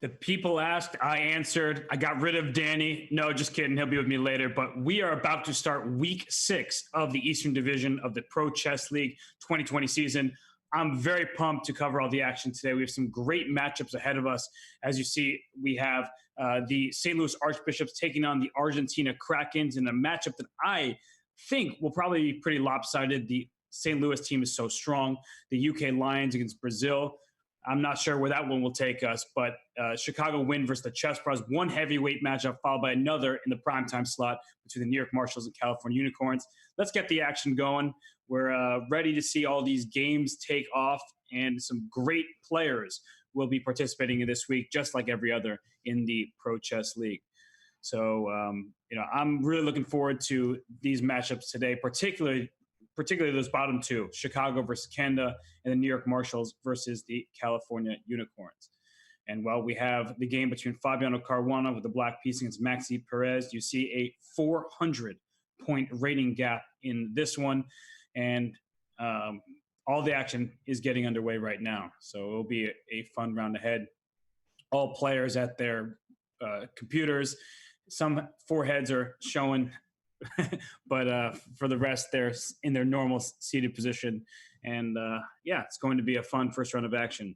The people asked, I answered. I got rid of Danny. No, just kidding. He'll be with me later. But we are about to start week 6 of the Eastern Division of the Pro Chess League 2020 season. I'm very pumped to cover all the action today. We have some great matchups ahead of us. As you see, we have the St. Louis Archbishops taking on the Argentina Krakens in a matchup that I think will probably be pretty lopsided. The St. Louis team is so strong. The UK Lions against Brazil. I'm not sure where that one will take us, but Chicago win versus the Chessbrahs, one heavyweight matchup followed by another in the primetime slot between the New York Marshals and California Unicorns. Let's get the action going. We're ready to see all these games take off, and some great players will be participating in this week, just like every other in the Pro Chess League. So, I'm really looking forward to these matchups today, particularly those bottom two, Chicago versus Canada and the New York Marshals versus the California Unicorns. And while we have the game between Fabiano Caruana with the black piece against Maxi Perez, you see a 400-point rating gap in this one. And all the action is getting underway right now. So it'll be a fun round ahead. All players at their computers. Some foreheads are showing but for the rest, they're in their normal seated position. And it's going to be a fun first round of action.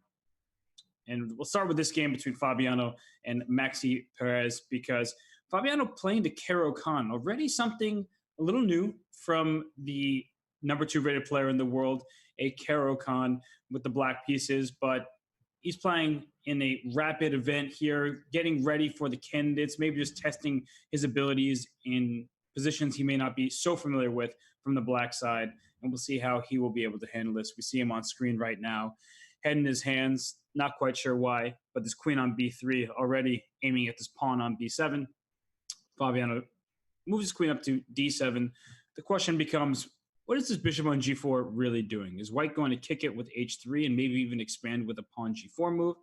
And we'll start with this game between Fabiano and Maxi Perez, because Fabiano playing the Caro-Kann, already something a little new from the number 2 rated player in the world, a Caro-Kann with the black pieces. But he's playing in a rapid event here, getting ready for the candidates, maybe just testing his abilities in positions he may not be so familiar with from the black side, and we'll see how he will be able to handle this. We see him on screen right now, head in his hands, not quite sure why, but this queen on b3 already aiming at this pawn on b7. Fabiano moves his queen up to d7. The question becomes, what is this bishop on g4 really doing? Is white going to kick it with h3 and maybe even expand with a pawn g4 move?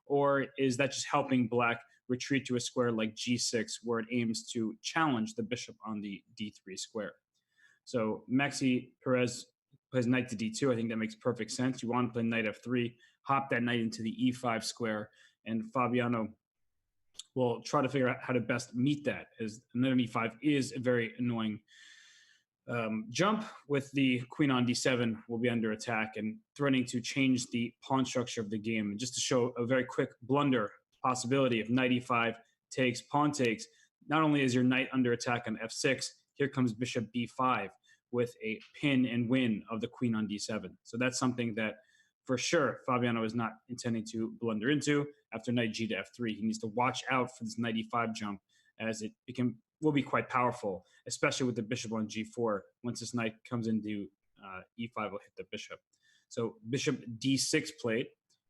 Or is that just helping black retreat to a square like g6, where it aims to challenge the bishop on the d3 square? So Maxi Perez plays knight to d2. I think that makes perfect sense. You want to play knight f3, hop that knight into the e5 square, and Fabiano will try to figure out how to best meet that, as knight on e5 is a very annoying jump with the queen on d7 will be under attack and threatening to change the pawn structure of the game. And just to show a very quick blunder possibility, if knight e5 takes, pawn takes, not only is your knight under attack on f6, here comes bishop b5 with a pin and win of the queen on d7. So that's something that for sure Fabiano is not intending to blunder into. After knight g to f3, he needs to watch out for this knight e5 jump, as it will be quite powerful, especially with the bishop on g4. Once this knight comes into e5, will hit the bishop. So bishop d6 played,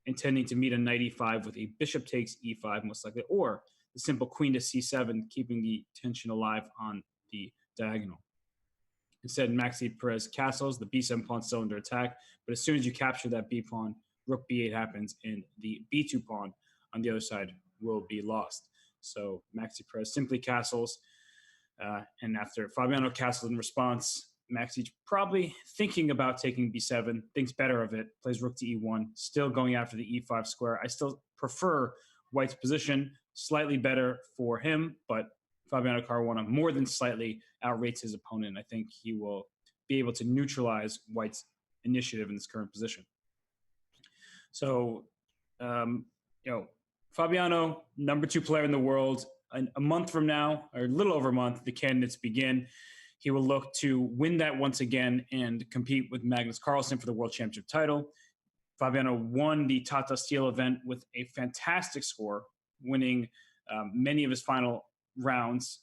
intending to meet a knight e5 with a bishop takes e5 most likely, or the simple queen to c7, keeping the tension alive on the diagonal. Instead, Maxi Perez castles, the b7 pawn still under attack, but as soon as you capture that b pawn, rook b8 happens, and the b2 pawn on the other side will be lost. So Maxi Perez simply castles, and after Fabiano castles in response, Maxi probably thinking about taking b7, thinks better of it, plays rook to e1, still going after the e5 square. I still prefer white's position, slightly better for him, but Fabiano Caruana more than slightly outrates his opponent. I think he will be able to neutralize white's initiative in this current position. So, Fabiano, number 2 player in the world. A month from now, or a little over a month, the candidates begin. He will look to win that once again and compete with Magnus Carlsen for the World Championship title. Fabiano won the Tata Steel event with a fantastic score, winning many of his final rounds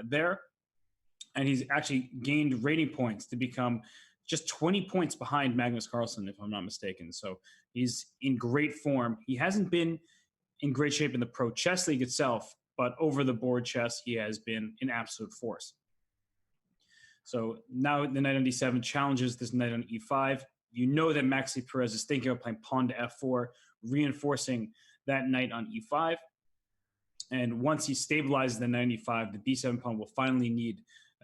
there. And he's actually gained rating points to become just 20 points behind Magnus Carlsen, if I'm not mistaken. So he's in great form. He hasn't been in great shape in the Pro Chess League itself, but over the board chess, he has been an absolute force. So now the knight on d7 challenges this knight on e5. You know that Maxi Perez is thinking of playing pawn to f4, reinforcing that knight on e5. And once he stabilizes the knight on e5, the b7 pawn will finally need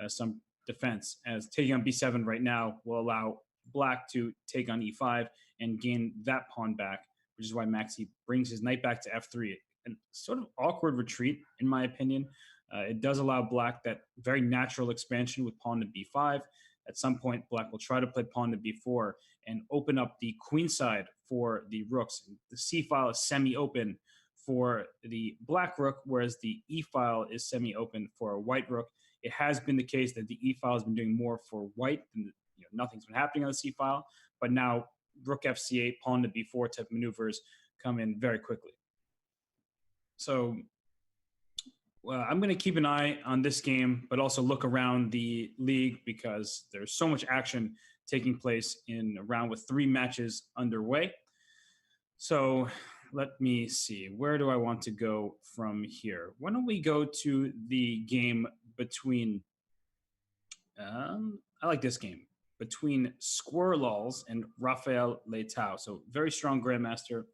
some defense, as taking on b7 right now will allow black to take on e5 and gain that pawn back, which is why Maxi brings his knight back to f3. It a sort of awkward retreat, in my opinion. It does allow black that very natural expansion with pawn to b5. At some point, black will try to play pawn to b4 and open up the queen side for the rooks. The c file is semi-open for the black rook, whereas the e file is semi-open for a white rook. It has been the case that the e file has been doing more for white, and nothing's been happening on the c file. But now rook fc8, pawn to b4 type maneuvers come in very quickly. So I'm going to keep an eye on this game, but also look around the league because there's so much action taking place in a round with 3 matches underway. So let me see. Where do I want to go from here? Why don't we go to the game between, I like this game, between Squirrelals and Rafael Leitao. So very strong grandmaster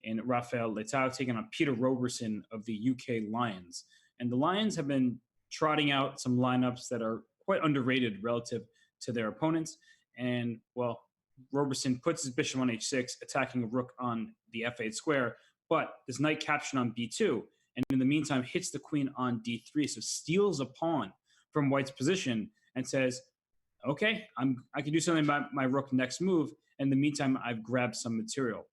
in Rafael Leitao taking on Peter Roberson of the UK Lions. And the Lions have been trotting out some lineups that are quite underrated relative to their opponents. And, well, Roberson puts his bishop on h6, attacking a rook on the f8 square, but this knight captured on b2, and in the meantime hits the queen on d3, so steals a pawn from white's position and says, okay, I can do something about my rook next move. In the meantime, I've grabbed some material.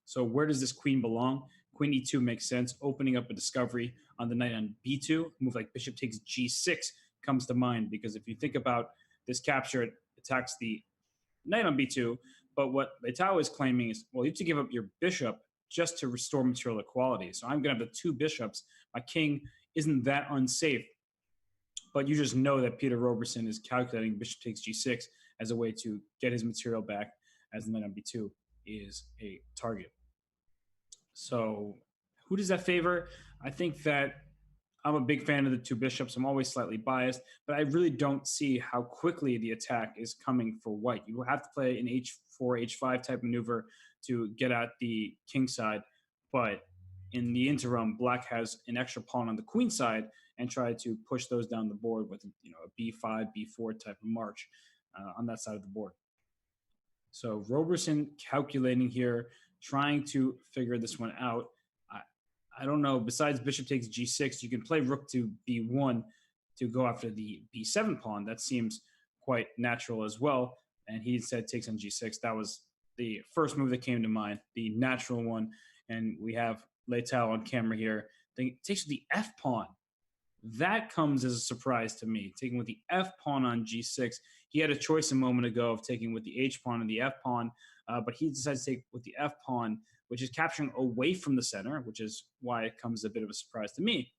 So where does this queen belong? Queen e2 makes sense, opening up a discovery on the knight on b2. A move like bishop takes g6 comes to mind, because if you think about this capture, it attacks the knight on b2, but what Leitao is claiming is, well, you have to give up your bishop just to restore material equality. So I'm going to have the 2 bishops. My king isn't that unsafe, but you just know that Peter Roberson is calculating bishop takes g6 as a way to get his material back, as the knight on b2 is a target. So who does that favor? I think that I'm a big fan of the 2 bishops. I'm always slightly biased, but I really don't see how quickly the attack is coming for white. You will have to play an h4, h5 type maneuver to get at the king side, but in the interim, black has an extra pawn on the queen side and try to push those down the board with a b5, b4 type of march on that side of the board. So Roberson calculating here, trying to figure this one out. I don't know. Besides bishop takes g6, you can play rook to b1 to go after the b7 pawn. That seems quite natural as well. And he instead takes on g6. That was the first move that came to mind, the natural one. And we have Leitao on camera here. Then takes the f pawn. That comes as a surprise to me, taking with the f pawn on g6. He had a choice a moment ago of taking with the h pawn and the f pawn, but he decides to take with the f pawn, which is capturing away from the center, which is why it comes a bit of a surprise to me.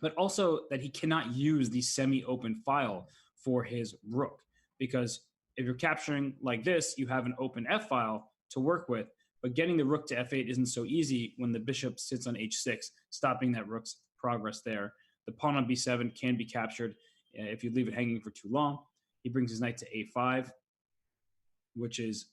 But also that he cannot use the semi-open file for his rook, because if you're capturing like this, you have an open f file to work with, but getting the rook to f8 isn't so easy when the bishop sits on h6, stopping that rook's progress there. The pawn on b7 can be captured if you leave it hanging for too long. He brings his knight to a5, which is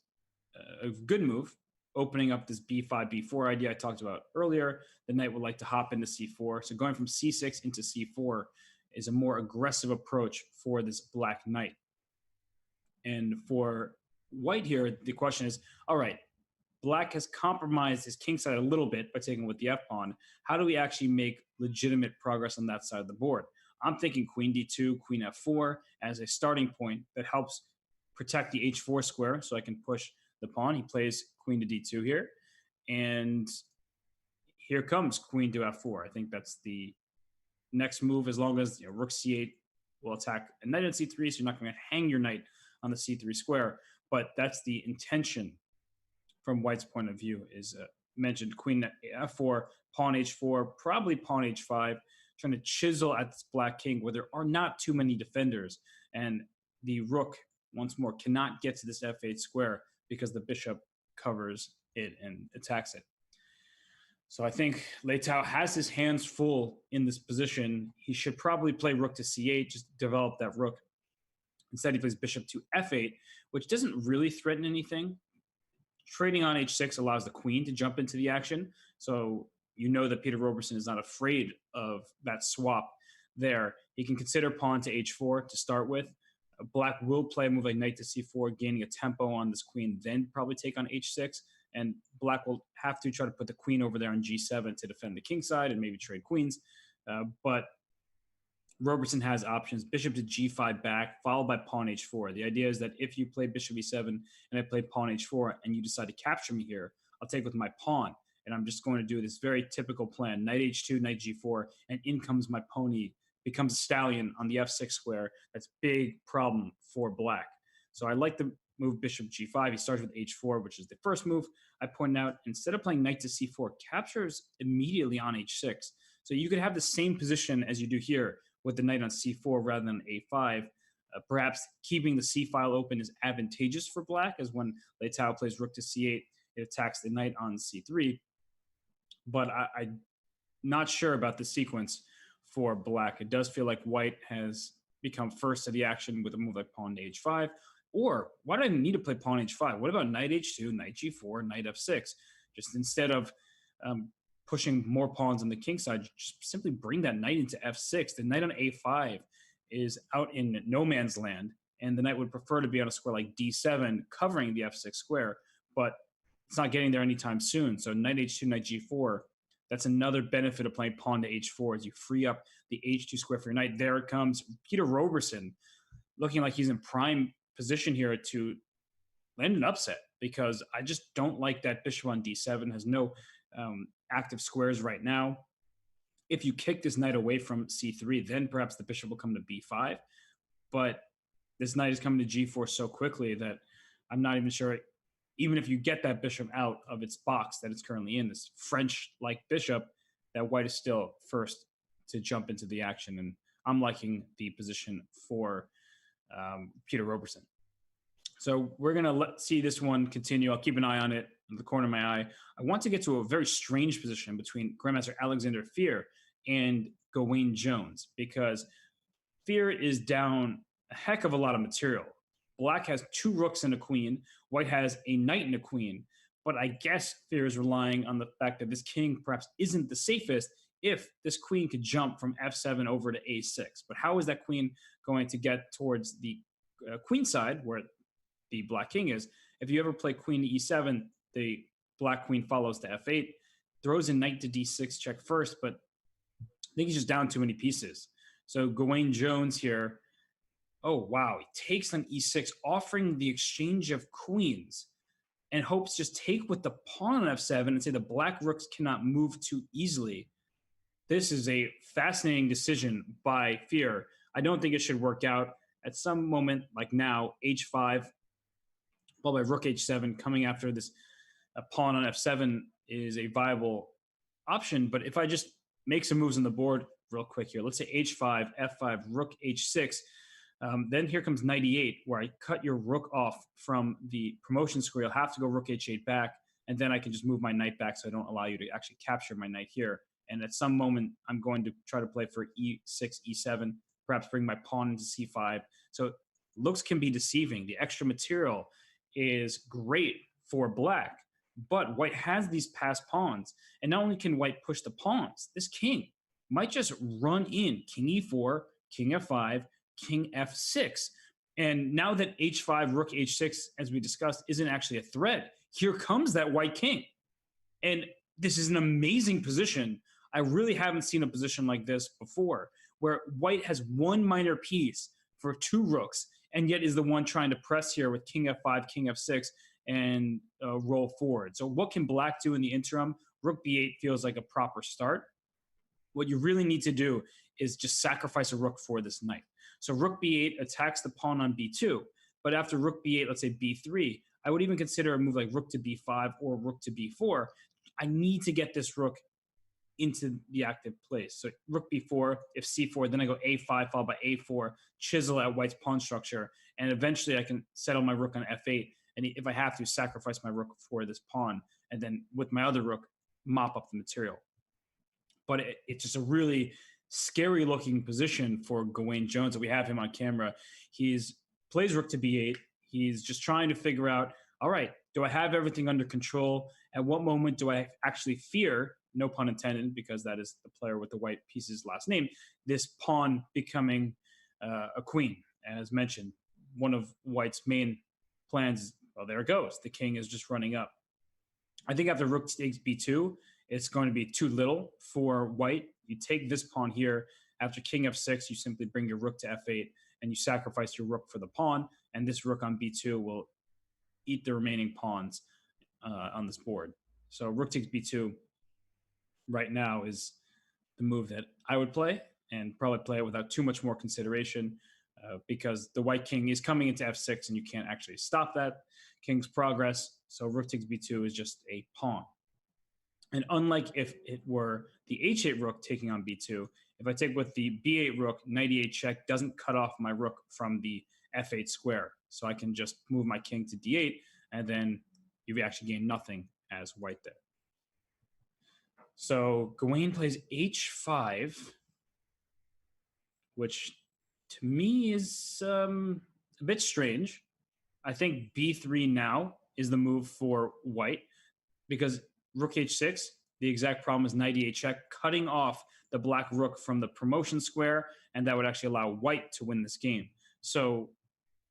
a good move, opening up this b5, b4 idea I talked about earlier. The knight would like to hop into c4. So going from c6 into c4 is a more aggressive approach for this black knight. And for white here, the question is, all right, black has compromised his king side a little bit by taking with the f pawn. How do we actually make legitimate progress on that side of the board? I'm thinking queen d2, queen f4 as a starting point that helps protect the h4 square so I can push the pawn. He plays queen to d2 here. And here comes queen to f4. I think that's the next move, as long as rook c8 will attack a knight on c3, so you're not going to hang your knight on the c3 square. But that's the intention from white's point of view, is mentioned queen f4, pawn h4, probably pawn h5, trying to chisel at this black king where there are not too many defenders. And the rook, once more, cannot get to this f8 square because the bishop covers it and attacks it. So I think Leitao has his hands full in this position. He should probably play rook to c8, just develop that rook. Instead, he plays bishop to f8, which doesn't really threaten anything. Trading on h6 allows the queen to jump into the action. So you know that Peter Roberson is not afraid of that swap there. He can consider pawn to h4 to start with. Black will play a move like knight to c4, gaining a tempo on this queen, then probably take on h6 and black will have to try to put the queen over there on g7 to defend the king side and maybe trade queens. But Roberson has options: bishop to g5 back, followed by pawn h4. The idea is that if you play bishop e7 and I play pawn h4 and you decide to capture me here, I'll take with my pawn. And I'm just going to do this very typical plan: knight h2, knight g4, and in comes my pony, becomes a stallion on the f6 square. That's big problem for black. So I like the move bishop g5. He starts with h4, which is the first move. I pointed out, instead of playing knight to c4, captures immediately on h6. So you could have the same position as you do here with the knight on c4 rather than a5. Perhaps keeping the c file open is advantageous for black, as when Leitao plays rook to c8, it attacks the knight on c3. But I'm not sure about the sequence for black. It does feel like white has become first to the action with a move like pawn to h5. Or why do I need to play pawn h5? What about knight h2, knight g4, knight f6? Just instead of pushing more pawns on the king side, just simply bring that knight into f6. The knight on a5 is out in no man's land, and the knight would prefer to be on a square like d7, covering the f6 square, but it's not getting there anytime soon. So knight h2, knight g4, that's another benefit of playing pawn to h4, as you free up the h2 square for your knight. There it comes. Peter Roberson looking like he's in prime position here to land an upset, because I just don't like that bishop on d7. Has no active squares right now. If you kick this knight away from c3, then perhaps the bishop will come to b5. But this knight is coming to g4 so quickly that I'm not even sure, even if you get that bishop out of its box that it's currently in, this French-like bishop, that white is still first to jump into the action. And I'm liking the position for Peter Roberson. So we're going to see this one continue. I'll keep an eye on it in the corner of my eye. I want to get to a very strange position between Grandmaster Alexander Fear and Gawain Jones, because Fear is down a heck of a lot of material. Black has 2 rooks and a queen. White has a knight and a queen. But I guess Fear is relying on the fact that this king perhaps isn't the safest if this queen could jump from f7 over to a6. But how is that queen going to get towards the queen side, where the black king is? If you ever play queen to e7, the black queen follows to f8, throws a knight to d6 check first, but I think he's just down too many pieces. So Gawain Jones here, oh wow, he takes on e6, offering the exchange of queens, and hopes just take with the pawn on f7 and say the black rooks cannot move too easily. This is a fascinating decision by Fear. I don't think it should work out. At some moment, like now, h5, followed by rook h7, coming after this pawn on f7 is a viable option. But if I just make some moves on the board real quick here, let's say h5, f5, rook h6, then here comes knight e8, where I cut your rook off from the promotion square. You'll have to go rook h8 back, and then I can just move my knight back so I don't allow you to actually capture my knight here. And at some moment, I'm going to try to play for e6, e7, perhaps bring my pawn into c5. So looks can be deceiving. The extra material is great for black, but white has these passed pawns. And not only can white push the pawns, this king might just run in king e4, king f5, king f6. And now that h5, rook h6, as we discussed, isn't actually a threat, here comes that white king. And this is an amazing position. I really haven't seen a position like this before, where white has one minor piece for 2 rooks, and yet is the one trying to press here with king f5, king f6, and roll forward. So what can black do in the interim? Rook b8 feels like a proper start. What you really need to do is just sacrifice a rook for this knight. So rook b8 attacks the pawn on b2, but after rook b8, let's say b3, I would even consider a move like rook to b5 or rook to b4. I need to get this rook into the active place. So rook b4, if c4, then I go a5 followed by a4, chisel at white's pawn structure, and eventually I can settle my rook on f8, and if I have to, sacrifice my rook for this pawn, and then with my other rook, mop up the material. But it's just a really scary looking position for Gawain Jones that we have him on camera. He's plays rook to b8. He's just trying to figure out, all right, do I have everything under control? At what moment do I actually fear, no pun intended, because that is the player with the white piece's last name, this pawn becoming a queen? As mentioned, one of white's main plans, well, there it goes. The king is just running up. I think after rook takes b2, it's going to be too little for white. You take this pawn here. After king f6, you simply bring your rook to f8, and you sacrifice your rook for the pawn, and this rook on b2 will eat the remaining pawns on this board. So rook takes b2 right now is the move that I would play, and probably play it without too much more consideration, because the white king is coming into f6 and you can't actually stop that king's progress. So rook takes b2 is just a pawn. And unlike if it were the h8 rook taking on b2, if I take with the b8 rook, knight e8 check doesn't cut off my rook from the f8 square. So I can just move my king to d8, and then you actually gain nothing as white there. So Gawain plays h5, which to me is a bit strange. I think b3 now is the move for white, because rook h6, the exact problem is knight e8 check, cutting off the black rook from the promotion square, and that would actually allow white to win this game. So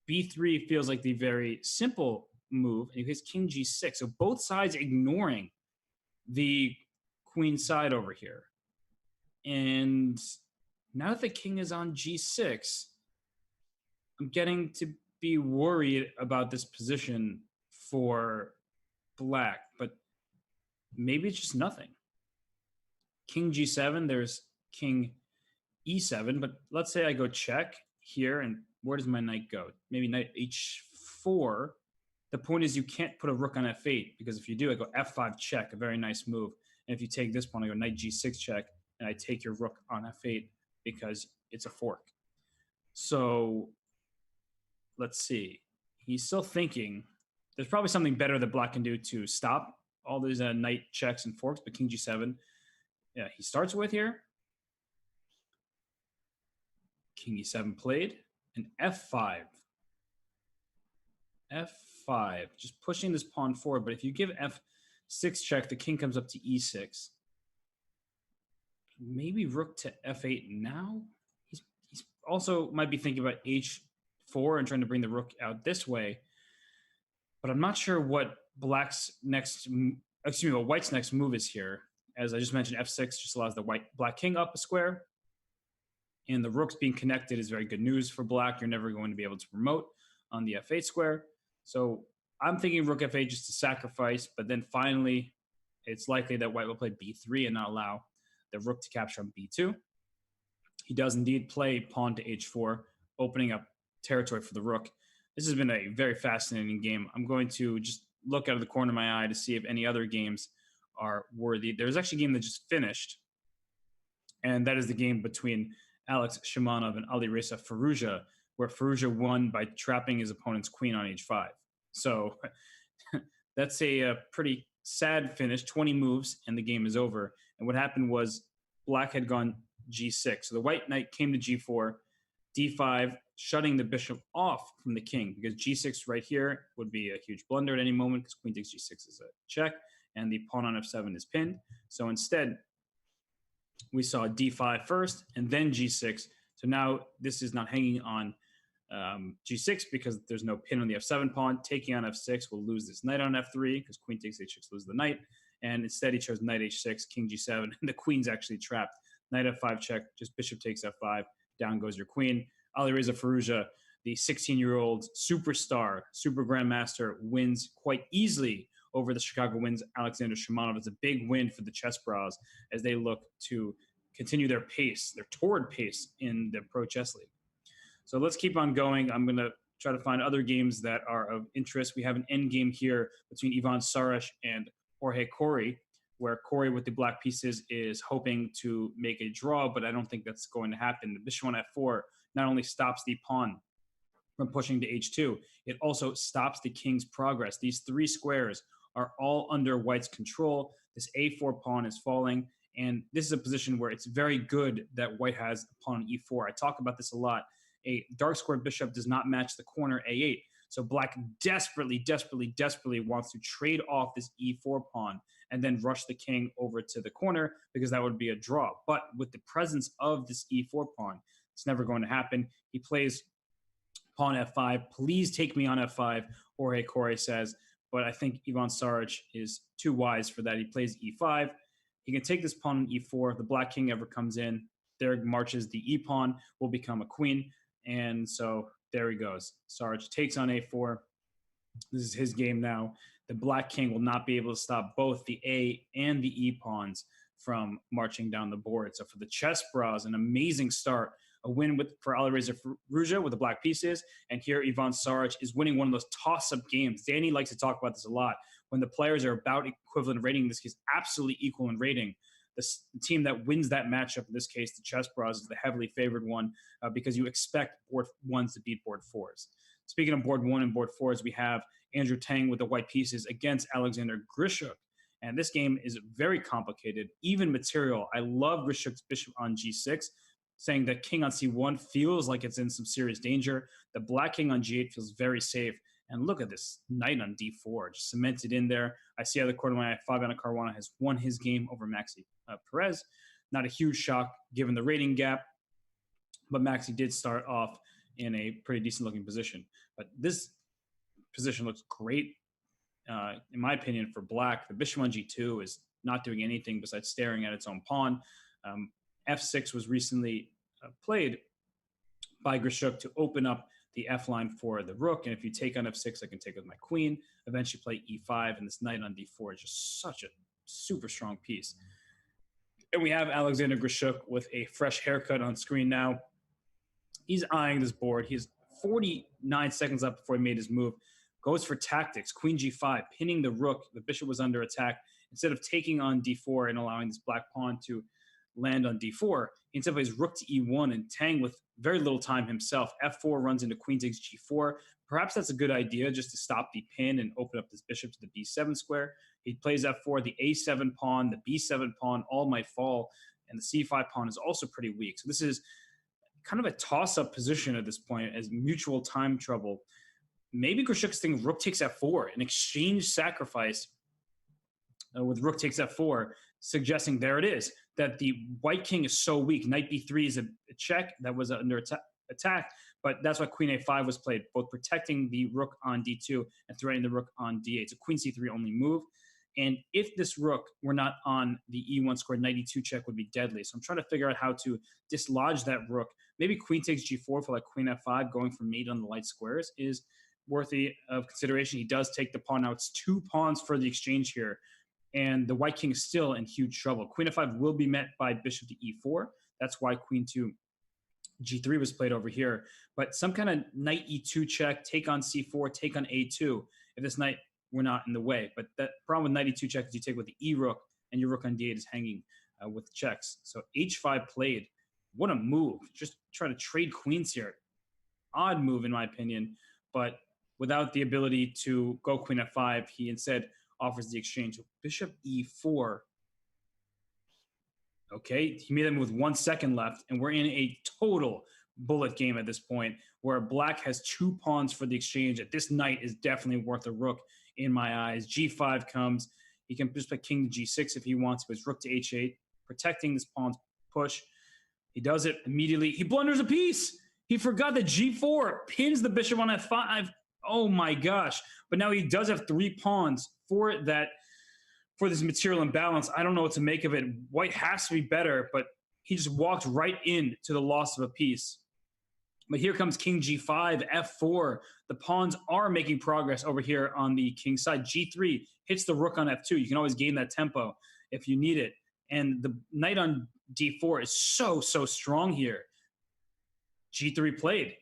b3 feels like the very simple move, and he plays king g6. So both sides ignoring the queen side over here. And now that the king is on g6, I'm getting to be worried about this position for black, but maybe it's just nothing. King g7, there's king e7, but let's say I go check here, and where does my knight go? Maybe knight h4. The point is you can't put a rook on f8, because if you do, I go f5 check, a very nice move. And if you take this pawn, I go knight g6 check, and I take your rook on f8 because it's a fork. So let's see. He's still thinking. There's probably something better that black can do to stop all these knight checks and forks, but king g7, yeah, he starts with here. King e7 played, and f5. f5, just pushing this pawn forward. But if you give f6 check, the king comes up to e6. Maybe rook to f8 now? He's also might be thinking about h4 and trying to bring the rook out this way. But I'm not sure what black's next, what white's next move is here. As I just mentioned, f6 just allows the black king up a square. And the rooks being connected is very good news for black. You're never going to be able to promote on the f8 square. So I'm thinking rook f8 just to sacrifice, but then finally it's likely that white will play b3 and not allow the rook to capture on b2. He does indeed play pawn to h4, opening up territory for the rook. This has been a very fascinating game. I'm going to just look out of the corner of my eye to see if any other games are worthy. There's actually a game that just finished, and that is the game between Alex Shimanov and Alireza Firouzja, where Firouzja won by trapping his opponent's queen on h5. So that's a pretty sad finish, 20 moves, and the game is over. And what happened was black had gone g6. So the white knight came to g4, d5, shutting the bishop off from the king, because g6 right here would be a huge blunder at any moment, because queen takes g6 is a check, and the pawn on f7 is pinned. So instead, we saw d5 first, and then g6. So now this is not hanging on g6 because there's no pin on the f7 pawn. Taking on f6 will lose this knight on f3 because queen takes h6 loses the knight. And instead he chose knight h6, king g7, and the queen's actually trapped. Knight f5 check, just bishop takes f5, down goes your queen. Alireza Firouzja, the 16-year-old superstar, super grandmaster, wins quite easily over the Chicago Winds Alexander Shimanov. It's a big win for the Chessbrahs as they look to continue their pace, their torrid pace in the Pro Chess League. So let's keep on going. I'm going to try to find other games that are of interest. We have an end game here between Ivan Sarash and Jorge Corey, where Corey with the black pieces is hoping to make a draw, but I don't think that's going to happen. The bishop on f4 not only stops the pawn from pushing to h2, it also stops the king's progress. These three squares are all under white's control. This a4 pawn is falling, and this is a position where it's very good that white has a pawn on e4. I talk about this a lot. A dark squared bishop does not match the corner a8. So black desperately wants to trade off this e4 pawn and then rush the king over to the corner, because that would be a draw. But with the presence of this e4 pawn, it's never going to happen. He plays pawn f5. Please take me on f5, Jorge Corey says. but I think Ivan Saric is too wise for that. He plays e5. He can take this pawn on e4. If the black king ever comes in, there marches the e pawn, will become a queen. And so there he goes. Saric takes on a4. This is his game now. The black king will not be able to stop both the a and the e pawns from marching down the board. So for the Chessbrahs, an amazing start. A win for Alireza Firouzja with the black pieces. And here Ivan Saric is winning one of those toss-up games. Danny likes to talk about this a lot. When the players are about equivalent rating, in this case, absolutely equal in rating, the team that wins that matchup, in this case, the Chessbrahs, is the heavily favored one because you expect board ones to beat board fours. Speaking of board one and board fours, we have Andrew Tang with the white pieces against Alexander Grishuk. And this game is very complicated, even material. I love Grishuk's bishop on g6, saying that king on c1 feels like it's in some serious danger. The black king on g8 feels very safe. And look at this knight on d4, just cemented in there. I see how the corner line Fabiano Caruana has won his game over Maxi Perez. Not a huge shock given the rating gap, but Maxi did start off in a pretty decent looking position. But this position looks great, in my opinion, for black. The bishop on g2 is not doing anything besides staring at its own pawn. F6 was recently played by Grishuk to open up the F line for the rook. And if you take on F6, I can take with my queen, eventually play E5, and this knight on D4 is just such a super strong piece. And we have Alexander Grishuk with a fresh haircut on screen now. He's eyeing this board. He's 49 seconds left before he made his move. Goes for tactics, queen G5, pinning the rook. The bishop was under attack. Instead of taking on D4 and allowing this black pawn to land on D4, he instead plays rook to E1, and Tang, with very little time himself, F4 runs into queen takes G4. Perhaps that's a good idea, just to stop the pin and open up this bishop to the B7 square. He plays F4, the A7 pawn, the B7 pawn, all might fall, and the C5 pawn is also pretty weak. So this is kind of a toss-up position at this point as mutual time trouble. Maybe Grishuk's thinking rook takes F4, an exchange sacrifice with rook takes F4, suggesting there it is, that the white king is so weak. Knight B3 is a check that was under attack, but that's why queen A5 was played, both protecting the rook on D2 and threatening the rook on D8. So queen C3 only move. And if this rook were not on the E1 square, knight E2 check would be deadly. So I'm trying to figure out how to dislodge that rook. Maybe queen takes G4 for like queen F5, going for mate on the light squares is worthy of consideration. He does take the pawn. Now it's 2 pawns for the exchange here, and the white king is still in huge trouble. Queen F5 will be met by bishop to E4. That's why queen to G3 was played over here. But some kind of knight E2 check, take on C4, take on A2, if this knight were not in the way. But the problem with knight E2 check is you take with the E rook, and your rook on D8 is hanging with checks. So H5 played. What a move. Just try to trade queens here. Odd move, in my opinion. But without the ability to go queen F5, he instead offers the exchange. Bishop E4. Okay, he made that move with 1 second left, and we're in a total bullet game at this point, where black has 2 pawns for the exchange. This knight is definitely worth a rook in my eyes. G5 comes. He can just play king to G6 if he wants, but it's rook to H8, protecting this pawn's push. He does it immediately. He blunders a piece. He forgot that G4 pins the bishop on F5. Oh my gosh. But now he does have 3 pawns for this material imbalance. I don't know what to make of it. White has to be better, but he just walked right into the loss of a piece. But here comes king G5, F4. The pawns are making progress over here on the king side. G3 hits the rook on F2. You can always gain that tempo if you need it. And the knight on D4 is so strong here. G3 played,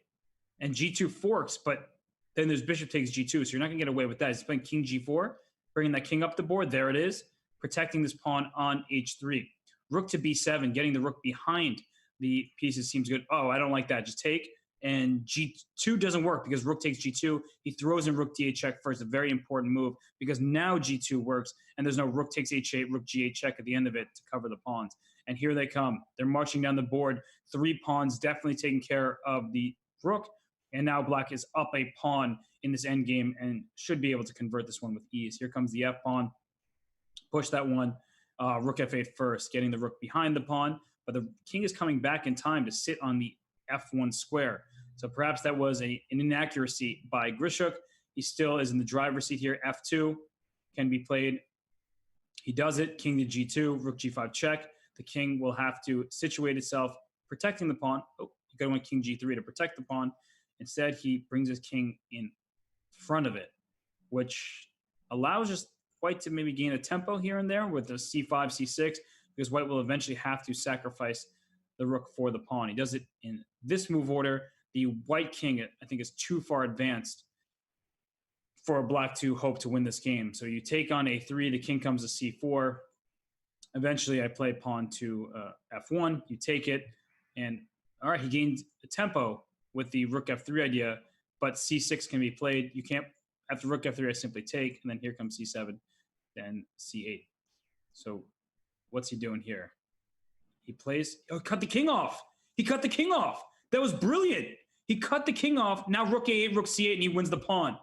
and G2 forks, but then there's bishop takes G2, so you're not going to get away with that. He's playing king G4, bringing that king up the board. There it is, protecting this pawn on H3. Rook to B7, getting the rook behind the pieces seems good. Oh, I don't like that. Just take, and G2 doesn't work because rook takes G2. He throws in rook D8 check first, a very important move, because now G2 works, and there's no rook takes H8, rook G8 check at the end of it to cover the pawns. And here they come. They're marching down the board. 3 pawns definitely taking care of the rook. And now black is up a pawn in this endgame and should be able to convert this one with ease. Here comes the F pawn. Push that one. Rook F8 first, getting the rook behind the pawn. But the king is coming back in time to sit on the F1 square. So perhaps that was an inaccuracy by Grishuk. He still is in the driver's seat here. F2 can be played. He does it. King to G2, rook G5 check. The king will have to situate itself, protecting the pawn. Oh, you got to win King G3 to protect the pawn. Instead, he brings his king in front of it, which allows just white to maybe gain a tempo here and there with the C5, C6, because white will eventually have to sacrifice the rook for the pawn. He does it in this move order. The white king, I think, is too far advanced for black to hope to win this game. So you take on A3, the king comes to C4. Eventually, I play pawn to F1. You take it, and all right, he gained a tempo with the rook F3 idea, but C6 can be played. You can't, after rook F3, I simply take, and then here comes C7, then C8. So what's he doing here? He plays, cut the king off. He cut the king off. That was brilliant. He cut the king off. Now rook A8, rook C8, and he wins the pawn.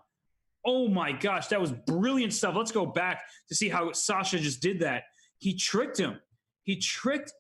Oh my gosh, that was brilliant stuff. Let's go back to see how Sasha just did that. He tricked him. He tricked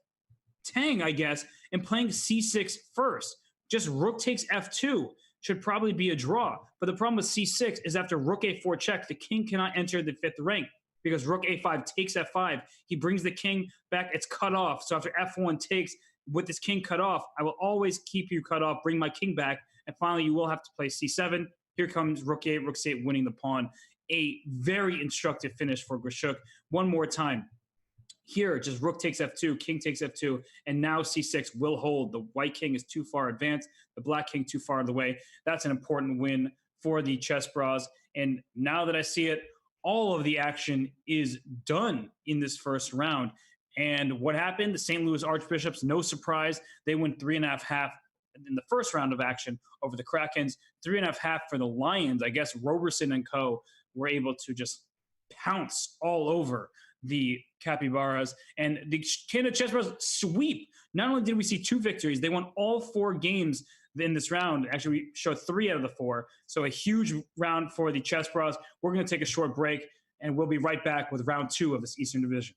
Tang, I guess, in playing C6 first. Just rook takes F2 should probably be a draw. But the problem with C6 is after rook A4 check, the king cannot enter the fifth rank because rook A5 takes F5. He brings the king back. It's cut off. So after F1 takes, with this king cut off, I will always keep you cut off, bring my king back, and finally you will have to play C7. Here comes rook A8, rook C8, winning the pawn. A very instructive finish for Grishuk. One more time. Here, just rook takes F2, king takes F2, and now C6 will hold. The white king is too far advanced, the black king too far in the way. That's an important win for the Chessbrahs. And now that I see it, all of the action is done in this first round. And what happened? The St. Louis Archbishops, no surprise, they win 3.5 in the first round of action over the Krakens. 3.5 for the Lions. I guess Roberson and co. were able to just pounce all over the Capybaras, and the Canada Chessbrahs sweep. Not only did we see 2 victories, they won all 4 games in this round. Actually, we showed 3 out of the 4. So a huge round for the Chessbrahs. We're going to take a short break, and we'll be right back with round 2 of this Eastern Division.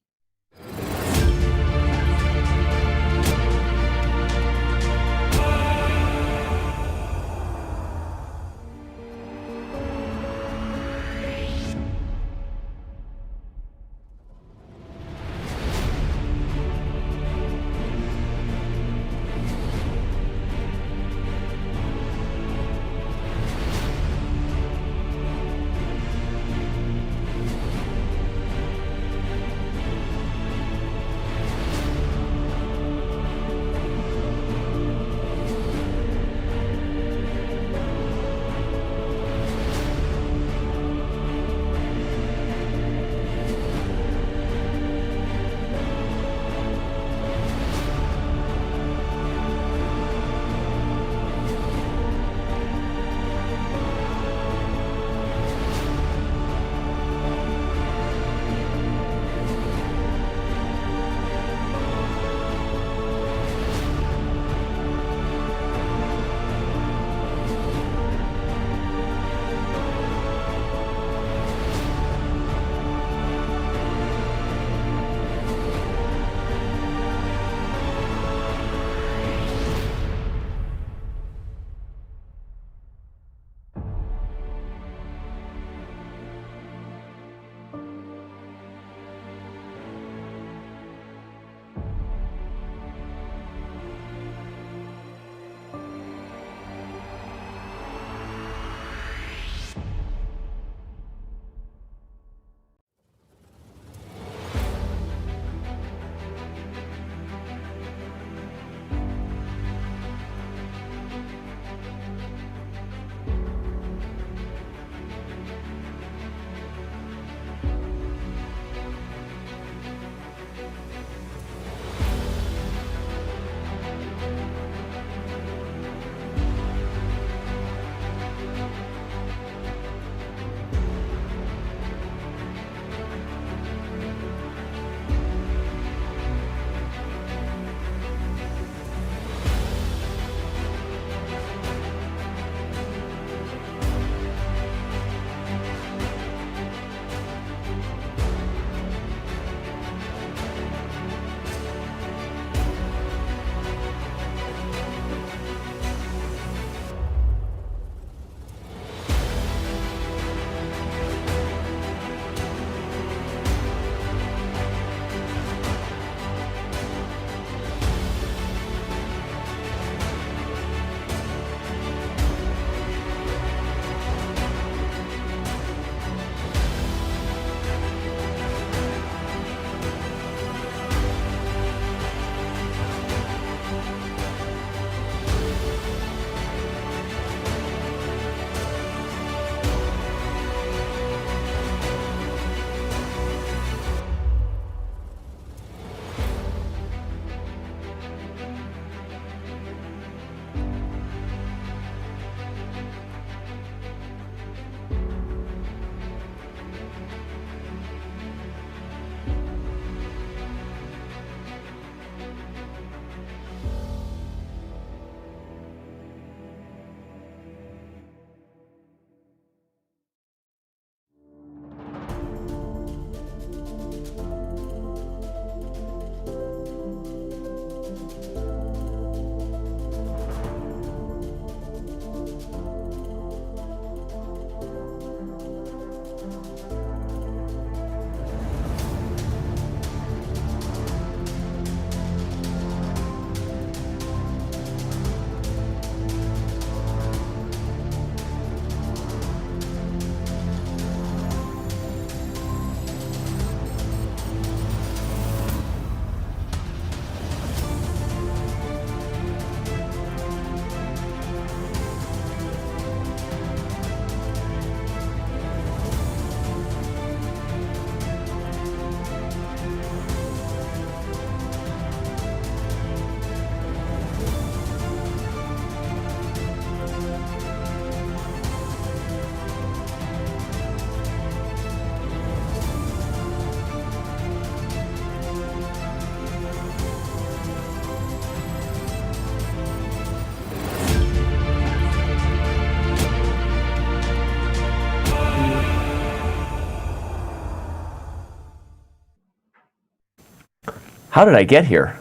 How did I get here?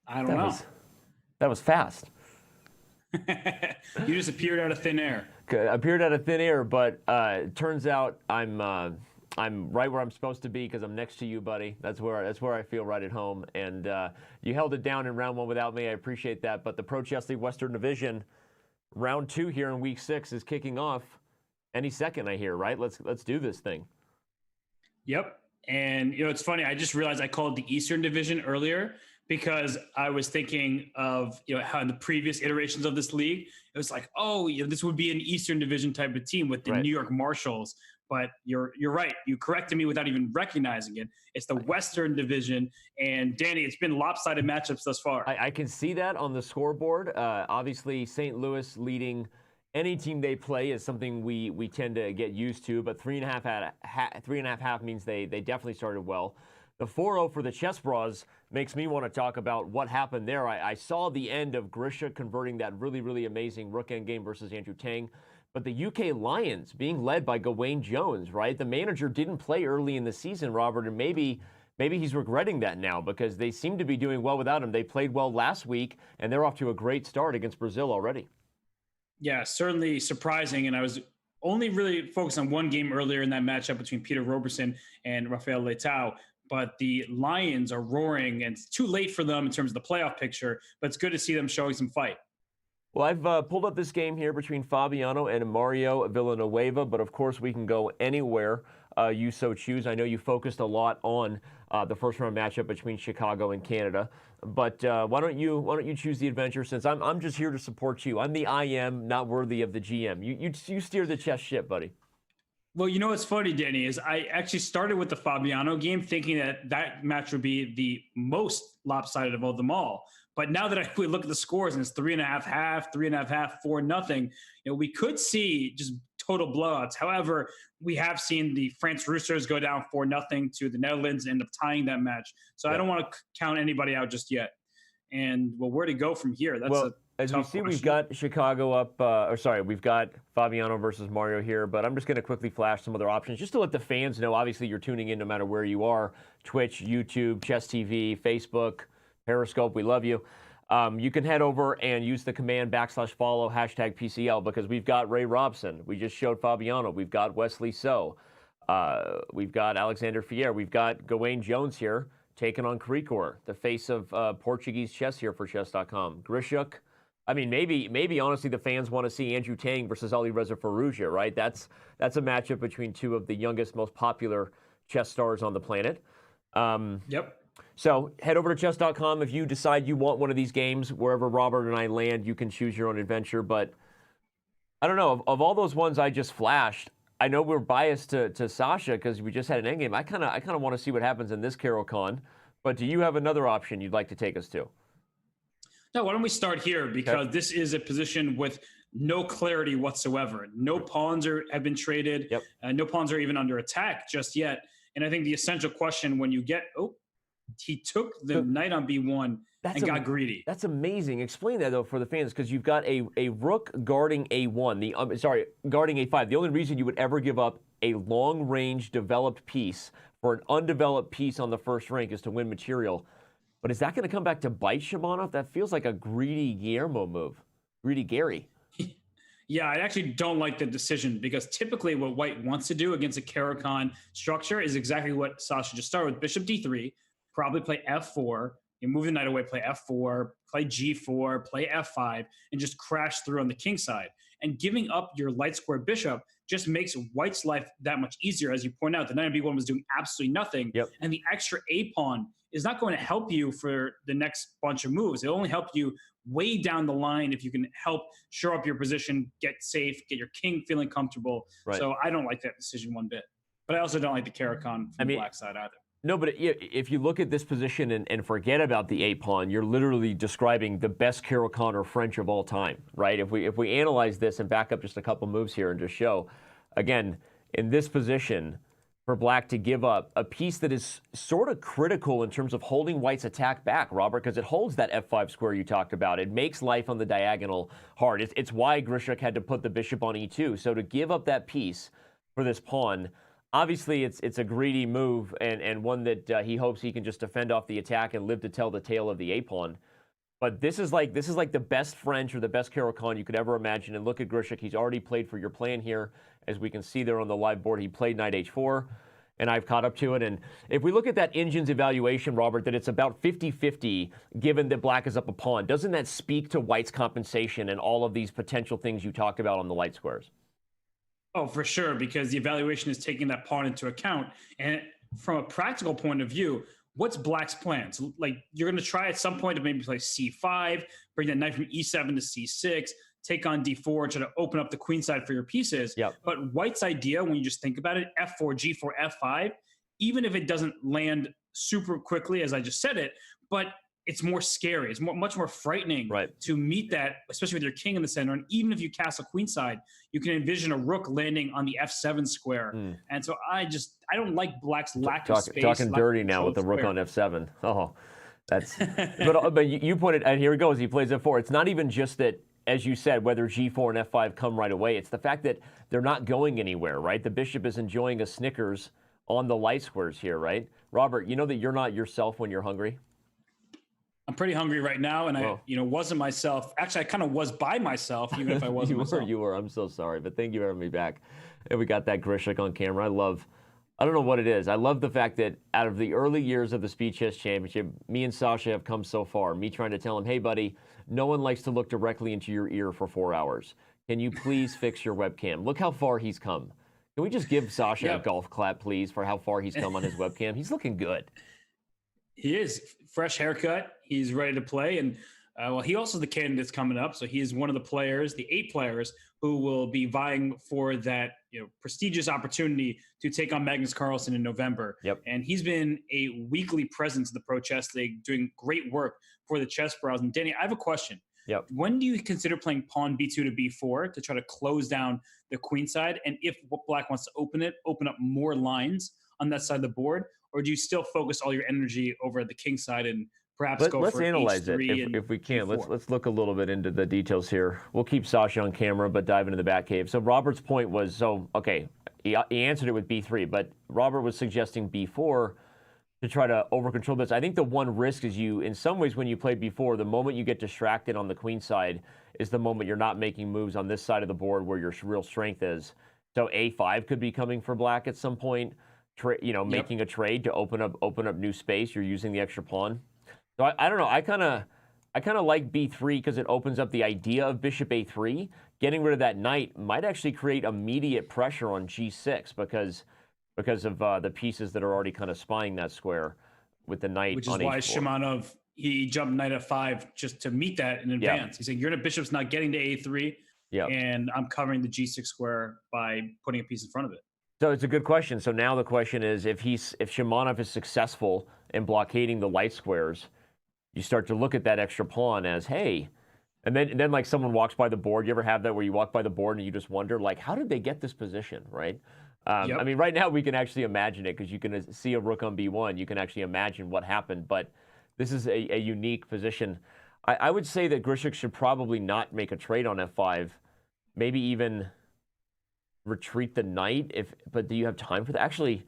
I don't know. That was fast. You just appeared out of thin air. Appeared out of thin air, but it turns out I'm right where I'm supposed to be because I'm next to you, buddy. That's where I feel right at home. And you held it down in round 1 without me. I appreciate that. But the Pro Chess League Western Division, round 2 here in week 6 is kicking off any second, I hear. Right? Let's do this thing. Yep. And it's funny. I just realized I called the Eastern Division earlier because I was thinking of how in the previous iterations of this league, it was like, this would be an Eastern Division type of team with the New York Marshals. But you're right. You corrected me without even recognizing it. It's the Western Division. And Danny, it's been lopsided matchups thus far. I can see that on the scoreboard. Obviously, St. Louis leading any team they play is something we tend to get used to. But 3.5 means they definitely started well. The 4-0 for the Chessbrahs makes me want to talk about what happened there. I saw the end of Grisha converting that really, really amazing rook endgame versus Andrew Tang. But the UK Lions being led by Gawain Jones, right? The manager didn't play early in the season, Robert, and maybe he's regretting that now because they seem to be doing well without him. They played well last week, and they're off to a great start against Brazil already. Yeah, certainly surprising. And I was only really focused on one game earlier in that matchup between Peter Roberson and Rafael Leitao. But the Lions are roaring, and it's too late for them in terms of the playoff picture, but it's good to see them showing some fight. Well, I've pulled up this game here between Fabiano and Mario Villanueva, but of course we can go anywhere you so choose. I know you focused a lot on the first round matchup between Chicago and Canada, but why don't you choose the adventure since I'm just here to support you. I'm the IM, not worthy of the GM. You steer the chess ship, buddy. Well, what's funny, Danny, is I actually started with the Fabiano game thinking that match would be the most lopsided of all them all. But now that we look at the scores and it's 3.5, 3.5, 4-0, we could see just total blowouts. However, we have seen the France Roosters go down 4-0 to the Netherlands and end up tying that match. So I don't want to count anybody out just yet. And where to go from here? As we see, we've got Chicago up, we've got Fabiano versus Mario here, but I'm just going to quickly flash some other options just to let the fans know. Obviously, you're tuning in no matter where you are, Twitch, YouTube, Chess TV, Facebook, Periscope, we love you. You can head over and use the command /follow #PCL because we've got Ray Robson. We just showed Fabiano. We've got Wesley So. We've got Alexander Fier. We've got Gawain Jones here taking on Krikor, the face of Portuguese chess here for Chess.com. Grishuk. I mean, maybe honestly, the fans want to see Andrew Tang versus Alireza Firouzja, right? That's a matchup between two of the youngest, most popular chess stars on the planet. Yep. So head over to Chess.com if you decide you want one of these games. Wherever Robert and I land, you can choose your own adventure. But I don't know. Of all those ones I just flashed, I know we're biased to Sasha because we just had an endgame. I kind of want to see what happens in this Caro-Kann. But do you have another option you'd like to take us to? No, why don't we start here because this is a position with no clarity whatsoever. No pawns have been traded. Yep. No pawns are even under attack just yet. And I think the essential question when you get, he took the knight on B1 and got greedy. That's amazing. Explain that, though, for the fans, because you've got a rook guarding A1, guarding A5. The only reason you would ever give up a long-range developed piece for an undeveloped piece on the first rank is to win material. But is that going to come back to bite Shabanov? That feels like a greedy Guillermo move. Greedy Gary. Yeah, I actually don't like the decision because typically what White wants to do against a Caro-Kann structure is exactly what Sasha just started with. Bishop D3, probably play F4, you move the knight away, play F4, play G4, play F5, and just crash through on the king side. And giving up your light square bishop just makes White's life that much easier. As you point out, the knight on B1 was doing absolutely nothing. Yep. And the extra A pawn is not going to help you for the next bunch of moves. It'll only help you way down the line if you can help shore up your position, get safe, get your king feeling comfortable. Right. So I don't like that decision one bit. But I also don't like the Caro-Kann from the black side either. No, but if you look at this position and forget about the A-pawn, you're literally describing the best Caro-Kann or French of all time, right? If we analyze this and back up just a couple moves here and just show, again, in this position, for black to give up a piece that is sort of critical in terms of holding White's attack back, Robert, because it holds that F5 square you talked about. It makes life on the diagonal hard. It's why Grishuk had to put the bishop on E2. So to give up that piece for this pawn, obviously it's a greedy move and one that he hopes he can just defend off the attack and live to tell the tale of the A pawn. But this is like the best French or the best Caro-Kann you could ever imagine. And look at Grishik. He's already played for your plan here. As we can see there on the live board, he played knight h4, and I've caught up to it. And if we look at that engine's evaluation, Robert, that it's about 50-50 given that black is up a pawn, doesn't that speak to white's compensation and all of these potential things you talk about on the light squares? Oh, for sure, because the evaluation is taking that pawn into account. And from a practical point of view, what's black's plans? Like, you're going to try at some point to maybe play c5, bring that knight from e7 to c6, take on d4, try to open up the queen side for your pieces. Yep. But white's idea, when you just think about it, f4, g4, f5, even if it doesn't land super quickly, as I just said it, but it's more scary. It's much more frightening to meet that, especially with your king in the center. And even if you castle queenside, you can envision a rook landing on the f7 square. And so I don't like black's lack of space. Talking dirty now with the rook on f7. Oh, that's. but you pointed, and here he goes. He plays f4. It's not even just that, as you said, whether g4 and f5 come right away. It's the fact that they're not going anywhere, right? The bishop is enjoying a Snickers on the light squares here, right? Robert, you know that you're not yourself when you're hungry? I'm pretty hungry right now, and I wasn't myself. Actually, I kind of was by myself, even if I wasn't myself. You were. I'm so sorry, but thank you for having me back. And we got that Grishik on camera. I don't know what it is. I love the fact that out of the early years of the Speed Chess Championship, me and Sasha have come so far. Me trying to tell him, hey, buddy, no one likes to look directly into your ear for 4 hours. Can you please fix your webcam? Look how far he's come. Can we just give Sasha a golf clap, please, for how far he's come on his webcam? He's looking good. He is. Fresh haircut. He's ready to play. And, he also the candidate's coming up. So he is one of the players, the 8 players, who will be vying for that prestigious opportunity to take on Magnus Carlsen in November. Yep. And he's been a weekly presence in the Pro Chess League, doing great work for the Chessbrahs. And Danny, I have a question. Yep. When do you consider playing pawn b2 to b4 to try to close down the queen side? And if black wants to open up more lines on that side of the board, or do you still focus all your energy over at the king side and perhaps let's analyze it if we can. Let's look a little bit into the details here. We'll keep Sasha on camera, but dive into the back cave. So Robert's point was, he answered it with b3, but Robert was suggesting b4 to try to over-control this. I think the one risk is in some ways, when you play b4, the moment you get distracted on the queen side is the moment you're not making moves on this side of the board where your real strength is. So a5 could be coming for black at some point. Making a trade to open up new space. You're using the extra pawn. So I don't know. I kind of like b3 because it opens up the idea of bishop a3. Getting rid of that knight might actually create immediate pressure on g6 because of the pieces that are already kind of spying that square with the knight. Which is why Shimanov, he jumped knight f5 just to meet that in advance. He's saying your bishop's not getting to a3, and I'm covering the g6 square by putting a piece in front of it. So it's a good question. So now the question is, if Shimanov is successful in blockading the light squares, you start to look at that extra pawn as, hey, and then like someone walks by the board. You ever have that where you walk by the board and you just wonder, like, how did they get this position, right? I mean, right now we can actually imagine it because you can see a rook on b1. You can actually imagine what happened, but this is a unique position. I would say that Grishik should probably not make a trade on f5, maybe even retreat the knight, but do you have time for that? Actually,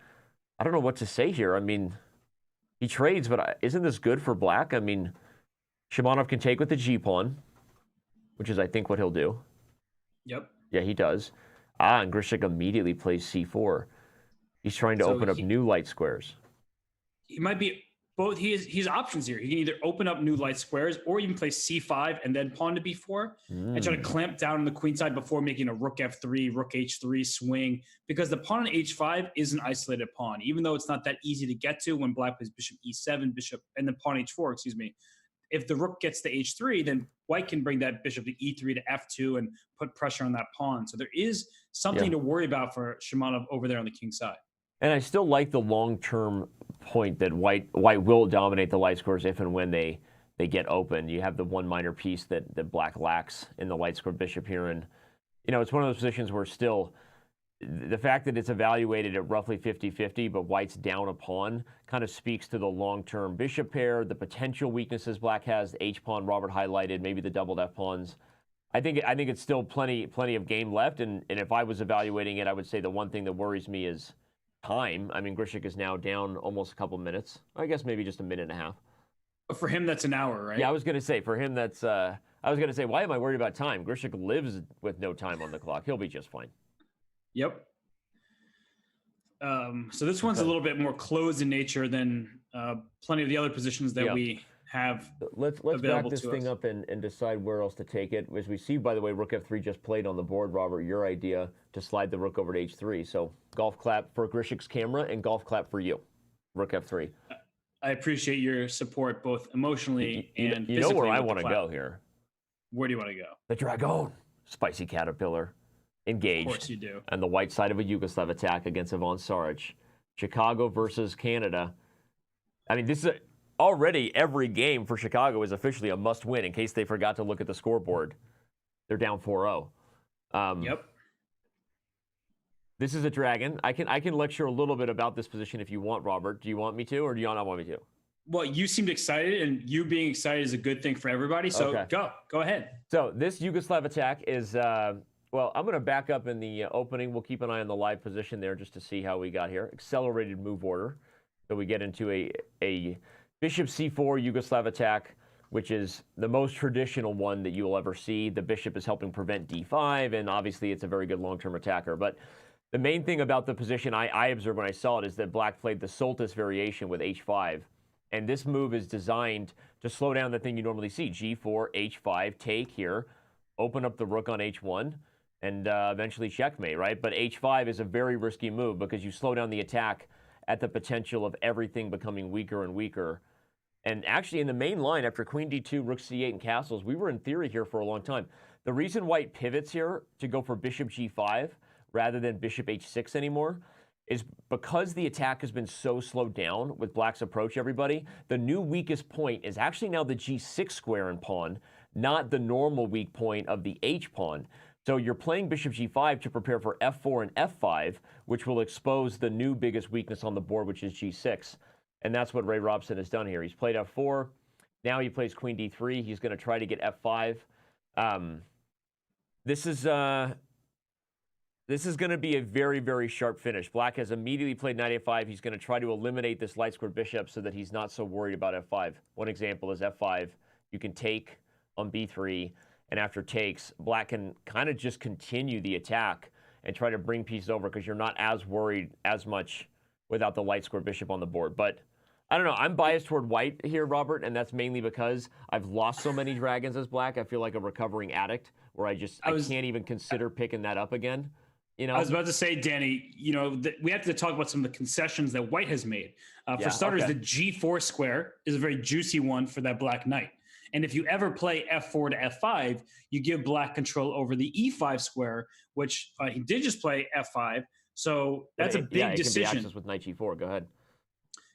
I don't know what to say here. I mean, he trades, but isn't this good for black? I mean, Shimanov can take with the g-pawn, which is, I think, what he'll do. Yep. Yeah, he does. And Grishik immediately plays c4. He's trying to open up new light squares. He might be both. He has options here. He can either open up new light squares or even play c5 and then pawn to b4 and try to clamp down on the queen side before making a rook f3, rook h3 swing, because the pawn on h5 is an isolated pawn, even though it's not that easy to get to when black plays bishop e7, and then pawn h4, excuse me. If the rook gets to h3, then white can bring that bishop to e3 to f2 and put pressure on that pawn. So there is something to worry about for Shimanov over there on the king side. And I still like the long-term point that white will dominate the light squares if and when they get open. You have the one minor piece that black lacks in the light square bishop here. And, it's one of those positions where still the fact that it's evaluated at roughly 50-50, but white's down a pawn, kind of speaks to the long-term bishop pair, the potential weaknesses black has, the H-pawn Robert highlighted, maybe the doubled F-pawns. I think it's still plenty of game left. And if I was evaluating it, I would say the one thing that worries me is time. I mean, Grishik is now down almost a couple minutes. I guess maybe just a minute and a half. For him, that's an hour, right? Yeah, I was going to say, for him, that's... I was going to say, why am I worried about time? Grishik lives with no time on the clock. He'll be just fine. Yep. So this one's a little bit more closed in nature than plenty of the other positions that we have. Let's back this thing up and decide where else to take it. As we see, by the way, Rook F3 just played on the board. Robert, your idea to slide the Rook over to H3. So golf clap for Grishik's camera and golf clap for you. Rook F3. I appreciate your support both emotionally and physically. You know where I want to go here. Where do you want to go? The Dragon. Spicy Caterpillar. Engaged. Of course you do. And the white side of a Yugoslav attack against Ivan Saric. Chicago versus Canada. I mean, this is already every game for Chicago is officially a must-win in case they forgot to look at the scoreboard. They're down 4-0. Yep. This is a Dragon. I can lecture a little bit about this position if you want, Robert. Do you want me to, or do you not want me to? Well, you seemed excited, and you being excited is a good thing for everybody. So go ahead. So this Yugoslav attack is, well, I'm going to back up in the opening. We'll keep an eye on the live position there just to see how we got here. Accelerated move order. So we get into a bishop c4 Yugoslav attack, which is the most traditional one that you will ever see. The bishop is helping prevent d5, and obviously it's a very good long-term attacker. But the main thing about the position I observed when I saw it is that Black played the Soltis variation with h5. And this move is designed to slow down the thing you normally see. g4, h5, take here, open up the rook on h1, and eventually checkmate, right? But h5 is a very risky move because you slow down the attack at the potential of everything becoming weaker and weaker. And actually, in the main line, after queen d2, rook c8, and castles, we were in theory here for a long time. The reason white pivots here to go for bishop g5 rather than bishop h6 anymore is because the attack has been so slowed down with Black's approach, everybody. The new weakest point is actually now the g6 square and pawn, not the normal weak point of the h pawn. So you're playing bishop g5 to prepare for f4 and f5, which will expose the new biggest weakness on the board, which is g6. And that's what Ray Robson has done here. He's played f4. Now he plays queen d3. He's going to try to get f5. This is going to be a very, very sharp finish. Black has immediately played knight a5. He's going to try to eliminate this light squared bishop so that he's not so worried about f5. One example is f5. You can take on b3, and after takes, Black can kind of just continue the attack and try to bring pieces over because you're not as worried as much without the light squared bishop on the board. But I don't know. I'm biased toward white here, Robert, and that's mainly because I've lost so many dragons as Black. I feel like a recovering addict where I can't even consider picking that up again. You know? I was about to say, Danny, you know, we have to talk about some of the concessions that white has made. For starters, the g4 square is a very juicy one for that Black knight. And if you ever play f4 to f5, you give Black control over the e5 square, which he did just play f5. So that's a big decision. Can be accessed with knight g4. Go ahead.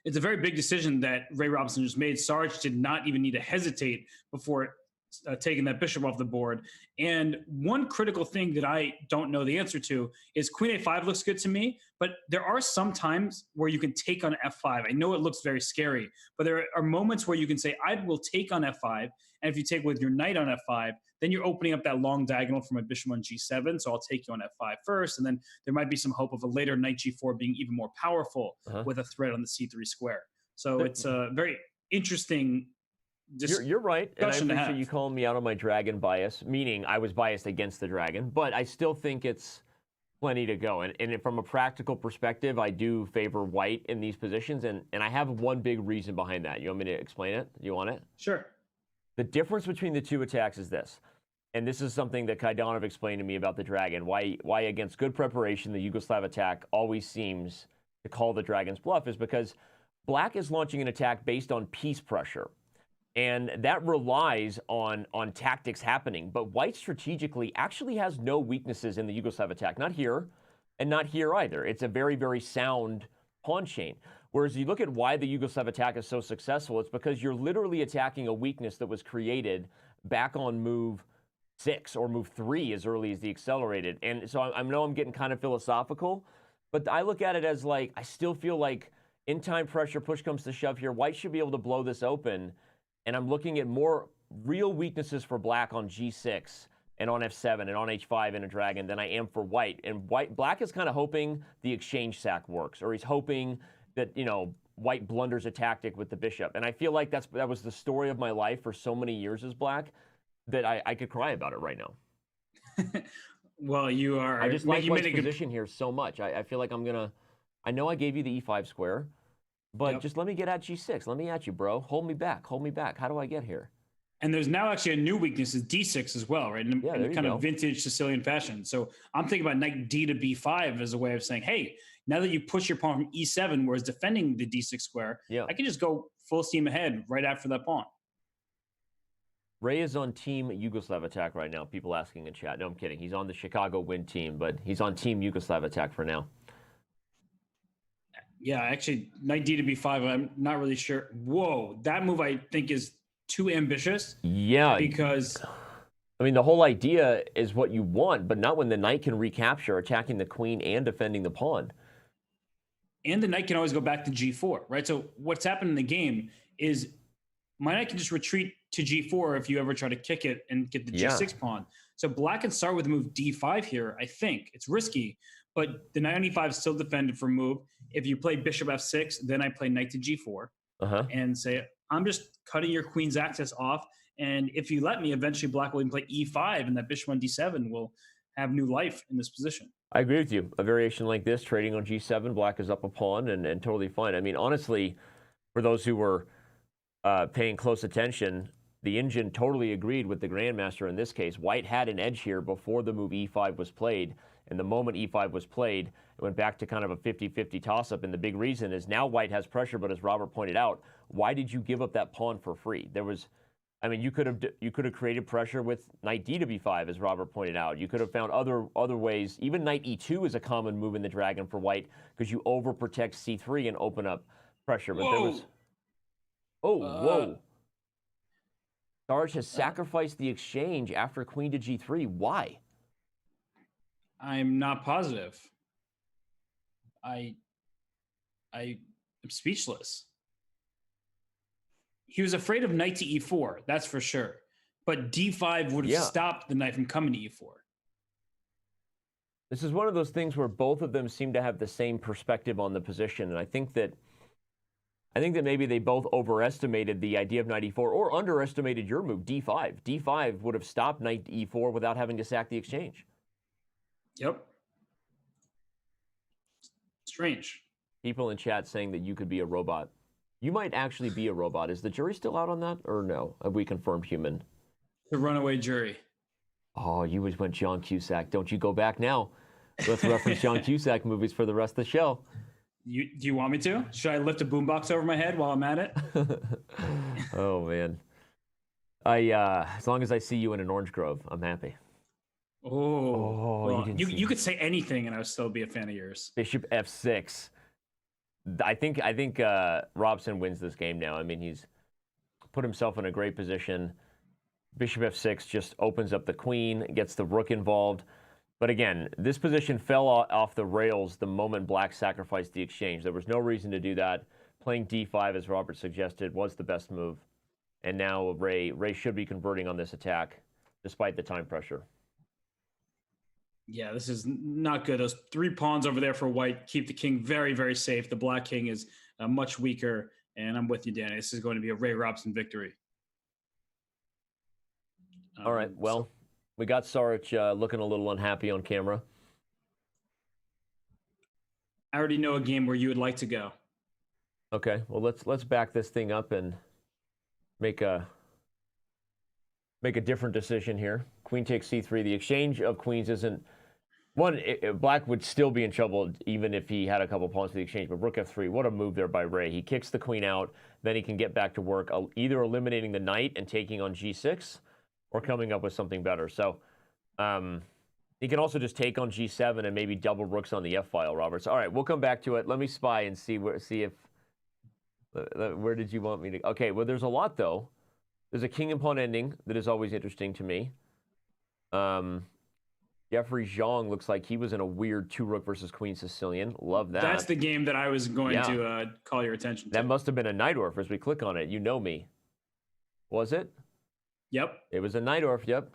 It's a very big decision that Ray Robinson just made. Sarge did not even need to hesitate before taking that bishop off the board. And one critical thing that I don't know the answer to is queen a5 looks good to me, but there are some times where you can take on f5. I know it looks very scary, but there are moments where you can say, I will take on f5. And if you take with your knight on f5, then you're opening up that long diagonal from a bishop on g7. So I'll take you on f5 first. And then there might be some hope of a later knight g4 being even more powerful with a threat on the c3 square. So it's a very interesting. You're right, and I appreciate you calling me out on my dragon bias, meaning I was biased against the dragon, but I still think it's plenty to go. And from a practical perspective, I do favor white in these positions, and I have one big reason behind that. You want me to explain it? You want it? Sure. The difference between the two attacks is this, and this is something that Kaidanov explained to me about the dragon, why against good preparation, the Yugoslav attack always seems to call the dragon's bluff is because Black is launching an attack based on piece pressure. And that relies on tactics happening. But white strategically actually has no weaknesses in the Yugoslav attack. Not here, and not here either. It's a very, very sound pawn chain. Whereas you look at why the Yugoslav attack is so successful, it's because you're literally attacking a weakness that was created back on move 6 or move 3 as early as the accelerated. And so I know I'm getting kind of philosophical, but I look at it as like, I still feel like in time pressure, push comes to shove here, white should be able to blow this open. And I'm looking at more real weaknesses for Black on g6 and on f7 and on h5 in a dragon than I am for white. And black is kind of hoping the exchange sack works, or he's hoping that, white blunders a tactic with the bishop. And I feel like that was the story of my life for so many years as black that I could cry about it right now. Well, you are. I just like white's position here so much. I feel like I know I gave you the e5 square, but just let me get at g6. Let me at you, bro. Hold me back. Hold me back. How do I get here? And there's now actually a new weakness is d6 as well, right? In kind of vintage Sicilian fashion. So I'm thinking about knight d to b5 as a way of saying, hey, now that you push your pawn from e7, whereas defending the d6 square, I can just go full steam ahead right after that pawn. Ray is on Team Yugoslav Attack right now. People asking in chat. No, I'm kidding. He's on the Chicago Win team, but he's on Team Yugoslav Attack for now. Yeah, actually, knight d to b5, I'm not really sure. Whoa, that move I think is too ambitious. Yeah. Because the whole idea is what you want, but not when the knight can recapture, attacking the queen and defending the pawn. And the knight can always go back to g4, right? So what's happened in the game is my knight can just retreat to g4 if you ever try to kick it and get the g6 pawn. So black can start with the move d5 here, I think. It's risky, but the knight on e5 is still defended for move. If you play bishop f6, then I play knight to g4 and say, I'm just cutting your queen's access off. And if you let me, eventually black will even play e5, and that bishop on d7 will have new life in this position. I agree with you. A variation like this, trading on g7, black is up a pawn and totally fine. Honestly, for those who were paying close attention, the engine totally agreed with the grandmaster in this case. White had an edge here before the move e5 was played, and the moment e5 was played, it went back to kind of a 50-50 toss-up, and the big reason is now white has pressure, but as Robert pointed out, why did you give up that pawn for free? You could have created pressure with knight d to b5, as Robert pointed out. You could have found other ways. Even knight e2 is a common move in the dragon for white because you overprotect c3 and open up pressure. But there was... whoa. Sarge has sacrificed the exchange after queen to g3. Why? I'm not positive. I am speechless. He was afraid of knight to e4, that's for sure. But d5 would have stopped the knight from coming to e4. This is one of those things where both of them seem to have the same perspective on the position, and I think that maybe they both overestimated the idea of knight e4 or underestimated your move, d5. d5 would have stopped knight e4 without having to sack the exchange. Yep. Strange. People in chat saying that you could be a robot. You might actually be a robot. Is the jury still out on that, or no? Have we confirmed human? The runaway jury. Oh, you always went John Cusack. Don't you go back now. Let's reference John Cusack movies for the rest of the show. Do you want me to? Should I lift a boombox over my head while I'm at it? Oh, man. As long as I see you in an orange grove, I'm happy. Well, you could say anything and I would still be a fan of yours. Bishop f6. I think Robson wins this game now. He's put himself in a great position. Bishop f6 just opens up the queen, gets the rook involved. But again, this position fell off the rails the moment black sacrificed the exchange. There was no reason to do that. Playing d5, as Robert suggested, was the best move. And now Ray should be converting on this attack, despite the time pressure. Yeah, this is not good. Those 3 pawns over there for white keep the king very, very safe. The black king is much weaker, and I'm with you, Danny. This is going to be a Ray Robson victory. All right, well, we got Sarich looking a little unhappy on camera. I already know a game where you would like to go. Okay, well, let's back this thing up and make a different decision here. Queen takes c3. The exchange of queens isn't... Black would still be in trouble even if he had a couple pawns to the exchange, but rook f3, what a move there by Ray. He kicks the queen out, then he can get back to work, either eliminating the knight and taking on g6, or coming up with something better. So he can also just take on g7 and maybe double rooks on the f-file, Robert. So, all right, we'll come back to it. Let me spy and see if... Where did you want me to... Okay, well, there's a lot, though. There's a king and pawn ending that is always interesting to me. Jeffrey Zhang looks like he was in a weird 2-rook versus queen Sicilian. Love that. That's the game that I was going to call your attention to. That must have been a Najdorf as we click on it. You know me. Was it? Yep. It was a Najdorf, yep.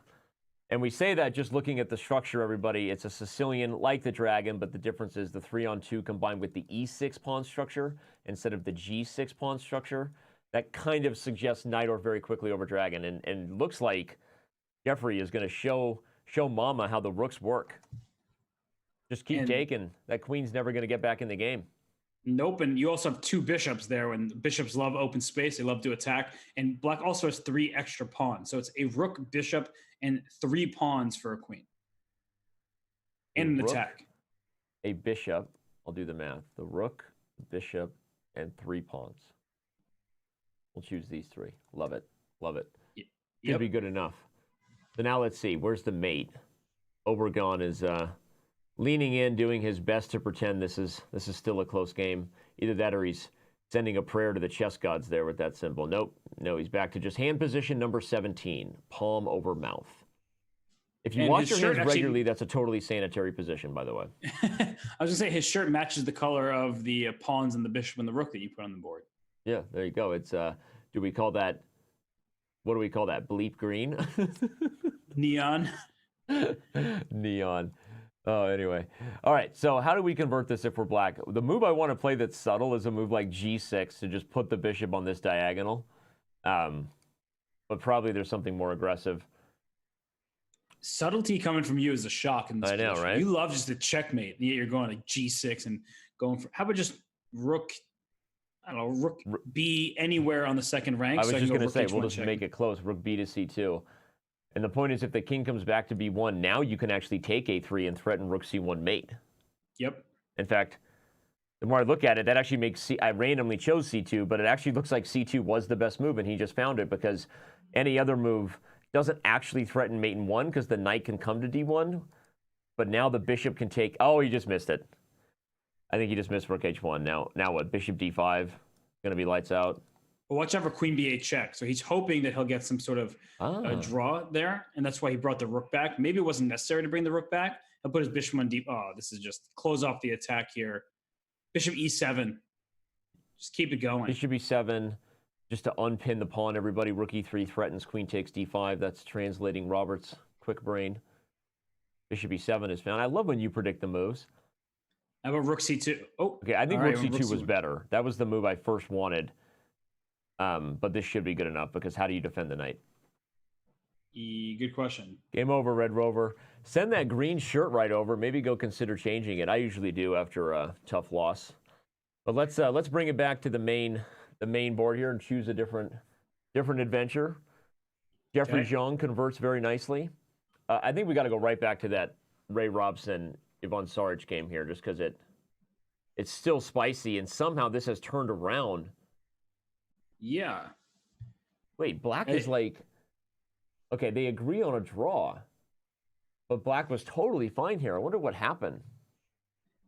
And we say that just looking at the structure, everybody. It's a Sicilian like the dragon, but the difference is the 3-on-2 combined with the E6 pawn structure instead of the G6 pawn structure. That kind of suggests knight or very quickly over dragon. And looks like Jeffrey is going to show Mama how the rooks work. Just keep taking. That queen's never going to get back in the game. Nope, and you also have 2 bishops there. When bishops love open space, they love to attack. And black also has 3 extra pawns. So it's a rook, bishop, and 3 pawns for a queen. And an attack. A bishop, I'll do the math. The rook, bishop, and 3 pawns. We'll choose these 3. Love it. Love it. Should be good enough. So now let's see. Where's the mate? Obregon is leaning in, doing his best to pretend this is still a close game. Either that or he's sending a prayer to the chess gods there with that symbol. Nope. No, he's back to just hand position number 17, palm over mouth. If you wash your hands regularly, that's a totally sanitary position, by the way. I was going to say his shirt matches the color of the pawns and the bishop and the rook that you put on the board. Yeah, there you go. It's, do we call that, what do we call that? Bleep green? Neon. Neon. Oh, anyway. All right, so how do we convert this if we're black? The move I want to play that's subtle is a move like G6 to just put the bishop on this diagonal. But probably there's something more aggressive. Subtlety coming from you is a shock in this position. I know, right? You love just a checkmate, and yet you're going to G6 and going for... How about just rook... I don't know, rook B anywhere on the second rank. I was just going to say, we'll just make it close. Rook B to C2. And the point is, if the king comes back to B1, now you can actually take A3 and threaten rook C1 mate. Yep. In fact, the more I look at it, that actually makes I randomly chose C2, but it actually looks like C2 was the best move, and he just found it because any other move doesn't actually threaten mate in 1 because the knight can come to D1. But now the bishop can take... Oh, he just missed it. I think he just missed rook H1. Now what? Bishop D5. Going to be lights out. Well, watch out for queen B8 check. So he's hoping that he'll get some sort of draw there, and that's why he brought the rook back. Maybe it wasn't necessary to bring the rook back. He'll put his bishop on deep. Oh, this is just close off the attack here. Bishop E7. Just keep it going. Bishop E7, just to unpin the pawn, everybody. Rook E3 threatens, queen takes D5. That's translating Robert's quick brain. Bishop E7 is found. I love when you predict the moves. How about rook C2? Oh, okay. I think rook C2 was better. That was the move I first wanted. But this should be good enough because how do you defend the knight? Good question. Game over, Red Rover. Send that green shirt right over. Maybe go consider changing it. I usually do after a tough loss. But let's bring it back to the main board here and choose a different adventure. Jeffrey Zhang converts very nicely. I think we got to go right back to that Ray Robson Ivan Saric game here, just because it's still spicy, and somehow this has turned around. Yeah. Wait, black is like... Okay, they agree on a draw. But black was totally fine here. I wonder what happened.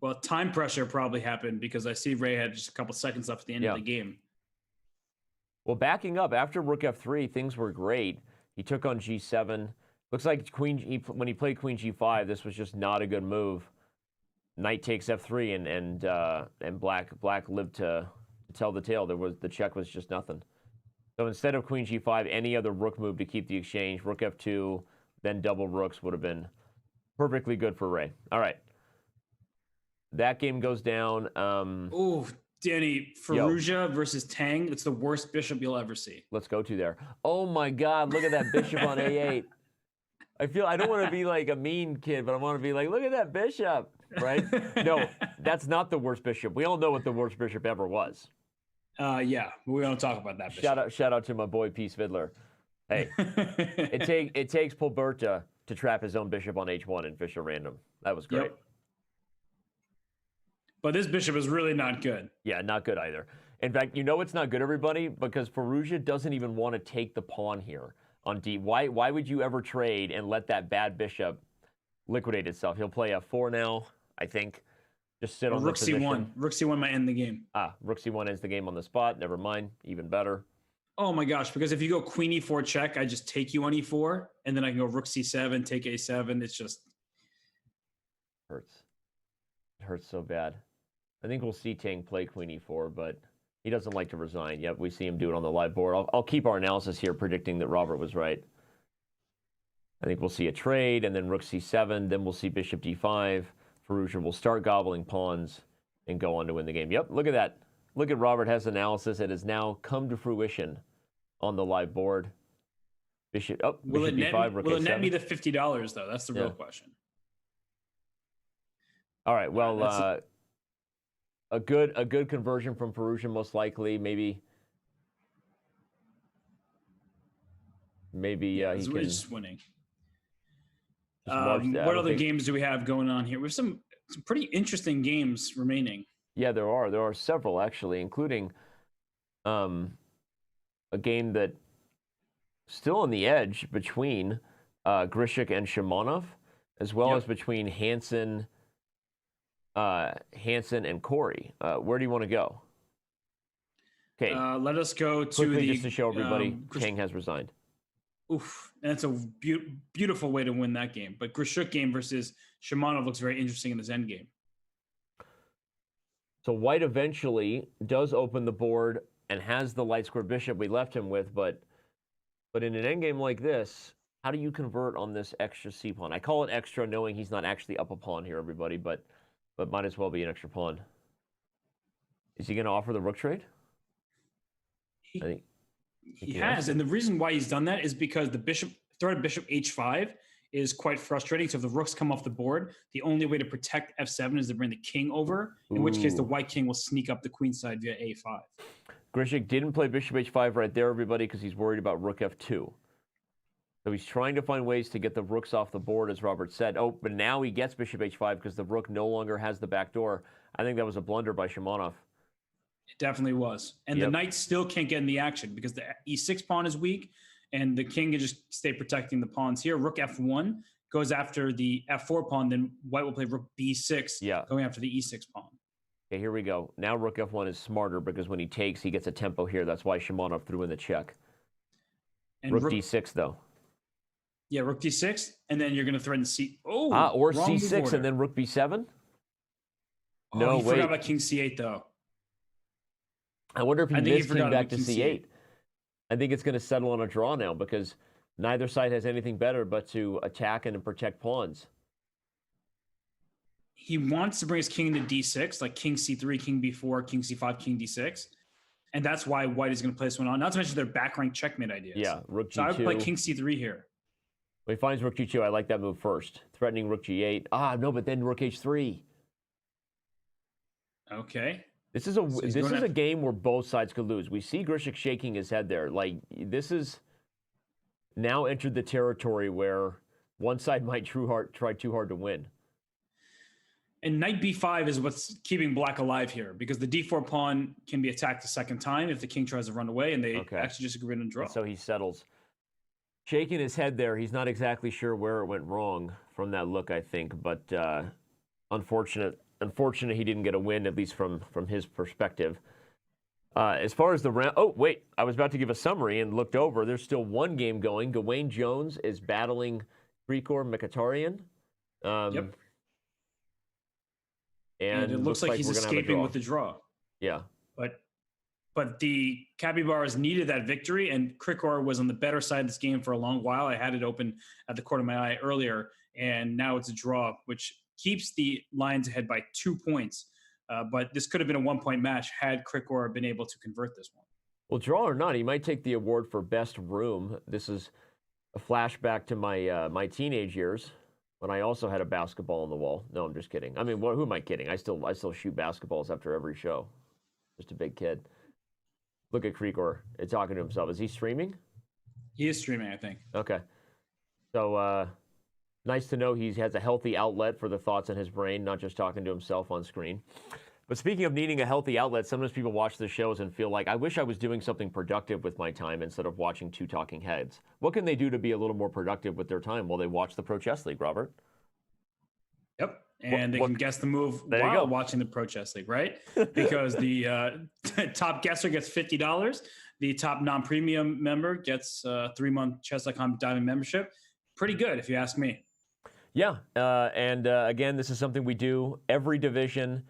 Well, time pressure probably happened because I see Ray had just a couple seconds left at the end of the game. Well, backing up, after rook F3, things were great. He took on G7. Looks like when he played queen G5, this was just not a good move. Knight takes F3, and black lived to tell the tale. The check was just nothing. So instead of queen G5, any other rook move to keep the exchange, rook F2, then double rooks would have been perfectly good for Ray. All right. That game goes down. Ooh, Danny, Firouzja versus Tang. It's the worst bishop you'll ever see. Let's go to there. Oh my God, look at that bishop on A8. I don't want to be like a mean kid, but I want to be like, look at that bishop, right? No, that's not the worst bishop. We all know what the worst bishop ever was. Yeah, we don't talk about that bishop. Shout out to my boy Peace Fiddler. Hey, it takes Pulberta to trap his own bishop on H1 in Fischer Random. That was great. Yep. But this bishop is really not good. Yeah, not good either. In fact, you know it's not good, everybody, because Firouzja doesn't even want to take the pawn here on D. Why would you ever trade and let that bad bishop liquidate itself? He'll play F4 now, I think. Just sit on rook the position. C1. Rook C1 might end the game. Rook C1 ends the game on the spot. Never mind. Even better. Oh my gosh, because if you go queen E4 check, I just take you on E4, and then I can go rook C7, take A7. It's just... Hurts. It hurts so bad. I think we'll see Tang play queen E4, but he doesn't like to resign. Yep, we see him do it on the live board. I'll keep our analysis here predicting that Robert was right. I think we'll see a trade, and then rook c7, then we'll see bishop d5. Firouzja will start gobbling pawns and go on to win the game. Yep, look at that. Look at Robert Hess' analysis. It has now come to fruition on the live board. Bishop d5, rook will it a7. net me the $50, though? That's the real question. All right, well, a good conversion from Firouzja, most likely. Maybe he's he can just winning. What other games do we have going on here? We have some pretty interesting games remaining. Yeah, there are several, actually, including a game that still on the edge between Grishik and Shimonov, as well as between Hansen and Corey. Where do you want to go? Okay. Let us go to quickly, just to show everybody, Kang has resigned. Oof, that's a beautiful way to win that game. But Grishuk game versus Shimonov looks very interesting in this end game. So White eventually does open the board and has the light square bishop we left him with, but in an endgame like this, how do you convert on this extra c pawn? I call it extra, knowing he's not actually up a pawn here, everybody, but might as well be an extra pawn. Is he going to offer the rook trade? I think he has, and the reason why he's done that is because the threat of bishop h5 is quite frustrating. So if the rooks come off the board, the only way to protect f7 is to bring the king over, in which case the white king will sneak up the queen side via a5. Grishik didn't play bishop h5 right there, everybody, because he's worried about rook f2. So he's trying to find ways to get the rooks off the board, as Robert said. Oh, but now he gets bishop h5 because the rook no longer has the back door. I think that was a blunder by Shimonov. It definitely was. And the knight still can't get in the action because the e6 pawn is weak, and the king can just stay protecting the pawns here. Rook f1 goes after the f4 pawn, then white will play rook b6, going after the e6 pawn. Okay, here we go. Now rook f1 is smarter because when he takes, he gets a tempo here. That's why Shimonov threw in the check. And rook d6, though. Yeah, rook d6, and then you're going to threaten c... Oh, or c6 and then rook b7? No, you forgot about king c8, though. I wonder if he missed king back to c8. I think it's going to settle on a draw now because neither side has anything better but to attack and protect pawns. He wants to bring his king into d6, like king c3, king b4, king c5, king d6. And that's why white is going to play this one on. Not to mention their back rank checkmate ideas. Yeah, rook g2. So I would play king c3 here. When he finds rook g2, I like that move first. Threatening rook g8. No, but then rook h3. Okay. This is a game where both sides could lose. We see Grishik shaking his head there. Like, this is now entered the territory where one side might try too hard to win. And knight b5 is what's keeping black alive here because the d4 pawn can be attacked a second time if the king tries to run away, and they actually just agree to draw. So he settles. Shaking his head there. He's not exactly sure where it went wrong from that look, I think. But unfortunate he didn't get a win, at least from his perspective. As far as the round... Oh, wait. I was about to give a summary and looked over. There's still one game going. Gawain Jones is battling Grigor Mkhitaryan. Yep. And it looks like he's escaping with the draw. Yeah. But the Capybaras needed that victory, and Grigor was on the better side of this game for a long while. I had it open at the corner of my eye earlier, and now it's a draw, which keeps the Lions ahead by 2 points. But this could have been a 1-point match had Grigor been able to convert this one. Well, draw or not, he might take the award for best room. This is a flashback to my teenage years when I also had a basketball on the wall. No, I'm just kidding. I mean, who am I kidding? I still shoot basketballs after every show. Just a big kid. Look at Grigor. It's talking to himself. Is he streaming? He is streaming, I think. Okay. So, nice to know he has a healthy outlet for the thoughts in his brain, not just talking to himself on screen. But speaking of needing a healthy outlet, sometimes people watch the shows and feel like, I wish I was doing something productive with my time instead of watching two talking heads. What can they do to be a little more productive with their time while they watch the Pro Chess League, Robert? Yep. And they can guess the move while watching the Pro Chess League, right? Because the top guesser gets $50. The top non-premium member gets a 3-month Chess.com Diamond membership. Pretty good, if you ask me. Yeah. Again, this is something we do every division.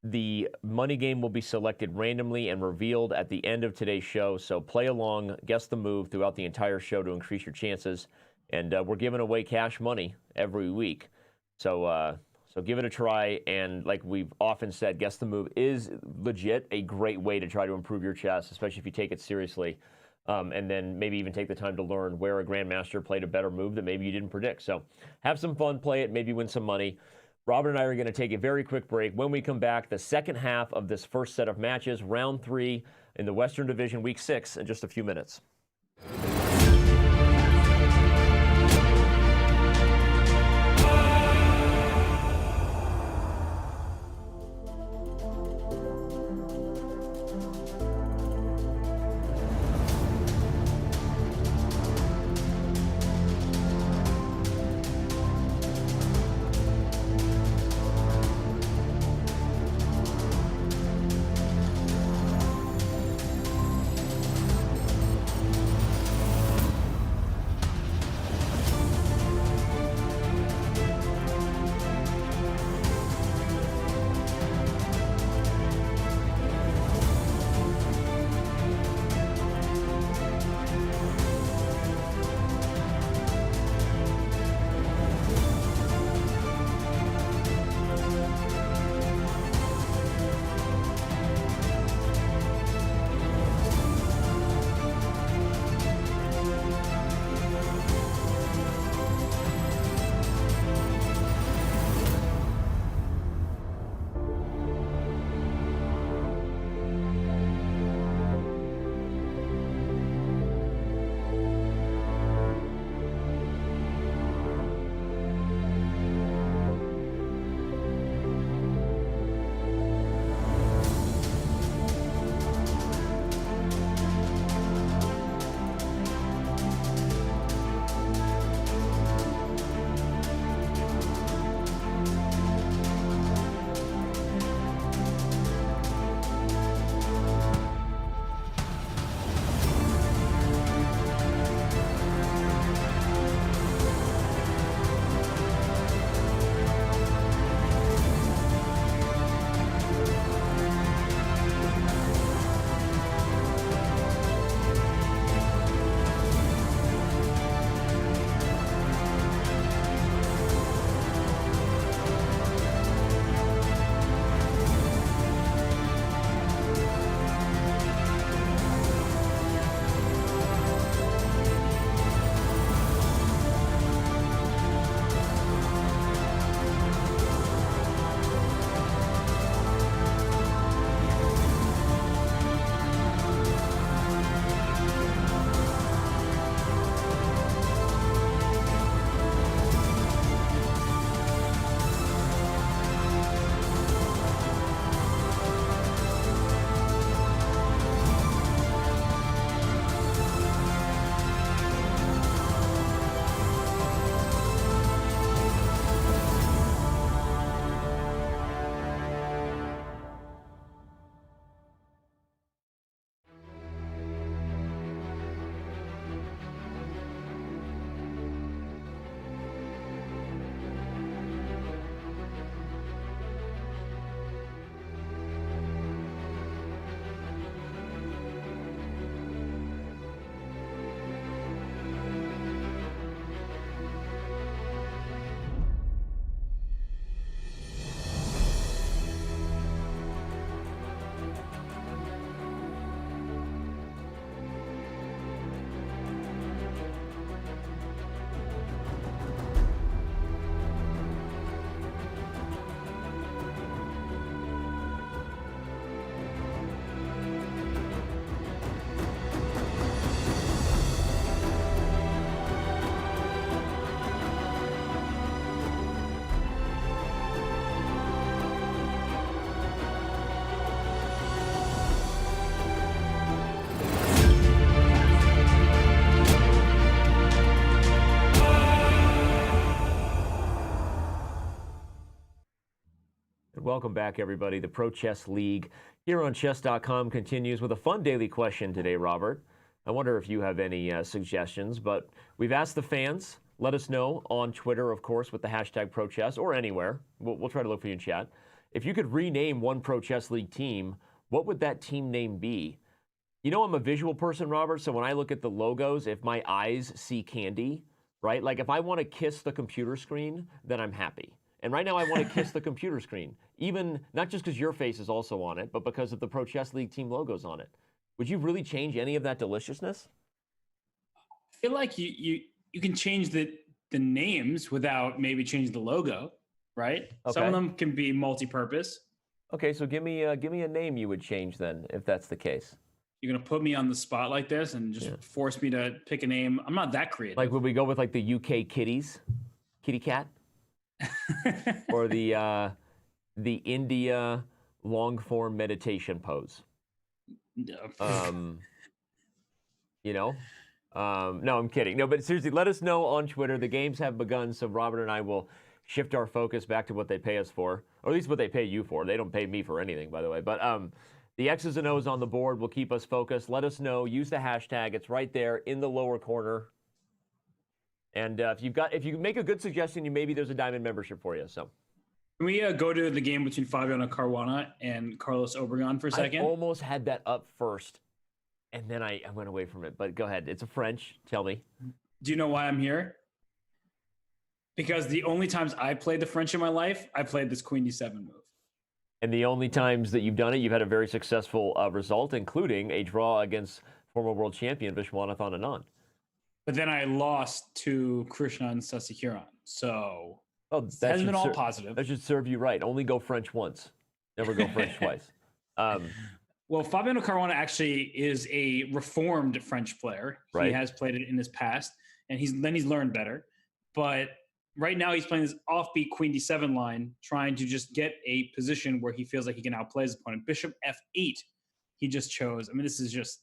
The money game will be selected randomly and revealed at the end of today's show. So play along, guess the move throughout the entire show to increase your chances And we're giving away cash money every week. So give it a try. And like we've often said, Guess the Move is legit a great way to try to improve your chess, especially if you take it seriously. And then maybe even take the time to learn where a grandmaster played a better move that maybe you didn't predict. So have some fun, play it, maybe win some money. Robert and I are going to take a very quick break. When we come back, the second half of this first set of matches, round 3 in the Western Division, week 6, in just a few minutes. Welcome back, everybody. The Pro Chess League here on Chess.com continues with a fun daily question today, Robert. I wonder if you have any suggestions, but we've asked the fans. Let us know on Twitter, of course, with the hashtag ProChess, or anywhere. We'll try to look for you in chat. If you could rename one Pro Chess League team, what would that team name be? You know, I'm a visual person, Robert, so when I look at the logos, if my eyes see candy, right? Like if I want to kiss the computer screen, then I'm happy. And right now I want to kiss the computer screen, even not just because your face is also on it, but because of the Pro Chess League team logos on it. Would you really change any of that deliciousness? I feel like you can change the names without maybe changing the logo, right? Okay. Some of them can be multi-purpose. Okay, so give me a name you would change then, if that's the case. You're gonna put me on the spot like this and just force me to pick a name. I'm not that creative. Like, would we go with like the UK kitties, kitty cat, or the India long form meditation pose? No. No, I'm kidding. No, but seriously, let us know on Twitter. The games have begun, so Robert and I will shift our focus back to what they pay us for, or at least what they pay you for. They don't pay me for anything, by the way. But the X's and O's on the board will keep us focused. Let us know. Use the hashtag. It's right there in the lower corner. And if you make a good suggestion, maybe there's a diamond membership for you. So can we go to the game between Fabiano Caruana and Carlos Obregon for a second? I almost had that up first, and then I went away from it. But go ahead. It's a French. Tell me. Do you know why I'm here? Because the only times I played the French in my life, I played this Queen D7 move. And the only times that you've done it, you've had a very successful result, including a draw against former world champion Viswanathan Anand. But then I lost to Krishnan Sasikiran. So that hasn't been all positive. That should serve you right. Only go French once. Never go French twice. Well, Fabiano Caruana actually is a reformed French player. Right. He has played it in his past, and he's learned better. But right now he's playing this offbeat Queen D7 line, trying to just get a position where he feels like he can outplay his opponent. Bishop F8, he just chose. I mean, this is just,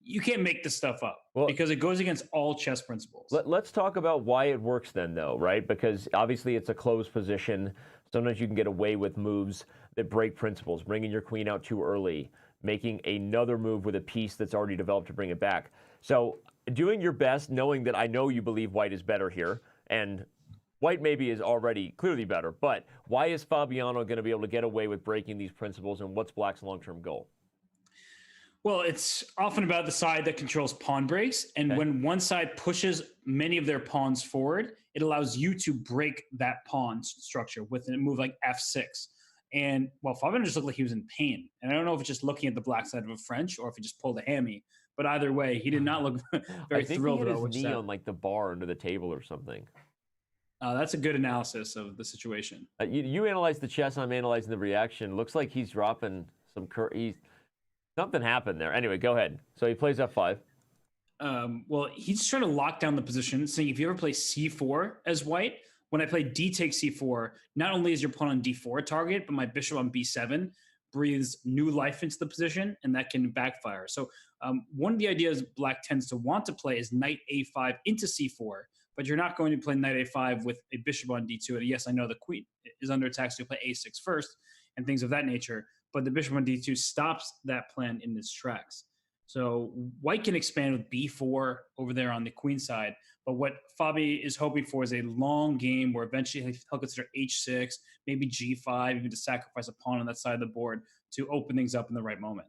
you can't make this stuff up because it goes against all chess principles. Let's talk about why it works then, though, right? Because obviously it's a closed position. Sometimes you can get away with moves that break principles, bringing your queen out too early, making another move with a piece that's already developed to bring it back. So doing your best, knowing that I know you believe white is better here, and white maybe is already clearly better, but why is Fabiano going to be able to get away with breaking these principles, and what's black's long-term goal? Well, it's often about the side that controls pawn breaks, and when one side pushes many of their pawns forward, it allows you to break that pawn structure with a move like F6. And Fabiano just looked like he was in pain. And I don't know if it's just looking at the black side of a French or if he just pulled a hammy. But either way, he did not look very thrilled about his knee on like the bar under the table or something. That's a good analysis of the situation. You analyze the chess, I'm analyzing the reaction. Looks like he's dropping some something happened there. Anyway, go ahead. So he plays F5. Well, he's trying to lock down the position, saying if you ever play C4 as white, when I play D takes C4, not only is your pawn on D4 a target, but my bishop on B7 breathes new life into the position, and that can backfire. So one of the ideas black tends to want to play is knight A5 into C4, but you're not going to play knight A5 with a bishop on D2. And yes, I know the queen is under attack, so you play A6 first and things of that nature, but the bishop on D2 stops that plan in its tracks. So white can expand with B4 over there on the queen side, but what Fabi is hoping for is a long game where eventually he'll consider H6, maybe G5, even to sacrifice a pawn on that side of the board to open things up in the right moment.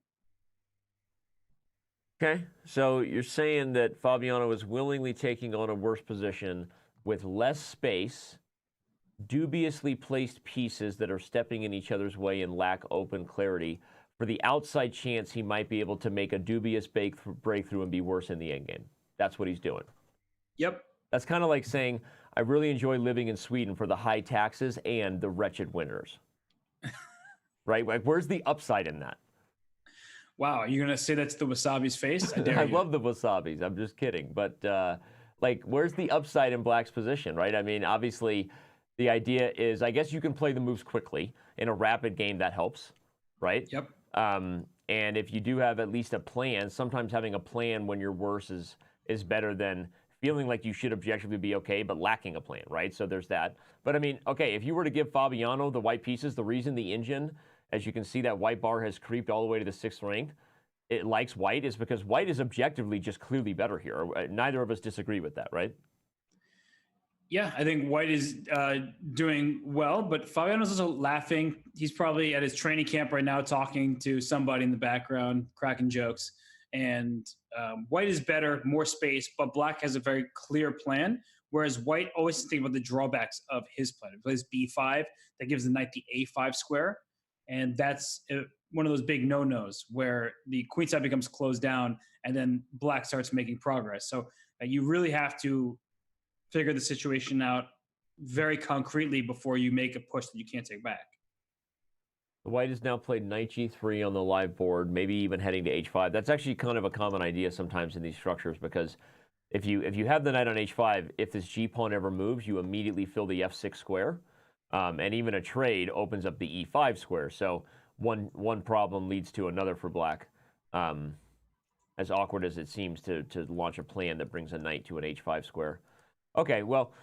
Okay, so you're saying that Fabiano is willingly taking on a worse position with less space, dubiously placed pieces that are stepping in each other's way and lack open clarity, for the outside chance he might be able to make a dubious breakthrough and be worse in the endgame. That's what he's doing. Yep. That's kind of like saying, I really enjoy living in Sweden for the high taxes and the wretched winters. Right? Like, where's the upside in that? Wow, are you going to say that's the wasabi's face? I dare you. I love the wasabis. I'm just kidding. But, where's the upside in black's position, right? I mean, obviously, the idea is, I guess you can play the moves quickly. In a rapid game, that helps, right? Yep. And if you do have at least a plan, sometimes having a plan when you're worse is better than feeling like you should objectively be okay, but lacking a plan, right? So there's that. But, I mean, okay, if you were to give Fabiano the white pieces, the reason the engine, as you can see, that white bar has creeped all the way to the 6th rank, it likes white, is because white is objectively just clearly better here. Neither of us disagree with that, right? Yeah, I think white is doing well, but Fabiano's also laughing. He's probably at his training camp right now talking to somebody in the background, cracking jokes. And white is better, more space, but black has a very clear plan Whereas white always thinks about the drawbacks of his plan. He plays b5, that gives the knight the a5 square, and that's one of those big no-nos where the queen side becomes closed down, and then black starts making progress. So you really have to figure the situation out very concretely before you make a push that you can't take back. White has now played knight g3 on the live board, maybe even heading to h5. That's actually kind of a common idea sometimes in these structures, because if you have the knight on h5, if this g pawn ever moves, you immediately fill the f6 square, and even a trade opens up the e5 square. So one problem leads to another for black. As awkward as it seems to launch a plan that brings a knight to an h5 square. Okay, well,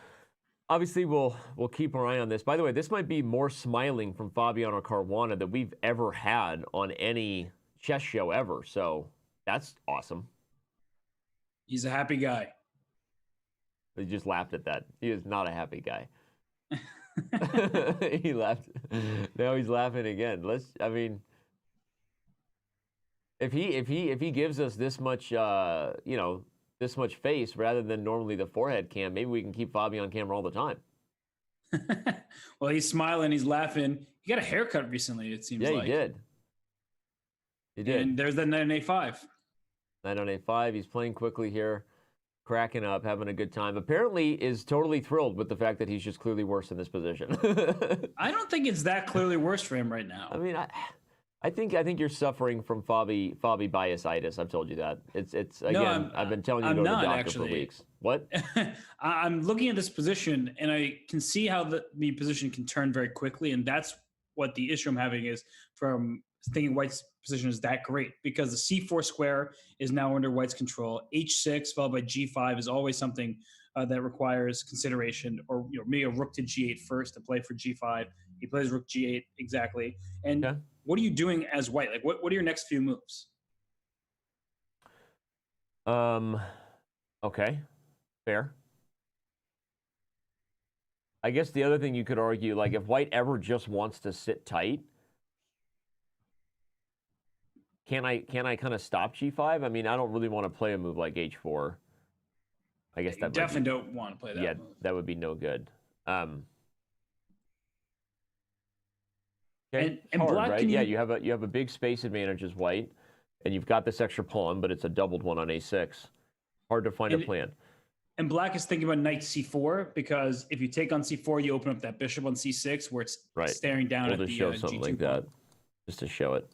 obviously we'll keep our eye on this. By the way, this might be more smiling from Fabiano Caruana than we've ever had on any chess show ever. So that's awesome. He's a happy guy. He just laughed at that. He is not a happy guy. He laughed. Now he's laughing again. If he gives us this much, this much face rather than normally the forehead cam, maybe we can keep Fabi on camera all the time. Well, he's smiling, he's laughing. He got a haircut recently, it seems like. Yeah, he did. He did. And there's that knight on a5. Knight on a5. He's playing quickly here, cracking up, having a good time. Apparently is totally thrilled with the fact that he's just clearly worse in this position. I don't think it's that clearly worse for him right now. I mean, I think you're suffering from Fabi biasitis. I've told you that. It's again. No, I've been telling you to go to the doctor for weeks. What? I'm looking at this position, and I can see how the position can turn very quickly, and that's what the issue I'm having is from thinking White's position is that great, because the c4 square is now under White's control. h6 followed by g5 is always something that requires consideration, or maybe a rook to g8 first to play for g5. He plays rook g8 exactly, and. Okay. What are you doing as White? Like, what are your next few moves? Okay, fair. I guess the other thing you could argue, like, if White ever just wants to sit tight, can I kind of stop g5? I mean, I don't really want to play a move like h4. I guess that definitely don't want to play that. Yeah, move. That would be no good. Okay. And hard, black, right? Yeah, you have a big space advantage as White, and you've got this extra pawn, but it's a doubled one on a6. Hard to find a plan. And black is thinking about knight c4, because if you take on c4, you open up that bishop on c6 where it's staring down at the show something G2 like that, just to show it,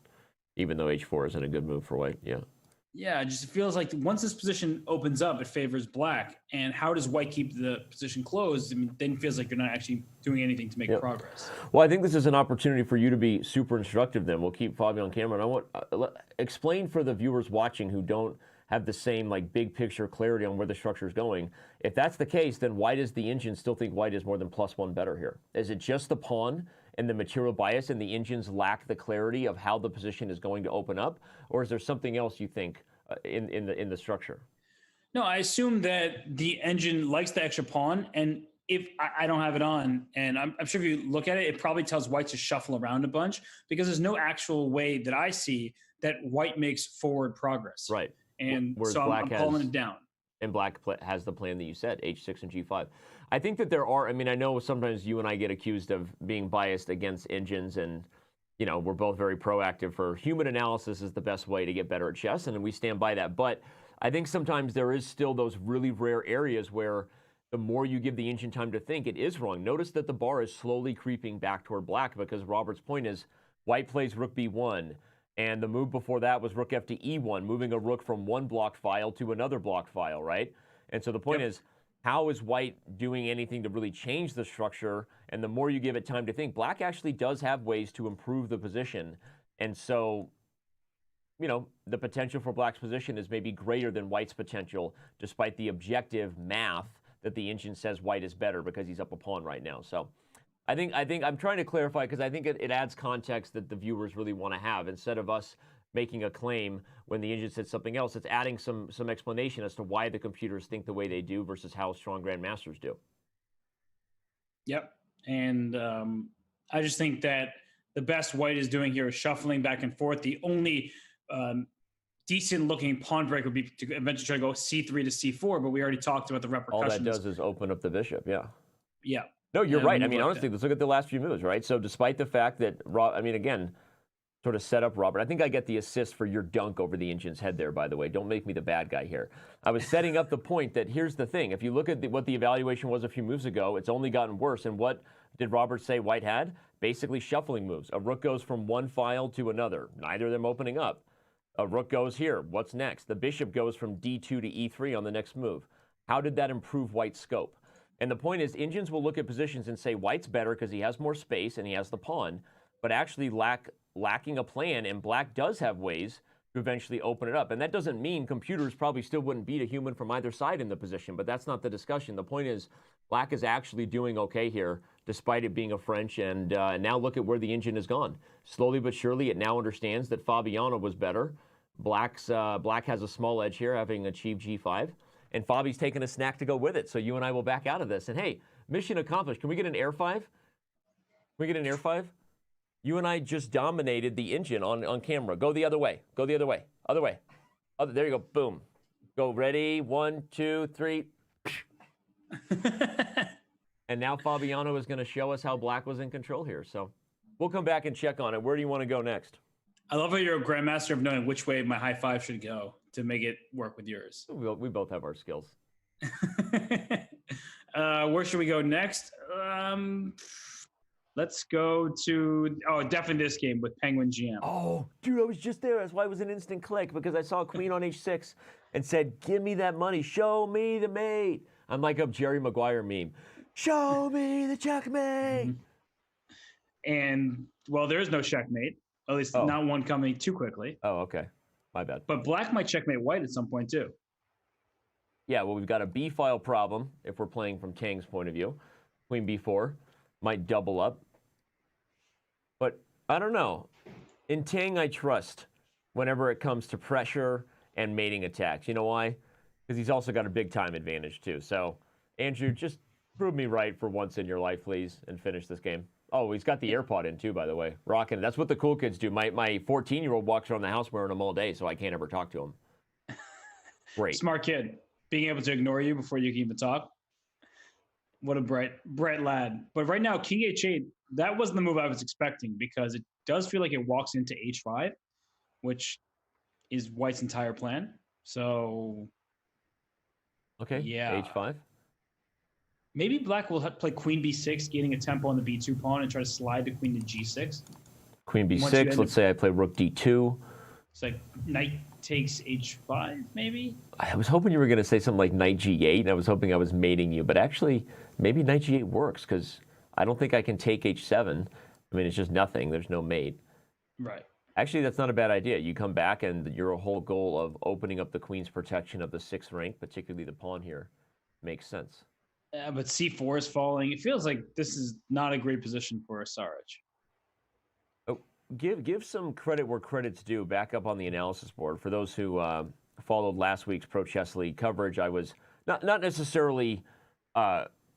even though h4 isn't a good move for White. Yeah. Yeah, it just feels like once this position opens up, it favors black. And how does White keep the position closed? I mean, then it feels like you're not actually doing anything to make progress. Well, I think this is an opportunity for you to be super instructive then. We'll keep Fabi on camera. And I want explain for the viewers watching who don't have the same like big picture clarity on where the structure is going. If that's the case, then why does the engine still think White is more than +1 better here? Is it just the pawn and the material bias, and the engines lack the clarity of how the position is going to open up? Or is there something else you think in the structure? No, I assume that the engine likes the extra pawn, and if I don't have it on, and I'm sure if you look at it, it probably tells White to shuffle around a bunch, because there's no actual way that I see that White makes forward progress. Right. And so I'm calling it down. And black has the plan that you said, h6 and g5. I think that there are, I mean, I know sometimes you and I get accused of being biased against engines, and we're both very proactive for human analysis is the best way to get better at chess, and we stand by that. But I think sometimes there is still those really rare areas where the more you give the engine time to think, it is wrong. Notice that the bar is slowly creeping back toward black, because Robert's point is White plays rook b1, and the move before that was rook f to e1, moving a rook from one block file to another block file, right? And so the point is, how is White doing anything to really change the structure? And the more you give it time to think, black actually does have ways to improve the position. And so, the potential for black's position is maybe greater than White's potential, despite the objective math that the engine says White is better because he's up a pawn right now. So I think I'm trying to clarify, because I think it adds context that the viewers really want to have. Instead of us making a claim when the engine said something else, it's adding some explanation as to why the computers think the way they do versus how strong grandmasters do. Yep. And I just think that the best White is doing here is shuffling back and forth. The only decent looking pawn break would be to eventually try to go c3 to c4, but we already talked about the repercussions. All that does is open up the bishop, yeah. Yeah. No, you're right. I mean, honestly, let's look at the last few moves, right? So despite the fact that, again, sort of set up Robert. I think I get the assist for your dunk over the Indian's head there, by the way. Don't make me the bad guy here. I was setting up the point that here's the thing. If you look at what the evaluation was a few moves ago, it's only gotten worse. And what did Robert say White had? Basically shuffling moves. A rook goes from one file to another. Neither of them opening up. A rook goes here. What's next? The bishop goes from d2 to e3 on the next move. How did that improve White's scope? And the point is, Indians will look at positions and say White's better because he has more space and he has the pawn, but actually lacking a plan, and Black does have ways to eventually open it up. And that doesn't mean computers probably still wouldn't beat a human from either side in the position, but that's not the discussion. The point is, Black is actually doing okay here, despite it being a French, and now look at where the Indian has gone. Slowly but surely, it now understands that Fabiano was better. Black has a small edge here, having achieved g5, and Fabi's taken a snack to go with it, so you and I will back out of this. And hey, mission accomplished. Can we get an air 5? Can we get an air 5? You and I just dominated the Indian on camera. Go the other way. Go the other way. Other way. There you go. Boom. Go. Ready? 1, 2, 3. And now Fabiano is going to show us how Black was in control here. So we'll come back and check on it. Where do you want to go next? I love how you're a grandmaster of knowing which way my high five should go to make it work with yours. We both have our skills. Where should we go next? Let's go to, definitely this game with Penguin GM. Oh, dude, I was just there. That's why it was an instant click, because I saw queen on h6 and said, give me that money. Show me the mate. I'm like a Jerry Maguire meme. Show me the checkmate. Mm-hmm. And, well, there is no checkmate. At least not one coming too quickly. Oh, okay. My bad. But Black might checkmate White at some point, too. Yeah, well, we've got a b-file problem if we're playing from Tang's point of view. Queen b4 might double up. But I don't know. In Tang, I trust whenever it comes to pressure and mating attacks. You know why? Because he's also got a big-time advantage, too. So, Andrew, just prove me right for once in your life, please, and finish this game. Oh, he's got the AirPod in, too, by the way. Rocking it. That's what the cool kids do. My 14-year-old walks around the house wearing them all day, so I can't ever talk to him. Great. Smart kid. Being able to ignore you before you can even talk. What a bright lad. But right now, King H8, that wasn't the move I was expecting, because it does feel like it walks into H5, which is White's entire plan. So, okay, yeah. H5. Maybe Black will play Queen B6, gaining a tempo on the B2 pawn, and try to slide the Queen to G6. Queen B6, let's say I play Rook D2. It's like Knight takes H5, maybe? I was hoping you were going to say something like Knight G8, and I was hoping I was mating you. But actually, maybe Knight G8 works, because I don't think I can take H7. I mean, it's just nothing. There's no mate. Right. Actually, that's not a bad idea. You come back, and your whole goal of opening up the queen's protection of the 6th rank, particularly the pawn here, makes sense. Yeah, but C4 is falling. It feels like this is not a great position for Sarich. Oh, give some credit where credit's due. Back up on the analysis board. For those who followed last week's Pro Chess League coverage, I was not necessarily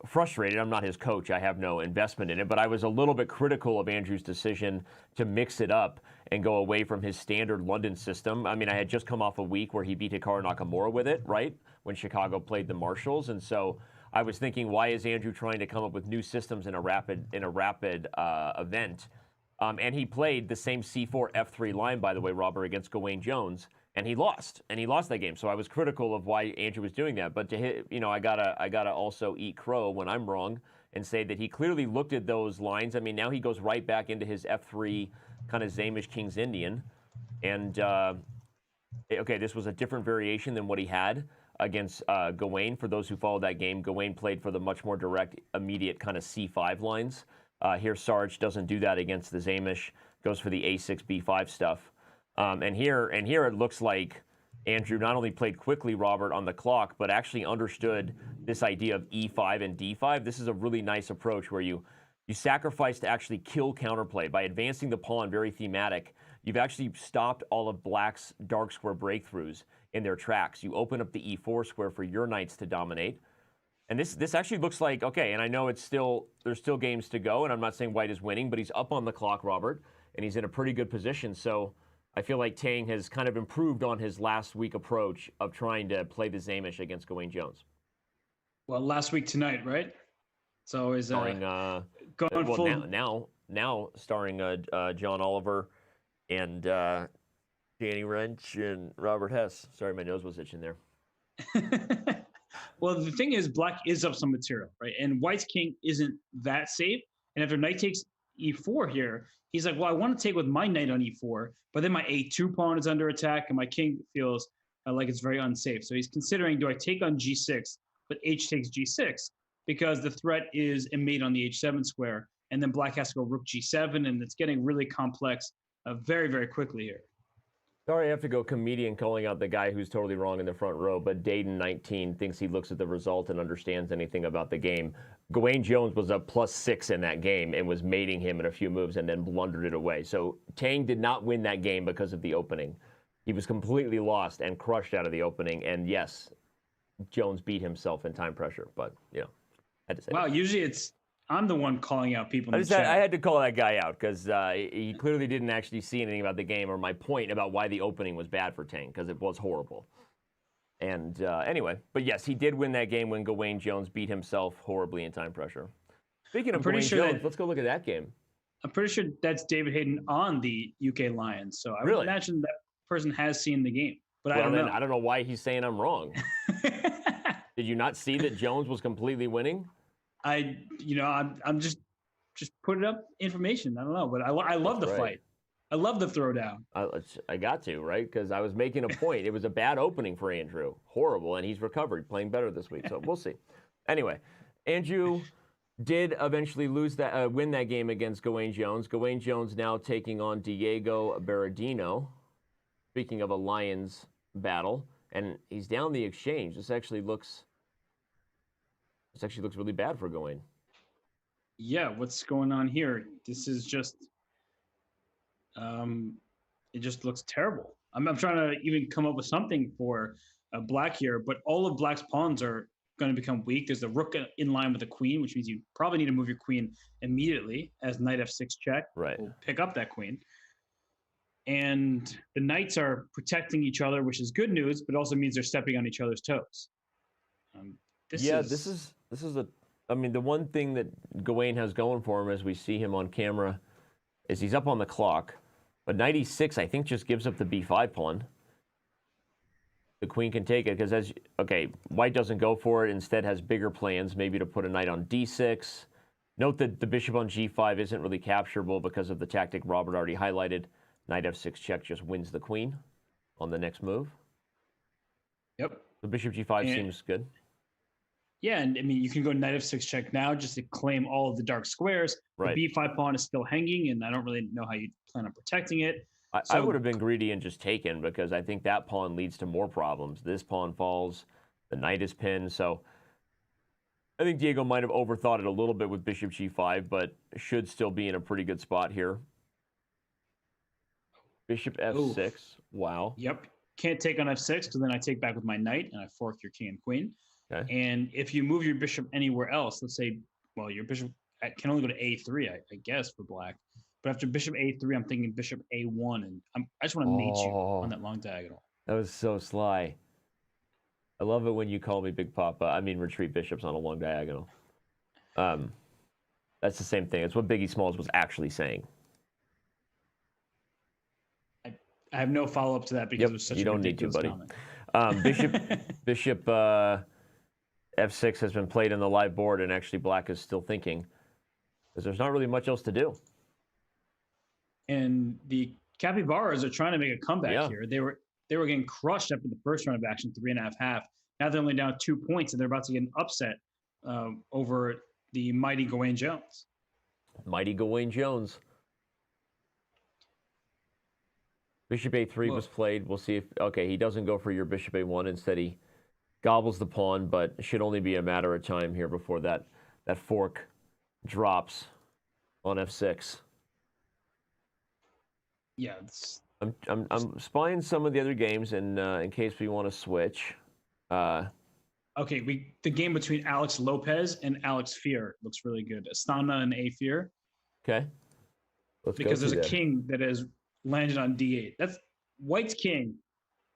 frustrated. I'm not his coach. I have no investment in it. But I was a little bit critical of Andrew's decision to mix it up and go away from his standard London system. I mean, I had just come off a week where he beat Hikaru Nakamura with it, right? When Chicago played the Marshalls. And so I was thinking, why is Andrew trying to come up with new systems in a rapid event? And he played the same C4 F3 line, by the way, Robert, against Gawain Jones, and he lost. And he lost that game. So I was critical of why Andrew was doing that. But to hit, I gotta also eat crow when I'm wrong and say that he clearly looked at those lines. I mean, now he goes right back into his F3 kind of Zamish King's Indian, and okay, this was a different variation than what he had against Gawain. For those who followed that game, Gawain played for the much more direct, immediate kind of C5 lines. Here, Sarge doesn't do that against the Zamish, goes for the A6, B5 stuff. And here it looks like Andrew not only played quickly, Robert, on the clock, but actually understood this idea of E5 and D5. This is a really nice approach where you sacrifice to actually kill counterplay. By advancing the pawn, very thematic, you've actually stopped all of Black's dark square breakthroughs in their tracks. You open up the E4 square for your knights to dominate. And this actually looks like, okay, and I know there's still games to go, and I'm not saying White is winning, but he's up on the clock, Robert, and he's in a pretty good position. So I feel like Tang has kind of improved on his last week approach of trying to play the Zamish against Gawain Jones. Well, last week tonight, right? It's always Starring, going well, full. now starring John Oliver and Danny Rensch and Robert Hess. Sorry, my nose was itching there. Well, the thing is, black is up some material, right? And white's king isn't that safe. And after knight takes e4 here, he's like, well, I want to take with my knight on e4, but then my a2 pawn is under attack, and my king feels like it's very unsafe. So he's considering, do I take on g6, but h takes g6, because the threat is a mate on the h7 square, and then black has to go rook g7, and it's getting really complex very, very quickly here. Sorry, I have to go comedian calling out the guy who's totally wrong in the front row, but Dayton19 thinks he looks at the result and understands anything about the game. Gawain Jones was a +6 in that game and was mating him in a few moves and then blundered it away. So Tang did not win that game because of the opening. He was completely lost and crushed out of the opening. And yes, Jones beat himself in time pressure, but you know, I had to say. Wow, that. usually I'm the one calling out people in the chat. I had to call that guy out because he clearly didn't actually see anything about the game or my point about why the opening was bad for Tang, because it was horrible. And anyway, but yes, he did win that game when Gawain Jones beat himself horribly in time pressure. Speaking of Gawain Jones, let's go look at that game. I'm pretty sure that's David Hayden on the UK Lions. So I would imagine that person has seen the game. But I don't know. I don't know why he's saying I'm wrong. Did you not see that Jones was completely winning? I'm just putting up information. I don't know, but I love the fight. I love the throwdown. I got to, right? Because I was making a point. It was a bad opening for Andrew. Horrible, and he's recovered, playing better this week. So we'll see. Anyway, Andrew did eventually win that game against Gawain Jones. Gawain Jones now taking on Diego Berardino. Speaking of a Lions battle, and he's down the exchange. This actually looks really bad for Gawain. Yeah, what's going on here? This is just, it just looks terrible. I'm trying to even come up with something for black here, but all of black's pawns are going to become weak. There's the rook in line with the queen, which means you probably need to move your queen immediately as knight f6 check. Right. Will pick up that queen. And the knights are protecting each other, which is good news, but also means they're stepping on each other's toes. This is the one thing that Gawain has going for him as we see him on camera is he's up on the clock, but knight e6 I think just gives up the b5 pawn. The queen can take it because white doesn't go for it, instead has bigger plans, maybe to put a knight on d6. Note that the bishop on g5 isn't really capturable because of the tactic Robert already highlighted. Knight f6 check just wins the queen on the next move. Yep. The bishop g5 seems good. Yeah, and I mean, you can go knight f6 check now just to claim all of the dark squares. Right. The b5 pawn is still hanging, and I don't really know how you plan on protecting it. I would have been greedy and just taken, because I think that pawn leads to more problems. This pawn falls, the knight is pinned, so I think Diego might have overthought it a little bit with bishop g5, but should still be in a pretty good spot here. Bishop f6. Ooh. Wow. Yep. Can't take on f6 because then I take back with my knight and I fork your king and queen. Okay. And if you move your bishop anywhere else, let's say, well, your bishop can only go to a3, I guess, for black. But after bishop a3, I'm thinking bishop a1, and I just want to mate you on that long diagonal. That was so sly. I love it when you call me Big Papa. I mean, retreat bishops on a long diagonal. That's the same thing. It's what Biggie Smalls was actually saying. I have no follow-up to that because it was such a ridiculous comment. Bishop f6 has been played on the live board, and actually black is still thinking, because there's not really much else to do. And the Capybaras are trying to make a comeback here. They were getting crushed after the first round of action, 3.5. Now they're only down 2 points, and they're about to get an upset over the mighty Gawain Jones. Mighty Gawain Jones. Bishop a3 was played. We'll see if... Okay, he doesn't go for your bishop a1. Instead, he gobbles the pawn, but it should only be a matter of time here before that fork drops on f6. Yeah, I'm spying some of the other games in case we want to switch. Okay, the game between Alex Lopez and Alex Fear looks really good. Astana and A Fear. Okay. Because there's a king that has landed on d8. White's king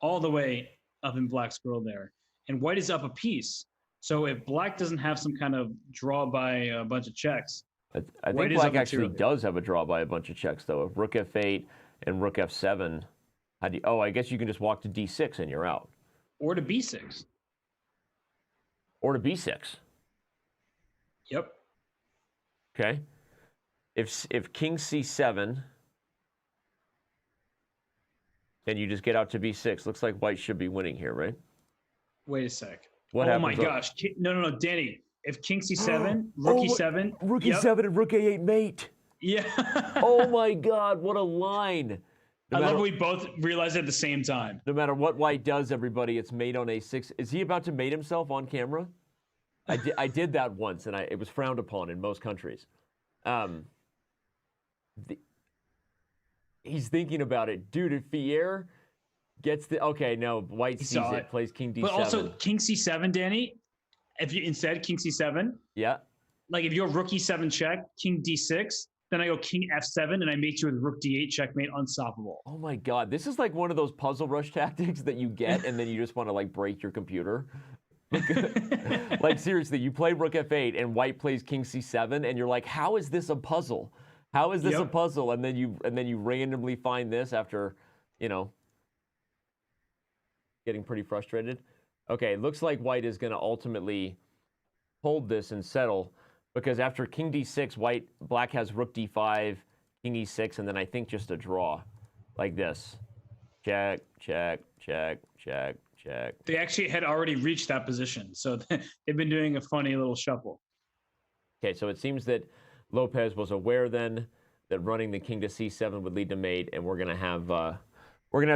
all the way up in black's squirrel there. And white is up a piece. So if black doesn't have some kind of draw by a bunch of checks, I think black actually does have a draw by a bunch of checks, though. If rook f8 and rook f7, I guess you can just walk to d6 and you're out. Or to b6. Or to b6. Yep. Okay. If king c7, and you just get out to b6, looks like white should be winning here, right? Wait a sec. What oh my gosh. No, Danny. If king c7, rook e7. Rook e7 and rook a8 mate. Yeah. Oh my God, what a line. I love we both realized it at the same time. No matter what white does, everybody, it's mate on a6. Is he about to mate himself on camera? I did that once, and it was frowned upon in most countries. He's thinking about it. Dude, if Fier gets the... Okay, no, white sees it, plays king d7. But also, king c7, Danny, if you instead king c7... Yeah. Like, if you're rook e7 check, king d6, then I go king f7, and I mate you with rook d8 checkmate, unstoppable. Oh my God, this is like one of those puzzle rush tactics that you get, and then you just want to, like, break your computer. Like, seriously, you play rook f8 and white plays king c7 and you're like, how is this a puzzle? How is this a puzzle? And then you randomly find this after, getting pretty frustrated. Okay, looks like white is going to ultimately hold this and settle, because after king d6, black has rook d5, king e6, and then I think just a draw like this. Check, check, check, check. Check. They actually had already reached that position, so they've been doing a funny little shuffle. Okay, so it seems that Lopez was aware then that running the king to c7 would lead to mate, and we're gonna have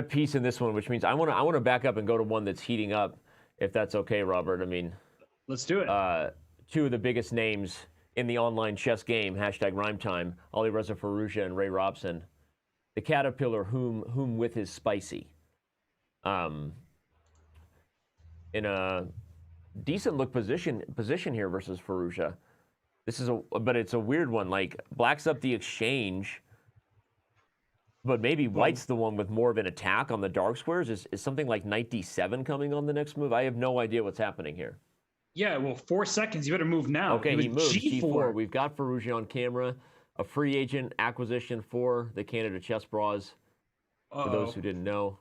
peace in this one, which means I want to back up and go to one that's heating up, if that's okay, Robert. I mean, let's do it. Two of the biggest names in the online chess game, #RhymeTime, Alireza Firouzja and Ray Robson, the caterpillar whom with his spicy. In a decent look position here versus Firouzja. But it's a weird one. Like, black's up the exchange, but maybe white's the one with more of an attack on the dark squares. Is something like knight d7 coming on the next move? I have no idea what's happening here. Yeah, well, 4 seconds. You better move now. Okay, he moves. G4. We've got Firouzja on camera. A free agent acquisition for the Canada Chessbrahs, for those who didn't know.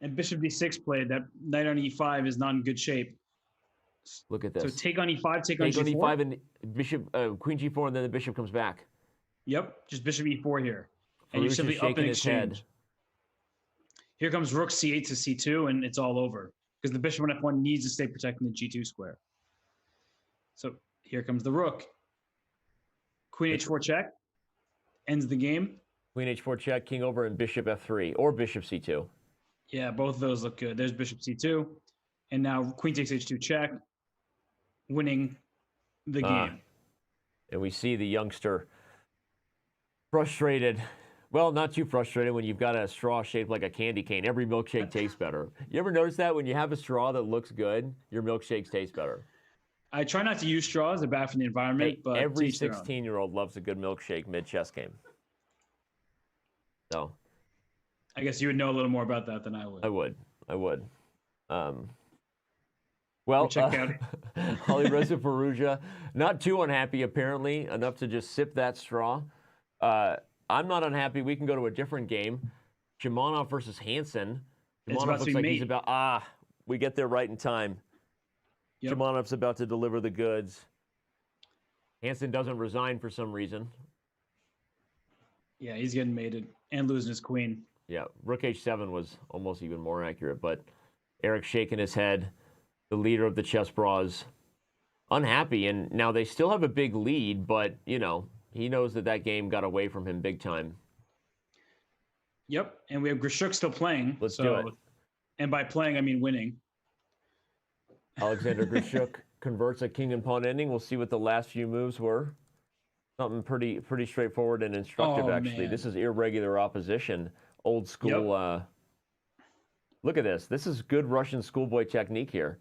And bishop d6 played. That knight on e5 is not in good shape. Look at this. So take on e5, take on g4. Take on e5 and bishop, queen g4, and then the bishop comes back. Yep, just bishop e4 here. And Firouzja you simply up in exchange. Head. Here comes rook c8 to c2, and it's all over. Because the bishop on f1 needs to stay protecting the g2 square. So here comes the rook. Queen h4 check. Ends the game. Queen h4 check, king over, and bishop f3, or bishop c2. Yeah, both of those look good. There's bishop c2. And now queen takes h2 check, winning the game. And we see the youngster frustrated. Well, not too frustrated when you've got a straw shaped like a candy cane. Every milkshake tastes better. You ever notice that when you have a straw that looks good, your milkshakes taste better? I try not to use straws. They're bad for the environment. But every 16-year-old loves a good milkshake mid-chess game. So I guess you would know a little more about that than I would. I would. Well, Alireza Firouzja, not too unhappy apparently, enough to just sip that straw. I'm not unhappy. We can go to a different game. Shimonov versus Hansen. Shimonov looks like he's about... we get there right in time. Yep. Shimonov's about to deliver the goods. Hansen doesn't resign for some reason. Yeah, he's getting mated and losing his queen. Yeah, rook h7 was almost even more accurate, but Eric's shaking his head. The leader of the Chessbrahs, unhappy, and now they still have a big lead, but, he knows that game got away from him big time. Yep, and we have Grishuk still playing. Let's do it. And by playing, I mean winning. Alexander Grishuk converts a king and pawn ending. We'll see what the last few moves were. Something pretty straightforward and instructive, actually. Man. This is irregular opposition. Old school. Yep. Look at this. This is good Russian schoolboy technique here.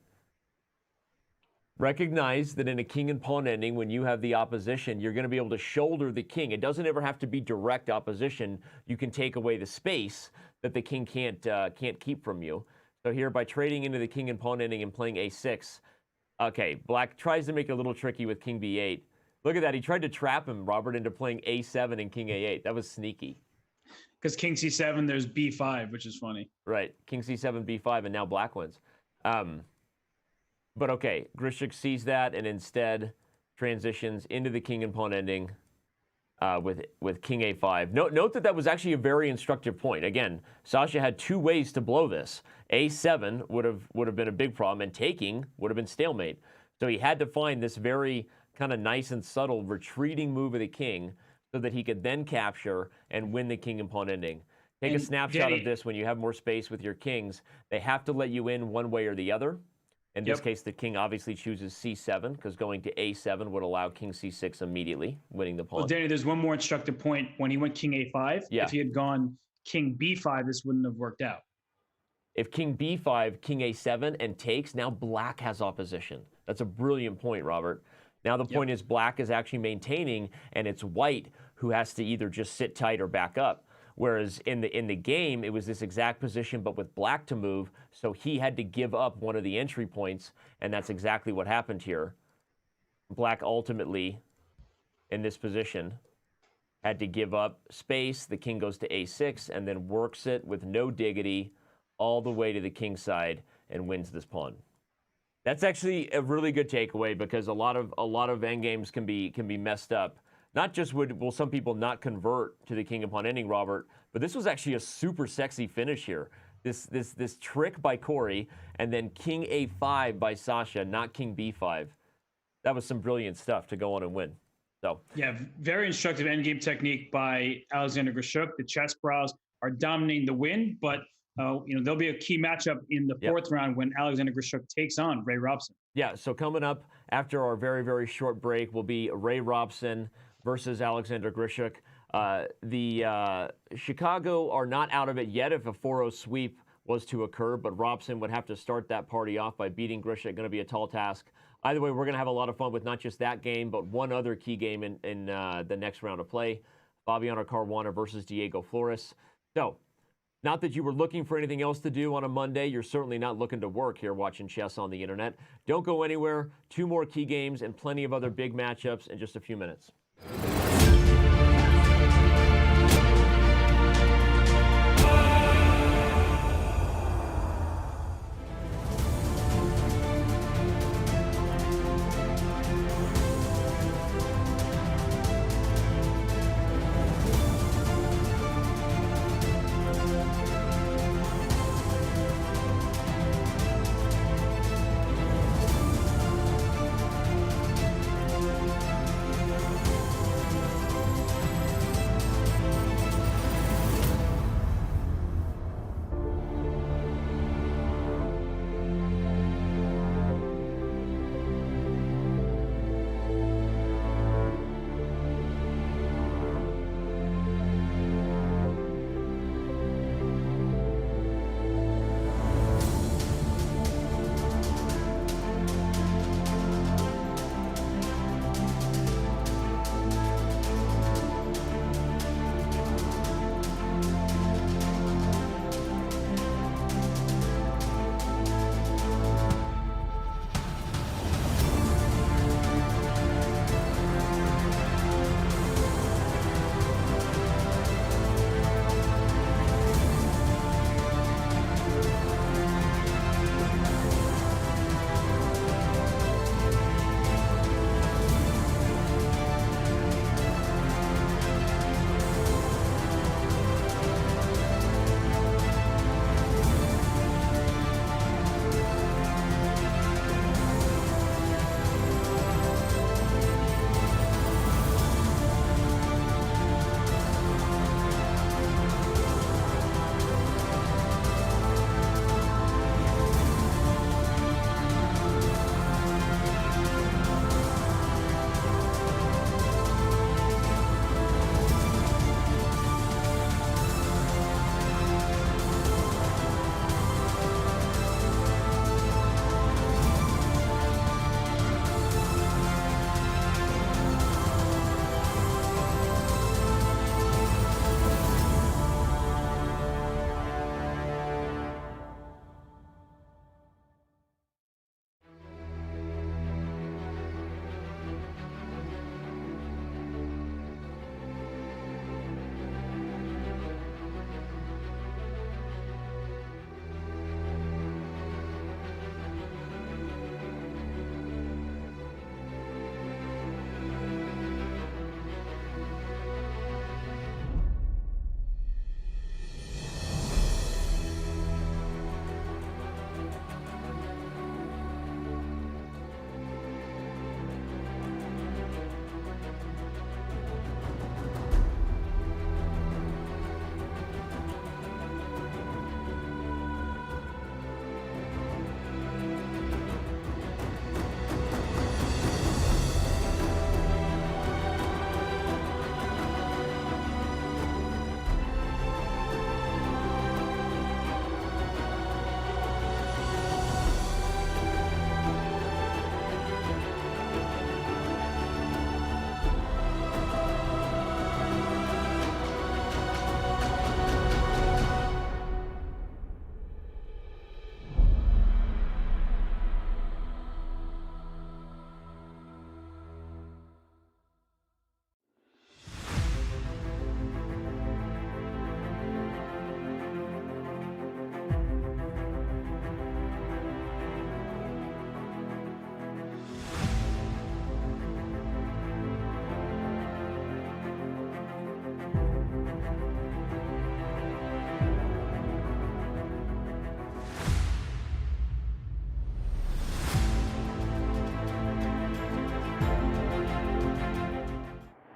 Recognize that in a king and pawn ending, when you have the opposition, you're going to be able to shoulder the king. It doesn't ever have to be direct opposition. You can take away the space that the king can't keep from you. So here, by trading into the king and pawn ending and playing a6, okay, black tries to make it a little tricky with king b8. Look at that. He tried to trap him, Robert, into playing a7 and king a8. That was sneaky. Because king c7, there's b5, which is funny. Right. King c7, b5, and now black wins. But okay, Grishik sees that and instead transitions into the king and pawn ending with king a5. Note that was actually a very instructive point. Again, Sasha had two ways to blow this. a7 would have been a big problem, and taking would have been stalemate. So he had to find this very kind of nice and subtle retreating move of the king so that he could then capture and win the king and pawn ending. Take a snapshot of this when you have more space with your kings. They have to let you in one way or the other. In this case, the king obviously chooses c7 because going to a7 would allow king c6 immediately, winning the pawn. Well, Danny, there's one more instructive point. When he went king a5, if he had gone king b5, this wouldn't have worked out. If king b5, king a7, and takes, now black has opposition. That's a brilliant point, Robert. Now the point is black is actually maintaining, and it's white who has to either just sit tight or back up. Whereas in the game, it was this exact position, but with black to move, so he had to give up one of the entry points, and that's exactly what happened here. Black ultimately, in this position, had to give up space. The king goes to a6, and then works it with no diggity all the way to the king side and wins this pawn. That's actually a really good takeaway because a lot of endgames can be messed up. Not just will some people not convert to the king and pawn ending, Robert, but this was actually a super sexy finish here. This trick by Corey, and then king a5 by Sasha, not king b5. That was some brilliant stuff to go on and win. So yeah, very instructive endgame technique by Alexander Grishuk. The Chessbrahs are dominating the win, but there'll be a key matchup in the fourth round when Alexander Grishuk takes on Ray Robson. Yeah, so coming up after our very, very short break will be Ray Robson versus Alexander Grishuk. The Chicago are not out of it yet if a 4-0 sweep was to occur, but Robson would have to start that party off by beating Grishuk. Going to be a tall task. Either way, we're going to have a lot of fun with not just that game, but one other key game in the next round of play. Fabiano Caruana versus Diego Flores. So, not that you were looking for anything else to do on a Monday. You're certainly not looking to work here watching chess on the internet. Don't go anywhere. Two more key games and plenty of other big matchups in just a few minutes.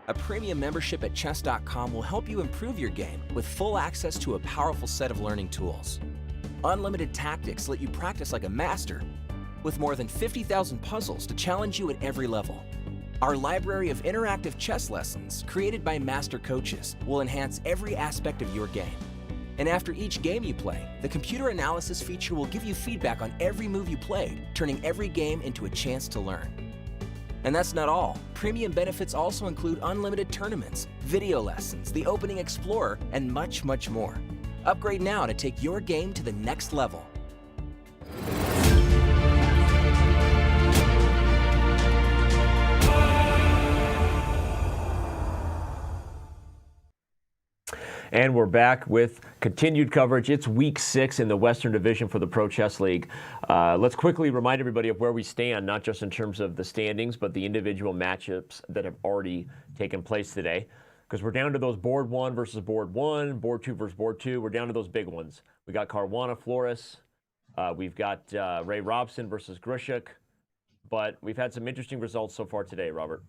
A premium membership at Chess.com will help you improve your game with full access to a powerful set of learning tools. Unlimited tactics let you practice like a master, with more than 50,000 puzzles to challenge you at every level. Our library of interactive chess lessons, created by master coaches, will enhance every aspect of your game. And after each game you play, the computer analysis feature will give you feedback on every move you played, turning every game into a chance to learn. And that's not all. Premium benefits also include unlimited tournaments, video lessons, the Opening Explorer, and much, much more. Upgrade now to take your game to the next level. And we're back with continued coverage. It's week 6 in the Western Division for the Pro Chess League. Let's quickly remind everybody of where we stand, not just in terms of the standings, but the individual matchups that have already taken place today. Because we're down to those board 1 versus board 1, board 2 versus board 2. We're down to those big ones. We got Caruana, Flores. We've got Ray Robson versus Grishuk. But we've had some interesting results so far today, Robert.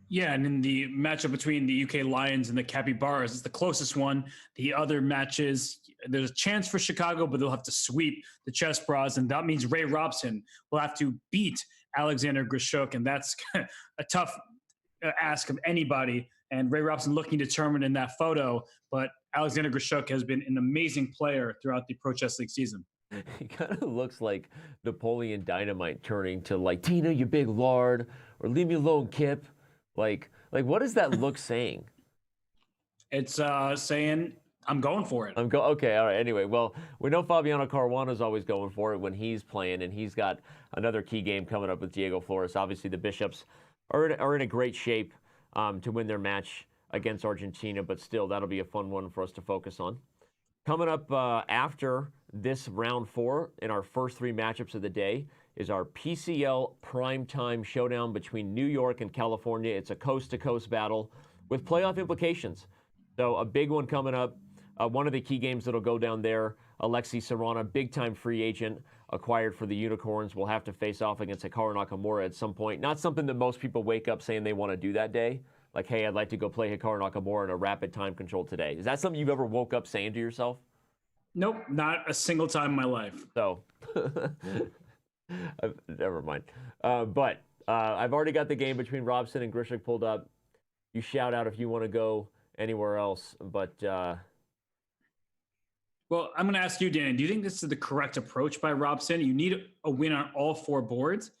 Yeah, and in the matchup between the UK Lions and the Capybaras, it's the closest one. The other matches, there's a chance for Chicago, but they'll have to sweep the Chessbrahs, and that means Ray Robson will have to beat Alexander Grishuk, and that's a tough ask of anybody. And Ray Robson looking determined in that photo, but Alexander Grishuk has been an amazing player throughout the Pro Chess League season. He kind of looks like Napoleon Dynamite turning to like, Tina, you big lard, or leave me alone, Kip. Like, what is that look saying? It's saying, I'm going for it. Okay, all right. Anyway, well, we know Fabiano Caruana is always going for it when he's playing, and he's got another key game coming up with Diego Flores. Obviously, the Bishops are in a great shape to win their match against Argentina, but still, that'll be a fun one for us to focus on. Coming up after this round 4 in our first 3 matchups of the day is our PCL primetime showdown between New York and California. It's a coast-to-coast battle with playoff implications. So a big one coming up. One of the key games that'll go down there, Alexei Sarana, big-time free agent, acquired for the Unicorns, will have to face off against Hikaru Nakamura at some point. Not something that most people wake up saying they want to do that day. Like, hey, I'd like to go play Hikaru Nakamura in a rapid time control today. Is that something you've ever woke up saying to yourself? Nope, not a single time in my life. So, never mind. But I've already got the game between Robson and Grishuk pulled up. You shout out if you want to go anywhere else. But well, I'm going to ask you, Dan, do you think this is the correct approach by Robson? You need a win on all 4 boards,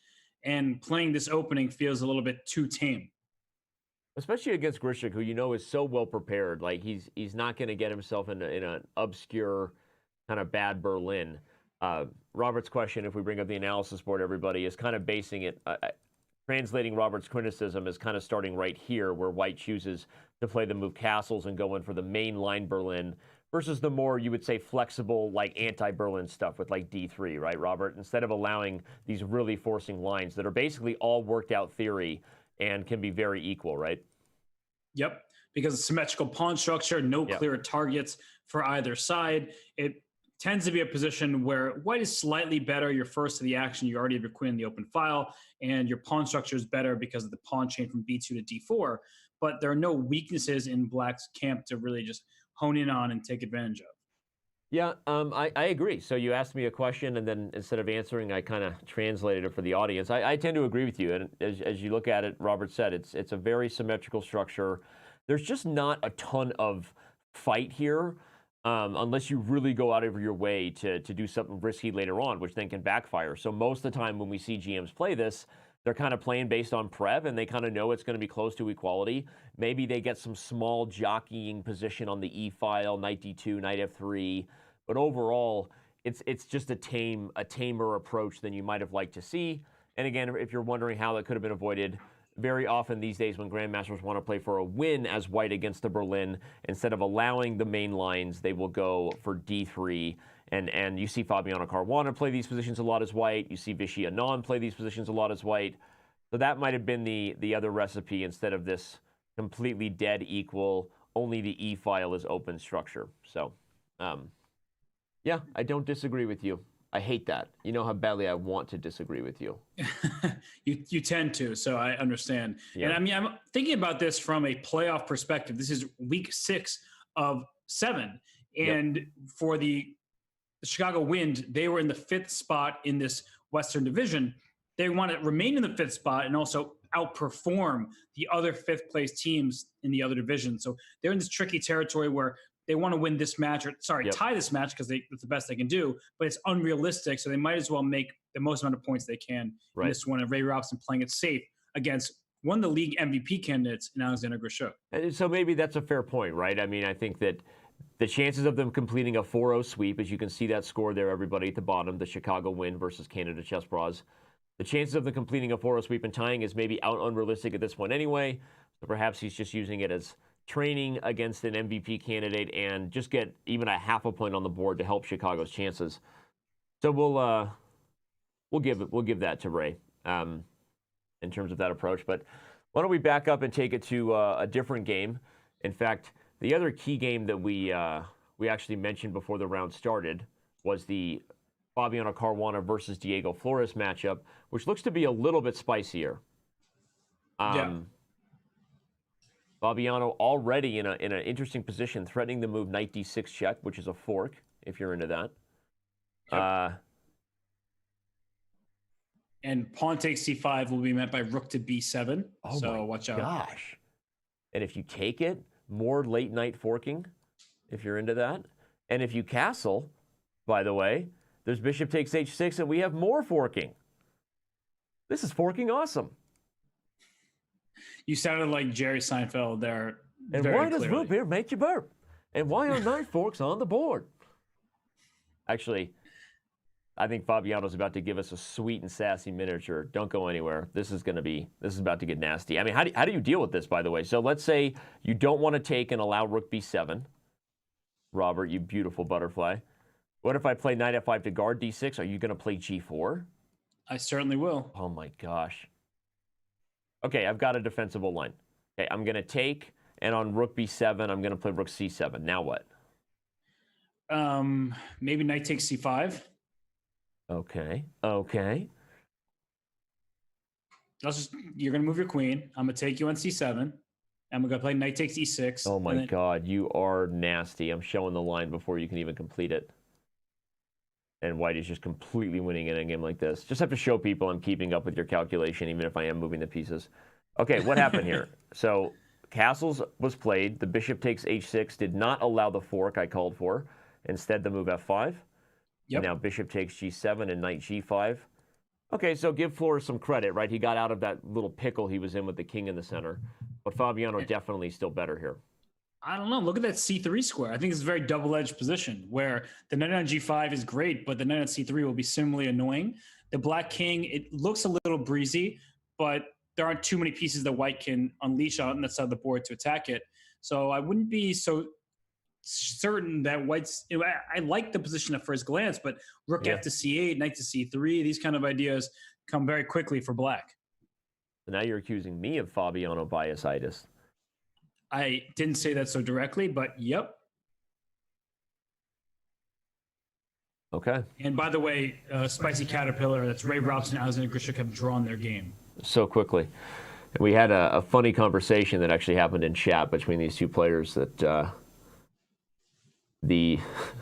and playing this opening feels a little bit too tame. Especially against Grishuk, who you know is so well prepared. Like he's not going to get himself in an obscure kind of bad Berlin. Robert's question, if we bring up the analysis board, everybody, is kind of basing it, translating Robert's criticism is kind of starting right here, where White chooses to play the move castles and go in for the main line Berlin versus the more, you would say, flexible, like anti-Berlin stuff with like D3, right, Robert? Instead of allowing these really forcing lines that are basically all worked out theory and can be very equal, right? Yep, because of symmetrical pawn structure, no clear targets for either side. It tends to be a position where White is slightly better. You're first to the action. You already have your queen in the open file, and your pawn structure is better because of the pawn chain from B2 to D4. But there are no weaknesses in Black's camp to really just hone in on and take advantage of. Yeah, I agree. So you asked me a question, and then instead of answering, I kind of translated it for the audience. I tend to agree with you. And as you look at it, Robert said, it's a very symmetrical structure. There's just not a ton of fight here unless you really go out of your way to do something risky later on, which then can backfire. So most of the time when we see GMs play this, they're kind of playing based on Prev, and they kind of know it's going to be close to equality. Maybe they get some small jockeying position on the E-file, knight D2, knight F3. But overall, it's just a tamer approach than you might have liked to see. And again, if you're wondering how that could have been avoided, very often these days when grandmasters want to play for a win as White against the Berlin, instead of allowing the main lines, they will go for D3. And you see Fabiano Caruana play these positions a lot as White. You see Vichy Anand play these positions a lot as White. So that might have been the other recipe instead of this completely dead equal, only the E-file is open structure. So, yeah, I don't disagree with you. I hate that. You know how badly I want to disagree with you. You tend to, so I understand. Yeah. And I mean, I'm thinking about this from a playoff perspective. This is week 6 of 7. And for the Chicago Wind, they were in the 5th spot in this Western Division. They want to remain in the 5th spot and also outperform the other 5th place teams in the other division. So they're in this tricky territory where they want to win this match, or tie this match because it's the best they can do, but it's unrealistic. So they might as well make the most amount of points they can in this one. And Ray Robson playing it safe against one of the league MVP candidates in Alexander Grishuk. And so maybe that's a fair point, right? I mean, I think that the chances of them completing a 4-0 sweep, as you can see that score there, everybody at the bottom, the Chicago Wind versus Canada Chessbrahs. The chances of them completing a 4-0 sweep and tying is maybe unrealistic at this point anyway. So perhaps he's just using it as training against an MVP candidate and just get even a half a point on the board to help Chicago's chances. So we'll give that to Ray in terms of that approach. But why don't we back up and take it to a different game? In fact, the other key game that we actually mentioned before the round started was the Fabiano Caruana versus Diego Flores matchup, which looks to be a little bit spicier. Fabiano already in an interesting position, threatening to move knight d6 check, which is a fork, if you're into that. And pawn takes c5 will be met by rook to b7. Oh so watch out. Gosh. And if you take it, more late night forking, if you're into that. And if you castle, by the way, there's bishop takes h6, and we have more forking. This is forking awesome. You sounded like Jerry Seinfeld there. And why does root beer make you burp? And why are knife forks on the board? Actually, I think Fabiano's about to give us a sweet and sassy miniature. Don't go anywhere. This is about to get nasty. I mean, how do you deal with this, by the way? So let's say you don't want to take and allow rook b7. Robert, you beautiful butterfly. What if I play knight f5 to guard d6? Are you going to play g4? I certainly will. Oh my gosh. Okay, I've got a defensible line. Okay, I'm going to take, and on rook b7, I'm going to play rook c7. Now what? Maybe knight takes c5. Okay. You're going to move your queen. I'm going to take you on c7. I'm going to play knight takes e6. Oh my God, you are nasty. I'm showing the line before you can even complete it. And white is just completely winning in a game like this. Just have to show people I'm keeping up with your calculation, even if I am moving the pieces. Okay, what happened here? So castles was played. The bishop takes h6, did not allow the fork I called for. Instead, the move f5. Yep. Now bishop takes g7 and knight g5. Okay, so give Flores some credit, right? He got out of that little pickle he was in with the king in the center. But Fabiano definitely still better here. I don't know. Look at that c3 square. I think it's a very double-edged position where the knight on g5 is great, but the knight on c3 will be similarly annoying. The black king, it looks a little breezy, but there aren't too many pieces that white can unleash on that side of the board to attack it. So I wouldn't be so certain that white's... I like the position at first glance, but rook f to c8, knight to c3, these kind of ideas come very quickly for black. So now you're accusing me of Fabiano biasitis. I didn't say that so directly, but yep. Okay. And by the way, Spicy Caterpillar, that's Ray Robson and Alexander Grishuk have drawn their game. So quickly. We had a funny conversation that actually happened in chat between these two players that the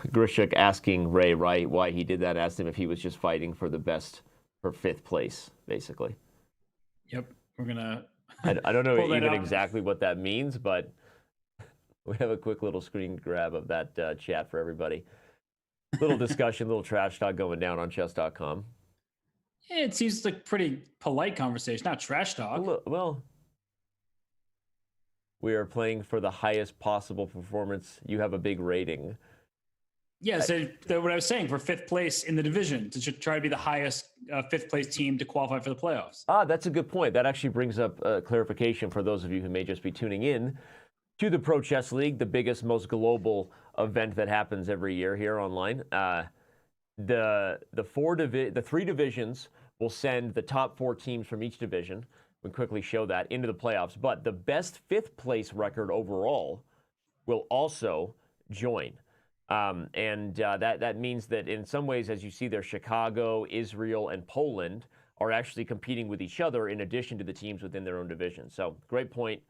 Grishuk asking Ray why he did that, asked him if he was just fighting for the best, for 5th place, basically. Yep. We're going to... I don't know even exactly what that means, but we have a quick little screen grab of that chat for everybody. Little discussion, little trash talk going down on Chess.com. Yeah, it seems like pretty polite conversation, not trash talk. Well, we are playing for the highest possible performance. You have a big rating. Yeah, so what I was saying, for 5th place in the division, to try to be the highest 5th place team to qualify for the playoffs. That's a good point. That actually brings up clarification for those of you who may just be tuning in to the Pro Chess League, the biggest, most global event that happens every year here online. The 3 divisions will send the top 4 teams from each division. We'll quickly show that into the playoffs. But the best 5th place record overall will also join. That means that in some ways, as you see there, Chicago, Israel, and Poland are actually competing with each other in addition to the teams within their own division. So great point,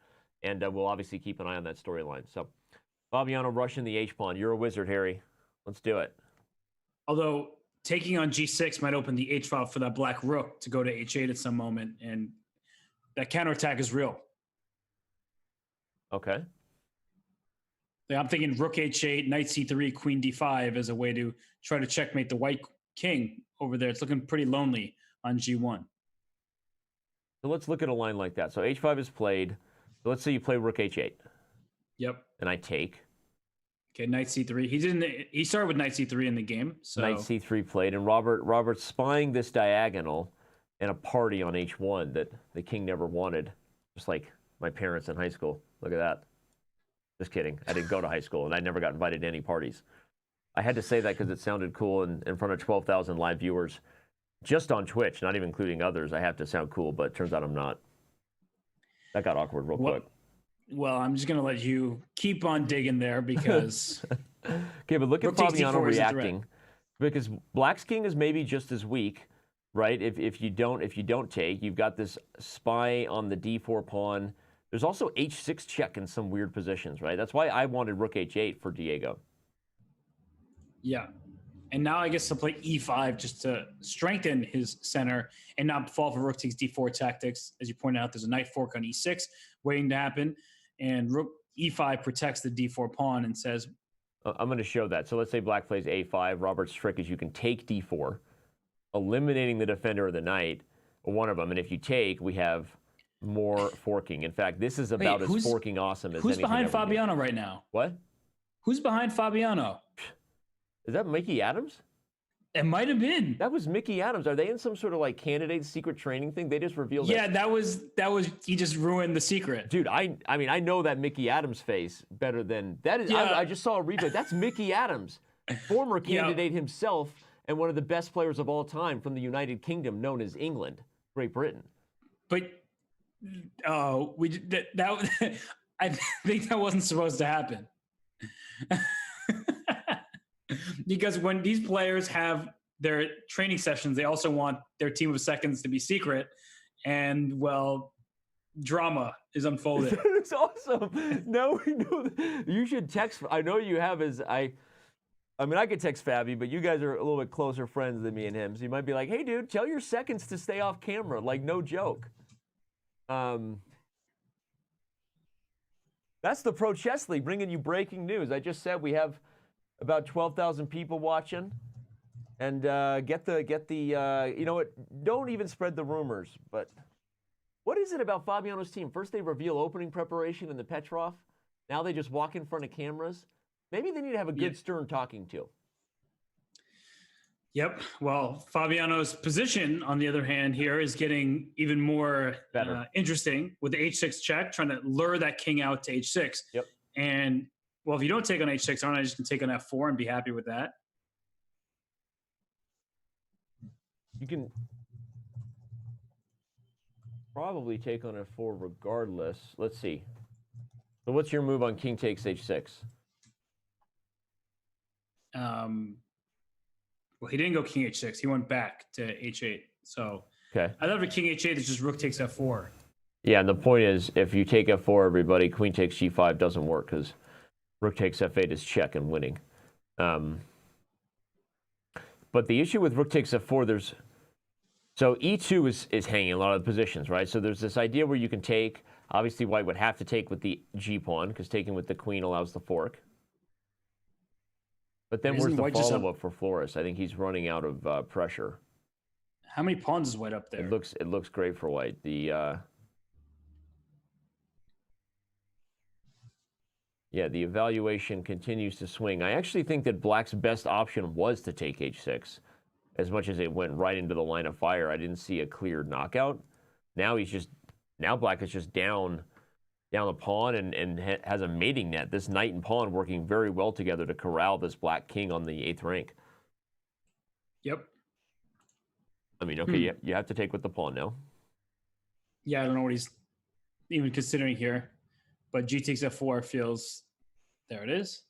and we'll obviously keep an eye on that storyline. So Fabiano rushing the H-pawn. You're a wizard, Harry. Let's do it. Although taking on G6 might open the H file for that black rook to go to H8 at some moment, and that counterattack is real. Okay. I'm thinking rook H8, knight C3, queen D5 as a way to try to checkmate the white king over there. It's looking pretty lonely on G1. So let's look at a line like that. So H5 is played. So let's say you play rook H8. Yep. And I take. Okay, knight C3. He started with knight C3 in the game. So knight C3 played, and Robert's spying this diagonal and a party on H1 that the king never wanted, just like my parents in high school. Look at that. Just kidding. I didn't go to high school, and I never got invited to any parties. I had to say that because it sounded cool in front of 12,000 live viewers just on Twitch, not even including others. I have to sound cool, but it turns out I'm not. That got awkward real quick. Well, I'm just going to let you keep on digging there because... Okay, but look at Fabiano reacting. Because Black's king is maybe just as weak, right? If you don't take, you've got this spy on the D4 pawn. There's also H6 check in some weird positions, right? That's why I wanted rook H8 for Diego. Yeah. And now I guess to play E5 just to strengthen his center and not fall for rook takes D4 tactics. As you pointed out, there's a knight fork on E6 waiting to happen. And rook E5 protects the D4 pawn and says... I'm going to show that. So let's say Black plays A5. Robert's trick is you can take D4, eliminating the defender or the knight, one of them. And if you take, we have... more forking. In fact, this is about as forking awesome as who's anything. Behind Fabiano right now? What? Who's behind Fabiano? Is that Mickey Adams? It might have been. That was Mickey Adams. Are they in some sort of like candidate secret training thing? They just revealed. Yeah, that was. He just ruined the secret. Dude, I mean, I know that Mickey Adams face better than that is. Yeah. I just saw a replay. That's Mickey Adams, former candidate himself, and one of the best players of all time from the United Kingdom, known as England, Great Britain. But. Oh, that I think that wasn't supposed to happen. Because when these players have their training sessions, they also want their team of seconds to be secret. And, well, drama is unfolded. It's awesome. Now we know. You should text. I know you have I mean, I could text Fabi, but you guys are a little bit closer friends than me and him. So you might be like, hey, dude, tell your seconds to stay off camera. Like, no joke. That's the Pro Chess League bringing you breaking news. I just said we have about 12,000 people watching, and get the you know what? Don't even spread the rumors. But what is it about Fabiano's team? First they reveal opening preparation in the Petrov. Now they just walk in front of cameras. Maybe they need to have a good stern talking to. Yep. Well, Fabiano's position, on the other hand, here is getting even more interesting with the H6 check, trying to lure that king out to H6. Yep. And, well, if you don't take on H6, aren't I just going to take on F4 and be happy with that? You can probably take on F4 regardless. Let's see. So what's your move on king takes H6? Well, he didn't go king H6. He went back to H8. So okay. I thought for king H8, it's just rook takes F4. Yeah, and the point is, if you take F4, everybody, queen takes G5 doesn't work because rook takes F8 is check and winning. But the issue with rook takes F4, so E2 is hanging a lot of the positions, right? So there's this idea where you can take, obviously white would have to take with the G pawn because taking with the queen allows the fork. But then where's the follow-up for Flores? I think he's running out of pressure. How many pawns is white up there? It looks great for white. The evaluation continues to swing. I actually think that black's best option was to take H6. As much as it went right into the line of fire, I didn't see a clear knockout. Now black is just down the pawn and has a mating net. This knight and pawn working very well together to corral this black king on the 8th rank. Yep. I mean, okay, you have to take with the pawn now. Yeah, I don't know what he's even considering here. But G takes F4 feels... There it is.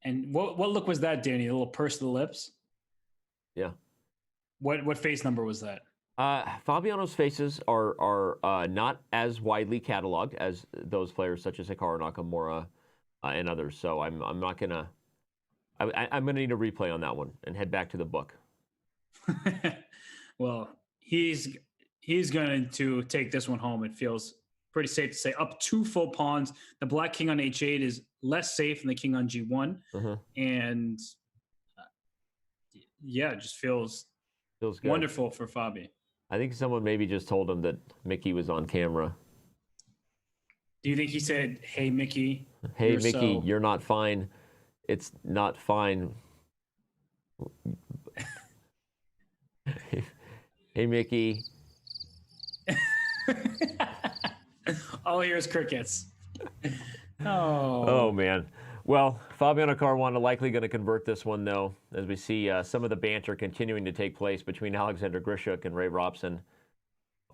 And what look was that, Danny? A little purse to the lips? Yeah. What face number was that? Fabiano's faces are not as widely cataloged as those players such as Hikaru Nakamura and others. So I'm not gonna. I'm gonna need a replay on that one and head back to the book. Well, he's going to take this one home. It feels pretty safe to say. Up 2 full pawns. The black king on h8 is less safe than the king on g1, and yeah, it just feels good. Wonderful for Fabi. I think someone maybe just told him that Mickey was on camera. Do you think he said, "Hey, Mickey"? Hey, Mickey, you're not fine. It's not fine. Hey, Mickey. All here's crickets. Oh, man. Well, Fabiano Caruana likely going to convert this one, though, as we see some of the banter continuing to take place between Alexander Grishuk and Ray Robson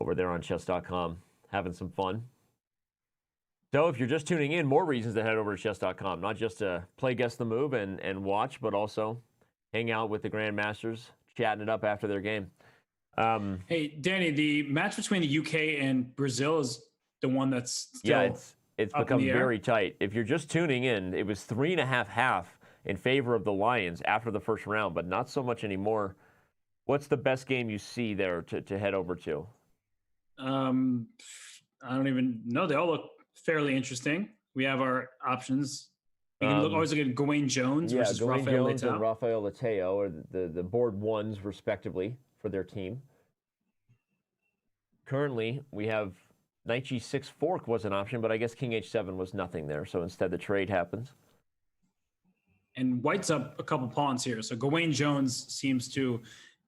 over there on Chess.com, having some fun. So if you're just tuning in, more reasons to head over to Chess.com, not just to play Guess the Move and watch, but also hang out with the Grandmasters, chatting it up after their game. Hey, Danny, the match between the UK and Brazil is the one that's still it's become very tight. If you're just tuning in, it was 3.5 in favor of the Lions after the first round, but not so much anymore. What's the best game you see there to head over to? I don't even know. They all look fairly interesting. We have our options. You can always look at Gawain Jones versus Rafael Jones Leitao. and Rafael Leitao are the board ones, respectively, for their team. Currently, we have Knight G6 fork was an option, but I guess King H7 was nothing there. So instead, the trade happens. And White's up a couple pawns here. So Gawain Jones seems to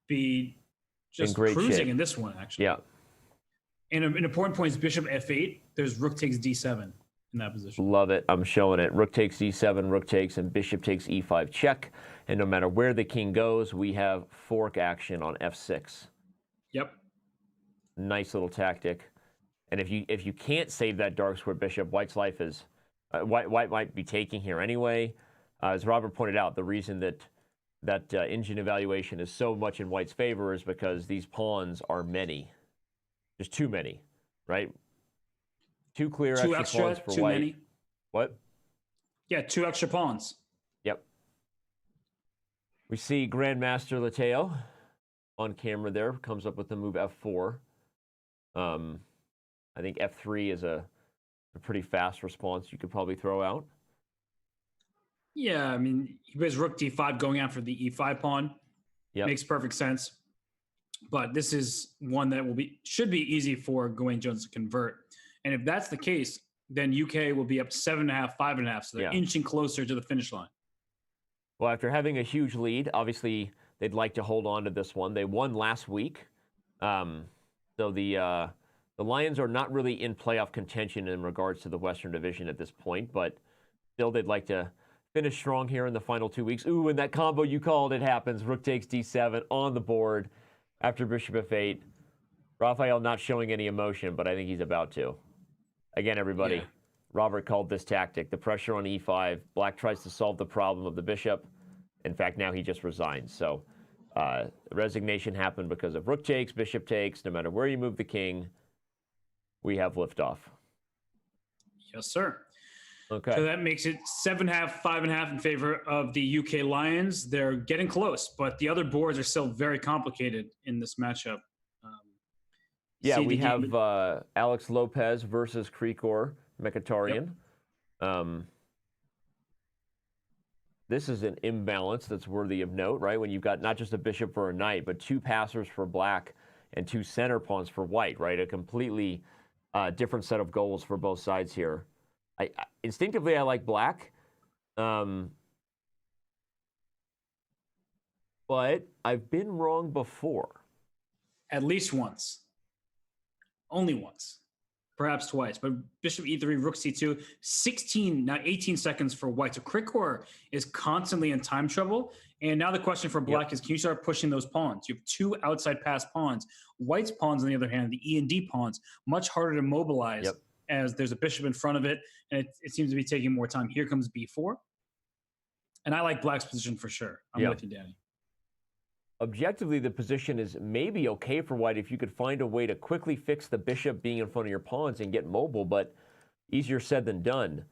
be just cruising shape in this one, actually. Yeah. And an important point is Bishop F8. There's Rook takes D7 in that position. Love it. I'm showing it. Rook takes D7, Rook takes, and Bishop takes E5 check. And no matter where the king goes, we have fork action on F6. Yep. Nice little tactic. And if you can't save that dark square bishop, White's life is White might be taking here anyway. As Robert pointed out, the reason that engine evaluation is so much in White's favor is because these pawns are many. There's too many, right? Two clear extra pawns for too White. Many. What? Yeah, 2 extra pawns. Yep. We see Grandmaster Leitao on camera there, comes up with the move F4. I think F3 is a pretty fast response you could probably throw out. Yeah, I mean, he plays Rook D5 going after the E5 pawn. Yep. Makes perfect sense. But this is one that should be easy for Gawain Jones to convert. And if that's the case, then UK will be up 7.5, 5.5. So they're inching closer to the finish line. Well, after having a huge lead, obviously they'd like to hold on to this one. They won last week. So the Lions are not really in playoff contention in regards to the Western Division at this point, but still they'd like to finish strong here in the final 2 weeks. Ooh, and that combo you called, it happens. Rook takes D7 on the board after Bishop F8. Rafael not showing any emotion, but I think he's about to. Again, everybody, Robert called this tactic. The pressure on E5. Black tries to solve the problem of the bishop. In fact, now he just resigns. So resignation happened because of Rook takes, Bishop takes. No matter where you move the king, we have liftoff. Yes, sir. Okay. So that makes it 7.5, 5.5 in favor of the UK Lions. They're getting close, but the other boards are still very complicated in this matchup. Yeah, we have Alex Lopez versus Krikor Mkhitaryan. Yep. This is an imbalance that's worthy of note, right? When you've got not just a bishop for a knight, but 2 passers for black and 2 center pawns for white, right? A completely different set of goals for both sides here. Instinctively, I like black. But I've been wrong before. At least once. Only once. Perhaps twice. But Bishop E3, Rook C2, 16, now 18 seconds for white. So Krikor is constantly in time trouble. And now the question for black is, can you start pushing those pawns? You have 2 outside pass pawns. White's pawns, on the other hand, the E and D pawns, much harder to mobilize as there's a bishop in front of it. And it seems to be taking more time. Here comes B4. And I like Black's position for sure. I'm with you, Danny. Objectively, the position is maybe okay for white if you could find a way to quickly fix the bishop being in front of your pawns and get mobile, but easier said than done.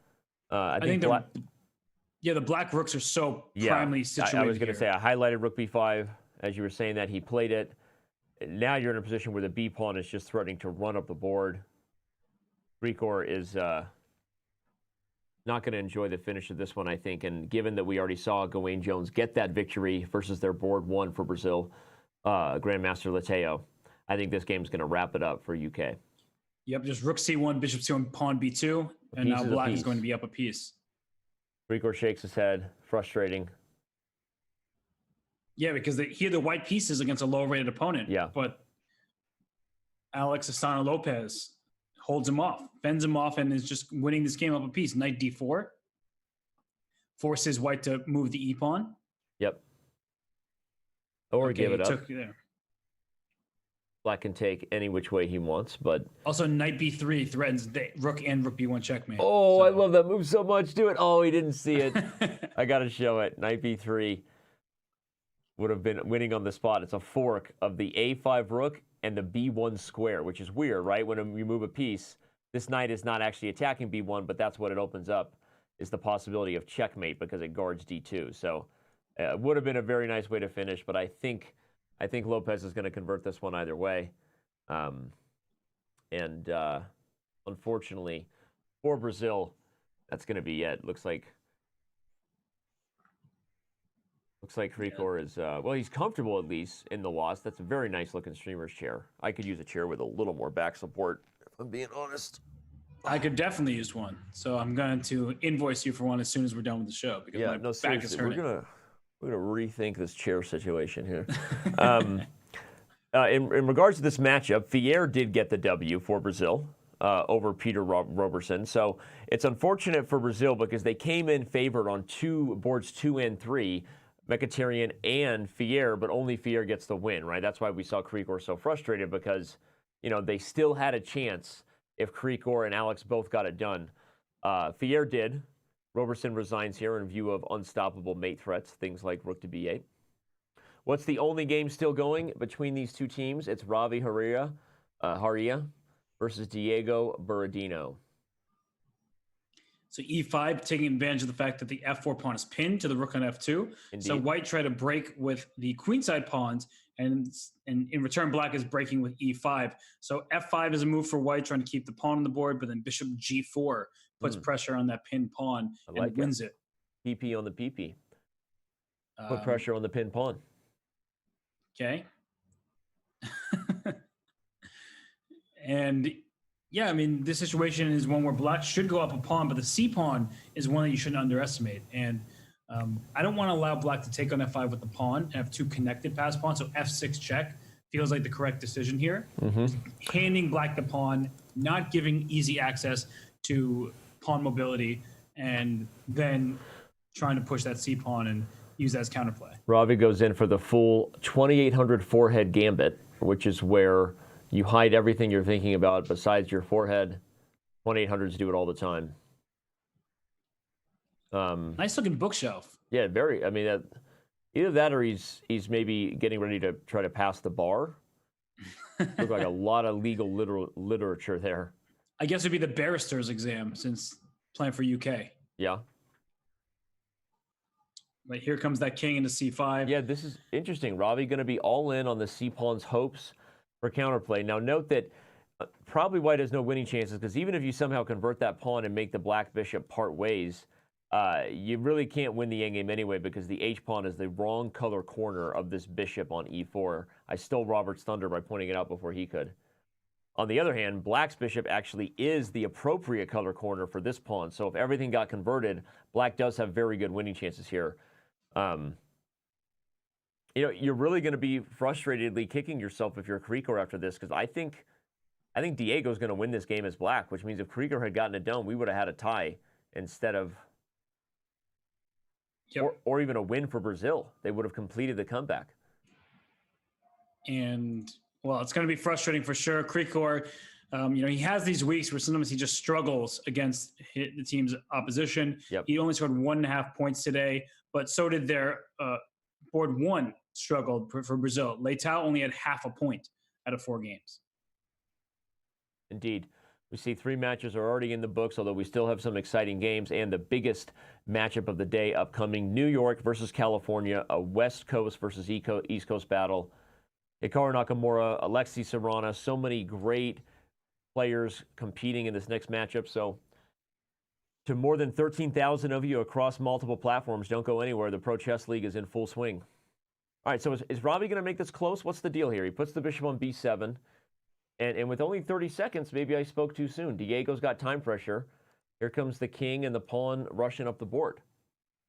I think the black rooks are so primely situated. I was going to say, I highlighted rook b5 as you were saying that. He played it. Now you're in a position where the b pawn is just threatening to run up the board. Grigor is not going to enjoy the finish of this one, I think. And given that we already saw Gawain Jones get that victory versus their board one for Brazil, Grandmaster Lateo, I think this game's going to wrap it up for UK. Yep, just rook c1, bishop c1, pawn b2, and now black is going to be up a piece. Grigor shakes his head, frustrating. Yeah, because he had the white pieces against a low-rated opponent. Yeah. But Alex Asano Lopez holds him off, fends him off, and is just winning this game up a piece. Knight d4 forces white to move the e-pawn. Yep. Or give it up. There. Black can take any which way he wants, but... Also, knight b3 threatens the rook and rook b1 checkmate. Oh, I love that move so much. Do it. Oh, he didn't see it. I got to show it. Knight b3 would have been winning on the spot. It's a fork of the a5 rook and the b1 square, which is weird, right? When you move a piece, this knight is not actually attacking b1, but that's what it opens up, is the possibility of checkmate because it guards d2. So it would have been a very nice way to finish, but I think Lopez is going to convert this one either way. Unfortunately, for Brazil, that's going to be it. Looks like Grigor is, well, he's comfortable at least in the loss. That's a very nice looking streamer's chair. I could use a chair with a little more back support, if I'm being honest. I could definitely use one. So I'm going to invoice you for one as soon as we're done with the show because my back is hurting. We're gonna rethink this chair situation here. In regards to this matchup, Fier did get the W for Brazil over Peter Robertson. So it's unfortunate for Brazil because they came in favored on boards 2 and 3, Mkhitaryan and Fier, but only Fier gets the win, right? That's why we saw Grigor so frustrated because, they still had a chance if Grigor and Alex both got it done. Fier did. Robertson resigns here in view of unstoppable mate threats, things like rook to b8. What's the only game still going between these two teams? It's Ravi Haria versus Diego Berardino. So e5, taking advantage of the fact that the f4 pawn is pinned to the rook on f2. Indeed. So white tried to break with the queenside pawns, and in return, black is breaking with e5. So f5 is a move for white, trying to keep the pawn on the board, but then bishop g4 puts pressure on that pinned pawn and wins it. PP on the PP. Put pressure on the pinned pawn. Okay. And yeah, I mean, this situation is one where black should go up a pawn, but the c pawn is one that you shouldn't underestimate. And I don't want to allow black to take on f5 with the pawn and have two connected pass pawns. So f6 check feels like the correct decision here. Handing black the pawn, not giving easy access to pawn mobility, and then trying to push that c pawn and use that as counterplay. Ravi goes in for the full 2800 forehead gambit, which is where you hide everything you're thinking about besides your forehead. 2800s do it all the time. Nice looking bookshelf. Yeah, very. I mean, either that or he's maybe getting ready to try to pass the bar. Look like a lot of legal literature there. I guess it'd be the barrister's exam since playing for UK. Yeah. But here comes that king into c5. Yeah, this is interesting. Ravi going to be all in on the c pawn's hopes for counterplay. Now note that probably white has no winning chances because even if you somehow convert that pawn and make the black bishop part ways, you really can't win the endgame anyway because the h-pawn is the wrong color corner of this bishop on e4. I stole Robert's thunder by pointing it out before he could. On the other hand, black's bishop actually is the appropriate color corner for this pawn. So if everything got converted, black does have very good winning chances here. You're really going to be frustratedly kicking yourself if you're Grigor after this because I think Diego's going to win this game as black, which means if Grigor had gotten it done, we would have had a tie instead of... Yep. Or even a win for Brazil. They would have completed the comeback. And, well, it's going to be frustrating for sure. Grigor He has these weeks where sometimes he just struggles against the team's opposition. Yep. He only scored 1.5 points today, but so did their board one struggled for Brazil. Leitao only had 0.5 point out of 4 games. Indeed. We see 3 matches are already in the books, although we still have some exciting games. And the biggest matchup of the day upcoming, New York versus California, a West Coast versus East Coast battle. Hikaru Nakamura, Alexei Serrana, so many great players competing in this next matchup. So to more than 13,000 of you across multiple platforms, don't go anywhere. The Pro Chess League is in full swing. All right, so is Robbie going to make this close? What's the deal here? He puts the bishop on b7. And with only 30 seconds, maybe I spoke too soon. Diego's got time pressure. Here comes the king and the pawn rushing up the board.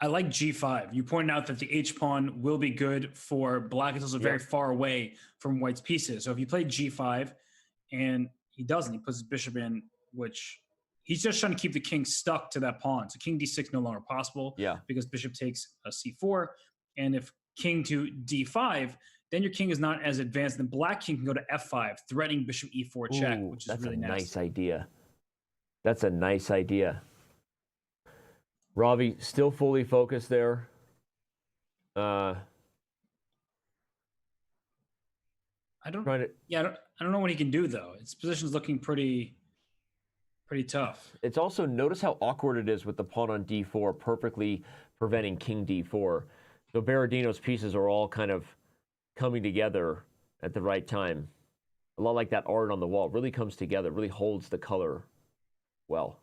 I like g5. You pointed out that the h-pawn will be good for black. It's also very far away from white's pieces. So if you play g5 and he doesn't, he puts his bishop in, which he's just trying to keep the king stuck to that pawn. So king d6 no longer possible because bishop takes a c4. And if king to d5, then your king is not as advanced. Then black king can go to f5, threatening bishop e4 check, which is really nasty. Nice idea. That's a nice idea. Robbie still fully focused there. I don't know what he can do though. His position's looking pretty tough. It's also, notice how awkward it is with the pawn on d4, perfectly preventing king d4. So Berardino's pieces are all kind of coming together at the right time. A lot like that art on the wall. It really comes together, really holds the color well.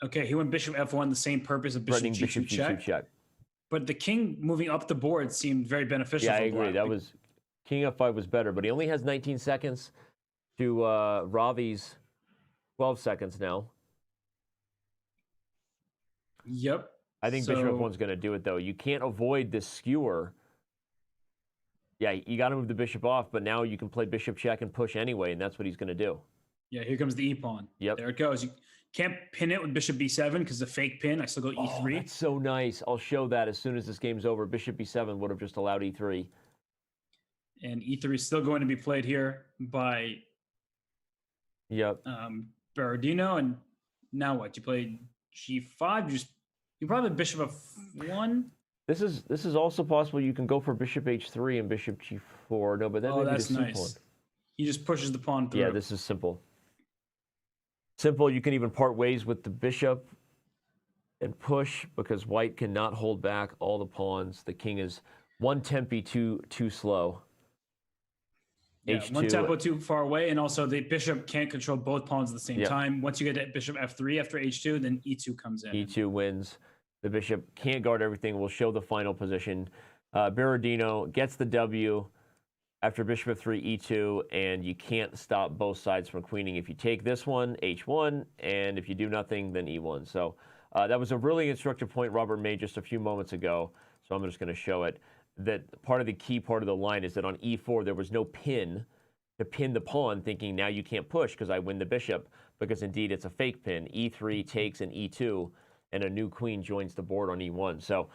Okay, he went bishop f1, the same purpose of bishop g2 check. But the king moving up the board seemed very beneficial. Yeah, I agree. That was king f5 was better, but he only has 19 seconds to Ravi's 12 seconds now. Yep. I think bishop f1's going to do it though. You can't avoid this skewer. Yeah, you got to move the bishop off, but now you can play bishop check and push anyway, and that's what he's going to do. Yeah, here comes the e-pawn. Yep. There it goes. You can't pin it with bishop b7 because it's a fake pin. I still go e3. Oh, that's so nice. I'll show that as soon as this game's over. Bishop b7 would have just allowed e3. And e3 is still going to be played here by Berardino. And now what? You play g5? You probably bishop f1? This is also possible. You can go for bishop h3 and bishop g4. No, but that that's nice. Pawn. He just pushes the pawn through. Yeah, this is simple. Simple. You can even part ways with the bishop and push because white cannot hold back all the pawns. The king is one tempo too slow. Yeah, H2. One tempo too far away, and also the bishop can't control both pawns at the same time. Once you get to bishop f3 after h2, then e2 comes in. e2 wins. The bishop can't guard everything. We'll show the final position. Berardino gets the W after bishop f3, e2, and you can't stop both sides from queening. If you take this one, h1, and if you do nothing, then e1. So that was a really instructive point Robert made just a few moments ago, so I'm just going to show it. That part of the key part of the line is that on e4, there was no pin to pin the pawn, thinking now you can't push because I win the bishop, because indeed it's a fake pin. e3 takes an e2, and a new queen joins the board on e1. So,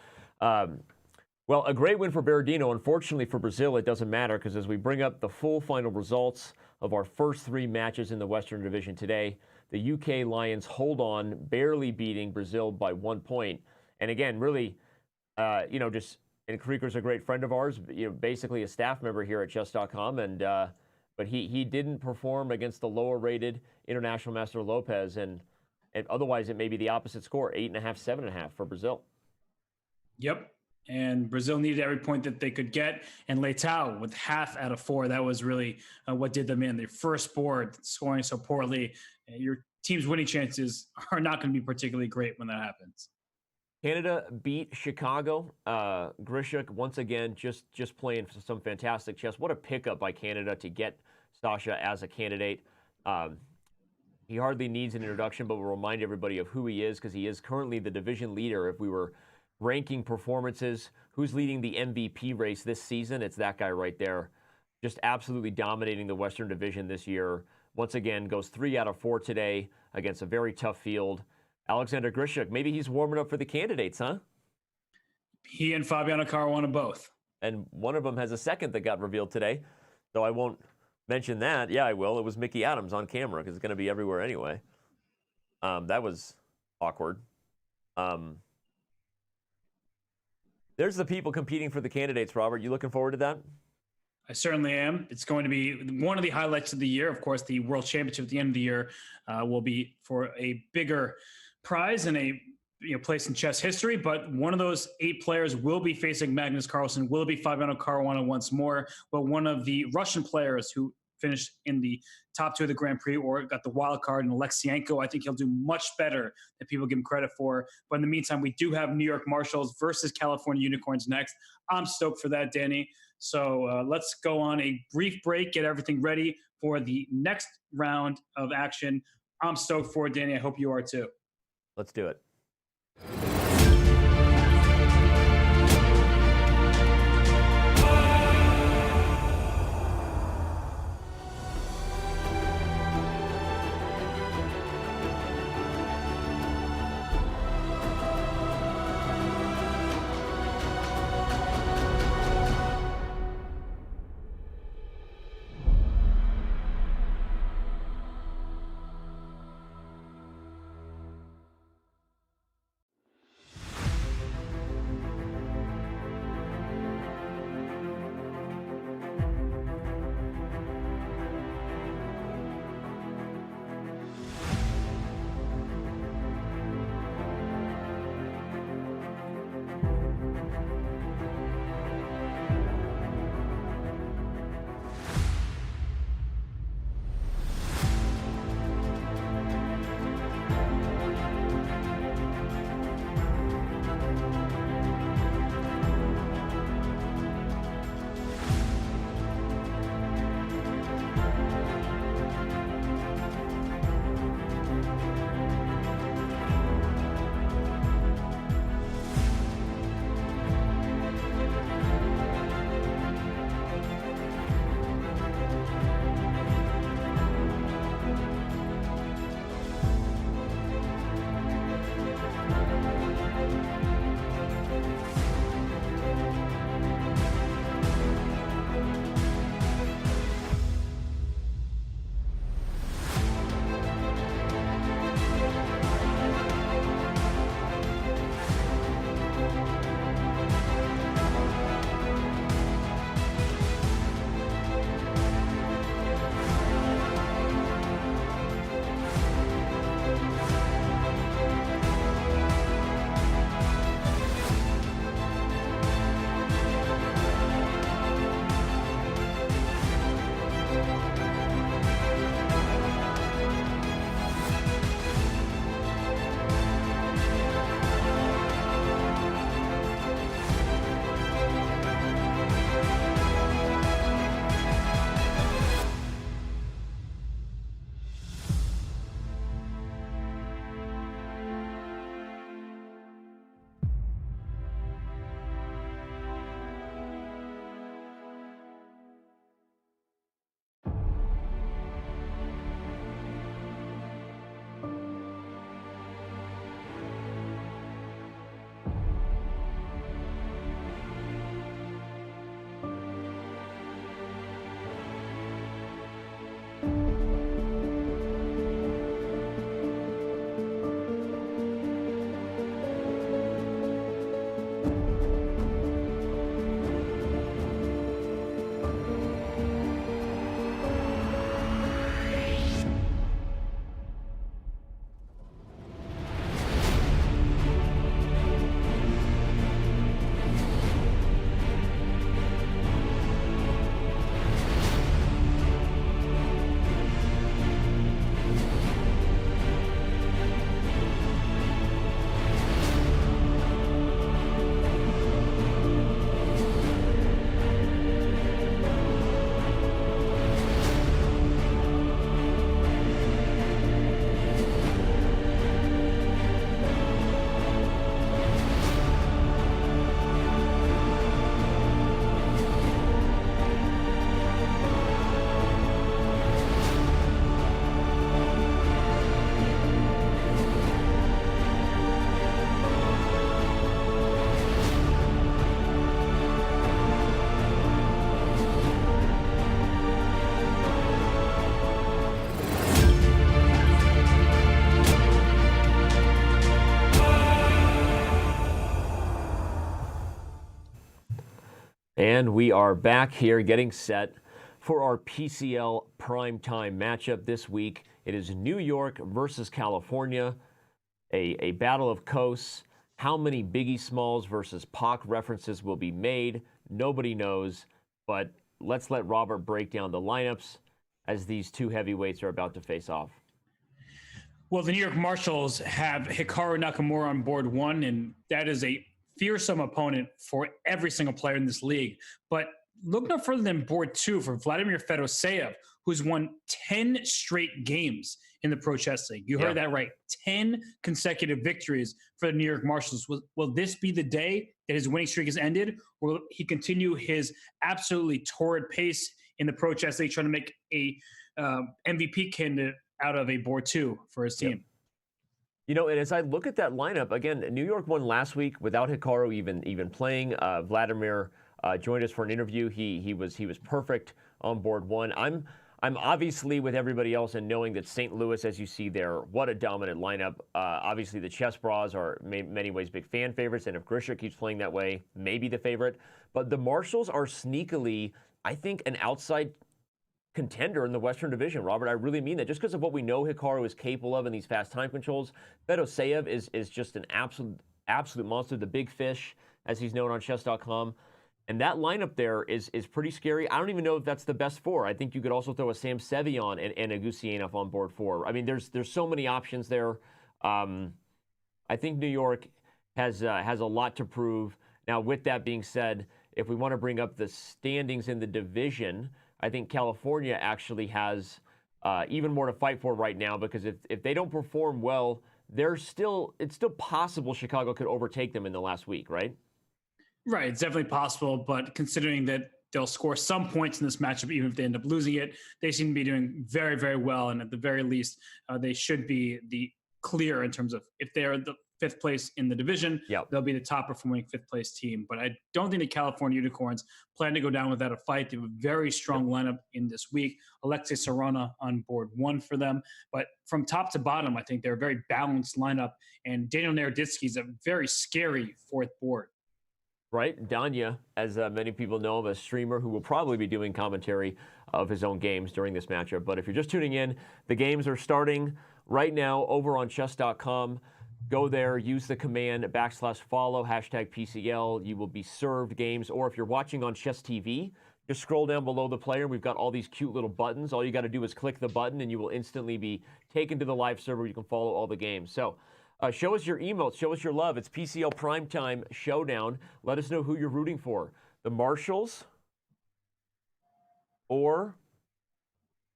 well, a great win for Berardino. Unfortunately for Brazil, it doesn't matter because as we bring up the full final results of our first 3 matches in the Western Division today, the UK Lions hold on, barely beating Brazil by 1 point. And again, really, just, and Krieger's a great friend of ours, basically a staff member here at Chess.com, and but he didn't perform against the lower-rated international master Lopez, and otherwise it may be the opposite score, 8.5, 7.5 for Brazil. Yep. And Brazil needed every point that they could get. And Leitao with 0.5 out of 4, that was really what did them in. Their first board, scoring so poorly, your team's winning chances are not going to be particularly great when that happens. Canada beat Chicago. Grishuk, once again, just playing some fantastic chess. What a pickup by Canada to get Sasha as a candidate. He hardly needs an introduction, but we'll remind everybody of who he is because he is currently the division leader. If we were ranking performances, who's leading the MVP race this season? It's that guy right there. Just absolutely dominating the Western Division this year. Once again, goes 3 out of 4 today against a very tough field. Alexander Grishuk, maybe he's warming up for the candidates, huh? He and Fabiano Caruana both. And one of them has a second that got revealed today, so I won't mention that, yeah, I will. It was Mickey Adams on camera because it's going to be everywhere anyway. That was awkward. There's the people competing for the candidates, Robert. You looking forward to that? I certainly am. It's going to be one of the highlights of the year. Of course, the World Championship at the end of the year will be for a bigger prize and a place in chess history. But one of those 8 players will be facing Magnus Carlsen, will be Fabiano Caruana once more. But one of the Russian players who finished in the top 2 of the Grand Prix or got the wild card in Alexienko, I think he'll do much better than people give him credit for. But in the meantime, we do have New York Marshalls versus California Unicorns next. I'm stoked for that, Danny. So let's go on a brief break, get everything ready for the next round of action. I'm stoked for it, Danny. I hope you are too. Let's do it. And we are back here getting set for our PCL primetime matchup this week. It is New York versus California, a battle of coasts. How many Biggie Smalls versus Pac references will be made? Nobody knows, but let's let Robert break down the lineups as these two heavyweights are about to face off. Well, the New York Marshals have Hikaru Nakamura on board one, and that is a fearsome opponent for every single player in this league. But look no further than board two for Vladimir Fedoseev, who's won 10 straight games in the Pro Chess League. You heard that right. 10 consecutive victories for the New York Marshals. Will this be the day that his winning streak has ended? Or will he continue his absolutely torrid pace in the Pro Chess League, trying to make a MVP candidate out of a board two for his team? You know, and as I look at that lineup, again, New York won last week without Hikaru even playing. Vladimir joined us for an interview. He was perfect on board one. I'm obviously with everybody else and knowing that St. Louis, as you see there, what a dominant lineup. Obviously, the Chessbrahs are in many ways big fan favorites, and if Grishuk keeps playing that way, maybe the favorite. But the Marshals are sneakily, I think, an outside contender in the Western Division, Robert. I really mean that. Just because of what we know Hikaru is capable of in these fast time controls, Fedoseev is just an absolute monster, the big fish, as he's known on Chess.com. And that lineup there is pretty scary. I don't even know if that's the best four. I think you could also throw a Sam Sevion and a Gusianov on board four. I mean, there's so many options there. I think New York has a lot to prove. Now, with that being said, if we want to bring up the standings in the division, I think California actually has even more to fight for right now, because if they don't perform well, it's still possible Chicago could overtake them in the last week, right? Right, it's definitely possible, but considering that they'll score some points in this matchup, even if they end up losing it, they seem to be doing very, very well, and at the very least, they should be the clear in terms of if they're the fifth place in the division, they'll be the top performing fifth place team. But I don't think the California Unicorns plan to go down without a fight. They have a very strong lineup in this week. Alexei Caruana on board one for them. But from top to bottom, I think they're a very balanced lineup, and Daniel Naroditsky is a very scary fourth board. Right, Danya, as many people know him, a streamer who will probably be doing commentary of his own games during this matchup. But if you're just tuning in, the games are starting right now over on Chess.com. Go there, use the command /follow, #PCL. You will be served games. Or if you're watching on Chess TV, just scroll down below the player. We've got all these cute little buttons. All you got to do is click the button, and you will instantly be taken to the live server. You can follow all the games. So show us your emotes. Show us your love. It's PCL Primetime Showdown. Let us know who you're rooting for. The Marshals or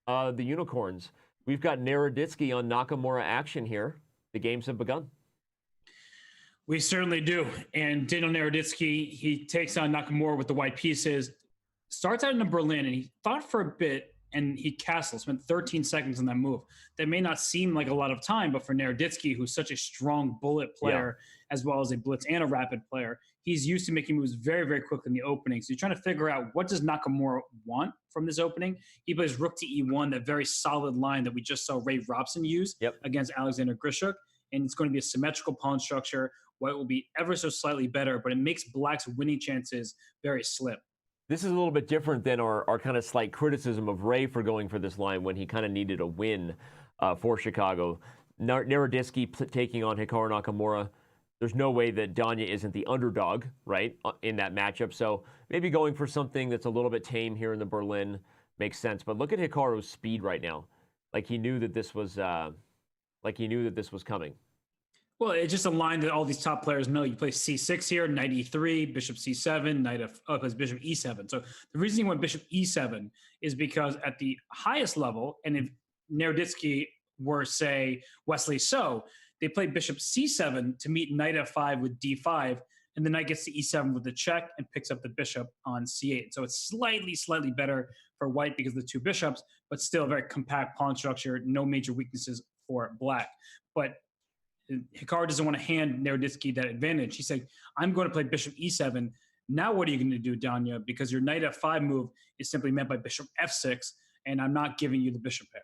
the Unicorns. We've got Naroditsky on Nakamura action here. The games have begun. We certainly do. And Daniel Naroditsky, he takes on Nakamura with the white pieces, starts out in Berlin, and he thought for a bit, and he castled, spent 13 seconds on that move. That may not seem like a lot of time, but for Naroditsky, who's such a strong bullet player, as well as a blitz and a rapid player, he's used to making moves very, very quickly in the opening. So you're trying to figure out, what does Nakamura want from this opening? He plays rook to e1, that very solid line that we just saw Ray Robson use against Alexander Grishuk. And it's going to be a symmetrical pawn structure. White will be ever so slightly better, but it makes Black's winning chances very slim. This is a little bit different than our kind of slight criticism of Ray for going for this line when he kind of needed a win for Chicago. Naroditsky taking on Hikaru Nakamura. There's no way that Danya isn't the underdog, right, in that matchup. So maybe going for something that's a little bit tame here in the Berlin makes sense. But look at Hikaru's speed right now. Like he knew that this was coming. Well, it's just a line that all these top players know. You play c6 here, knight e3, bishop c7, plays bishop e7. So the reason you went bishop e7 is because at the highest level, and if Naroditsky were, say, Wesley So, they play bishop c7 to meet knight f5 with d5, and the knight gets to e7 with the check and picks up the bishop on c8. So it's slightly better for white because of the two bishops, but still a very compact pawn structure, no major weaknesses for Black. But Hikaru doesn't want to hand Naroditsky that advantage. He said, I'm going to play bishop e7. Now what are you going to do, Danya? Because your knight f5 move is simply met by bishop f6, and I'm not giving you the bishop pair.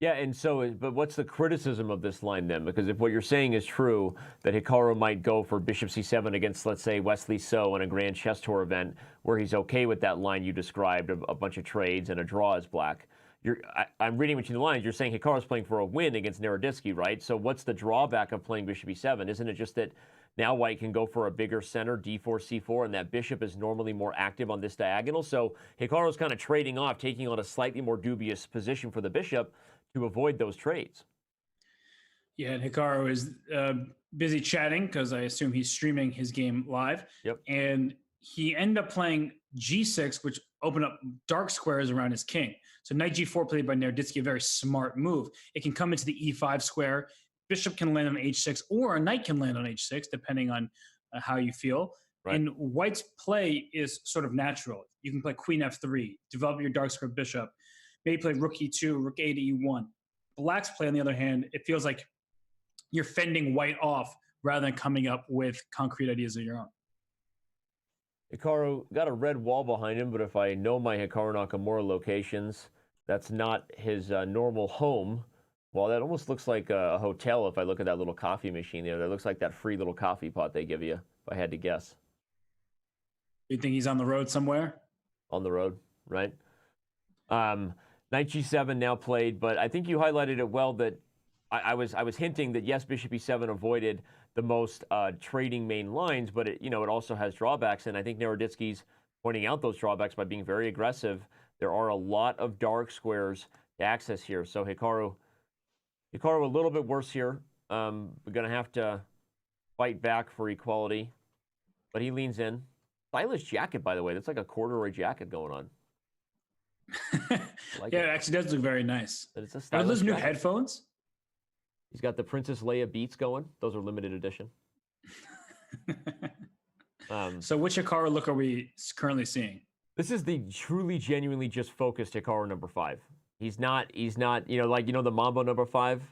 Yeah, and so, but what's the criticism of this line then? Because if what you're saying is true, that Hikaru might go for bishop c7 against, let's say, Wesley So in a Grand Chess Tour event, where he's okay with that line you described, a bunch of trades and a draw as black. I'm reading between the lines. You're saying Hikaru's playing for a win against Naroditsky, right? So what's the drawback of playing bishop e7? Isn't it just that now white can go for a bigger center, d4, c4, and that bishop is normally more active on this diagonal? So Hikaru's kind of trading off, taking on a slightly more dubious position for the bishop to avoid those trades. Yeah, and Hikaru is busy chatting because I assume he's streaming his game live. Yep. And he ended up playing g6, which opened up dark squares around his king. So knight g4 played by Naroditsky, a very smart move. It can come into the e5 square. Bishop can land on h6, or a knight can land on h6, depending on how you feel. Right. And white's play is sort of natural. You can play queen f3, develop your dark square bishop. Maybe play rook e2, rook a to e1. Black's play, on the other hand, it feels like you're fending white off rather than coming up with concrete ideas of your own. Hikaru got a red wall behind him, but if I know my Hikaru Nakamura locations, that's not his normal home. Well, that almost looks like a hotel if I look at that little coffee machine there. That looks like that free little coffee pot they give you, if I had to guess. You think he's on the road somewhere? On the road, right? Knight g7 now played, but I think you highlighted it well that I was hinting that yes, bishop e7 avoided the most trading main lines, but it also has drawbacks, and I think Naroditsky's pointing out those drawbacks by being very aggressive. There are a lot of dark squares to access here, so Hikaru a little bit worse here. We're going to have to fight back for equality, but he leans in. Stylish jacket, by the way. That's like a corduroy jacket going on. Like it actually does look very nice. Are those new headphones? He's got the Princess Leia Beats going. Those are limited edition. So which Hikaru look are we currently seeing? This is the truly, genuinely just focused Hikaru number 5. He's not, the Mambo number 5,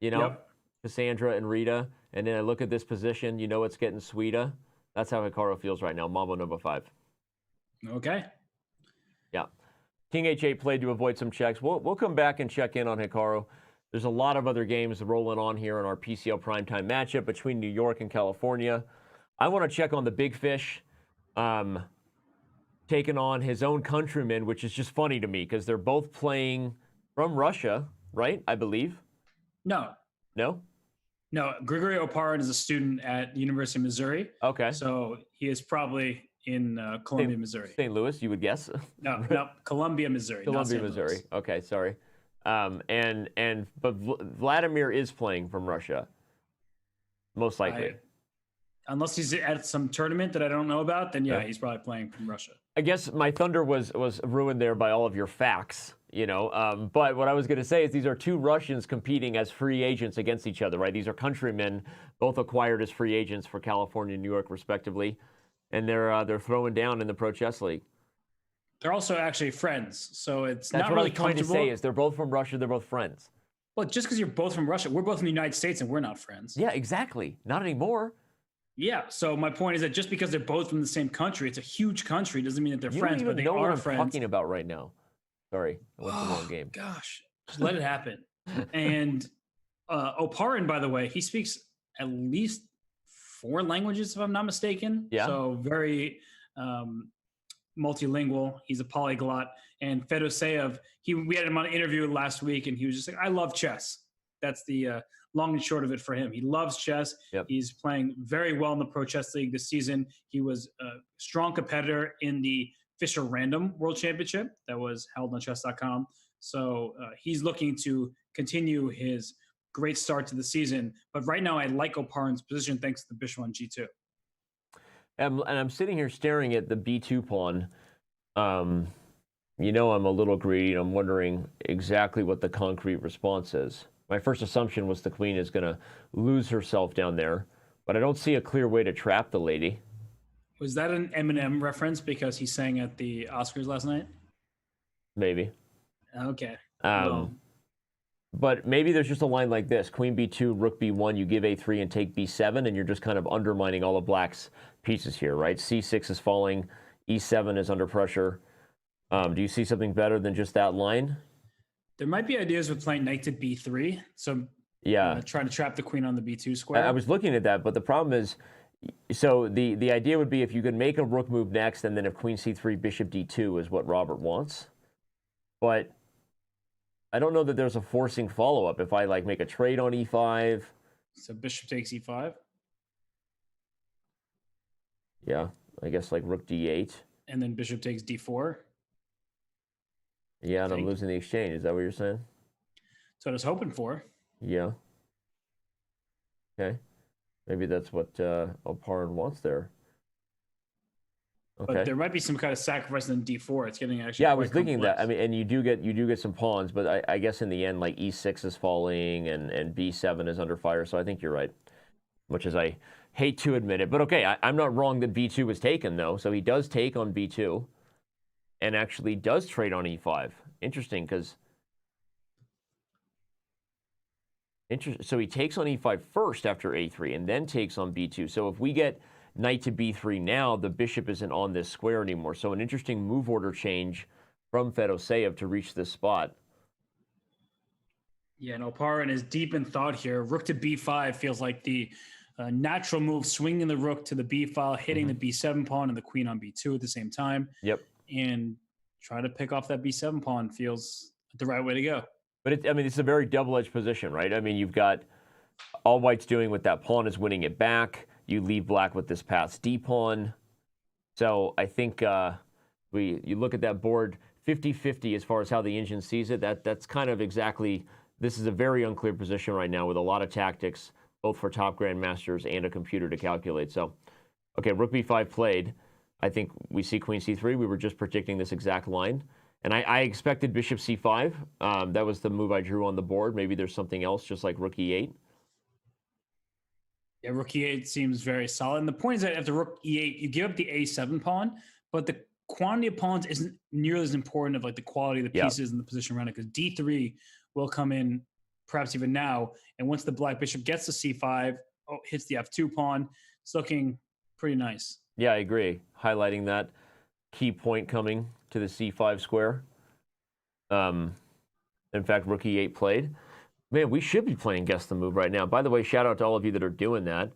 yep. Cassandra and Rita. And then I look at this position, it's getting sweeter. That's how Hikaru feels right now, Mambo number 5. Okay. Yeah. King h8 played to avoid some checks. We'll come back and check in on Hikaru. There's a lot of other games rolling on here in our PCL primetime matchup between New York and California. I want to check on the big fish taking on his own countrymen, which is just funny to me because they're both playing from Russia, right? I believe. No. No? No. Grigory Oparin is a student at the University of Missouri. Okay. So he is probably in Columbia, Missouri. St. Louis, you would guess? No, Columbia, Missouri. Columbia, Missouri. Okay, sorry. But Vladimir is playing from Russia, most likely. Unless he's at some tournament that I don't know about, then yeah, he's probably playing from Russia. I guess my thunder was ruined there by all of your facts, But what I was going to say is these are two Russians competing as free agents against each other, right? These are countrymen, both acquired as free agents for California and New York, respectively, and they're throwing down in the Pro Chess League. They're also actually friends, so it's That's not what really I was trying to say is they're both from Russia, they're both friends. Well, just because you're both from Russia, we're both in the United States and we're not friends. Yeah, exactly. Not anymore. Yeah, so my point is that just because they're both from the same country, it's a huge country, doesn't mean that they're friends, but they are friends. You don't even know what I'm talking about right now. Sorry, I went to the wrong game. Gosh, just let it happen. And Oparin, by the way, he speaks at least 4 languages, if I'm not mistaken. Yeah. So very multilingual. He's a polyglot. And Fedoseev, we had him on an interview last week, and he was just like, I love chess. That's the long and short of it for him. He loves chess. Yep. He's playing very well in the Pro Chess League this season. He was a strong competitor in the Fisher Random World Championship that was held on Chess.com. So he's looking to continue his great start to the season. But right now, I like Oparin's position thanks to the bishop on g2. And I'm sitting here staring at the b2 pawn. I'm a little greedy. I'm wondering exactly what the concrete response is. My first assumption was the queen is going to lose herself down there, but I don't see a clear way to trap the lady. Was that an Eminem reference because he sang at the Oscars last night? Maybe. Okay. But maybe there's just a line like this. Queen b2, rook b1, you give a3 and take b7, and you're just kind of undermining all of black's pieces here, right? c6 is falling, e7 is under pressure. Do you see something better than just that line? There might be ideas with playing knight to b3. So Yeah. trying to trap the queen on the b2 square. I was looking at that, but the problem is, so the idea would be if you could make a rook move next, and then if queen c3, bishop d2 is what Robert wants. But I don't know that there's a forcing follow-up. If I like make a trade on e5. So bishop takes e5. Yeah, I guess like rook d8. And then bishop takes d4. Yeah, and I'm losing the exchange. Is that what you're saying? That's what I was hoping for. Yeah. Okay. Maybe that's what Oparin wants there. Okay. But there might be some kind of sacrifice in d4. It's getting actually. Yeah, I was thinking that. I mean, and you do get some pawns, but I guess in the end, like e6 is falling and b7 is under fire. So I think you're right, much as I hate to admit it. But okay, I'm not wrong that b2 was taken though. So he does take on b2, and actually does trade on e5. Interesting, because. So he takes on e5 first after a3, and then takes on b2. So if we get knight to b3 now, the bishop isn't on this square anymore. So an interesting move order change from Fedoseev to reach this spot. Yeah, and Oparin is deep in thought here. Rook to b5 feels like the natural move, swinging the rook to the b file, hitting the b7 pawn and the queen on b2 at the same time. Yep. And try to pick off that b7 pawn feels the right way to go. But I mean, it's a very double-edged position, right? I mean, you've got all white's doing with that pawn is winning it back. You leave black with this pass d pawn. So I think you look at that board 50-50 as far as how the engine sees it. That's kind of exactly. This is a very unclear position right now with a lot of tactics, both for top grandmasters and a computer to calculate. So, okay, rook b5 played. I think we see queen c3. We were just predicting this exact line. And I expected bishop c5. That was the move I drew on the board. Maybe there's something else, just like rook e8. Yeah, rook e8 seems very solid. And the point is that after rook e8, you give up the a7 pawn, but the quantity of pawns isn't nearly as important of like the quality of the pieces and the position around it, because d3 will come in perhaps even now. And once the black bishop gets to c5, hits the f2 pawn, it's looking pretty nice. Yeah, I agree. Highlighting that key point coming to the c5 square. In fact, rook e8 played. Man, we should be playing Guess the Move right now. By the way, shout out to all of you that are doing that.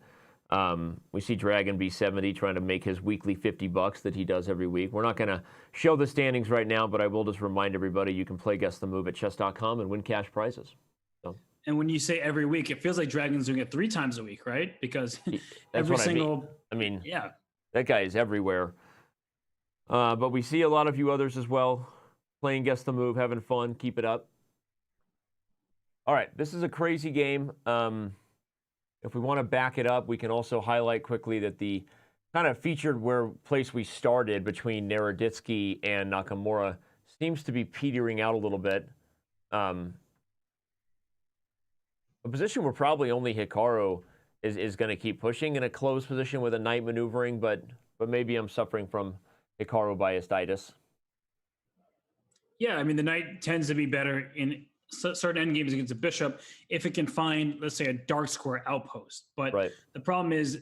We see Dragon B70 trying to make his weekly $50 that he does every week. We're not going to show the standings right now, but I will just remind everybody you can play Guess the Move at Chess.com and win cash prizes. So. And when you say every week, it feels like Dragon's doing it 3 times a week, right? Because every single... I mean, yeah, that guy is everywhere. But we see a lot of you others as well playing Guess the Move, having fun. Keep it up. All right, this is a crazy game. If we want to back it up, we can also highlight quickly that the kind of featured place we started between Naroditsky and Nakamura seems to be petering out a little bit. A position where probably only Hikaru is going to keep pushing in a closed position with a knight maneuvering, but maybe I'm suffering from Hikaru biasitis. Yeah, I mean, the knight tends to be better in certain endgames against a bishop if it can find, let's say, a dark square outpost. But the problem is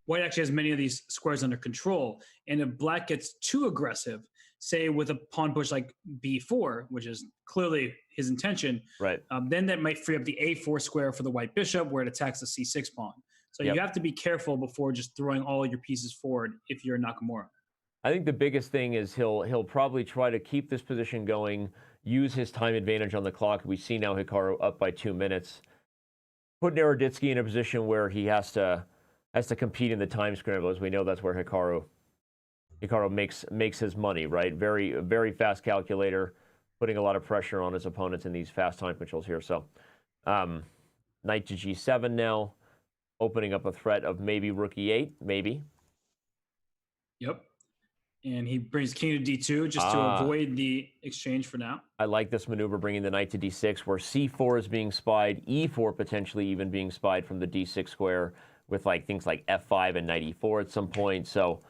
white actually has many of these squares under control. And if black gets too aggressive, say with a pawn push like b4, which is clearly his intention, then that might free up the a4 square for the white bishop where it attacks the c6 pawn. So you have to be careful before just throwing all your pieces forward if you're Nakamura. I think the biggest thing is he'll probably try to keep this position going, use his time advantage on the clock. We see now Hikaru up by 2 minutes. Put Naroditsky in a position where he has to compete in the time scramble. As we know, that's where Hikaru makes his money, right? Very, very fast calculator, putting a lot of pressure on his opponents in these fast time controls here. So knight to g7 now, opening up a threat of maybe rook e8, maybe. Yep. And he brings king to d2 just to avoid the exchange for now. I like this maneuver, bringing the knight to d6, where c4 is being spied, e4 potentially even being spied from the d6 square with like things like f5 and knight e4 at some point. So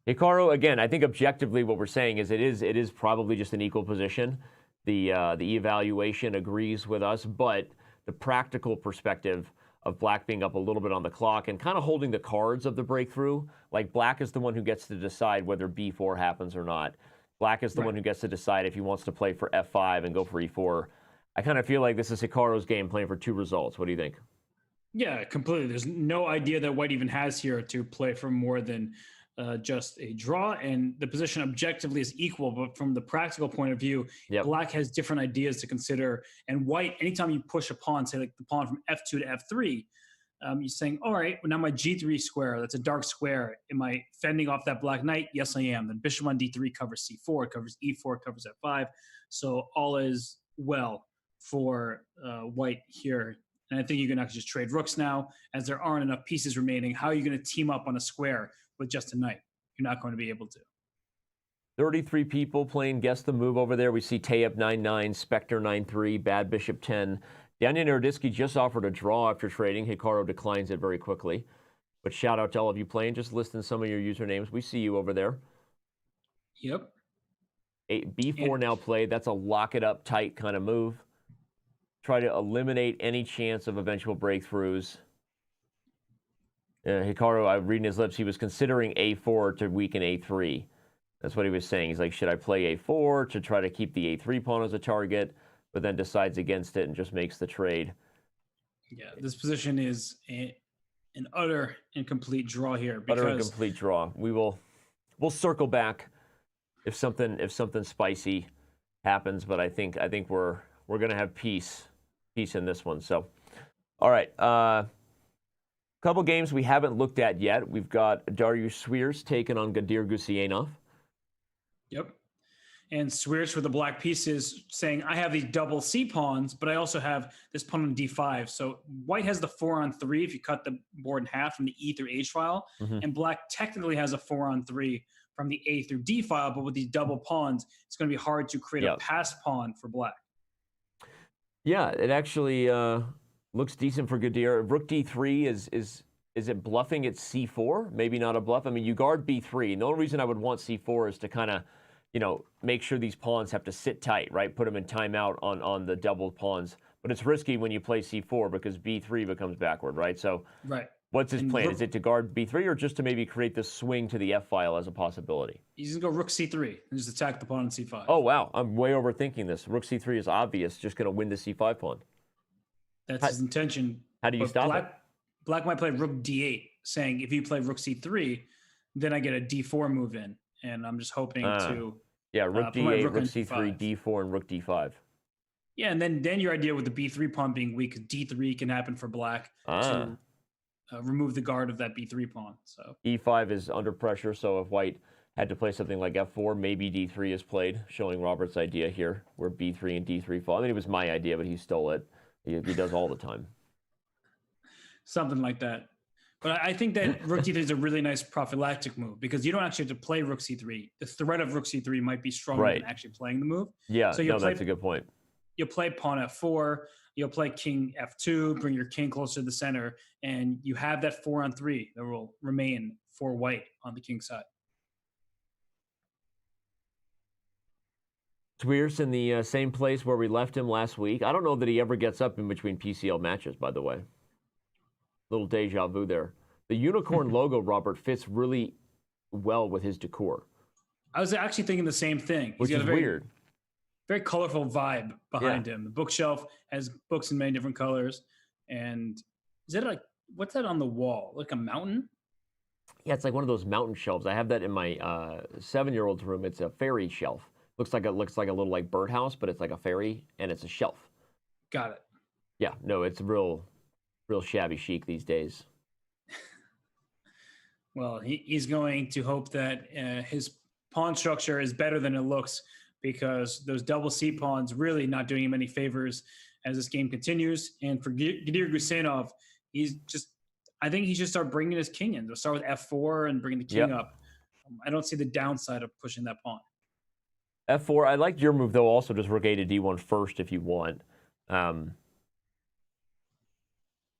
Hikaru, again, I think objectively what we're saying is it is probably just an equal position. The evaluation agrees with us, but the practical perspective of black being up a little bit on the clock and kind of holding the cards of the breakthrough, like black is the one who gets to decide whether b4 happens or not. Black is the one who gets to decide if he wants to play for f5 and go for e4. I kind of feel like this is Hikaru's game playing for 2 results. What do you think? Yeah, completely. There's no idea that white even has here to play for more than just a draw, and the position objectively is equal, but from the practical point of view, black has different ideas to consider, and white, anytime you push a pawn, say like the pawn from f2 to f3, you're saying, all right, well, now my g3 square, that's a dark square. Am I fending off that black knight? Yes, I am. Then bishop on d3 covers c4, covers e4, covers f5. So all is well for white here. And I think you can actually just trade rooks now, as there aren't enough pieces remaining. How are you going to team up on a square with just a knight? You're not going to be able to. 33 people playing Guess the Move over there. We see Tayeb 9-9, Spectre 9-3, Bad Bishop 10. Daniel Naroditsky just offered a draw after trading. Hikaru declines it very quickly. But shout out to all of you playing. Just listing some of your usernames. We see you over there. Yep. B4 now played. That's a lock it up tight kind of move. Try to eliminate any chance of eventual breakthroughs. Hikaru, I'm reading his lips, he was considering a4 to weaken a3. That's what he was saying. He's like, should I play a4 to try to keep the a3 pawn as a target, but then decides against it and just makes the trade. Yeah, this position is an utter and complete draw here. Because utter and complete draw. We'll circle back if something spicy happens, but I think we're gonna have peace in this one. So, all right. Couple games we haven't looked at yet. We've got Dariusz Swierz taking on Gadir Gusianov. Yep. And Swierz with the black pieces saying, I have these double C pawns, but I also have this pawn on D5. So white has the 4-on-3 if you cut the board in half from the E through H file. Mm-hmm. And black technically has a 4-on-3 from the A through D file, but with these double pawns, it's going to be hard to create a passed pawn for black. Yeah, it actually looks decent for Gadir. Rook D3 is it bluffing at C4? Maybe not a bluff. I mean, you guard B3. And the only reason I would want C4 is to kind of, make sure these pawns have to sit tight, right? Put them in timeout on the double pawns. But it's risky when you play C4 because B3 becomes backward, right? So what's his plan? Is it to guard B3 or just to maybe create this swing to the F file as a possibility? He's going to go Rook C3 and just attack the pawn on C5. Oh, wow. I'm way overthinking this. Rook C3 is obvious. Just going to win the C5 pawn. That's his intention. How do you stop it? Black might play Rook D8, saying if you play Rook C3, then I get a D4 move in. And I'm just hoping to... Yeah, Rook D8, Rook C3, D4, and Rook D5. Yeah, and then your idea with the B3 pawn being weak, D3 can happen for black to remove the guard of that B3 pawn. So E5 is under pressure, so if white had to play something like F4, maybe D3 is played, showing Robert's idea here, where B3 and D3 fall. I mean, it was my idea, but he stole it. He does all the time. Something like that. But I think that Rook D3 is a really nice prophylactic move because you don't actually have to play Rook C3. The threat of Rook C3 might be stronger than actually playing the move. Yeah, so that's a good point. You'll play pawn F4, you'll play king F2, bring your king closer to the center, and you have that 4-on-3 that will remain for white on the king side. Swierz in the same place where we left him last week. I don't know that he ever gets up in between PCL matches, by the way. Little deja vu there. The unicorn logo, Robert, fits really well with his decor. I was actually thinking the same thing. Which is weird. Very colorful vibe behind him. The bookshelf has books in many different colors. And is that like, what's that on the wall? Like a mountain? Yeah, it's like one of those mountain shelves. I have that in my 7-year-old's room. It's a fairy shelf. Looks like a little like birdhouse, but it's like a fairy, and it's a shelf. Got it. Yeah, no, it's real shabby chic these days. Well, he's going to hope that his pawn structure is better than it looks because those double C pawns really not doing him any favors as this game continues. And for Gadir Gusianov, I think he should start bringing his king in. They'll start with F4 and bringing the king up. I don't see the downside of pushing that pawn. F4, I liked your move, though, also just Rook A to D1 first if you want.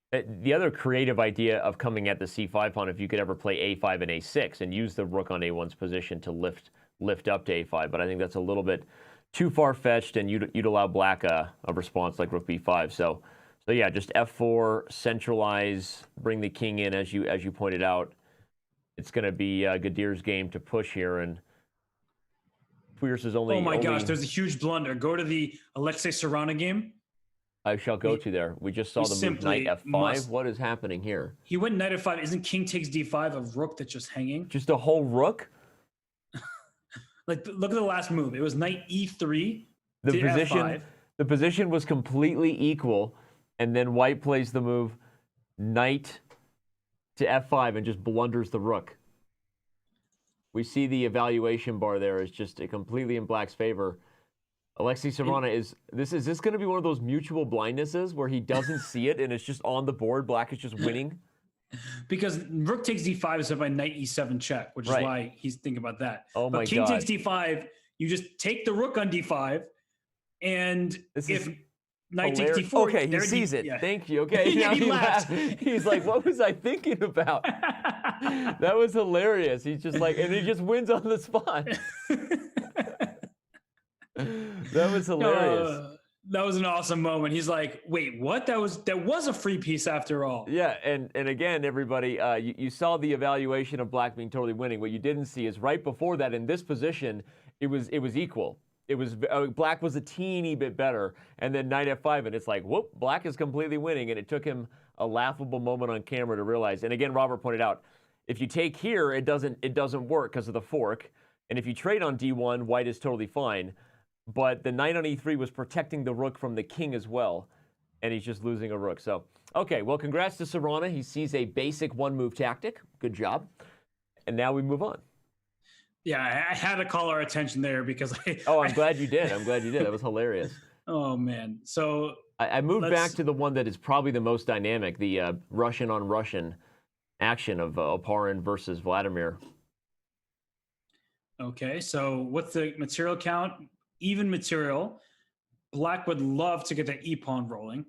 The other creative idea of coming at the C5 pawn, if you could ever play A5 and A6 and use the rook on A1's position to lift up to A5, but I think that's a little bit too far-fetched, and you'd allow black a response like Rook B5. So yeah, just F4, centralize, bring the king in, as you pointed out. It's going to be Gadir's game to push here, and Fierce is only. Oh my gosh, there's a huge blunder. Go to the Alexei Caruana game. I shall go to there. We just saw the move knight f5. Must. What is happening here? He went knight f5. Isn't king takes d5 a rook that's just hanging? Just a whole rook? Like, look at the last move. It was knight e3 The to position, f5. the position was completely equal, and then white plays the move knight to f5 and just blunders the rook. We see the evaluation bar there is just completely in black's favor. Alexei Caruana is this going to be one of those mutual blindnesses where he doesn't see it and it's just on the board, black is just winning? Because rook takes d5 is up by knight e7 check, which is why he's thinking about that. Oh my but king God. takes d5, you just take the rook on d5, and if knight takes d4, okay, he sees it. Yeah. Thank you. Okay, Yeah, now he laughs. He's like, what was I thinking about? That was hilarious. He's just like, and he just wins on the spot. That was hilarious. That was an awesome moment. He's like, wait, what? That was a free piece after all. Yeah, and again, everybody, you saw the evaluation of black being totally winning. What you didn't see is right before that, in this position, it was equal. It was black was a teeny bit better, and then knight f5, and it's like, whoop, black is completely winning, and it took him a laughable moment on camera to realize. And again, Robert pointed out, if you take here, it doesn't work because of the fork, and if you trade on d1, white is totally fine. But the knight on e3 was protecting the rook from the king as well, and he's just losing a rook. So, okay, well, congrats to Caruana. He sees a basic one-move tactic. Good job. And now we move on. Yeah, I had to call our attention there because I'm glad you did. I'm glad you did. That was hilarious. Oh, man. So I moved back to the one that is probably the most dynamic, the Russian on Russian action of Oparin versus Vladimir. Okay, so what's the material count? Even material. Black would love to get that e-pawn rolling.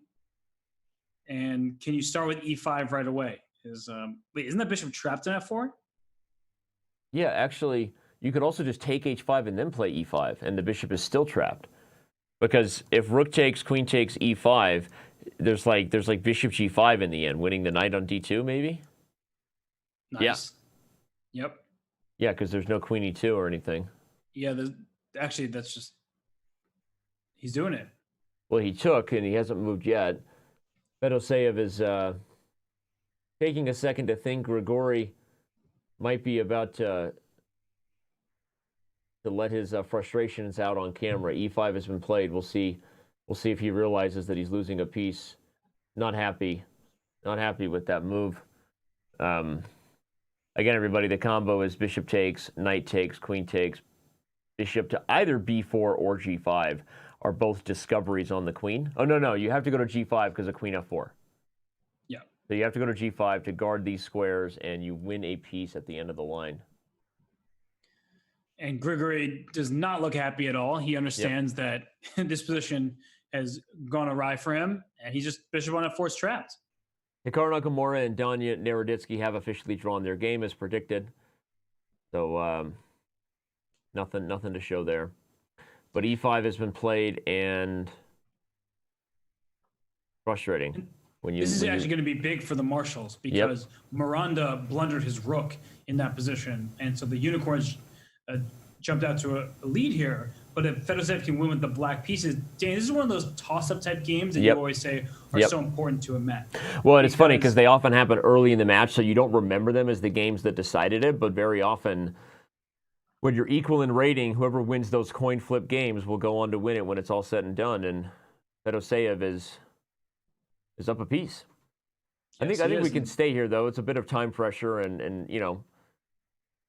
And can you start with e5 right away? Wait, isn't that bishop trapped in f4? Yeah, actually, you could also just take h5 and then play e5, and the bishop is still trapped. Because if rook takes, queen takes e5, there's like bishop g5 in the end, winning the knight on d2 maybe? Nice. Yeah. Yep. Yeah, because there's no queen e2 or anything. Yeah, actually, that's just... He's doing it. Well, he took, and he hasn't moved yet. Fedoseev is taking a second to think. Grigori might be about to let his frustrations out on camera. e5 has been played. We'll see if he realizes that he's losing a piece. Not happy with that move. Again, everybody, the combo is bishop takes, knight takes, queen takes, bishop to either b4 or g5 are both discoveries on the queen. Oh, no, you have to go to g5 because of queen f4. Yeah. So you have to go to g5 to guard these squares, and you win a piece at the end of the line. And Grigori does not look happy at all. He understands that this position has gone awry for him, and he's just bishop on f4 is trapped. Hikaru Nakamura and Danya Naroditsky have officially drawn their game as predicted. So nothing to show there. But e5 has been played, and frustrating. This is actually going to be big for the marshals because Miranda blundered his rook in that position, and so the unicorns jumped out to a lead here. But if Fedoseev can win with the black pieces, Dan, this is one of those toss-up type games that you always say are so important to a match. Well, and it's funny because they often happen early in the match, so you don't remember them as the games that decided it, but very often when you're equal in rating, whoever wins those coin flip games will go on to win it when it's all said and done. And Fedoseev is up a piece. Yes, I think we can stay here though. It's a bit of time pressure, and you know,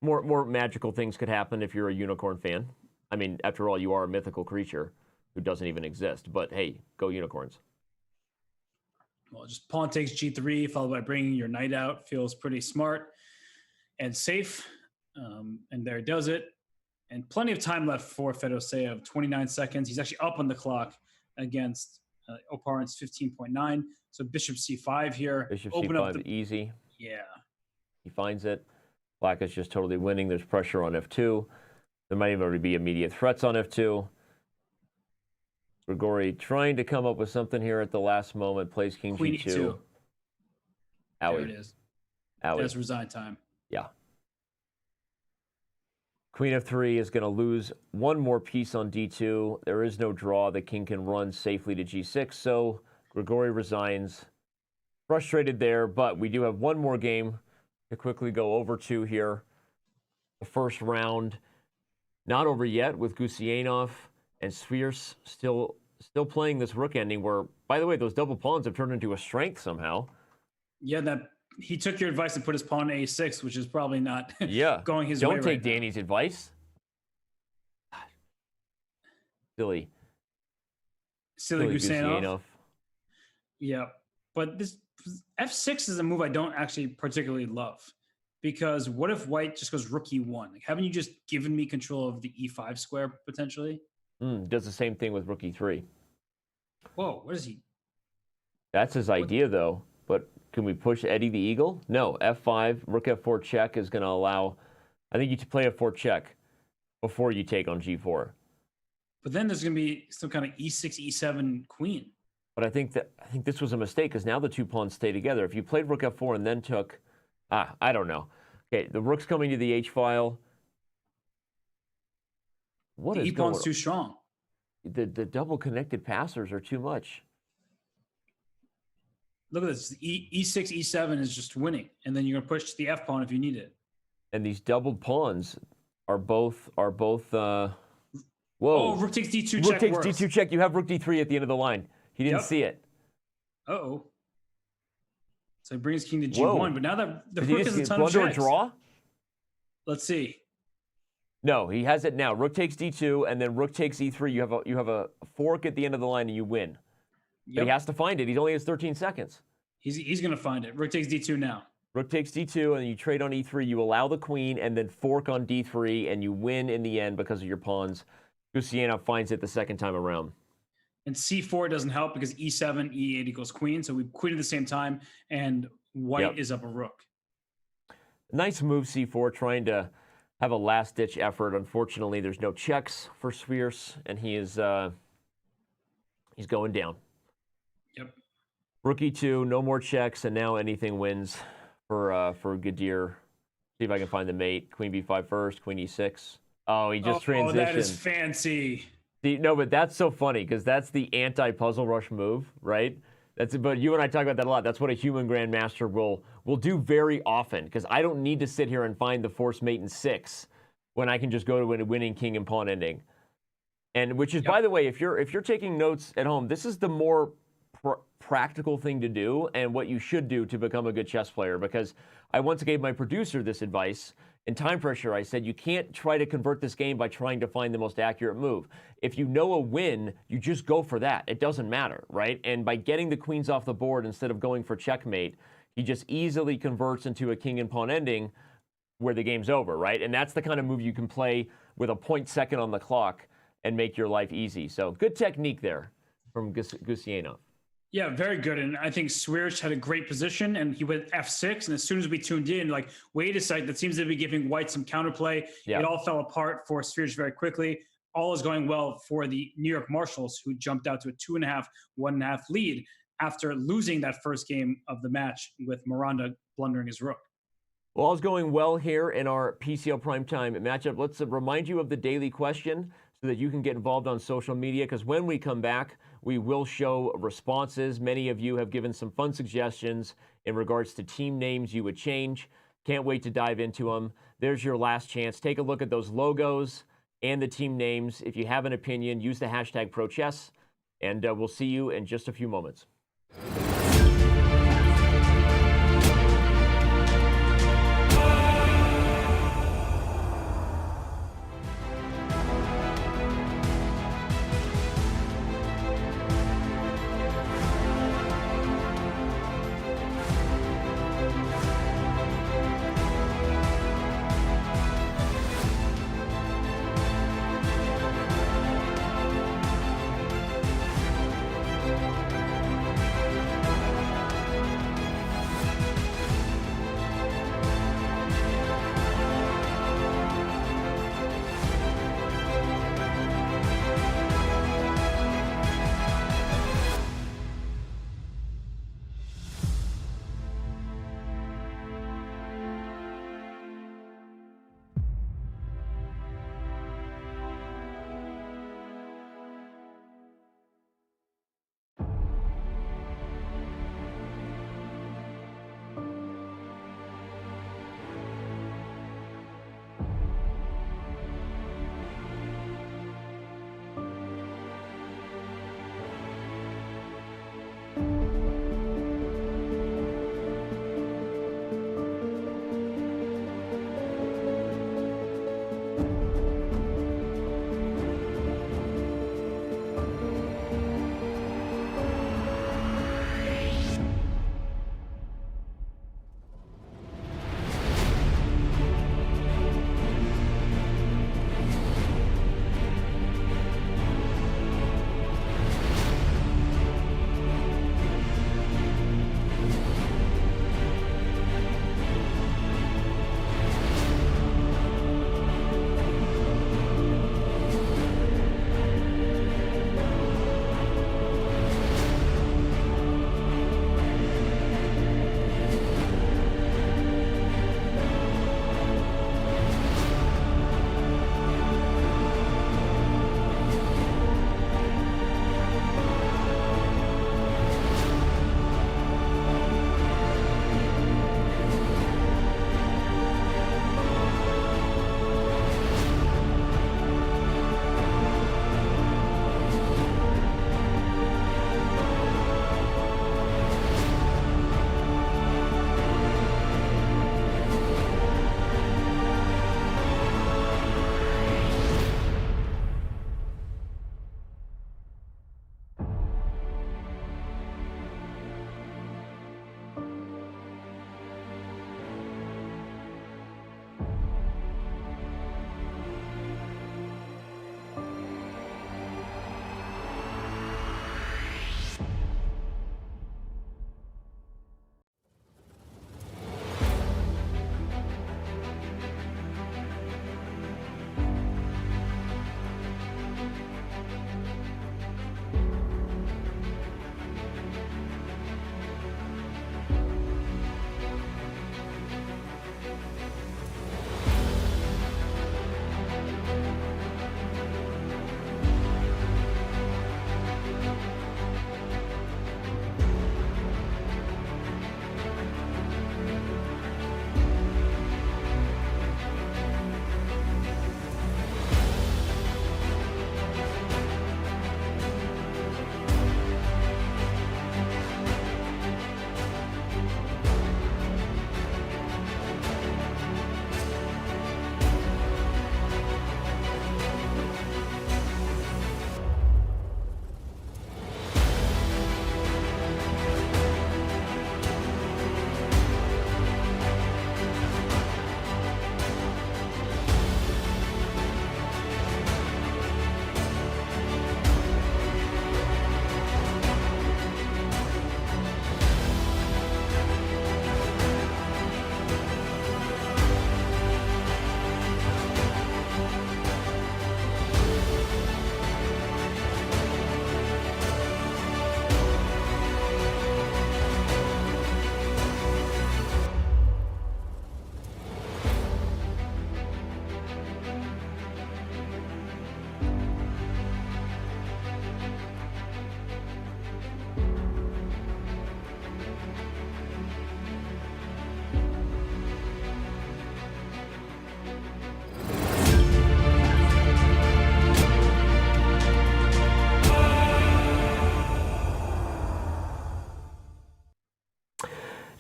more magical things could happen if you're a unicorn fan. I mean, after all, you are a mythical creature who doesn't even exist. But hey, go unicorns. Well, just pawn takes g3 followed by bringing your knight out feels pretty smart and safe. And there he does it. And plenty of time left for Fedoseev, 29 seconds. He's actually up on the clock against Oparin's 15.9. So bishop c5 here. Bishop Open c5, up the... easy. Yeah. He finds it. Black is just totally winning. There's pressure on f2. There might even already be immediate threats on f2. Grigori trying to come up with something here at the last moment. Plays king Queen g2. e2. Owie. There it is. Owie. That's resign time. Yeah. Queen f3 is going to lose one more piece on d2. There is no draw. The king can run safely to g6, so Grigori resigns. Frustrated there, but we do have one more game to quickly go over to here. The first round, not over yet, with Gusianov and Sviers still playing this rook ending where, by the way, those double pawns have turned into a strength somehow. Yeah, that he took your advice and put his pawn to a6, which is probably not going his way. Don't Don't take Danny's advice. Silly Gusianov. Yeah, but this f6 is a move I don't actually particularly love, because what if white just goes rook e1? Like, haven't you just given me control of the e5 square potentially? Does the same thing with rook e3. Whoa, what is he? That's his idea, though. But can we push Eddie the Eagle? No, f5, rook f4 check is going to allow, I think you to play f4 check before you take on g4. But then there's going to be some kind of e6, e7 queen. But I think this was a mistake, because now the two pawns stay together. If you played rook f4 and then took, I don't know. Okay, the rook's coming to the h file. What is the e-pawn's too strong. The double connected passers are too much. Look at this. E6, e7 is just winning, and then you're going to push the f pawn if you need it. And these doubled pawns are both. Whoa! Oh, rook takes d2 check. Rook takes works. d2 check. You have rook d3 at the end of the line. He didn't see it. Uh-oh. So he brings king to g1, Whoa. but now that the rook has a ton of checks. checks. A draw? Let's see. No, he has it now. Rook takes d2, and then rook takes e3. You have a fork at the end of the line, and you win. Yep. But he has to find it. He only has 13 seconds. He's going to find it. Rook takes d2 now. Rook takes d2, and you trade on e3. You allow the queen, and then fork on d3, and you win in the end because of your pawns. Gusianov finds it the second time around. And c4 doesn't help because e7, e8 equals queen. So we queen at the same time, and white is up a rook. Nice move, c4, trying to have a last-ditch effort. Unfortunately, there's no checks for Sviers, and he's going down. Yep. Rook e2, no more checks, and now anything wins for Gadir. See if I can find the mate. Queen b5 first, queen e6. Oh, he just transitioned. Oh, that is fancy. No, but that's so funny because that's the anti-puzzle rush move, right? But you and I talk about that a lot. That's what a human grandmaster will do very often, because I don't need to sit here and find the forced mate in 6 when I can just go to a winning king and pawn ending. And which is, by the way, if you're taking notes at home, this is the more practical thing to do and what you should do to become a good chess player. Because I once gave my producer this advice. In Time Pressure, I said, you can't try to convert this game by trying to find the most accurate move. If you know a win, you just go for that. It doesn't matter, right? And by getting the queens off the board instead of going for checkmate, he just easily converts into a king and pawn ending where the game's over, right? And that's the kind of move you can play with a 0.2 on the clock and make your life easy. So good technique there from Gusianov. Yeah, very good. And I think Sviers had a great position, and he went f6. And as soon as we tuned in, like, wait a second, that seems to be giving white some counterplay. It all fell apart for Sviers very quickly. All is going well for the New York Marshals, who jumped out to a 2.5, 1.5 lead after losing that first game of the match with Miranda blundering his rook. Well, all's going well here in our PCL Primetime matchup. Let's remind you of the daily question so that you can get involved on social media, because when we come back, we will show responses. Many of you have given some fun suggestions in regards to team names you would change. Can't wait to dive into them. There's your last chance. Take a look at those logos and the team names. If you have an opinion, use the hashtag ProChess, and we'll see you in just a few moments.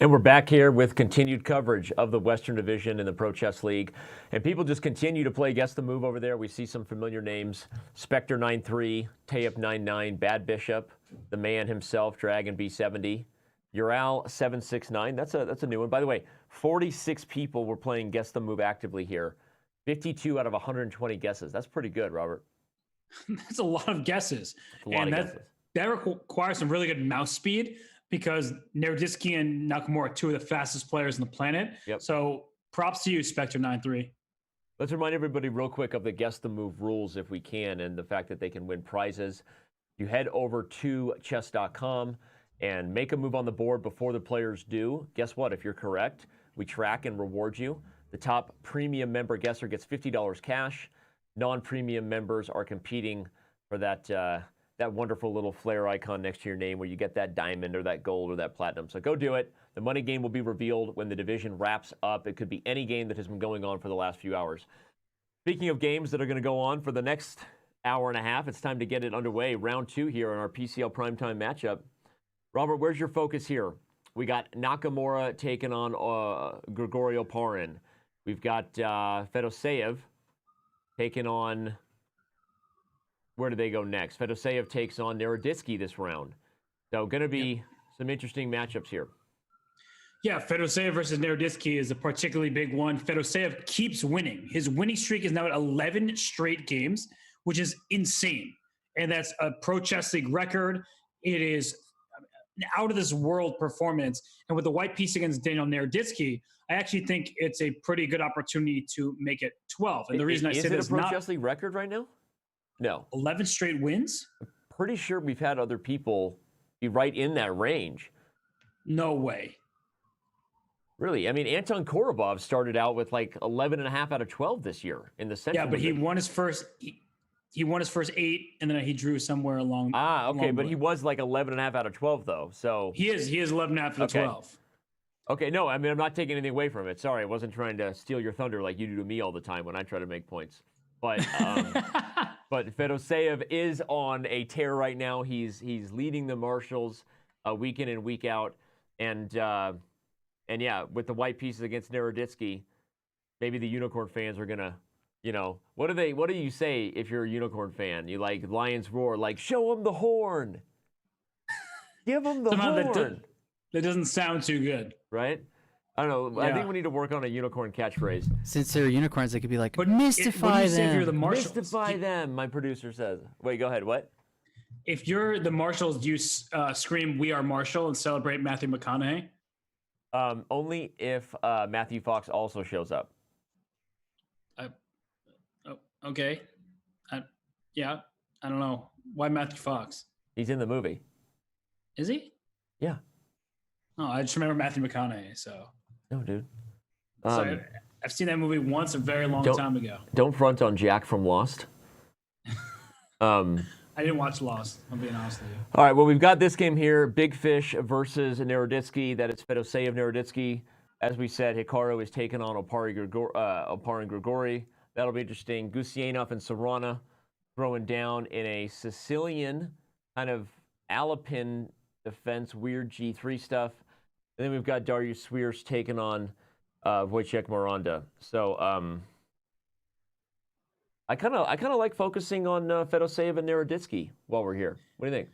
And we're back here with continued coverage of the Western Division in the Pro Chess League. And people just continue to play Guess the Move over there. We see some familiar names. Spectre 9-3, Tayep 9-9, Bad Bishop, the man himself, Dragon B70, Ural 769. That's a new one. By the way, 46 people were playing Guess the Move actively here. 52 out of 120 guesses. That's pretty good, Robert. That's a lot of guesses. A lot of guesses. That requires some really good mouse speed, because Naroditsky and Nakamura are two of the fastest players on the planet. Yep. So props to you, Spectre 9-3. Let's remind everybody real quick of the Guess the Move rules if we can, and the fact that they can win prizes. You head over to Chess.com and make a move on the board before the players do. Guess what? If you're correct, we track and reward you. The top premium member guesser gets $50 cash. Non-premium members are competing for that wonderful little flare icon next to your name where you get that diamond or that gold or that platinum. So go do it. The money game will be revealed when the division wraps up. It could be any game that has been going on for the last few hours. Speaking of games that are going to go on for the next hour and a half, it's time to get it underway. Round 2 here in our PCL primetime matchup. Robert, where's your focus here? We got Nakamura taking on Grigorio Parin. We've got Fedoseev taking on... Where do they go next? Fedoseev takes on Naroditsky this round. So going to be some interesting matchups here. Yeah, Fedoseev versus Naroditsky is a particularly big one. Fedoseev keeps winning. His winning streak is now at 11 straight games, which is insane. And that's a Pro Chess League record. It is an out-of-this-world performance. And with the white piece against Daniel Naroditsky, I actually think it's a pretty good opportunity to make it 12. And the reason I say this is it a Pro Chess League record right now? No. 11 straight wins? I'm pretty sure we've had other people be right in that range. No way. Really? I mean, Anton Korobov started out with like 11.5 out of 12 this year in the Central. Yeah, but he won his first... He won his first 8, and then he drew somewhere along. Okay, but he was like 11.5 out of 12, though. So he is 11.5 out of 12. Okay, no, I mean, I'm not taking anything away from it. Sorry, I wasn't trying to steal your thunder like you do to me all the time when I try to make points. But but Fedoseev is on a tear right now. He's leading the marshals week in and week out, and yeah, with the white pieces against Naroditsky, maybe the Unicorn fans are gonna. You know, what do you say if you're a Unicorn fan? You like Lions Roar, like, show them the horn. Give them the horn. That doesn't sound too good. Right? I don't know. Yeah. I think we need to work on a unicorn catchphrase. Since they're unicorns, they could be like, mystify them. Mystify them, my producer says. Wait, go ahead. What? If you're the Marshals, do you scream, "We are Marshall," and celebrate Matthew McConaughey? Only if Matthew Fox also shows up. Okay. Yeah. I don't know. Why Matthew Fox? He's in the movie. Is he? Yeah. Oh, I just remember Matthew McConaughey, so. No, dude. So I've seen that movie once a very long time ago. Don't front on Jack from Lost. I didn't watch Lost, I'm being honest with you. All right, well, we've got this game here, Big Fish versus Naroditsky. That is Fedoseev Naroditsky. As we said, Hikaru is taking on Oparin Grigori. That'll be interesting. Gusianov and Caruana throwing down in a Sicilian kind of Alapin defense, weird G3 stuff. And then we've got Darius Swiers taking on Wojciech Miranda. So I kind of like focusing on Fedoseev and Naroditsky while we're here. What do you think?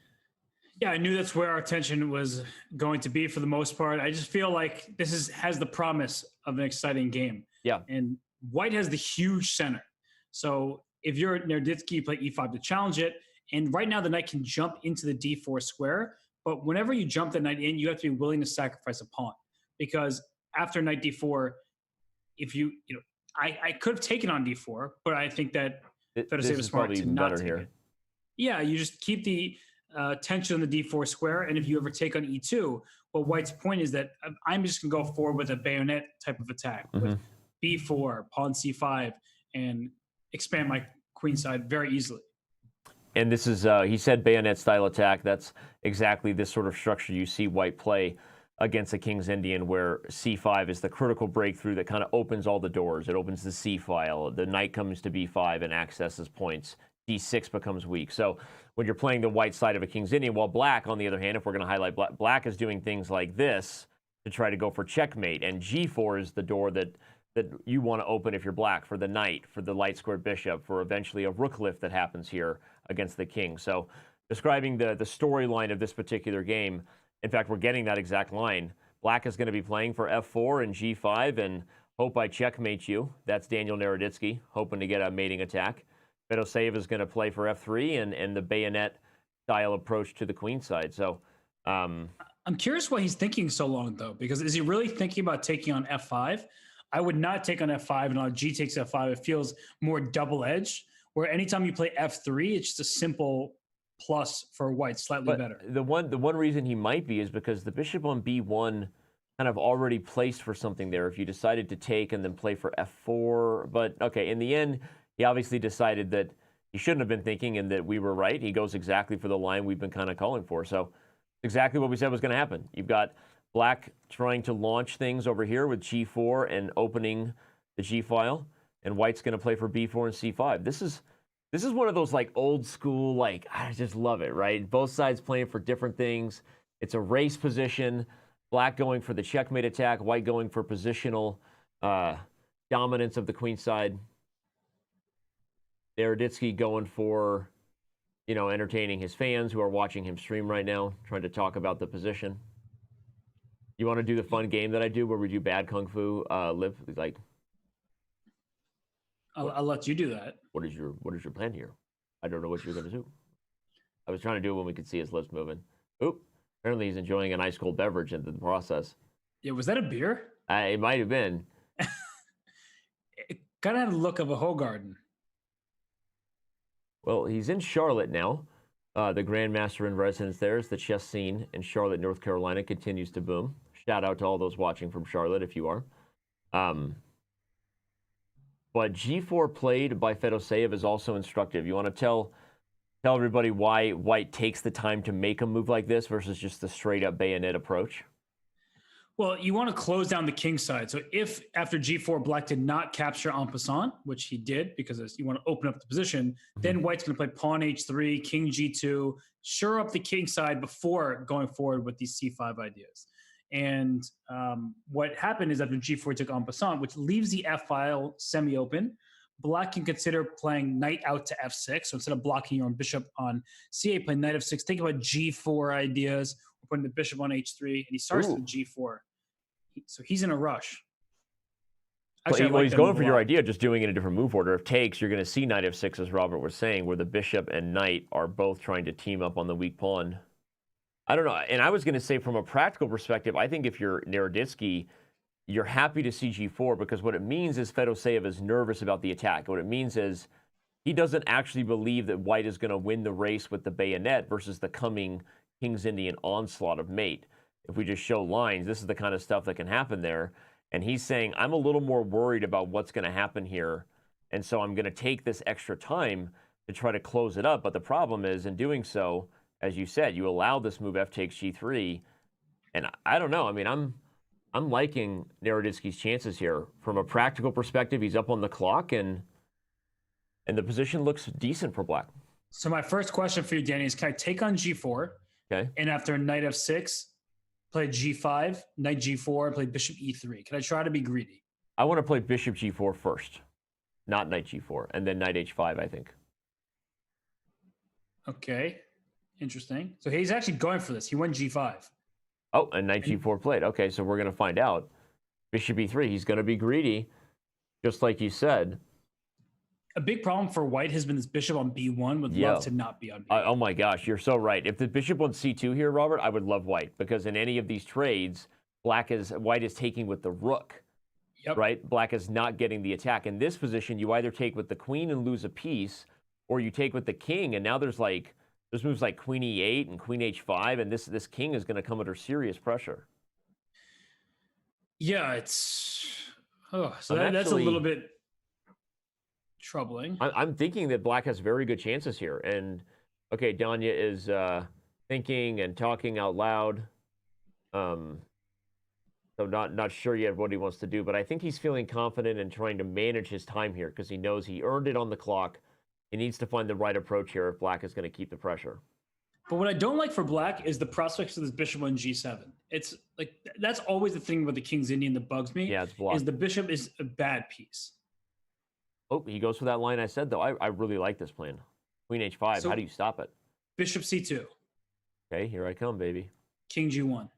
Yeah, I knew that's where our attention was going to be for the most part. I just feel like this has the promise of an exciting game. Yeah. And White has the huge center. So if you're Naroditsky, you play e5 to challenge it. And right now the knight can jump into the d4 square. But whenever you jump the knight in, you have to be willing to sacrifice a pawn. Because after knight d4, if I could have taken on d4, but I think that Fedoseev is smart to not take it. Yeah, you just keep the tension on the d4 square. And if you ever take on e2, well, White's point is that I'm just going to go forward with a bayonet type of attack. With b4, pawn c5, and expand my queen side very easily. And this is, he said bayonet style attack. That's exactly this sort of structure you see White play against a King's Indian, where c5 is the critical breakthrough that kind of opens all the doors. It opens the c file. The knight comes to b5 and accesses points. d6 becomes weak. So when you're playing the white side of a King's Indian, while Black, on the other hand, if we're going to highlight Black is doing things like this, to try to go for checkmate. And G4 is the door that you want to open if you're black, for the knight, for the light squared bishop, for eventually a rook lift that happens here against the king. So describing the storyline of this particular game, in fact, we're getting that exact line. Black is going to be playing for F4 and G5 and hope I checkmate you. That's Daniel Naroditsky, hoping to get a mating attack. Fedoseev is going to play for F3 and the bayonet style approach to the queen side. So I'm curious why he's thinking so long, though, because is he really thinking about taking on F5? I would not take on F5, and on G takes F5, it feels more double-edged, where anytime you play F3, it's just a simple plus for white, slightly better. The one reason he might be is because the bishop on B1 kind of already placed for something there if you decided to take and then play for F4. But, okay, in the end, he obviously decided that he shouldn't have been thinking and that we were right. He goes exactly for the line we've been kind of calling for. So exactly what we said was going to happen. You've got black trying to launch things over here with G4 and opening the G file, and white's going to play for B4 and C5. This is one of those like old school, like, I just love it, right? Both sides playing for different things. It's a race position. Black going for the checkmate attack, white going for positional dominance of the queen side. Naroditsky going for, entertaining his fans who are watching him stream right now, trying to talk about the position. You want to do the fun game that I do where we do bad kung fu, live like. I'll let you do that. What is your plan here? I don't know what you're going to do. I was trying to do it when we could see his lips moving. Oop. Apparently he's enjoying an ice cold beverage in the process. Yeah, was that a beer? It might have been. It kind of had a look of a Hogarden. Well, he's in Charlotte now. The Grandmaster in residence there as the chess scene in Charlotte, North Carolina continues to boom. Shout out to all those watching from Charlotte if you are. But G4 played by Fedoseev is also instructive. You want to tell everybody why white takes the time to make a move like this versus just the straight up bayonet approach? Well, you want to close down the king side. So if after G4, black did not capture en passant, which he did because you want to open up the position, then white's going to play pawn H3, king G2, shore up the king side before going forward with these C5 ideas. And what happened is after G4 took en passant, which leaves the F file semi-open, black can consider playing knight out to F6. So instead of blocking your own bishop on C8, play knight F6. Think about G4 ideas. We're putting the bishop on H3, and he starts with G4. So he's in a rush. Actually, well, he's going for your idea, just doing it in a different move order. If takes, you're going to see knight F6, as Robert was saying, where the bishop and knight are both trying to team up on the weak pawn. I don't know. And I was going to say, from a practical perspective, I think if you're Naroditsky, you're happy to see G4 because what it means is Fedoseev is nervous about the attack. What it means is he doesn't actually believe that white is going to win the race with the bayonet versus the coming King's Indian onslaught of mate. If we just show lines, this is the kind of stuff that can happen there. And he's saying, I'm a little more worried about what's going to happen here. And so I'm going to take this extra time to try to close it up. But the problem is, in doing so, as you said, you allow this move F takes G3. And I don't know. I mean, I'm liking Naroditsky's chances here. From a practical perspective, he's up on the clock, and the position looks decent for black. So my first question for you, Danny, is can I take on G4? Okay. And after knight F6, play G5, knight G4, play bishop E3. Can I try to be greedy? I want to play bishop G4 first, not knight G4, and then knight H5, I think. Okay. Interesting. So he's actually going for this. He went G5. Oh, and knight G4 played. Okay, so we're going to find out. Bishop E3, he's going to be greedy, just like you said. A big problem for white has been this bishop on B1 would love to not be on B1. Oh my gosh, you're so right. If the bishop on C2 here, Robert, I would love white because in any of these trades, white is taking with the rook. Yep. Right? Black is not getting the attack. In this position, you either take with the queen and lose a piece, or you take with the king, and now there's moves like queen E8 and queen H5, and this king is going to come under serious pressure. Yeah, that's a little bit troubling. I'm thinking that black has very good chances here. And, okay, Danya is thinking and talking out loud. So not sure yet what he wants to do, but I think he's feeling confident and trying to manage his time here because he knows he earned it on the clock. He needs to find the right approach here if black is going to keep the pressure. But what I don't like for black is the prospects of this bishop on G7. It's like that's always the thing about the King's Indian that bugs me. Yeah, it's blocked. Is the bishop is a bad piece. Oh, he goes for that line I said, though. I really like this plan. Queen h5. So- How do you stop it? Bishop c2, Okay, here I come, baby. King g1.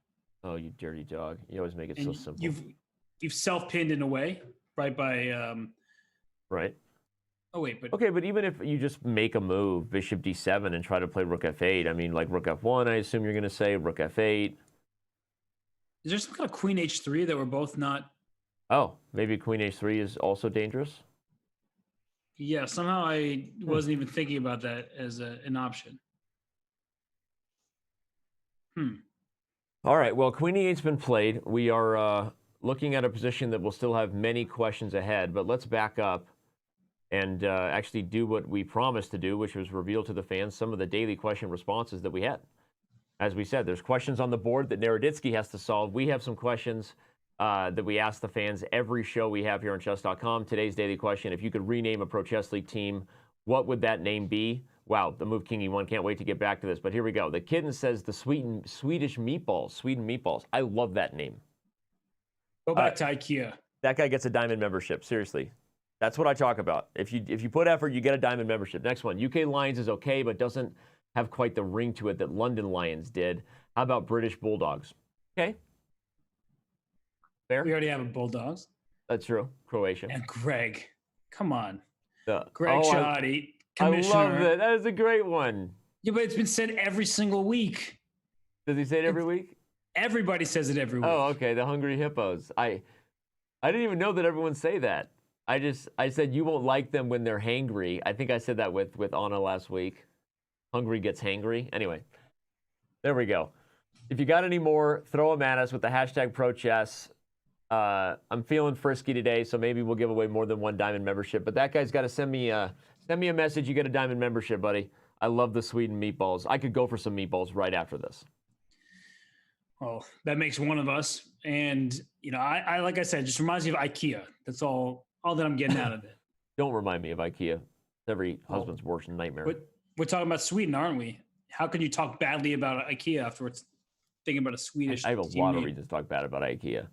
Oh, you dirty dog. You always make it so And simple. you've self-pinned in a way, right? By Right. oh wait, but Okay, but even if you just make a move, bishop d7, and try to play rook f8, I mean, like rook f1, I assume you're going to say rook f8. is there some kind of queen h3 that we're both not? Oh, maybe queen h3 is also dangerous? Yeah, somehow I wasn't even thinking about that as an option. All right, well, queen e8's been played. We are looking at a position that will still have many questions ahead, but let's back up and actually do what we promised to do, which was reveal to the fans some of the daily question responses that we had. As we said, there's questions on the board that Naroditsky has to solve. We have some questions that we ask the fans every show we have here on Chess.com. Today's daily question, if you could rename a Pro Chess League team, what would that name be? Wow, the move King E1, can't wait to get back to this. But here we go. The Kitten says the Swedish meatballs. Sweden meatballs. I love that name. Go back to IKEA. That guy gets a diamond membership. Seriously. That's what I talk about. If you put effort, you get a diamond membership. Next one. UK Lions is okay, but doesn't have quite the ring to it that London Lions did. How about British Bulldogs? Okay. Fair? We already have a Bulldogs. That's true. Croatia. And Greg. Come on. The- Greg oh, Shoddy. I Commissioner. love that. That is a great one. Yeah, but it's been said every single week. Does he say it every week? Everybody says it every week. Oh, okay. The Hungry Hippos. I didn't even know that everyone say that. I said you won't like them when they're hangry. I think I said that with Anna last week. Hungry gets hangry. Anyway, there we go. If you got any more, throw them at us with the hashtag ProChess. I'm feeling frisky today, so maybe we'll give away more than one diamond membership. But that guy's got to send me a message. You get a diamond membership, buddy. I love the Sweden meatballs. I could go for some meatballs right after this. Oh, that makes one of us. And, you know, I like I said, just reminds me of IKEA. That's all that I'm getting out of it. Don't remind me of IKEA. It's every husband's worst nightmare. But we're talking about Sweden, aren't we? How can you talk badly about IKEA afterwards thinking about a Swedish I have a team lot of name? reasons to talk bad about IKEA.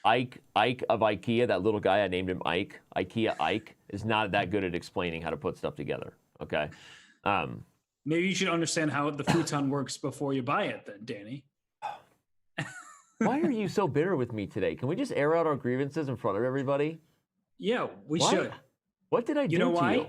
Ike of IKEA, that little guy, I named him Ike. IKEA Ike is not that good at explaining how to put stuff together. Okay. Maybe you should understand how the futon works before you buy it then, Danny. Why are you so bitter with me today? Can we just air out our grievances in front of everybody? Yeah, we Why? should. What did I do You know to why? you?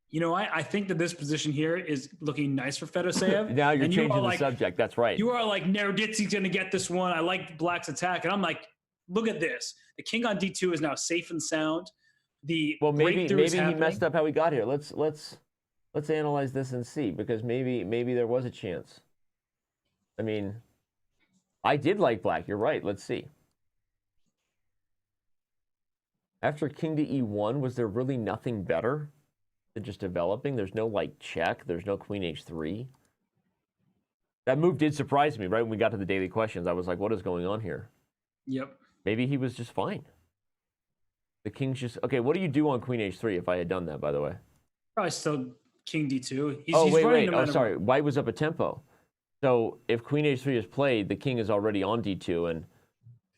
You know why? I think that this position here is looking nice for Fedoseev. Now you're and changing the like, subject. That's right. You are like, Naroditsky's going to get this one. I like Black's attack. And I'm like, look at this. The king on D2 is now safe and sound. Well, maybe he happening. messed up how he got here. Let's analyze this and see, because maybe there was a chance. I mean, I did like Black. You're right. Let's see. After king to e1, was there really nothing better than just developing? There's no like check. There's no queen h3. That move did surprise me. Right when we got to the daily questions, I was like, what is going on here? Yep. Maybe he was just fine. The king's just... Okay, what do you do on queen h3 if I had done that, by the way? Probably still king D2. He's Wait. running no Oh, matter sorry. White was up a tempo. So if queen h3 is played, the king is already on d2, and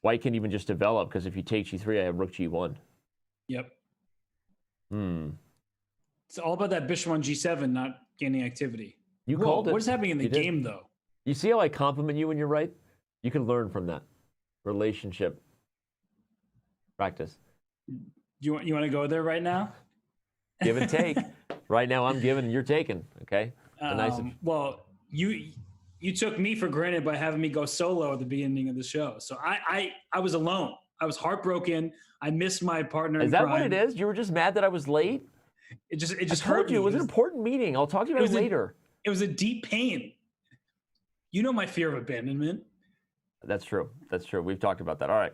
white can even just develop, because if you take g3, I have rook g1. Yep. Hmm. It's all about that bishop on g7 not gaining activity. You called it. What is happening in the game, though? You see how I compliment you when you're right? You can learn from that. Relationship practice. You want to go there right now? Give and take. Right now I'm giving and you're taking. Okay. Well, you took me for granted by having me go solo at the beginning of the show. So I was alone. I was heartbroken. I missed my partner. Is that what it is? You were just mad that I was late? It just I told you it was an important meeting. I'll talk to you about it later. It was a deep pain. You know my fear of abandonment. That's true. That's true. We've talked about that. All right.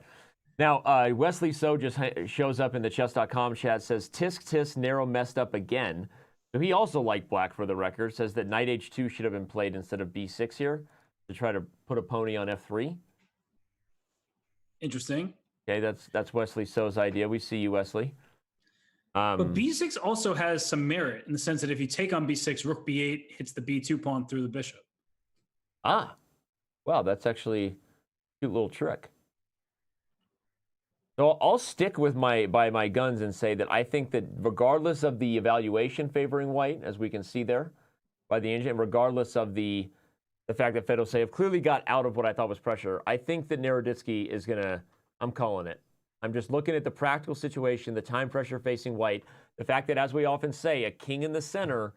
Now, Wesley So just shows up in the Chess.com chat, says, tisk, narrow messed up again. So he also liked Black, for the record, says that knight h2 should have been played instead of b6 here to try to put a pony on f3. Interesting. Okay, that's Wesley So's idea. We see you, Wesley. But b6 also has some merit in the sense that if you take on b6, rook b8 hits the b2 pawn through the bishop. Ah. Wow, that's actually a cute little trick. So I'll stick with by my guns and say that I think that regardless of the evaluation favoring white, as we can see there by the engine, regardless of the fact that Fedoseev clearly got out of what I thought was pressure, I think that Naroditsky is going to, I'm calling it. I'm just looking at the practical situation, the time pressure facing white, the fact that, as we often say, a king in the center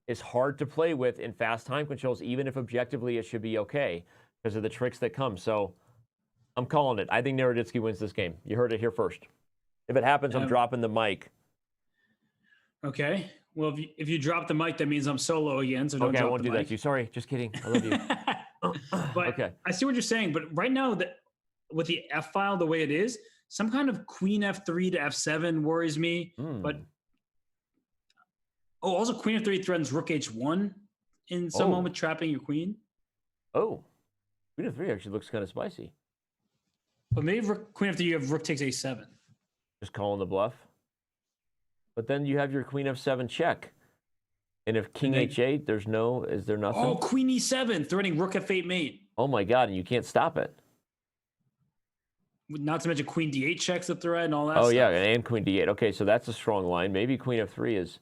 is hard to play with in fast time controls, even if objectively it should be okay because of the tricks that come. So I'm calling it. I think Naroditsky wins this game. You heard it here first. If it happens, I'm dropping the mic. Okay. Well, if you drop the mic, that means I'm solo again. So don't okay, drop I won't the do mic. that to you. Sorry, just kidding. I love you. But okay. I see what you're saying. But right now, with the F file the way it is, some kind of queen F3 to F7 worries me. But also queen F3 threatens rook H1 in some moment, trapping your queen. Oh, queen F3 actually looks kind of spicy. But maybe queen F3, you have rook takes A7. Just calling the bluff. But then you have your queen F7 check. And if king H8, is there nothing? Oh, queen E7, threatening rook F8 mate. Oh my God, and you can't stop it. Not to mention queen D8 checks the threat and all that stuff. stuff. Yeah, and queen D8. Okay, so that's a strong line. Maybe queen F3 is...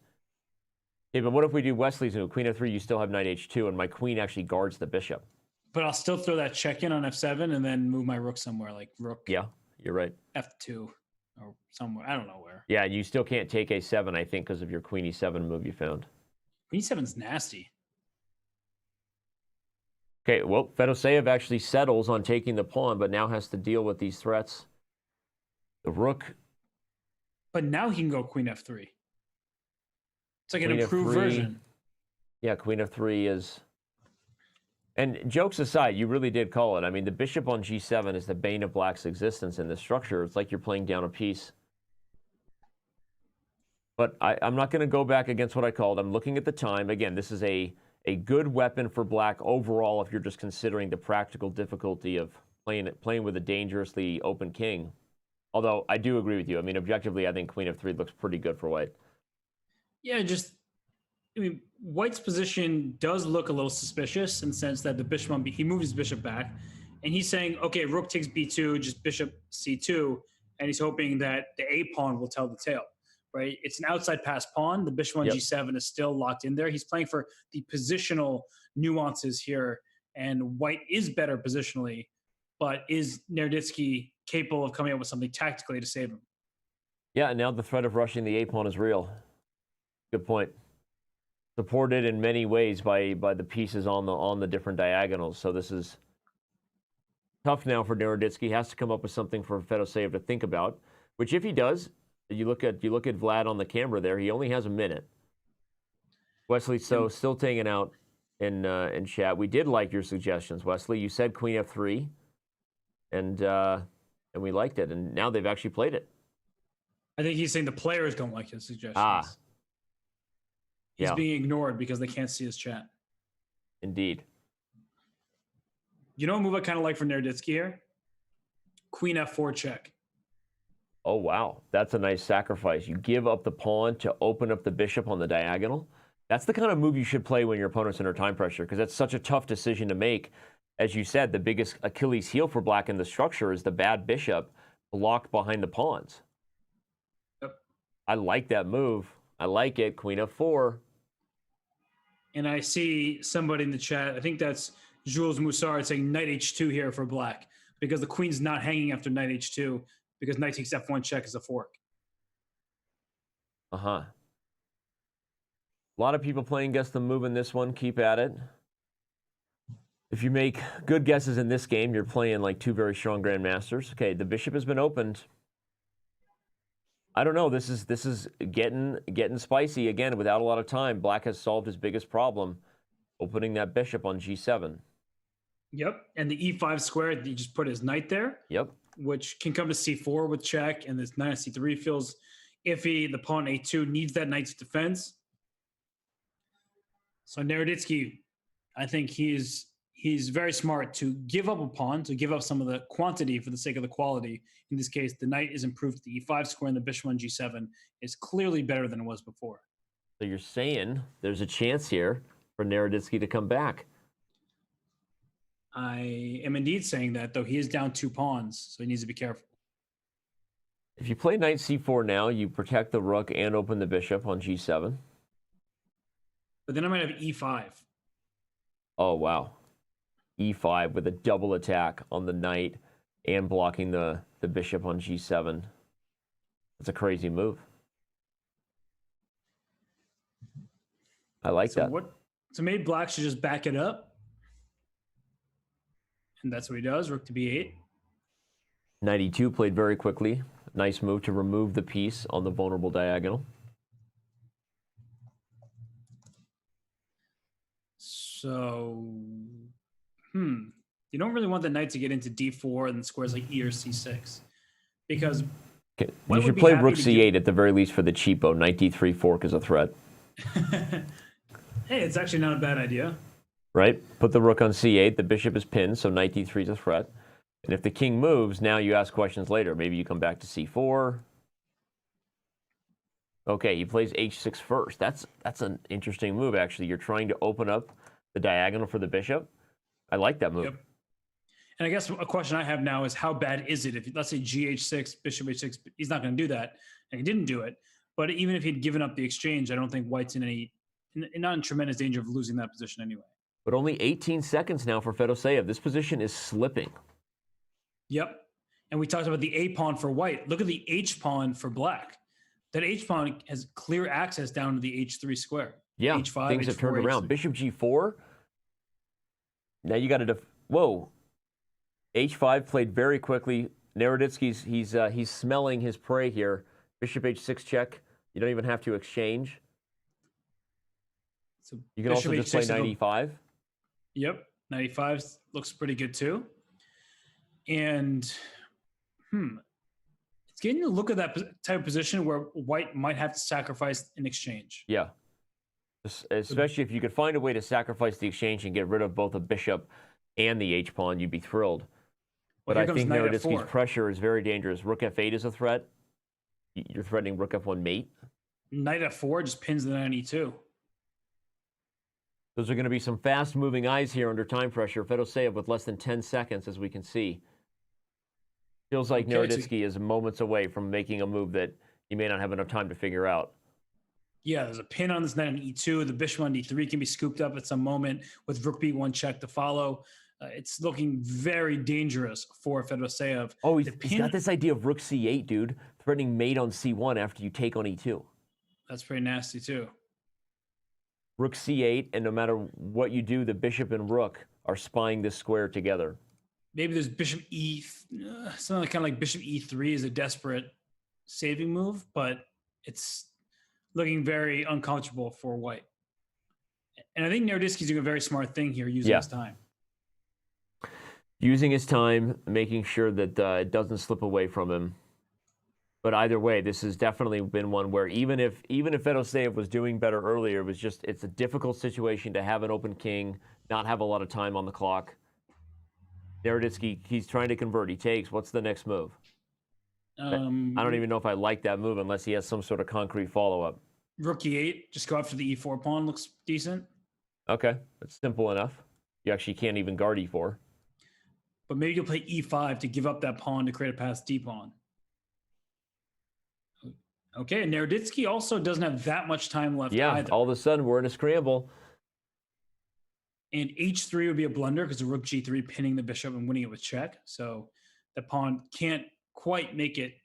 Okay, but what if we do Wesley's move? Queen F3, you still have knight H2, and my queen actually guards the bishop. But I'll still throw that check in on F7 and then move my rook somewhere, like rook. Yeah, you're right. F2 or somewhere. I don't know where. Yeah, you still can't take A7, I think, because of your queen E7 move you found. Queen E7's nasty. Okay, well, Fedoseev actually settles on taking the pawn, but now has to deal with these threats. The rook. But now he can go queen F3. It's like an improved F3, version. Yeah, queen F3 is... And jokes aside, you really did call it. I mean, the bishop on G7 is the bane of black's existence in this structure. It's like you're playing down a piece. But I'm not going to go back against what I called. I'm looking at the time. Again, this is a good weapon for black overall if you're just considering the practical difficulty of playing with a dangerously open king. Although, I do agree with you. I mean, objectively, I think queen F3 looks pretty good for white. Yeah, white's position does look a little suspicious in the sense that the bishop he moves his bishop back, and he's saying, okay, rook takes B2, just bishop C2, and he's hoping that the A pawn will tell the tale, right? It's an outside pass pawn. The bishop on G7 is still locked in there. He's playing for the positional nuances here, and white is better positionally, but is Naroditsky capable of coming up with something tactically to save him? Yeah, and now the threat of rushing the A pawn is real. Good point. Supported in many ways by the pieces on the different diagonals. So this is tough now for Naroditsky. He has to come up with something for Fedoseev to think about. Which, if he does, you look at Vlad on the camera there. He only has a minute. Wesley, so still taking out in chat. We did like your suggestions, Wesley. You said queen F3, and we liked it. And now they've actually played it. I think he's saying the players don't like his suggestions. Ah. He's being ignored because they can't see his chat. Indeed. You know what move I kind of like for Naroditsky here? Queen F4 check. Oh, wow. That's a nice sacrifice. You give up the pawn to open up the bishop on the diagonal. That's the kind of move you should play when your opponent's under time pressure, because that's such a tough decision to make. As you said, the biggest Achilles heel for black in the structure is the bad bishop blocked behind the pawns. Yep. I like that move. I like it. Queen F4. And I see somebody in the chat, I think that's Jules Moussard, saying knight H2 here for black, because the queen's not hanging after knight H2, because knight takes F1 check is a fork. Uh-huh. A lot of people playing guess the move in this one. Keep at it. If you make good guesses in this game, you're playing like two very strong grandmasters. Okay, the bishop has been opened. I don't know. This is getting spicy again without a lot of time. Black has solved his biggest problem, opening that bishop on G7. Yep, and the E5 square, he just put his knight there. Yep. Which can come to C4 with check, and this knight on C3 feels iffy. The pawn A2 needs that knight's defense. So Naroditsky, I think he's very smart to give up a pawn, to give up some of the quantity for the sake of the quality. In this case, the knight is improved to the E5 square, and the bishop on G7 is clearly better than it was before. So you're saying there's a chance here for Naroditsky to come back. I am indeed saying that, though he is down 2 pawns, so he needs to be careful. If you play knight c4 now, you protect the rook and open the bishop on g7. But then I might have e5. Oh, wow. e5 with a double attack on the knight and blocking the bishop on g7. That's a crazy move. I like that. So maybe black should just back it up. And that's what he does, rook to b8. Knight e2 played very quickly. Nice move to remove the piece on the vulnerable diagonal. So, you don't really want the knight to get into d4 and squares like e or c6. Because okay. You should play rook c8 at the very least for the cheapo. Knight d3 fork is a threat. Hey, it's actually not a bad idea. Right? Put the rook on c8. The bishop is pinned, so knight d3 is a threat. And if the king moves, now you ask questions later. Maybe you come back to c4. Okay, he plays h6 first. That's an interesting move, actually. You're trying to open up the diagonal for the bishop. I like that move. Yep. And I guess a question I have now is how bad is it if, let's say, gh6, bishop h6, he's not going to do that, and he didn't do it. But even if he'd given up the exchange, I don't think white's not in tremendous danger of losing that position anyway. But only 18 seconds now for Firouzja. This position is slipping. Yep. And we talked about the A pawn for white. Look at the H pawn for black. That H pawn has clear access down to the H3 square. Yeah, H5, things H4, have turned around. H3. Bishop G4. Now you got to whoa. H5 played very quickly. Naroditsky's he's smelling his prey here. Bishop H6 check. You don't even have to exchange. So you can also just play knight E5. Yep, knight E5 looks pretty good too. And it's getting to look at that type of position where white might have to sacrifice in exchange. Yeah. Especially if you could find a way to sacrifice the exchange and get rid of both a bishop and the H-pawn, you'd be thrilled. But I think Naroditsky's pressure is very dangerous. Rook F8 is a threat. You're threatening Rook F1 mate. Knight F4 just pins the knight on E2. Those are going to be some fast-moving eyes here under time pressure. Firouzja with less than 10 seconds, as we can see. Feels like Naroditsky is moments away from making a move that he may not have enough time to figure out. Yeah, there's a pin on this knight on E2. The bishop on D3 can be scooped up at some moment with rook B1 check to follow. It's looking very dangerous for Firouzja. Oh, he's got this idea of rook C8, dude. Threatening mate on C1 after you take on E2. That's pretty nasty, too. Rook C8, and no matter what you do, the bishop and rook are spying this square together. Maybe there's bishop E... something kind of like bishop E3 is a desperate saving move, but it's looking very uncomfortable for white. And I think Naroditsky's doing a very smart thing here using his time. Using his time, making sure that it doesn't slip away from him. But either way, this has definitely been one where even if Firouzja was doing better earlier, it's a difficult situation to have an open king, not have a lot of time on the clock. Naroditsky, he's trying to convert. He takes. What's the next move? I don't even know if I like that move unless he has some sort of concrete follow-up. Rook E8, just go after the E4 pawn, looks decent. Okay, that's simple enough. You actually can't even guard E4. But maybe you'll play E5 to give up that pawn to create a passed D pawn. Okay, and Naroditsky also doesn't have that much time left either. All of a sudden we're in a scramble. And H3 would be a blunder because the rook G3 pinning the bishop and winning it with check. So the pawn can't quite make it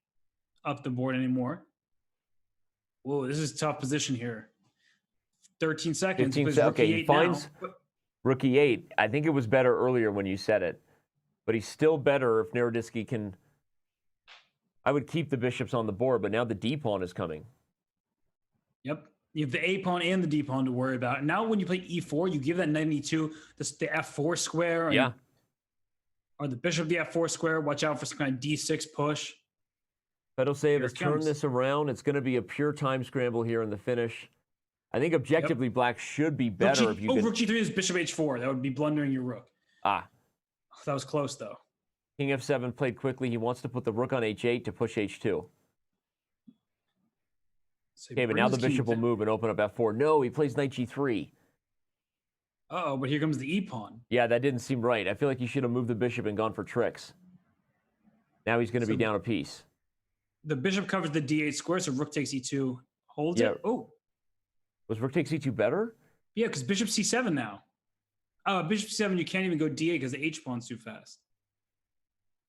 up the board anymore. Whoa, this is a tough position here. 13 seconds. 15 seconds. Okay, he finds rook E8. I think it was better earlier when you said it. But he's still better if Naroditsky can... I would keep the bishops on the board, but now the D pawn is coming. Yep. You have the A pawn and the D pawn to worry about. And now when you play E4, you give that knight E2 the F4 square. Or the bishop the F4 square. Watch out for some kind of D6 push. Firouzja has turned this around. It's going to be a pure time scramble here in the finish. I think objectively black should be better if you could... rook G3 is bishop H4. That would be blundering your rook. That was close, though. King F7 played quickly. He wants to put the rook on H8 to push H2. Okay, but now the bishop will move and open up F4. No, he plays knight G3. Uh-oh, but here comes the e-pawn. Yeah, that didn't seem right. I feel like he should have moved the bishop and gone for tricks. Now he's going to be down a piece. The bishop covers the d8 square, so rook takes e2. Holds it. Oh. Was rook takes e2 better? Yeah, because bishop c7 now. Bishop c7, you can't even go d8 because the h-pawn's too fast.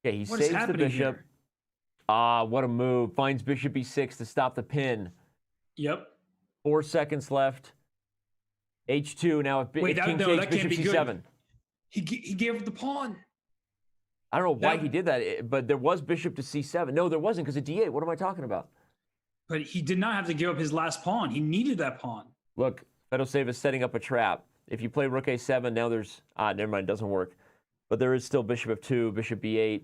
Okay, he saves the bishop. What a move. Finds bishop e6 to stop the pin. Yep. 4 seconds left. H2. Now if king takes bishop c7. Good. He gave up the pawn. I don't know why he did that, but there was bishop to c7. No, there wasn't because of d8. What am I talking about? But he did not have to give up his last pawn. He needed that pawn. Look, Fedoseev is setting up a trap. If you play rook a7, now there's... never mind, it doesn't work. But there is still bishop f2, bishop b8.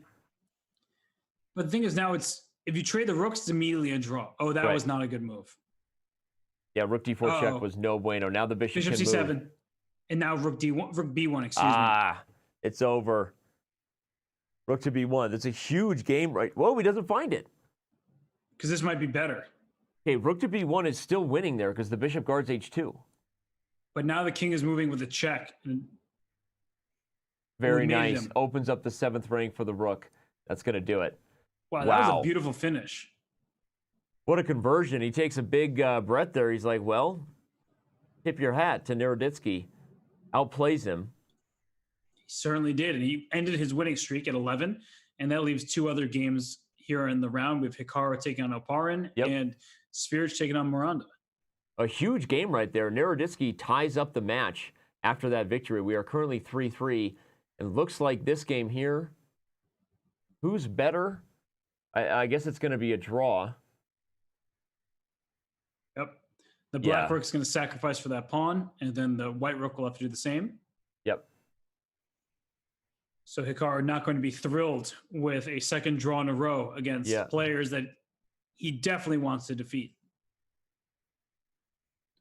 But the thing is now it's... If you trade the rooks, it's immediately a draw. Oh, that was not a good move. Yeah, rook d4 check was no bueno. Now the bishop can c7. Move. And now rook b1, excuse me. It's over. Rook to b1. That's a huge game, right? Whoa, he doesn't find it. Because this might be better. Okay, rook to b1 is still winning there because the bishop guards h2. But now the king is moving with a check. Very nice. Opens up the 7th rank for the rook. That's going to do it. Wow, that was a beautiful finish. What a conversion. He takes a big breath there. He's like, well, tip your hat to Naroditsky. Outplays him. He certainly did. And he ended his winning streak at 11. And that leaves 2 other games here in the round. We have Hikaru taking on Oparin and Svirch taking on Miranda. A huge game right there. Naroditsky ties up the match after that victory. We are currently 3-3. And looks like this game here, who's better? I guess it's going to be a draw. Yep. The black rook's going to sacrifice for that pawn, and then the white rook will have to do the same. Yep. So Hikaru not going to be thrilled with a second draw in a row against players that he definitely wants to defeat.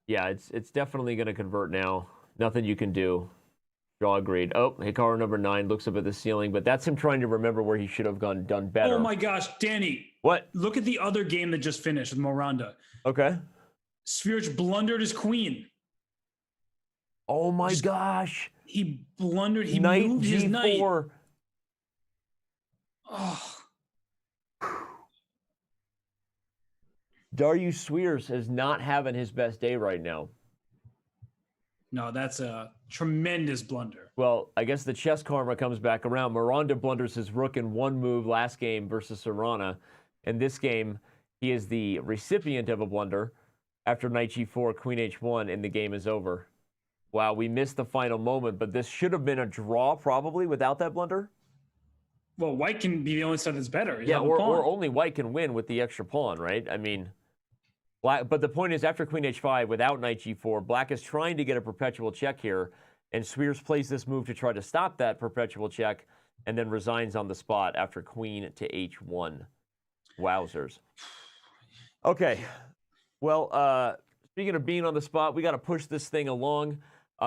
Yeah, it's definitely going to convert now. Nothing you can do. Draw agreed. Oh, Hikaru number 9 looks up at the ceiling, but that's him trying to remember where he should have done better. Oh my gosh, Danny. What? Look at the other game that just finished with Miranda. Okay. Svirch blundered his queen. Oh my gosh. He blundered. He knight moved G4. his knight. Oh. Darius Svirch is not having his best day right now. No, that's a tremendous blunder. Well, I guess the chess karma comes back around. Miranda blunders his rook in 1 move last game versus Caruana. In this game, he is the recipient of a blunder. After knight g4, queen h1, and the game is over. Wow, we missed the final moment, but this should have been a draw probably without that blunder. Well, white can be the only side that's better. Or only white can win with the extra pawn, right? I mean... But the point is, after queen h5, without knight g4, black is trying to get a perpetual check here, and Svirch plays this move to try to stop that perpetual check, and then resigns on the spot after queen to h1. Wowzers. Okay. Well, speaking of being on the spot, we got to push this thing along.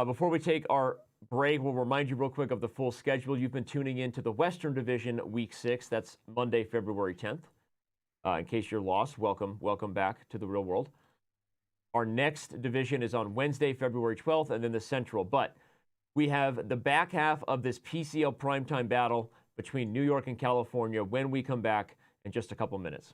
Before we take our break, we'll remind you real quick of the full schedule. You've been tuning in to the Western Division Week 6. That's Monday, February 10th. In case you're lost, welcome back to the real world. Our next division is on Wednesday, February 12th, and then the Central. But we have the back half of this PCL primetime battle between New York and California when we come back in just a couple minutes.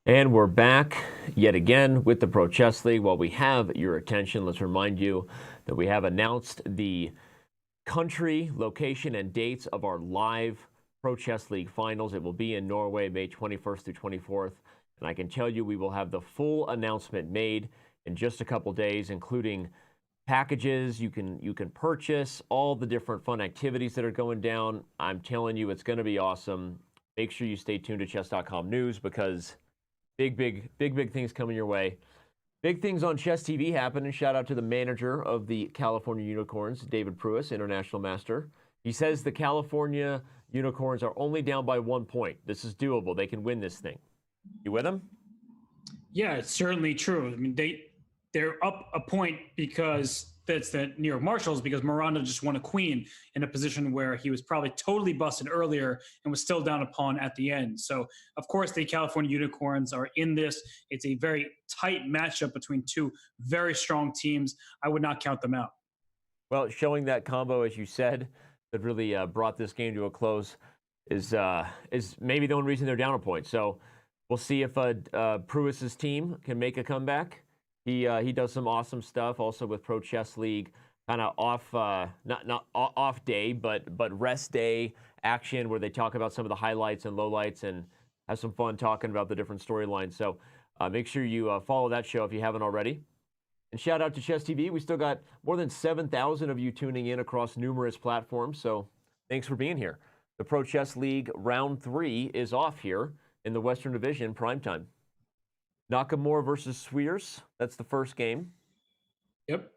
And we're back yet again with the Pro Chess League. While we have your attention, let's remind you that we have announced the country, location, and dates of our live Pro Chess League finals. It will be in Norway, May 21st through 24th. And I can tell you we will have the full announcement made in just a couple days, including packages you can purchase, all the different fun activities that are going down. I'm telling you, it's going to be awesome. Make sure you stay tuned to Chess.com news because big things coming your way. Big things on Chess TV happen, and shout out to the manager of the California Unicorns, David Pruis, International Master. He says the California Unicorns are only down by 1 point. This is doable. They can win this thing. You with him? Yeah, it's certainly true. I mean, they're up a point because that's the New York Marshals, because Miranda just won a queen in a position where he was probably totally busted earlier and was still down a pawn at the end. So, of course, the California Unicorns are in this. It's a very tight matchup between two very strong teams. I would not count them out. Well, showing that combo, as you said, that really brought this game to a close is maybe the only reason they're down a point. So we'll see if Pruis's team can make a comeback. He does some awesome stuff also with Pro Chess League, kind of off not off day, but rest day action where they talk about some of the highlights and lowlights and have some fun talking about the different storylines. So make sure you follow that show if you haven't already. And shout out to Chess TV. We still got more than 7,000 of you tuning in across numerous platforms. So thanks for being here. The Pro Chess League round 3 is off here in the Western Division primetime. Nakamura versus Swears. That's the first game. Yep.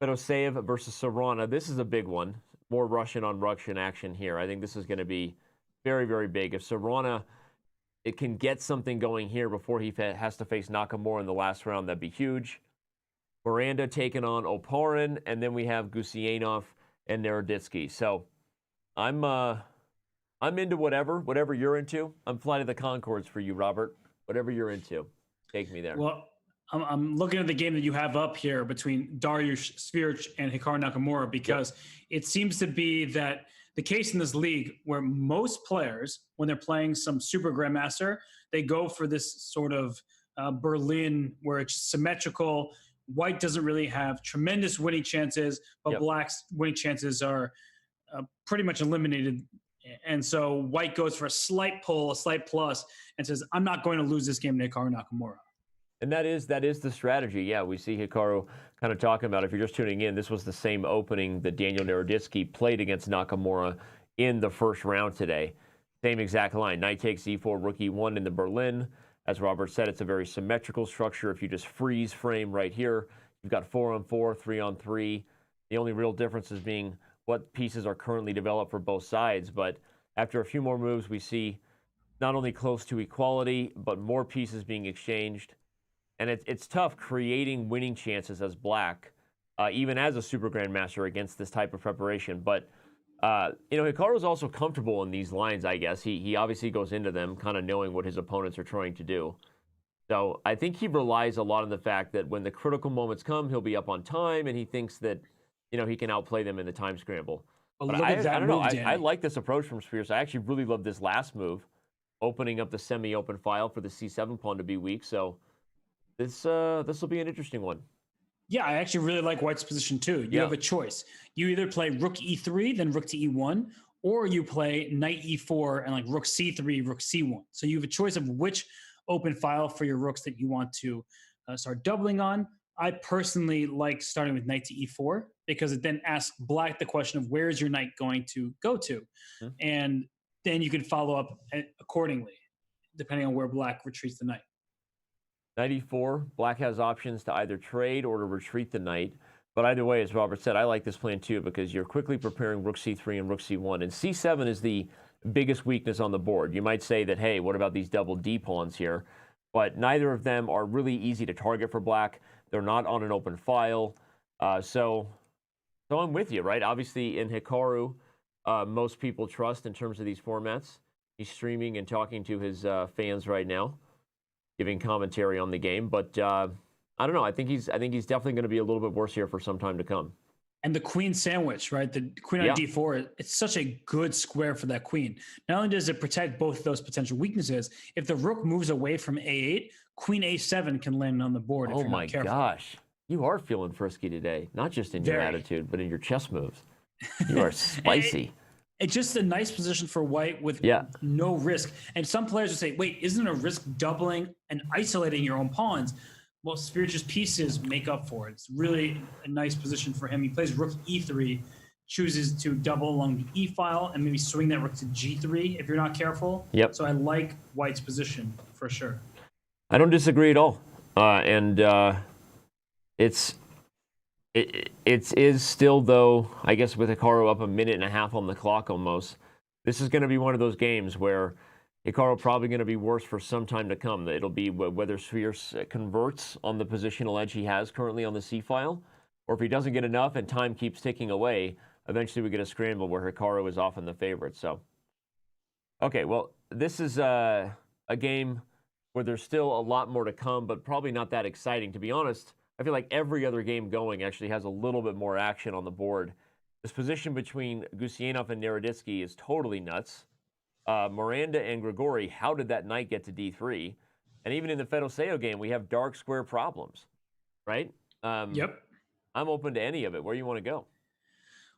Firouzja versus Caruana. This is a big one. More Russian on Russian action here. I think this is going to be very, very big. If Caruana it can get something going here before he has to face Nakamura in the last round, that'd be huge. Miranda taking on Oparin, and then we have Gusianov and Naroditsky. So I'm into whatever you're into. I'm Flight of the Conchords for you, Robert. Whatever you're into. Take me there. Well, I'm looking at the game that you have up here between Dariush Svirch and Hikaru Nakamura because it seems to be that the case in this league where most players, when they're playing some super grandmaster, they go for this sort of Berlin where it's symmetrical. White doesn't really have tremendous winning chances, but Black's winning chances are pretty much eliminated. And so White goes for a slight pull, a slight plus, and says, I'm not going to lose this game to Hikaru Nakamura. And that is the strategy. Yeah, we see Hikaru kind of talking about, if you're just tuning in, this was the same opening that Daniel Naroditsky played against Nakamura in the first round today. Same exact line. Knight takes e4, rook e1 in the Berlin. As Robert said, it's a very symmetrical structure. If you just freeze frame right here, you've got 4-on-4, 3-on-3. The only real difference is being what pieces are currently developed for both sides. But after a few more moves, we see not only close to equality, but more pieces being exchanged. And it's tough creating winning chances as Black, even as a Super Grandmaster against this type of preparation. But, Hikaru's also comfortable in these lines, I guess. He obviously goes into them kind of knowing what his opponents are trying to do. So I think he relies a lot on the fact that when the critical moments come, he'll be up on time, and he thinks that, he can outplay them in the time scramble. But I don't know. I like this approach from Spears. I actually really love this last move, opening up the semi-open file for the c7 pawn to be weak. So this will be an interesting one. Yeah, I actually really like White's position too. You have a choice. You either play rook e3, then rook to e1, or you play knight e4 and like rook c3, rook c1. So you have a choice of which open file for your rooks that you want to start doubling on. I personally like starting with knight to e4 because it then asks Black the question of where is your knight going to go to? Mm-hmm. And then you can follow up accordingly, depending on where Black retreats the knight. Knight e4, Black has options to either trade or to retreat the knight. But either way, as Robert said, I like this plan too because you're quickly preparing rook c3 and rook c1. And c7 is the biggest weakness on the board. You might say that, hey, what about these double d pawns here? But neither of them are really easy to target for Black. They're not on an open file. So I'm with you, right? Obviously, in Hikaru, most people trust in terms of these formats. He's streaming and talking to his fans right now, giving commentary on the game. But I don't know. I think he's definitely going to be a little bit worse here for some time to come. And the queen sandwich, right? The queen on d4, it's such a good square for that queen. Not only does it protect both of those potential weaknesses, if the rook moves away from a8, queen a7 can land on the board if you're not careful. Oh my gosh. You are feeling frisky today, not just in your attitude, but in your chess moves. You are spicy. It's just a nice position for white with no risk. And some players would say, wait, isn't a risk doubling and isolating your own pawns? Well, Firouzja's pieces make up for it. It's really a nice position for him. He plays rook e3, chooses to double along the e file and maybe swing that rook to g3 if you're not careful. Yep. So I like white's position for sure. I don't disagree at all. It is still, though, I guess with Hikaru up a minute and a half on the clock almost, this is going to be one of those games where Hikaru probably going to be worse for some time to come. It'll be whether Spheres converts on the positional edge he has currently on the C file, or if he doesn't get enough and time keeps ticking away, eventually we get a scramble where Hikaru is often the favorite. So, okay, well, this is a game where there's still a lot more to come, but probably not that exciting. To be honest, I feel like every other game going actually has a little bit more action on the board. This position between Gusianov and Naroditsky is totally nuts. Miranda and Grigori, how did that knight get to d3? And even in the Fedoseo game, we have dark square problems, right? Yep. I'm open to any of it. Where do you want to go?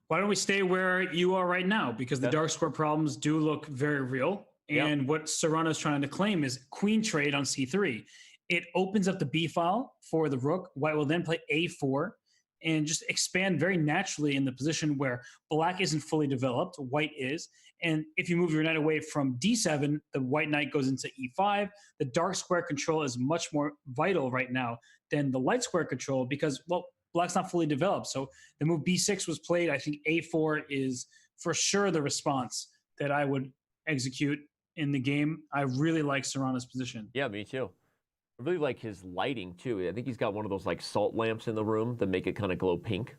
Why don't we stay where you are right now? Because the dark square problems do look very real. And what Serrano's trying to claim is queen trade on c3. It opens up the b file for the rook. White will then play a4 and just expand very naturally in the position where black isn't fully developed, white is. And if you move your knight away from d7, the white knight goes into e5. The dark square control is much more vital right now than the light square control because, well, black's not fully developed. So the move b6 was played. I think a4 is for sure the response that I would execute in the game. I really like Serrano's position. Yeah, me too. I really like his lighting too. I think he's got one of those like salt lamps in the room that make it kind of glow pink.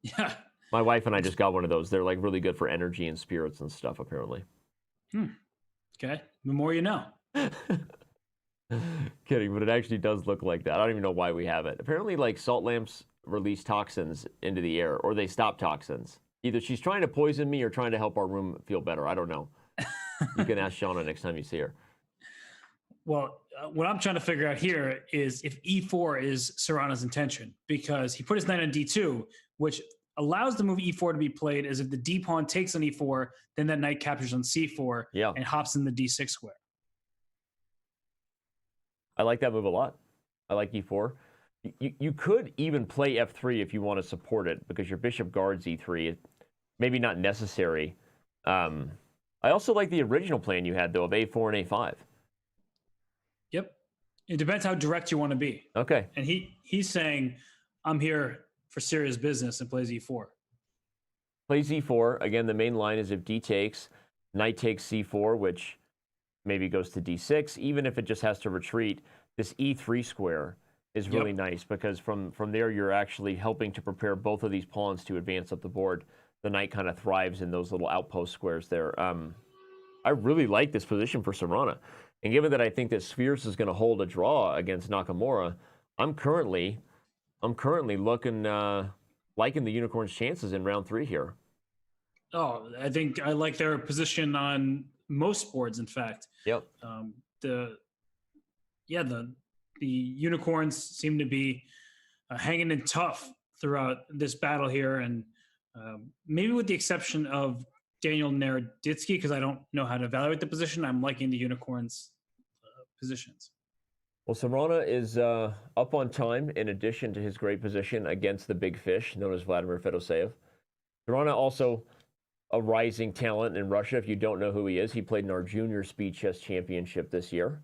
Yeah. My wife and I just got one of those. They're like really good for energy and spirits and stuff, apparently. Okay. The more you know. Kidding, but it actually does look like that. I don't even know why we have it. Apparently, like salt lamps release toxins into the air, or they stop toxins. Either she's trying to poison me or trying to help our room feel better. I don't know. You can ask Shauna next time you see her. Well, what I'm trying to figure out here is if e4 is Serrano's intention, because he put his knight on d2, which allows the move e4 to be played as if the d pawn takes on e4, then that knight captures on c4 and hops in the d6 square. I like that move a lot. I like e4. You could even play f3 if you want to support it, because your bishop guards e3. Maybe not necessary. I also like the original plan you had, though, of a4 and a5. Yep. It depends how direct you want to be. Okay. And he's saying, I'm here for serious business, and plays e4. Plays e4. Again, the main line is if d takes, knight takes c4, which maybe goes to d6. Even if it just has to retreat, this e3 square is really nice, because from there you're actually helping to prepare both of these pawns to advance up the board. The knight kind of thrives in those little outpost squares there. I really like this position for Serrano. And given that I think that Spheres is going to hold a draw against Nakamura, I'm currently looking liking the Unicorn's chances in round 3 here. Oh, I think I like their position on most boards. In fact, yep. The Unicorns seem to be hanging in tough throughout this battle here, and maybe with the exception of Daniel Naroditsky, because I don't know how to evaluate the position, I'm liking the Unicorns' positions. Well, Serrano is up on time in addition to his great position against the big fish, known as Vladimir Fedoseev. Serrano also a rising talent in Russia. If you don't know who he is, he played in our junior speed chess championship this year.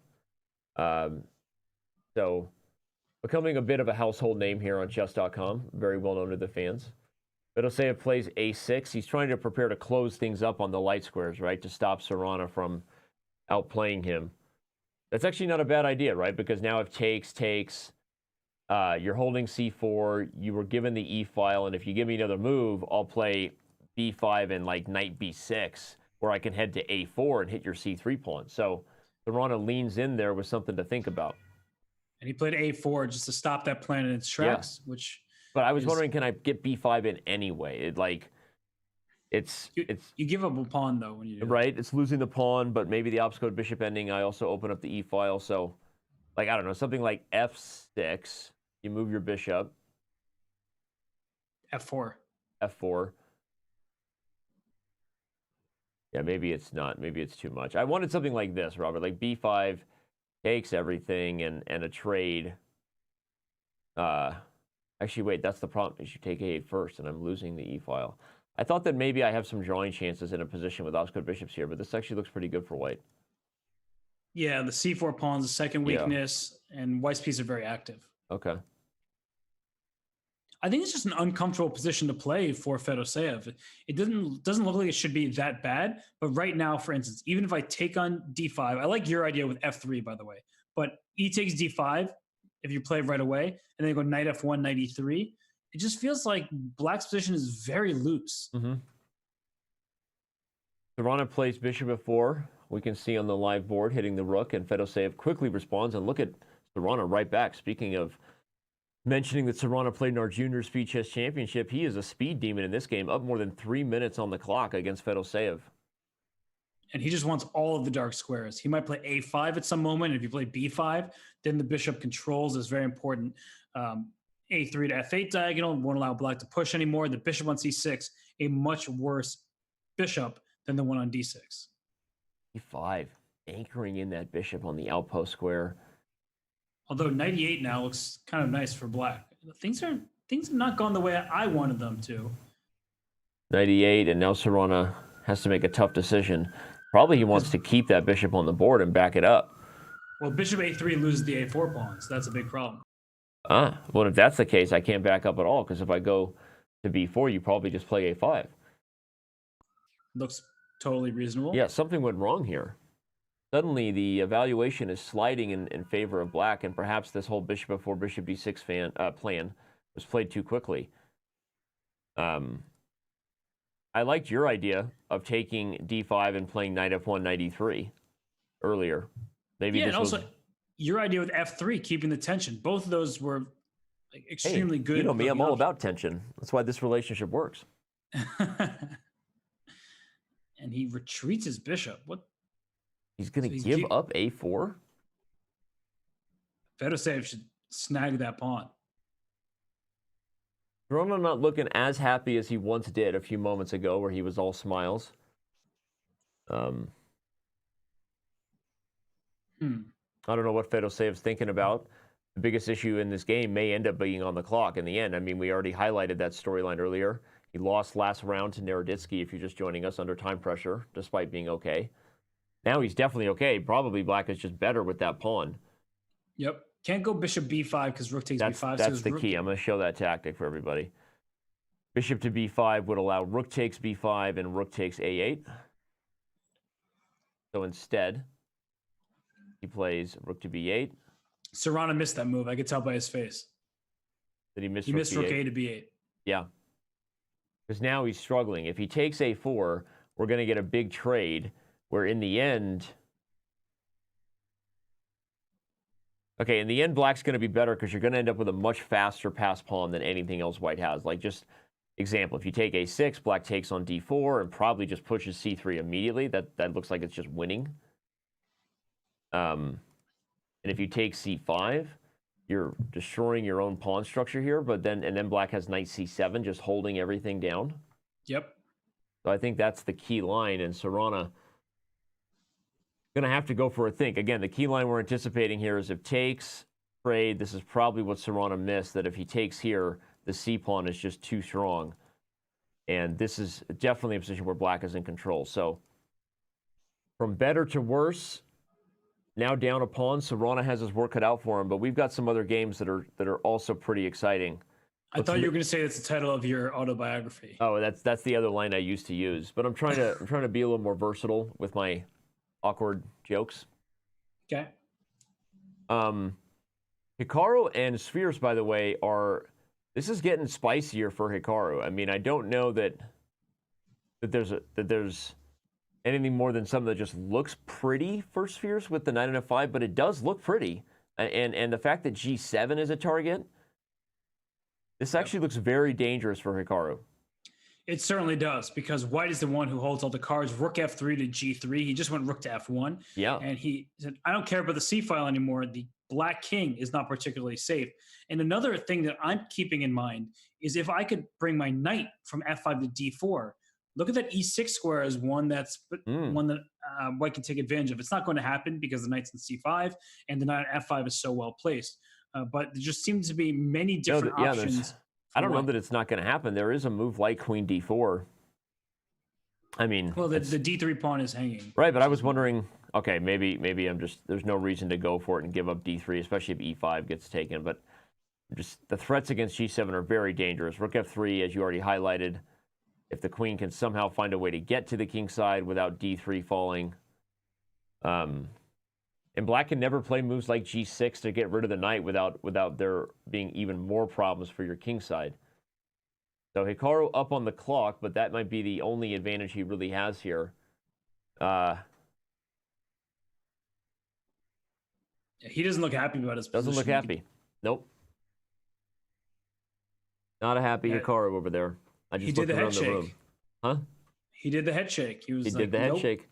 So becoming a bit of a household name here on Chess.com, very well known to the fans. Fedoseev plays a6. He's trying to prepare to close things up on the light squares, right, to stop Serrano from outplaying him. That's actually not a bad idea, right? Because now if takes, you're holding c4, you were given the e file, and if you give me another move, I'll play b5 and like knight b6, where I can head to a4 and hit your c3 pawn. So Serrano leans in there with something to think about. And he played a4 just to stop that plan in its tracks, which But I was wondering, can I get b5 in anyway? You give up a pawn though when you do right. It's losing the pawn, but maybe the opposite bishop ending. I also open up the e file, so like I don't know, something like f6. You move your bishop. f4. F4. Yeah, maybe it's not. Maybe it's too much. I wanted something like this, Robert, like b5 takes everything and a trade. Actually, wait, that's the problem. Is you take a8 first, and I'm losing the e file. I thought that maybe I have some drawing chances in a position with opposite bishops here, but this actually looks pretty good for white. Yeah, the c4 pawn's the second weakness, and white's pieces are very active. Okay. I think it's just an uncomfortable position to play for Fedoseev. It doesn't look like it should be that bad, but right now, for instance, even if I take on d5, I like your idea with f3, by the way, but e takes d5 if you play right away, and then you go knight f1, knight e3, it just feels like black's position is very loose. Mm-hmm. Caruana plays bishop f4. We can see on the live board hitting the rook, and Fedoseev quickly responds, and look at Caruana right back. Speaking of mentioning that Caruana played in our Junior Speed Chess Championship, he is a speed demon in this game, up more than 3 minutes on the clock against Fedoseev. And he just wants all of the dark squares. He might play a5 at some moment. If you play b5, then the bishop controls is very important. A3 to f8 diagonal won't allow black to push anymore. The bishop on c6, a much worse bishop than the one on d6. e5, anchoring in that bishop on the outpost square. Although knight e8 now looks kind of nice for black. Things have not gone the way I wanted them to. Knight e8, and now Caruana has to make a tough decision. Probably he wants to keep that bishop on the board and back it up. Well, bishop a3 loses the a4 pawn, so that's a big problem. Well, if that's the case, I can't back up at all, because if I go to b4, you probably just play a5. Looks totally reasonable. Yeah, something went wrong here. Suddenly, the evaluation is sliding in favor of black, and perhaps this whole bishop f4, bishop d6 plan was played too quickly. I liked your idea of taking d5 and playing knight f1, knight e3 earlier. Maybe and also your idea with f3, keeping the tension. Both of those were extremely good. You know me, I'm all about tension. That's why this relationship works. And he retreats his bishop. What? He's going to give up a4? Fedoseev should snag that pawn. Caruana not looking as happy as he once did a few moments ago, where he was all smiles. I don't know what Fedoseev's thinking about. The biggest issue in this game may end up being on the clock in the end. I mean, we already highlighted that storyline earlier. He lost last round to Naroditsky, if you're just joining us, under time pressure, despite being okay. Now he's definitely okay. Probably black is just better with that pawn. Yep. Can't go bishop b5 because rook takes b5. That's the key. I'm going to show that tactic for everybody. Bishop to b5 would allow rook takes b5 and rook takes a8. So instead, he plays rook to b8. Caruana missed that move. I could tell by his face. Did he miss rook a to b8. Yeah. Because now he's struggling. If he takes a4, we're going to get a big trade where in the end... Okay, in the end, black's going to be better because you're going to end up with a much faster pass pawn than anything else white has. Like, just example, if you take a6, black takes on d4 and probably just pushes c3 immediately. That looks like it's just winning. And if you take c5, you're destroying your own pawn structure here. But then black has knight c7, just holding everything down. Yep. So I think that's the key line, and Caruana going to have to go for a think. Again, the key line we're anticipating here is if takes, trade. This is probably what Caruana missed, that if he takes here, the c-pawn is just too strong. And this is definitely a position where black is in control. So from better to worse, now down a pawn, Caruana has his work cut out for him, but we've got some other games that are also pretty exciting. I thought you were going to say that's the title of your autobiography. Oh, that's the other line I used to use. But I'm trying to be a little more versatile with my awkward jokes. Okay. Hikaru and Spheres, by the way, this is getting spicier for Hikaru. I mean, I don't know that there's anything more than something that just looks pretty for Spheres with the knight and f5, but it does look pretty. And the fact that g7 is a target, This actually looks very dangerous for Hikaru. It certainly does, because white is the one who holds all the cards. Rook f3 to g3. He just went rook to f1. Yeah. And he said, I don't care about the c file anymore. The black king is not particularly safe. And another thing that I'm keeping in mind is if I could bring my knight from f5 to d4, look at that e6 square as one that white can take advantage of. It's not going to happen because the knight's in c5 and the knight on f5 is so well placed. But there just seems to be many different options. I don't know that it's not going to happen. There is a move like queen d4. I mean, well, the d3 pawn is hanging. Right, but I was wondering, okay, maybe I'm just, there's no reason to go for it and give up d3, especially if e5 gets taken. But just the threats against g7 are very dangerous. Rook f3, as you already highlighted, if the queen can somehow find a way to get to the king side without d3 falling. And black can never play moves like g6 to get rid of the knight without there being even more problems for your king side. So Hikaru up on the clock, but that might be the only advantage he really has here. He doesn't look happy about his position. Doesn't look happy. Nope. Not a happy Hikaru over there. I just looked around the room. Huh? He did the head shake. He did the head shake.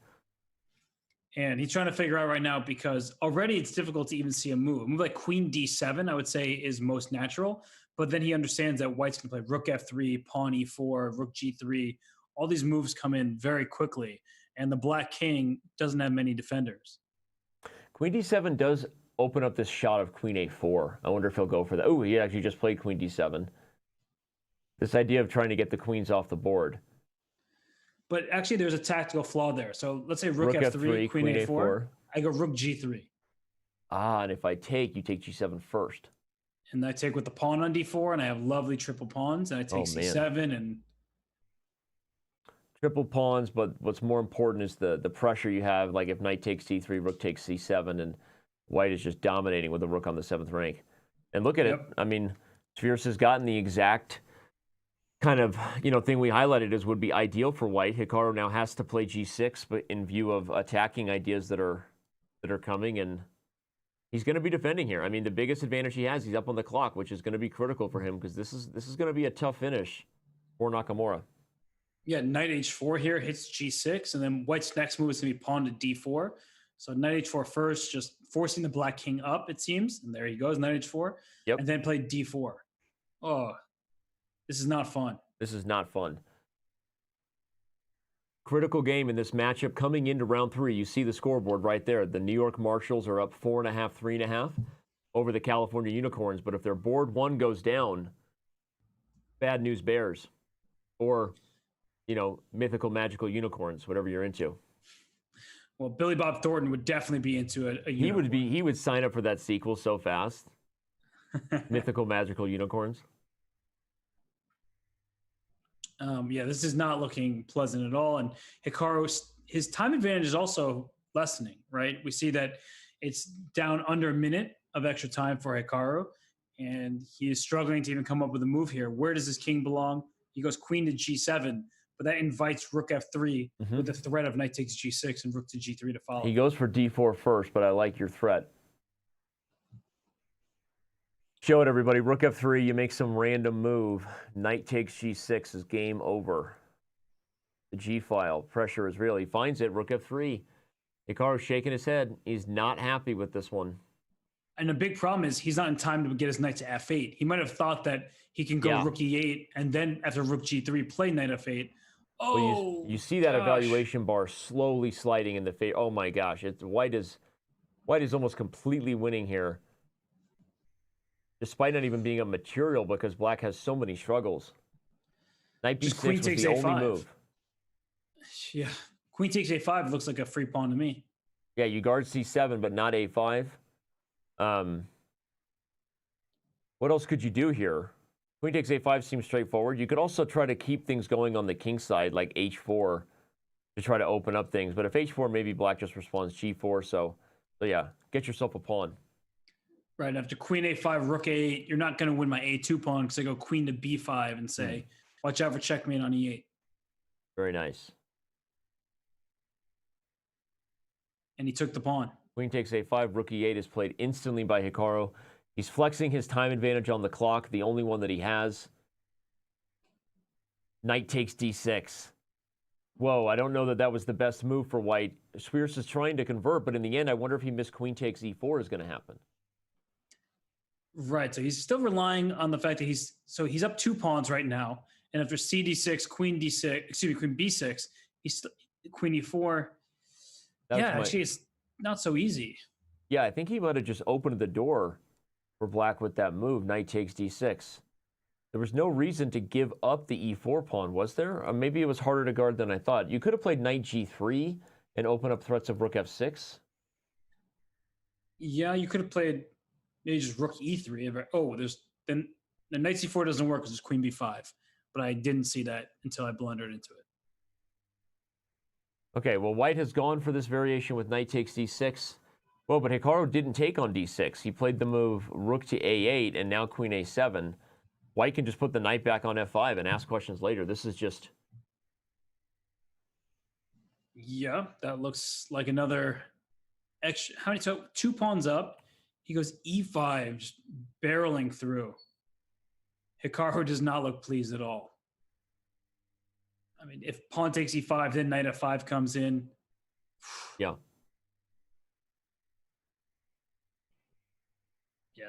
And he's trying to figure out right now, because already it's difficult to even see a move. A move like queen d7, I would say, is most natural. But then he understands that white's going to play rook f3, pawn e4, rook g3. All these moves come in very quickly. And the black king doesn't have many defenders. Queen d7 does open up this shot of queen a4. I wonder if he'll go for that. Oh, he actually just played queen d7. This idea of trying to get the queens off the board. But actually, there's a tactical flaw there. So let's say rook f3, queen a4. I go rook g3. Ah, and if I take, you take g7 first. And I take with the pawn on d4, and I have lovely triple pawns, and I take c7 and triple pawns. But what's more important is the pressure you have. Like if knight takes d3, rook takes c7, and white is just dominating with the rook on the 7th rank. And look at it. I mean, Firouzja has gotten the exact kind of, thing we highlighted as would be ideal for white. Hikaru now has to play g6, but in view of attacking ideas that are coming, and he's going to be defending here. I mean, the biggest advantage he has, he's up on the clock, which is going to be critical for him, because this is going to be a tough finish for Nakamura. Yeah, knight h4 here hits g6, and then white's next move is going to be pawn to d4. So knight h4 first, just forcing the black king up, it seems. And there he goes, knight h4. Yep. And then play d4. Oh, this is not fun. This is not fun. Critical game in this matchup coming into round 3. You see the scoreboard right there. The New York Marshalls are up 4.5, 3.5 over the California Unicorns. But if their board 1 goes down, bad news bears. Or, mythical, magical unicorns, whatever you're into. Well, Billy Bob Thornton would definitely be into a unicorn. He would sign up for that sequel so fast. Mythical, magical unicorns. Yeah, this is not looking pleasant at all. And Hikaru, his time advantage is also lessening, right? We see that it's down under a minute of extra time for Hikaru, and he is struggling to even come up with a move here. Where does his king belong? He goes queen to g7, but that invites rook f3 with the threat of knight takes g6 and rook to g3 to follow. He goes for d4 first, but I like your threat. Show it, everybody. Rook f3, you make some random move. Knight takes g6 is game over. The g-file. Pressure is real. He finds it. Rook f3. Hikaru's shaking his head. He's not happy with this one. And the big problem is he's not in time to get his knight to f8. He might have thought that he can go rook e8 and then after rook g3 play knight f8. Oh, well, you see that evaluation bar slowly sliding in the face. Oh my gosh! White is almost completely winning here, despite not even being a material, because black has so many struggles. Knight b6 was the only move. Yeah, queen takes a5 looks like a free pawn to me. Yeah, you guard c7, but not a5. What else could you do here? Queen takes a5 seems straightforward. You could also try to keep things going on the king side, like h4, to try to open up things. But if h4, maybe black just responds g4. So yeah, get yourself a pawn. Right, after queen a5, rook a8, you're not going to win my a2 pawn because I go queen to b5 and say, watch out for checkmate on e8. Very nice. And he took the pawn. Queen takes a5, rook e8 is played instantly by Hikaru. He's flexing his time advantage on the clock, the only one that he has. Knight takes d6. Whoa, I don't know that that was the best move for white. Sviers is trying to convert, but in the end, I wonder if he missed queen takes e4 is going to happen. Right, so he's still relying on the fact that he's up 2 pawns right now, and after cd6, queen b6, he's queen e4. Actually, it's not so easy. Yeah, I think he might have just opened the door for black with that move, knight takes d6. There was no reason to give up the e4 pawn, was there? Or maybe it was harder to guard than I thought. You could have played knight g3 and open up threats of rook f6. Yeah, you could have played maybe just rook e3. Then the knight c4 doesn't work because it's queen b5. But I didn't see that until I blundered into it. Okay, well, white has gone for this variation with knight takes d6. Well, but Hikaru didn't take on d6. He played the move rook to a8 and now queen a7. White can just put the knight back on f5 and ask questions later. This is just... Yeah, that looks like another extra... How many? So 2 pawns up. He goes e5, just barreling through. Hikaru does not look pleased at all. I mean, if pawn takes e5, then knight f5 comes in. Yeah.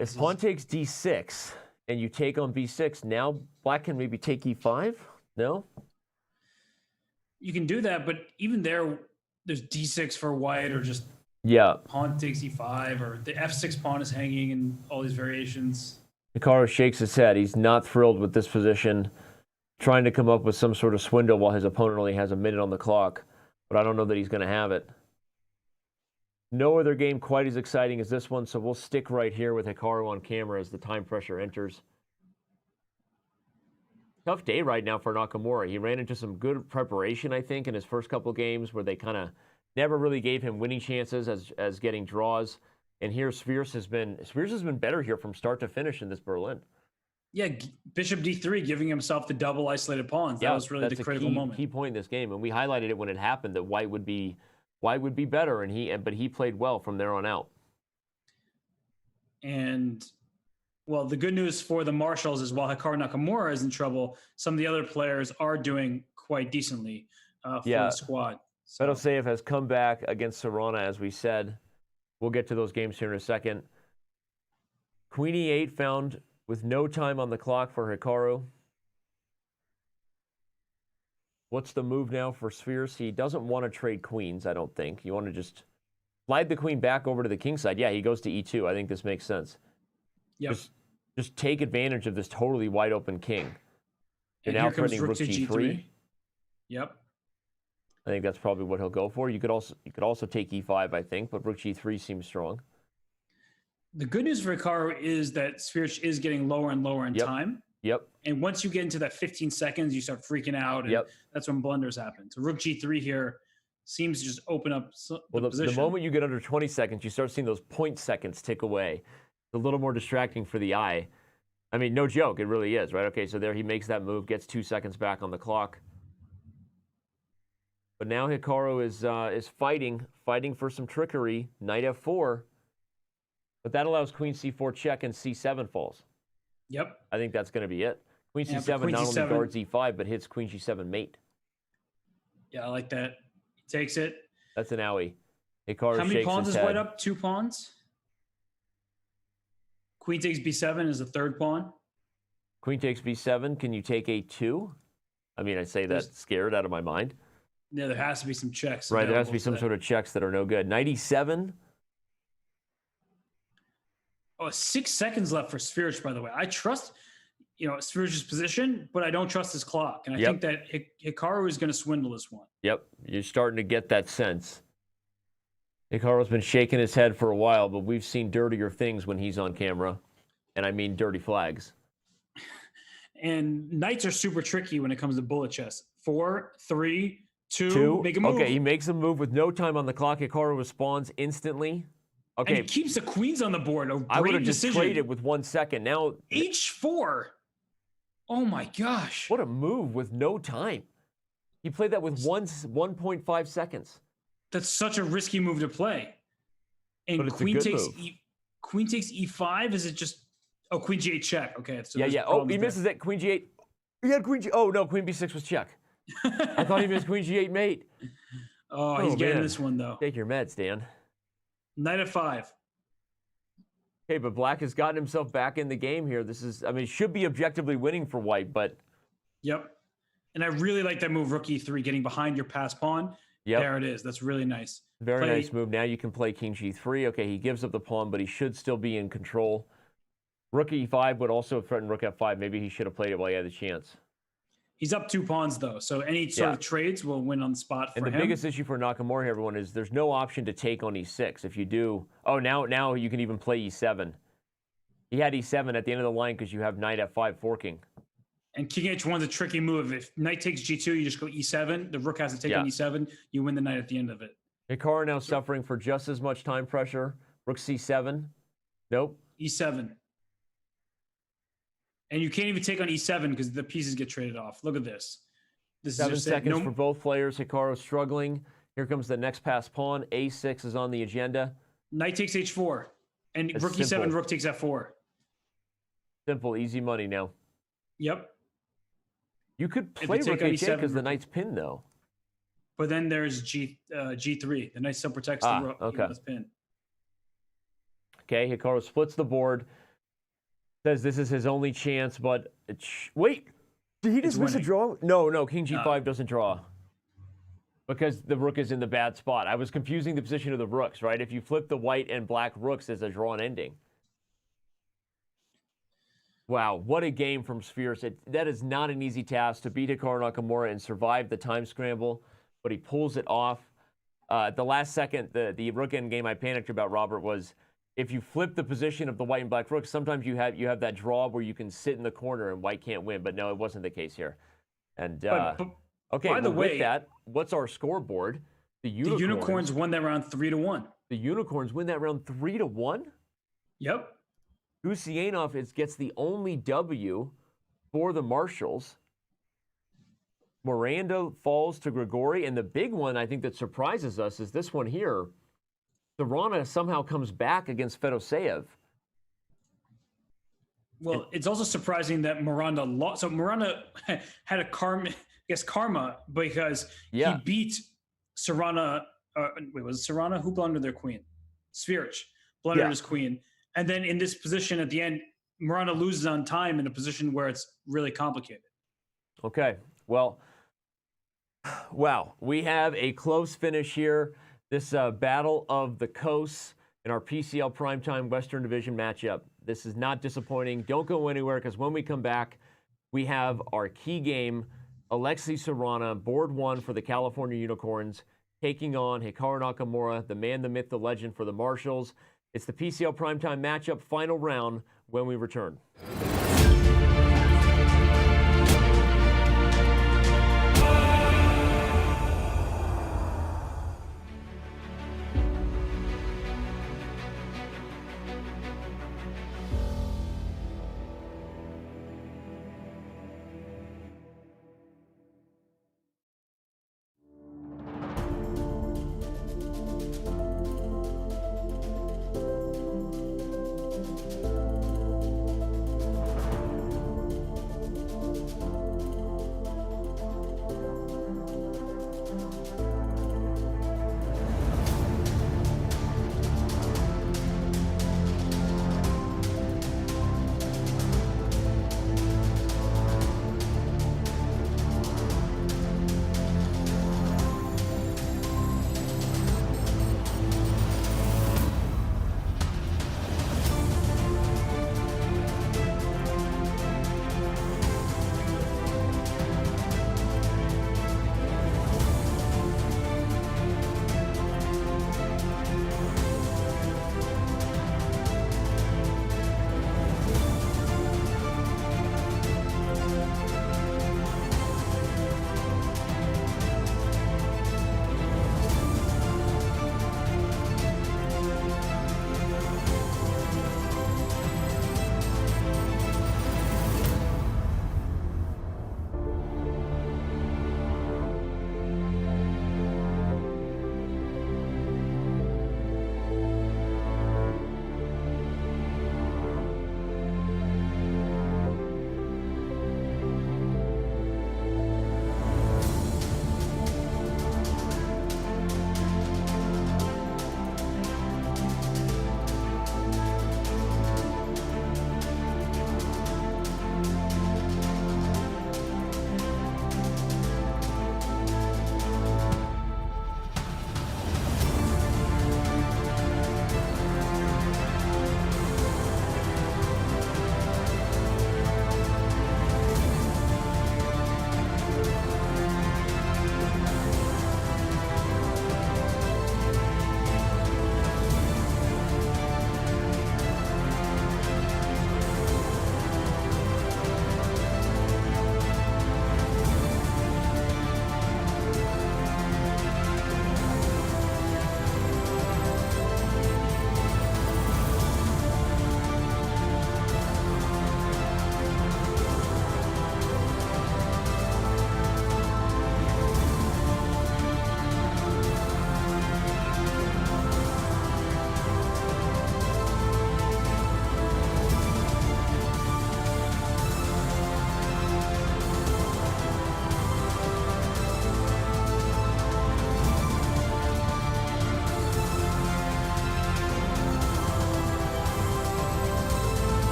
If pawn takes d6 and you take on b6, now black can maybe take e5? No? You can do that, but even there's d6 for white, or just pawn takes e5, or the f6 pawn is hanging, and all these variations. Hikaru shakes his head. He's not thrilled with this position, trying to come up with some sort of swindle while his opponent only has a minute on the clock. But I don't know that he's going to have it. No other game quite as exciting as this one, so we'll stick right here with Hikaru on camera as the time pressure enters. Tough day right now for Nakamura. He ran into some good preparation, I think, in his first couple games where they kind of never really gave him winning chances as getting draws. And here Sviers has been better here from start to finish in this Berlin. Yeah, bishop d3, giving himself the double isolated pawns. That was really the critical moment. Key point in this game, and we highlighted it when it happened that white would be better, but he played well from there on out. And well, the good news for the marshals is while Hikaru Nakamura is in trouble, some of the other players are doing quite decently for the squad. So. Fedoseev has come back against Caruana, as we said. We'll get to those games here in a second. Queen e8 found with no time on the clock for Hikaru. What's the move now for Sviers? He doesn't want to trade queens, I don't think. You want to just slide the queen back over to the king side. Yeah, he goes to e2. I think this makes sense. Yep. Just take advantage of this totally wide open king. And now here comes threatening rook to g3. Yep. I think that's probably what he'll go for. You could also take e5, I think, but rook g3 seems strong. The good news for Hikaru is that Sviers is getting lower and lower in time. Yep. And once you get into that 15 seconds, you start freaking out, and that's when blunders happen. So rook g3 here seems to just open up the position. The moment you get under 20 seconds, you start seeing those point seconds tick away. It's a little more distracting for the eye. I mean, no joke, it really is, right? Okay, so there he makes that move, gets 2 seconds back on the clock. But now Hikaru is fighting for some trickery. Knight f4. But that allows queen c4 check and c7 falls. Yep. I think that's going to be it. Queen c7 not only guards e5, but hits queen g7 mate. Yeah, I like that. He takes it. That's an owie. Hikaru How many pawns is head. white up? 2 pawns? Queen takes b7 is the 3rd pawn. Queen takes b7. Can you take a2? I mean, I say that scared out of my mind. Yeah, there has to be some checks. Right, there has to be some sort of checks that are no good. Knight e7. Oh, 6 seconds left for Sviers, by the way. I trust, Sviers' position, but I don't trust his clock. And I think that Hikaru is going to swindle this one. Yep, you're starting to get that sense. Hikaru's been shaking his head for a while, but we've seen dirtier things when he's on camera. And I mean dirty flags. And knights are super tricky when it comes to bullet chess. 4, 3, 2, make a move. Okay, he makes a move with no time on the clock. Hikaru responds instantly. Okay. And he keeps the queens on the board. I would have just traded with 1 second. Now H4. Oh my gosh. What a move with no time. He played that with 1.5 seconds. That's such a risky move to play. And queen queen takes e5. Is it just queen g8 check? Okay. So yeah. Oh, he misses it. Queen g8. He had queen g. Oh no, queen b6 was check. I thought he missed queen g8 mate. Oh, he's getting this one though. Take your meds, Dan. Knight f5. Okay, but Black has gotten himself back in the game here. This is, I mean, should be objectively winning for White, but. Yep. And I really like that move, rook e3, getting behind your passed pawn. Yep. There it is. That's really nice. Very nice move. Now you can play king g3. Okay, he gives up the pawn, but he should still be in control. Rook e5 would also threaten rook f5. Maybe he should have played it while he had the chance. He's up 2 pawns, though, so any sort of trades will win on the spot for him. And the biggest issue for Nakamura here, everyone, is there's no option to take on e6. If you do, now you can even play e7. He had e7 at the end of the line because you have knight f5 forking. And king h1 is a tricky move. If knight takes g2, you just go e7. The rook has to take on e7. You win the knight at the end of it. Hikaru now suffering for just as much time pressure. Rook c7. Nope. e7. And you can't even take on e7 because the pieces get traded off. Look at this. This 7 seconds for both players. Hikaru struggling. Here comes the next pass pawn. a6 is on the agenda. Knight takes h4. And rook e7, rook takes f4. Simple, easy money now. Yep. You could play rook h8 because the knight's pinned, though. But then there's g3. The knight still protects the rook. Okay. That's pinned. Okay, Hikaru splits the board. Says this is his only chance, but wait, did he just miss a draw? No, king g5 doesn't draw because the rook is in the bad spot. I was confusing the position of the rooks, right? If you flip the white and black rooks as a drawn ending. Wow, what a game from Spheres. That is not an easy task to beat Hikaru Nakamura and survive the time scramble, but he pulls it off. At the last second, the rook end game I panicked about, Robert, was if you flip the position of the white and black rooks, sometimes you have that draw where you can sit in the corner and white can't win. But no, it wasn't the case here. And okay, by the way, with that, what's our scoreboard? The Unicorns won that round 3-1. The Unicorns win that round 3-1? Yep. Gusianov gets the only W for the Marshals. Miranda falls to Grigori, and the big one I think that surprises us is this one here. Caruana somehow comes back against Fedoseev. Well, it's also surprising that Miranda lost. So Miranda had a karma because he beat Caruana. Was it Caruana? Who blundered their queen? Svirich blundered his queen. And then in this position at the end, Miranda loses on time in a position where it's really complicated. Okay, well, wow. We have a close finish here. This battle of the coasts in our PCL Primetime Western Division matchup. This is not disappointing. Don't go anywhere because when we come back, we have our key game, Alexei Caruana, board 1 for the California Unicorns, taking on Hikaru Nakamura, the man, the myth, the legend for the Marshals. It's the PCL Primetime matchup final round when we return.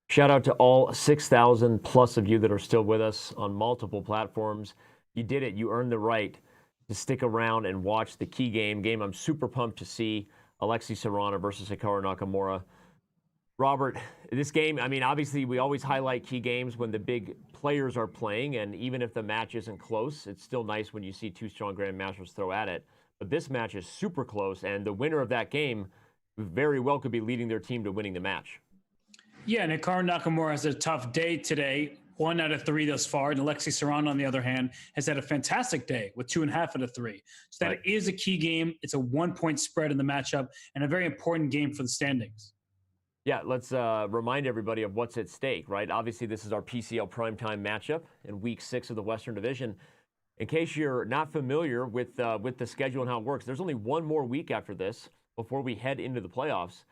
Shout out to all 6,000 plus of you that are still with us on multiple platforms. You did it. You earned the right to stick around and watch the key game. I'm super pumped to see Alexei Caruana versus Hikaru Nakamura. Robert, this game, I mean, obviously we always highlight key games when the big players are playing, and even if the match isn't close, it's still nice when you see two strong grandmasters throw at it. But this match is super close, and the winner of that game very well could be leading their team to winning the match. Yeah, and Hikaru Nakamura has a tough day today, 1 out of 3 thus far. And Alexei Caruana, on the other hand, has had a fantastic day with 2.5 out of 3. So that is a key game. It's a 1-point spread in the matchup and a very important game for the standings. Yeah, let's remind everybody of what's at stake, right? Obviously, this is our PCL primetime matchup in Week 6 of the Western Division. In case you're not familiar with the schedule and how it works, there's only one more week after this before we head into the playoffs.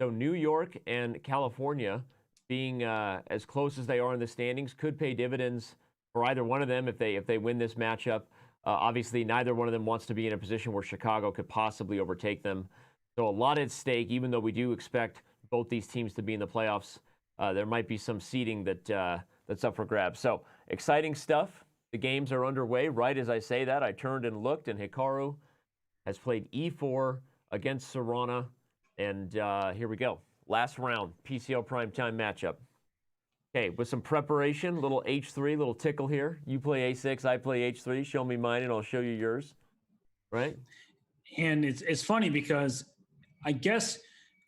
So New York and California, being as close as they are in the standings, could pay dividends for either one of them if they win this matchup. Obviously, neither one of them wants to be in a position where Chicago could possibly overtake them. So a lot at stake, even though we do expect both these teams to be in the playoffs. There might be some seeding that's up for grabs. So exciting stuff. The games are underway. Right as I say that, I turned and looked, and Hikaru has played e4 against Caruana. And here we go. Last round, PCL primetime matchup. Okay, with some preparation, little h3, little tickle here. You play a6, I play h3. Show me mine, and I'll show you yours. Right? And it's funny because I guess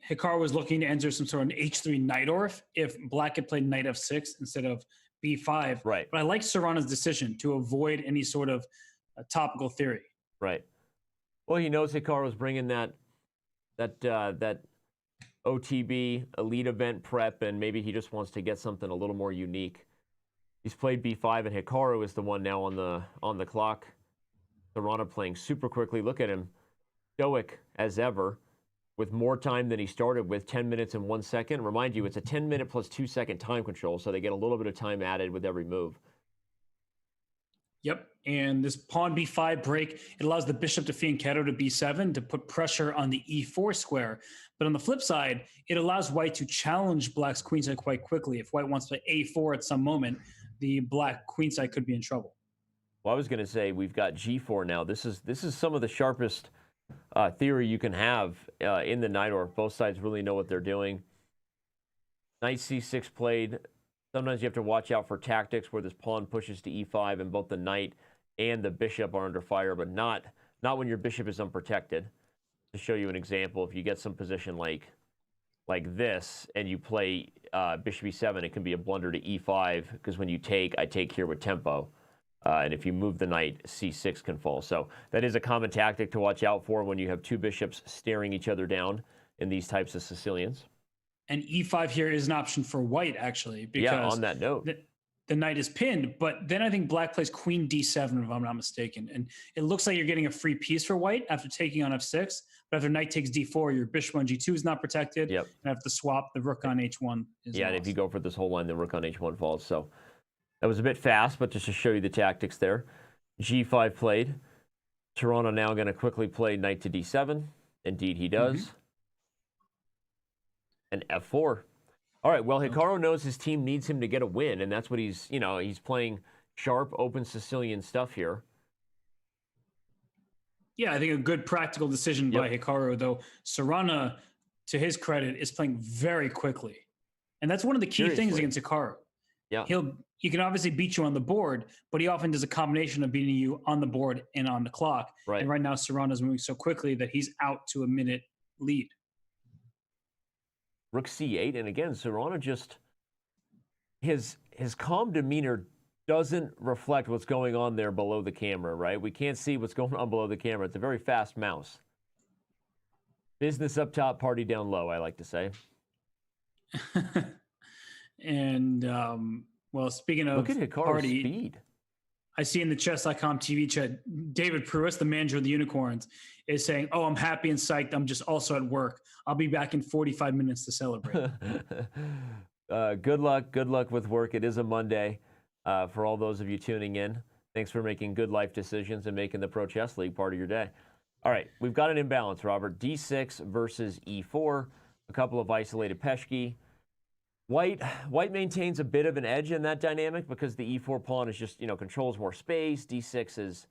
Hikaru was looking to enter some sort of an h3 Najdorf if Black had played knight f6 instead of b5. Right. But I like Caruana's decision to avoid any sort of topical theory. Right. Well, he knows Hikaru was bringing that OTB elite event prep, and maybe he just wants to get something a little more unique. He's played b5, and Hikaru is the one now on the clock. Caruana playing super quickly. Look at him, stoic as ever, with more time than he started with, 10 minutes and 1 second. Remind you, it's a 10-minute plus 2-second time control, so they get a little bit of time added with every move. Yep, and this pawn b5 break, it allows the bishop to fianchetto to b7 to put pressure on the e4 square. But on the flip side, it allows White to challenge Black's queenside quite quickly. If White wants to play a4 at some moment, the Black queenside could be in trouble. Well, I was going to say we've got g4 now. This is some of the sharpest theory you can have in the Najdorf. Both sides really know what they're doing. Knight c6 played. Sometimes you have to watch out for tactics where this pawn pushes to e5 and both the knight and the bishop are under fire, but not when your bishop is unprotected. To show you an example, if you get some position like this and you play bishop e7, it can be a blunder to e5 because when you take, I take here with tempo. And if you move the knight, c6 can fall. So that is a common tactic to watch out for when you have two bishops staring each other down in these types of Sicilians. And e5 here is an option for White, actually. Because yeah, on that note. The knight is pinned, but then I think Black plays queen d7, if I'm not mistaken. And it looks like you're getting a free piece for White after taking on f6. But after knight takes d4, your bishop on g2 is not protected. Yep. And after the swap, the rook on h1 is Yeah, lost. and if you go for this whole line, the rook on h1 falls. So that was a bit fast, but just to show you the tactics there. g5 played. Caruana now going to quickly play knight to d7. Indeed, he does. Mm-hmm. And f4. All right, well, Hikaru knows his team needs him to get a win, and that's what he's playing sharp, open Sicilian stuff here. Yeah, I think a good practical decision by Hikaru, though. Caruana, to his credit, is playing very quickly. And that's one of the key things against Hikaru. Yeah. He can obviously beat you on the board, but he often does a combination of beating you on the board and on the clock. Right. And right now, Caruana is moving so quickly that he's out to a minute lead. Rook c8, and again, Caruana just his calm demeanor doesn't reflect what's going on there below the camera, right? We can't see what's going on below the camera. It's a very fast mouse. Business up top, party down low, I like to say. And well, speaking of look at Hikaru's party, speed. I see in the Chess.com TV chat, David Pruitt, the manager of the Unicorns, is saying, "Oh, I'm happy and psyched. I'm just also at work. I'll be back in 45 minutes to celebrate." Good luck with work. It is a Monday. For all those of you tuning in, thanks for making good life decisions and making the Pro Chess League part of your day. All right, we've got an imbalance, Robert. D6 versus E4, a couple of isolated Peshki. White maintains a bit of an edge in that dynamic because the e4 pawn is just, controls more space. D6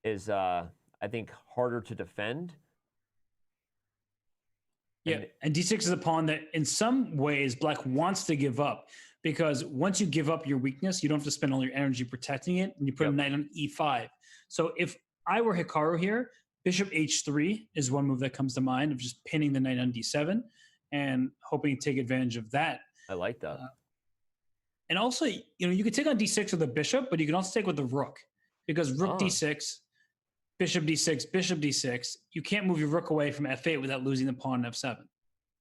is I think harder to defend. Yeah, and D6 is a pawn that in some ways Black wants to give up, because once you give up your weakness, you don't have to spend all your energy protecting it, and you put a knight on E5. So if I were Hikaru here, bishop H3 is one move that comes to mind, of just pinning the knight on D7 and hoping to take advantage of that. I like that. And also, you could take on D6 with a bishop, but you can also take with the rook, because rook D6, bishop D6, bishop D6, you can't move your rook away from F8 without losing the pawn on F7.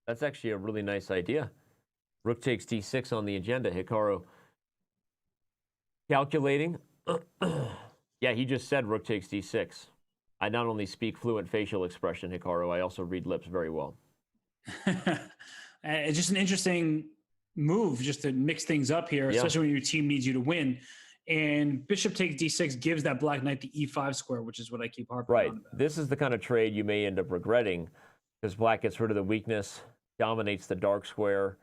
That's actually a really nice idea. Rook takes D6 on the agenda. Hikaru calculating. Yeah, he just said rook takes D6. I not only speak fluent facial expression, Hikaru, I also read lips very well. It's just an interesting move just to mix things up here, especially when your team needs you to win. And bishop takes D6 gives that black knight the E5 square, which is what I keep harping on about. This is the kind of trade you may end up regretting, because black gets rid of the weakness, dominates the dark square.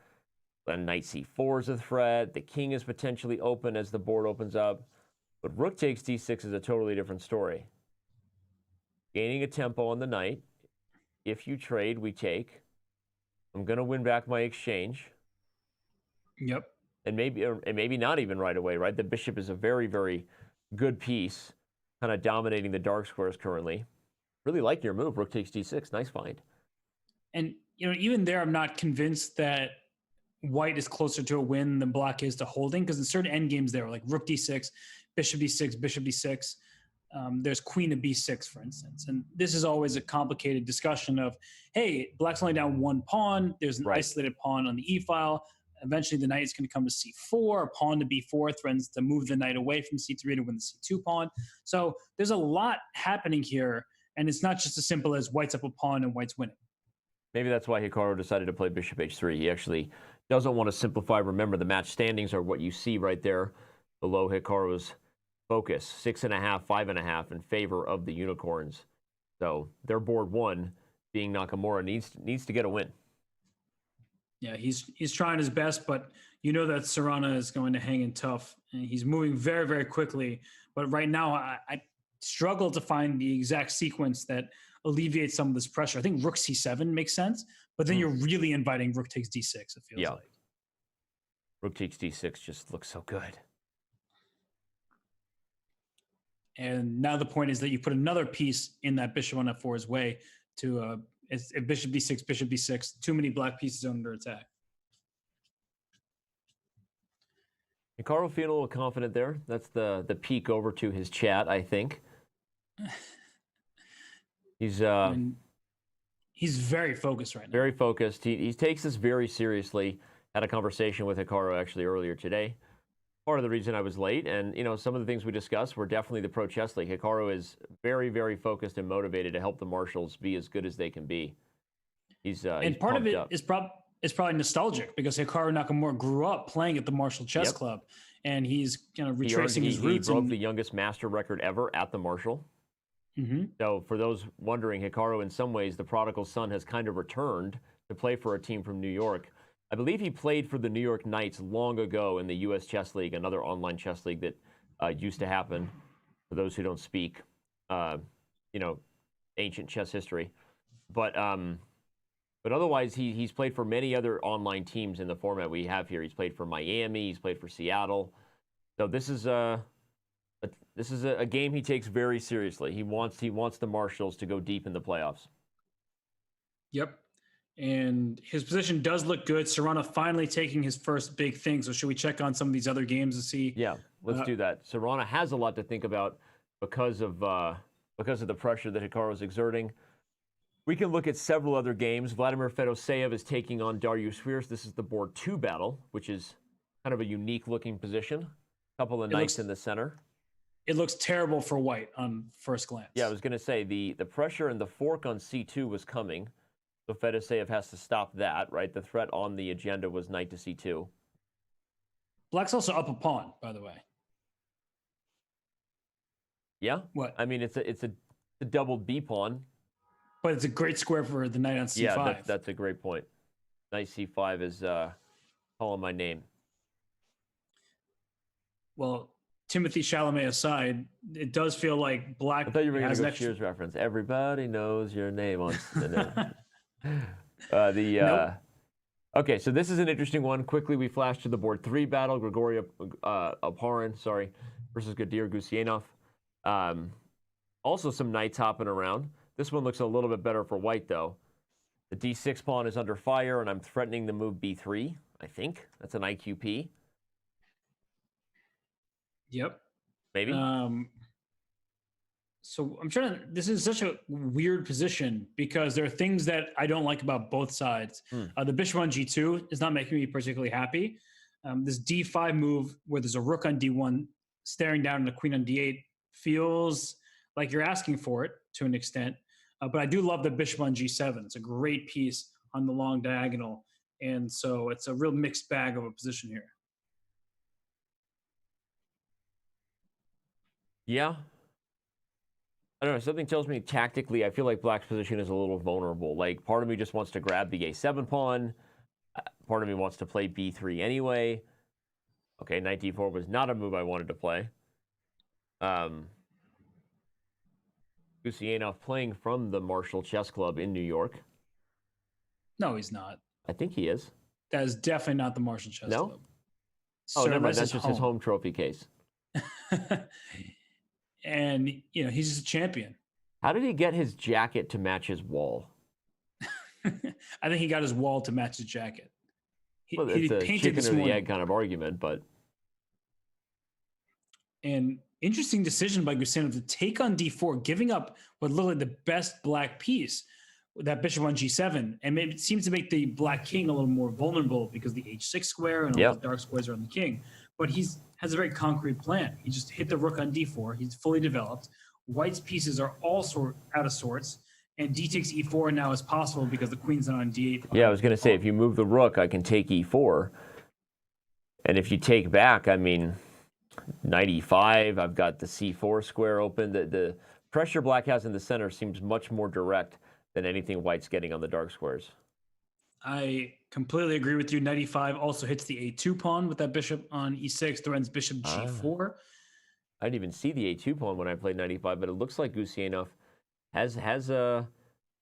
Then knight C4 is a threat. The king is potentially open as the board opens up. But rook takes D6 is a totally different story. Gaining a tempo on the knight. If you trade, we take. I'm going to win back my exchange. Yep. And maybe not even right away, right? The bishop is a very, very good piece, kind of dominating the dark squares currently. Really like your move, rook takes D6. Nice find. And, even there, I'm not convinced that white is closer to a win than black is to holding, because in certain endgames there, like rook D6, bishop D6, bishop D6, there's queen to B6, for instance. And this is always a complicated discussion of, hey, black's only down one pawn. There's an isolated pawn on the E file. Eventually, the knight is going to come to C4. A pawn to B4 threatens to move the knight away from C3 to win the C2 pawn. So there's a lot happening here, and it's not just as simple as white's up a pawn and white's winning. Maybe that's why Hikaru decided to play bishop H3. He actually doesn't want to simplify. Remember, the match standings are what you see right there below Hikaru's focus. 6.5, 5.5 in favor of the Unicorns. So their board one, being Nakamura, needs to get a win. Yeah, he's trying his best, but that Caruana is going to hang in tough. And he's moving very, very quickly. But right now, I struggle to find the exact sequence that alleviates some of this pressure. I think rook C7 makes sense, but then you're really inviting rook takes D6, it feels like. Rook takes D6 just looks so good. And now the point is that you put another piece in that bishop on F4's way to bishop D6, bishop D6, too many black pieces under attack. Hikaru feeling a little confident there. That's the peek over to his chat, I think. He's very focused right now. Very focused. He takes this very seriously. Had a conversation with Hikaru actually earlier today. Part of the reason I was late, and some of the things we discussed were definitely the Pro Chess League. Hikaru is very, very focused and motivated to help the Marshals be as good as they can be. He's part of it is probably nostalgic, because Hikaru Nakamura grew up playing at the Marshall Chess Club, and he's kind of retracing his roots. He broke the youngest master record ever at the Marshall. Mm-hmm. So for those wondering, Hikaru, in some ways, the prodigal son, has kind of returned to play for a team from New York. I believe he played for the New York Knights long ago in the U.S. Chess League, another online chess league that used to happen. For those who don't speak, ancient chess history, but otherwise he's played for many other online teams in the format we have here. He's played for Miami. He's played for Seattle. So this is a game he takes very seriously. He wants the Marshals to go deep in the playoffs. Yep. And his position does look good. Caruana finally taking his first big thing. So should we check on some of these other games to see? Yeah, let's do that. Caruana has a lot to think about because of the pressure that Hikaru is exerting. We can look at several other games. Vladimir Fedoseev is taking on Dariusz Swiers. This is the board 2 battle, which is kind of a unique looking position. A couple of knights in the center. It looks terrible for white on first glance. Yeah, I was going to say the pressure and the fork on C2 was coming. So Fedoseev has to stop that, right? The threat on the agenda was knight to C2. Black's also up a pawn, by the way. Yeah? What? I mean, it's a doubled B pawn. But it's a great square for the knight on C5. Yeah, that's a great point. Knight C5 is calling my name. Well, Timothy Chalamet aside, it does feel like Black. I thought you were going to go extra... Cheers reference. Everybody knows your name on. Nope. Okay, so this is an interesting one. Quickly, we flash to the board 3 battle. Grigory Oparin, versus Gadir Gusianov. Also some knights hopping around. This one looks a little bit better for white, though. The d6 pawn is under fire, and I'm threatening the move b3, I think. That's an IQP. Yep. Maybe. So I'm trying to. This is such a weird position because there are things that I don't like about both sides. The bishop on g2 is not making me particularly happy. This d5 move where there's a rook on d1 staring down and a queen on d8 feels like you're asking for it to an extent. But I do love the bishop on g7. It's a great piece on the long diagonal. And so it's a real mixed bag of a position here. Yeah. I don't know. Something tells me tactically, I feel like Black's position is a little vulnerable. Like, part of me just wants to grab the a7 pawn. Part of me wants to play b3 anyway. Okay, knight d4 was not a move I wanted to play. Gusianov playing from the Marshall Chess Club in New York. No, he's not. I think he is. That is definitely not the Marshall Chess Club. Oh, never mind. That's just his home trophy case. And, he's just a champion. How did he get his jacket to match his wall? I think he got his wall to match his jacket. Well, it's a chicken or the egg kind of argument, but... And interesting decision by Gusianov to take on d4, giving up what looked like the best black piece, that bishop on g7. And it seems to make the black king a little more vulnerable because the h6 square and all the dark squares are on the king. But has a very concrete plan. He just hit the rook on d4. He's fully developed. White's pieces are all out of sorts. And d takes e4 now is possible because the queen's not on d8. Yeah, I was going to say, if you move the rook, I can take e4. And if you take back, I mean, knight e5, I've got the c4 square open. The pressure Black has in the center seems much more direct than anything White's getting on the dark squares. I completely agree with you. Knight e5 also hits the a2 pawn with that bishop on e6, threatens bishop g4. I didn't even see the a2 pawn when I played knight e5, but it looks like Gusianov has a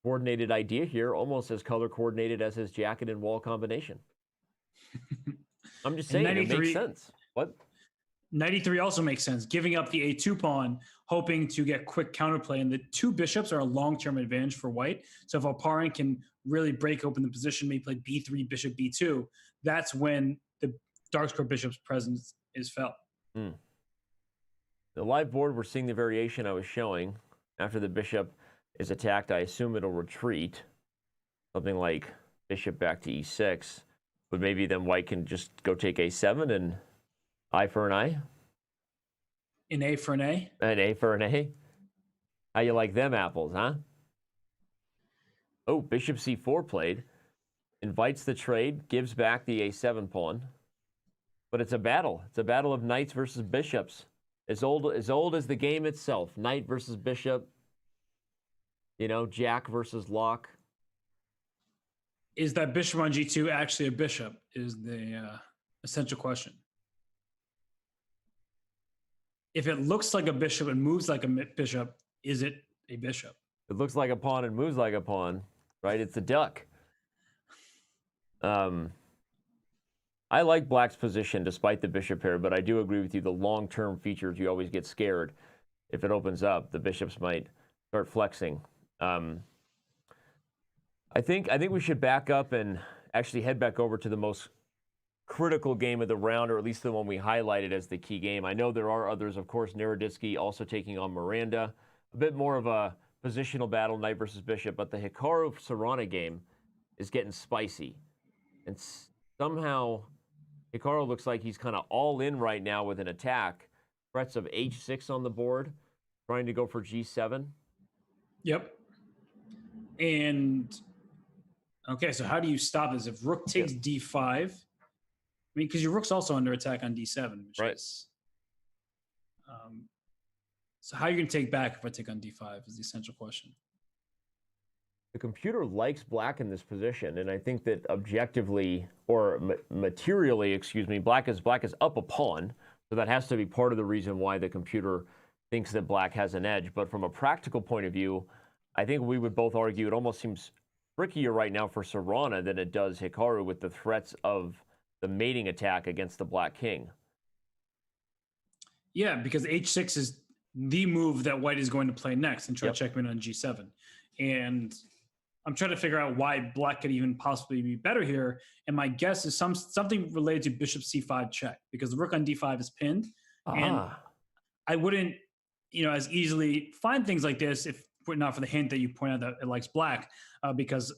coordinated idea here, almost as color coordinated as his jacket and wall combination. I'm just saying, it makes sense. What? Knight e3 also makes sense, giving up the a2 pawn, hoping to get quick counterplay. And the two bishops are a long-term advantage for white. So if Oparin can really break open the position, maybe play b3, bishop b2, that's when the dark square bishop's presence is felt. The live board, we're seeing the variation I was showing. After the bishop is attacked, I assume it'll retreat. Something like bishop back to e6. But maybe then white can just go take a7 and I for an I? An A for an A? An A for an A? How you like them apples, huh? Oh, bishop c4 played. Invites the trade, gives back the a7 pawn. But it's a battle. It's a battle of knights versus bishops. As old as the game itself. Knight versus bishop. Jack versus lock. Is that bishop on g2 actually a bishop? Is the essential question. If it looks like a bishop and moves like a bishop, is it a bishop? It looks like a pawn and moves like a pawn, right? It's a duck. I like Black's position despite the bishop pair, but I do agree with you. The long-term features, you always get scared. If it opens up, the bishops might start flexing. I think we should back up and actually head back over to the most critical game of the round, or at least the one we highlighted as the key game. I know there are others, of course. Naroditsky also taking on Miranda. A bit more of a positional battle, knight versus bishop, but the Hikaru-Caruana game is getting spicy. And somehow Hikaru looks like he's kind of all in right now with an attack. Threats of h6 on the board, trying to go for g7. Yep. And, okay, so how do you stop this? If rook takes d5, because your rook's also under attack on d7, which is... so how are you going to take back if I take on d5 is the essential question. the computer likes black in this position, and I think that objectively, or materially, excuse me, black is up a pawn, so that has to be part of the reason why the computer thinks that black has an edge. But from a practical point of view, I think we would both argue it almost seems trickier right now for Caruana than it does Hikaru with the threats of the mating attack against the black king. Yeah, because h6 is the move that white is going to play next and try to checkmate on g7. And I'm trying to figure out why black could even possibly be better here. And my guess is something related to bishop c5 check, because the rook on d5 is pinned. And I wouldn't, as easily find things like this if not for the hint that you point out that it likes black, because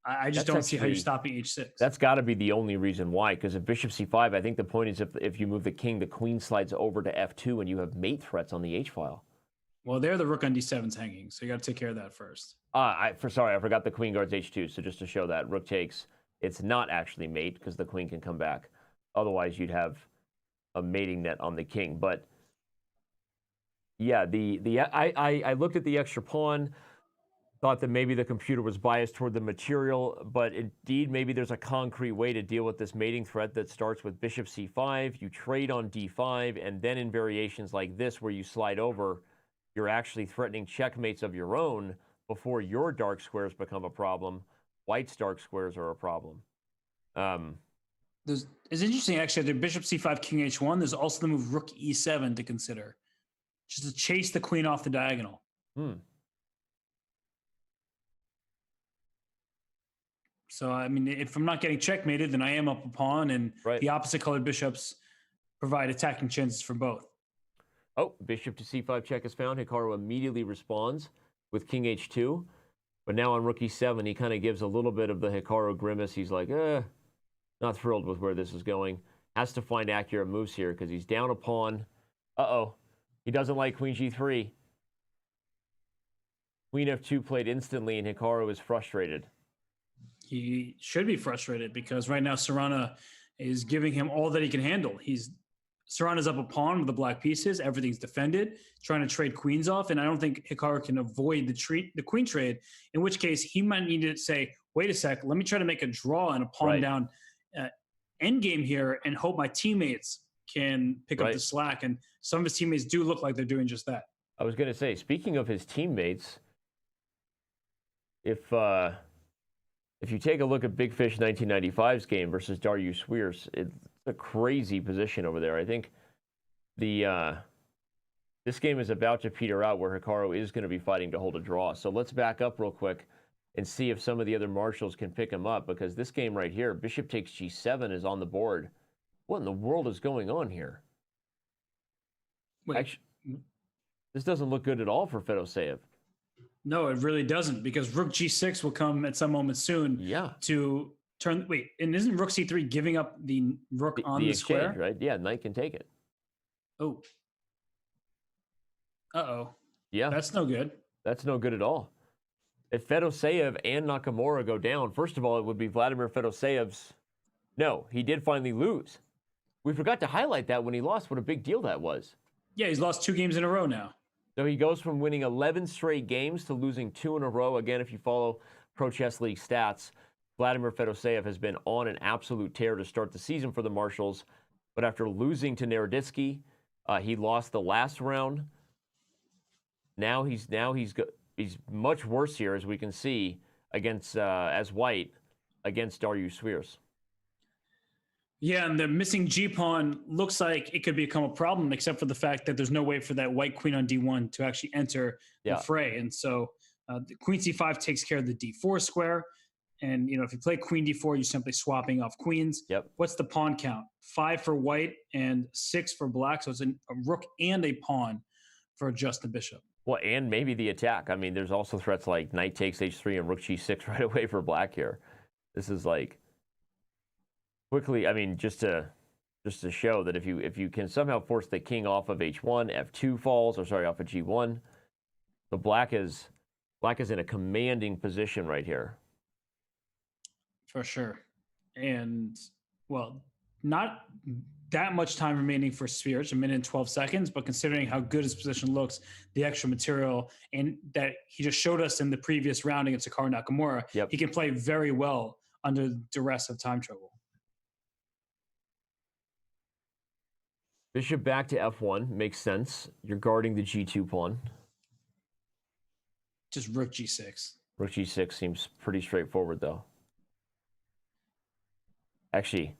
I just don't see how you're stopping h6. That's got to be the only reason why, because if bishop c5, I think the point is if you move the king, the queen slides over to f2 and you have mate threats on the h-file. Well, there the rook on d7's hanging, so you got to take care of that first. I forgot the queen guards h2, so just to show that, rook takes, it's not actually mate because the queen can come back. Otherwise, you'd have a mating net on the king. But yeah, I looked at the extra pawn, thought that maybe the computer was biased toward the material, but indeed maybe there's a concrete way to deal with this mating threat that starts with bishop c5, you trade on d5, and then in variations like this where you slide over, you're actually threatening checkmates of your own before your dark squares become a problem. White's dark squares are a problem. It's interesting, actually, the bishop c5, king h1, there's also the move rook e7 to consider, just to chase the queen off the diagonal. So, I mean, if I'm not getting checkmated, then I am up a pawn, and the opposite colored bishops provide attacking chances for both. Oh, bishop to c5 check is found. Hikaru immediately responds with king h2. But now on rook e7, he kind of gives a little bit of the Hikaru grimace. He's like, not thrilled with where this is going. Has to find accurate moves here because he's down a pawn. Uh-oh. He doesn't like queen g3. Queen f2 played instantly, and Hikaru is frustrated. He should be frustrated because right now Caruana is giving him all that he can handle. Caruana's up a pawn with the black pieces. Everything's defended, trying to trade queens off. And I don't think Hikaru can avoid the queen trade, in which case he might need to say, wait a sec, let me try to make a draw and a pawn down endgame here and hope my teammates can pick up the slack. And some of his teammates do look like they're doing just that. I was going to say, speaking of his teammates, if you take a look at Big Fish 1995's game versus Dariusz Swierz, it's a crazy position over there. I think this game is about to peter out where Hikaru is going to be fighting to hold a draw. So let's back up real quick and see if some of the other marshals can pick him up, because this game right here, bishop takes g7 is on the board. What in the world is going on here? Actually, this doesn't look good at all for Fedoseev. No, it really doesn't, because rook g6 will come at some moment soon to turn. Wait, and isn't rook c3 giving up the rook on the exchange, square? Right? Yeah, knight can take it. Oh. Uh-oh. Yeah. That's no good. That's no good at all. If Fedoseev and Nakamura go down, first of all, it would be Vladimir Fedoseev's. No, he did finally lose. We forgot to highlight that when he lost, what a big deal that was. Yeah, he's lost 2 games in a row now. So he goes from winning 11 straight games to losing 2 in a row. Again, if you follow Pro Chess League stats, Vladimir Fedoseev has been on an absolute tear to start the season for the Marshals. But after losing to Naroditsky, he lost the last round. Now he's much worse here, as we can see, against as white against Dariusz Swierz. Yeah, and the missing g-pawn looks like it could become a problem, except for the fact that there's no way for that white queen on d1 to actually enter the fray. And so the queen c5 takes care of the d4 square. And, if you play queen d4, you're simply swapping off queens. What's the pawn count? 5 for white and 6 for black. So it's a rook and a pawn for just the bishop. Well, and maybe the attack. I mean, there's also threats like knight takes h3 and rook g6 right away for black here. This is like... Quickly, I mean, just to show that if you can somehow force the king off of h1, f2 falls, or sorry, off of g1, the black is in a commanding position right here. For sure. And, well, not that much time remaining for Spirits, 1 minute and 12 seconds, but considering how good his position looks, the extra material, and that he just showed us in the previous round against Hikaru Nakamura, he can play very well under duress of time trouble. Bishop back to F1 makes sense. You're guarding the G2 pawn. Just rook G6. Rook G6 seems pretty straightforward, though. Actually,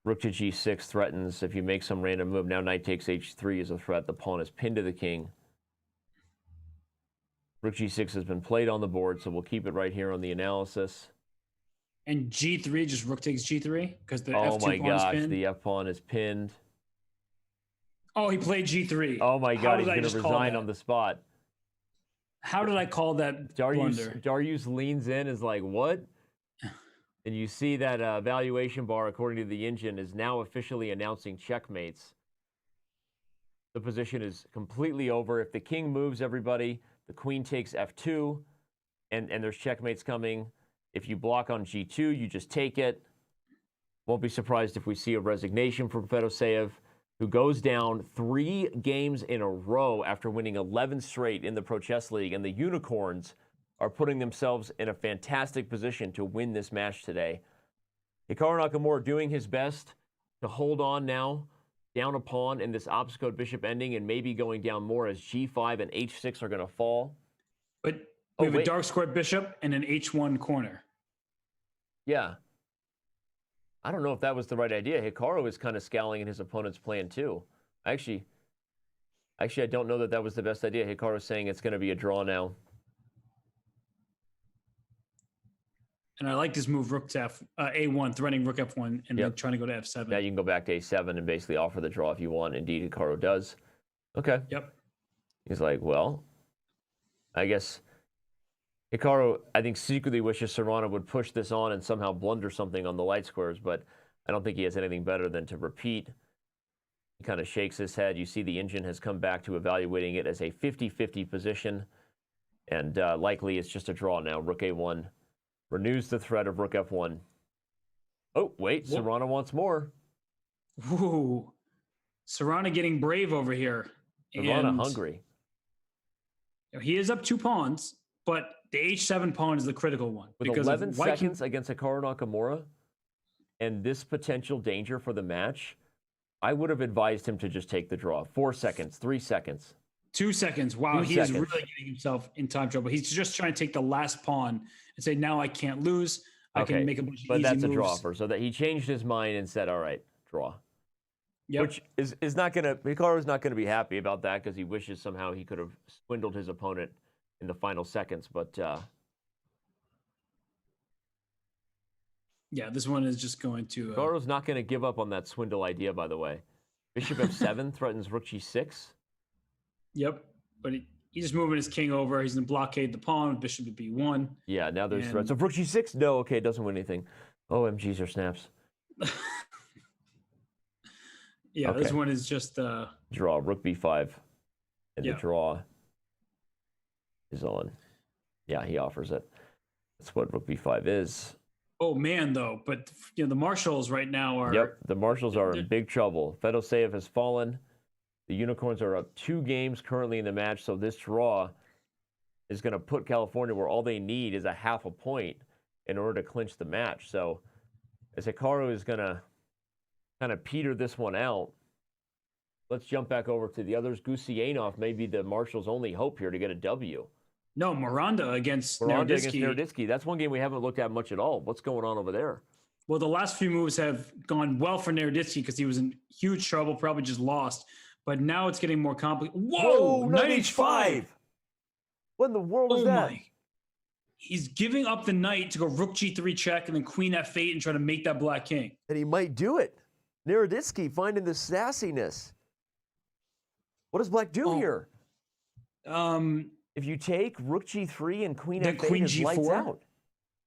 rook to G6 threatens if you make some random move. Now knight takes H3 is a threat. The pawn is pinned to the king. Rook G6 has been played on the board, so we'll keep it right here on the analysis. And G3, just rook takes G3? Because the F2 oh my pawn is gosh, pinned? the F pawn is pinned. Oh, he played G3. Oh my God, he's going to resign on the spot. How did I call that blunder? Darius leans in, is like, what? And you see that valuation bar, according to the engine, is now officially announcing checkmates. The position is completely over. If the king moves, everybody, the queen takes F2, and there's checkmates coming. If you block on G2, you just take it. Won't be surprised if we see a resignation from Fedoseev, who goes down 3 games in a row after winning 11 straight in the Pro Chess League. And the Unicorns are putting themselves in a fantastic position to win this match today. Hikaru Nakamura doing his best to hold on now, down a pawn in this opposite bishop ending, and maybe going down more as G5 and H6 are going to fall. But we have a dark squared bishop and an H1 corner. Yeah. I don't know if that was the right idea. Hikaru is kind of scowling at his opponent's plan too. Actually, I don't know that was the best idea. Hikaru is saying it's going to be a draw now. And I like this move, rook to A1, threatening rook F1, and then trying to go to F7. Now you can go back to A7 and basically offer the draw if you want. Indeed, Hikaru does. Okay. Yep. He's like, well, I guess Hikaru, I think, secretly wishes Caruana would push this on and somehow blunder something on the light squares, but I don't think he has anything better than to repeat. He kind of shakes his head. You see the engine has come back to evaluating it as a 50-50 position, and likely it's just a draw now. Rook A1 renews the threat of rook F1. Oh, wait, Caruana wants more. Ooh. Caruana getting brave over here. Caruana hungry. He is up 2 pawns, but the H7 pawn is the critical one. With 11 seconds against Hikaru Nakamura and this potential danger for the match, I would have advised him to just take the draw. 4 seconds, 3 seconds. 2 seconds. Wow, he is really getting himself in time trouble. He's just trying to take the last pawn and say, now I can't lose. I can make a bunch of easy moves. But that's a draw for, so that he changed his mind and said, all right, draw. Yep. Which is not going to, Hikaru's not going to be happy about that because he wishes somehow he could have swindled his opponent in the final seconds, but yeah, this one is just going to Hikaru's not going to give up on that swindle idea, by the way. Bishop F7 threatens rook G6. Yep, but he's just moving his king over. He's going to blockade the pawn with bishop to B1. Yeah, now there's threats. So rook G6? No, okay, it doesn't win anything. OMGs or snaps. Yeah, okay. This one is just draw, rook B5. And the draw is on. Yeah, he offers it. That's what rook B5 is. Oh man, though, but the marshals right now are. Yep, the marshals are in big trouble. Fedoseev has fallen. The Unicorns are up 2 games currently in the match, so this draw is going to put California where all they need is a half a point in order to clinch the match. So as Hikaru is going to kind of peter this one out, let's jump back over to the others. Gusianov may be the marshals' only hope here to get a W. No, Miranda against Naroditsky. That's one game we haven't looked at much at all. What's going on over there? Well, the last few moves have gone well for Naroditsky because he was in huge trouble, probably just lost. But now it's getting more complicated. Whoa, knight H5. What in the world is that? He's giving up the knight to go rook G3 check and then queen F8 and try to make that black king. And he might do it. Naroditsky finding the sassiness. What does black do here? If you take rook G3 and queen F8, queen G4? Lights out.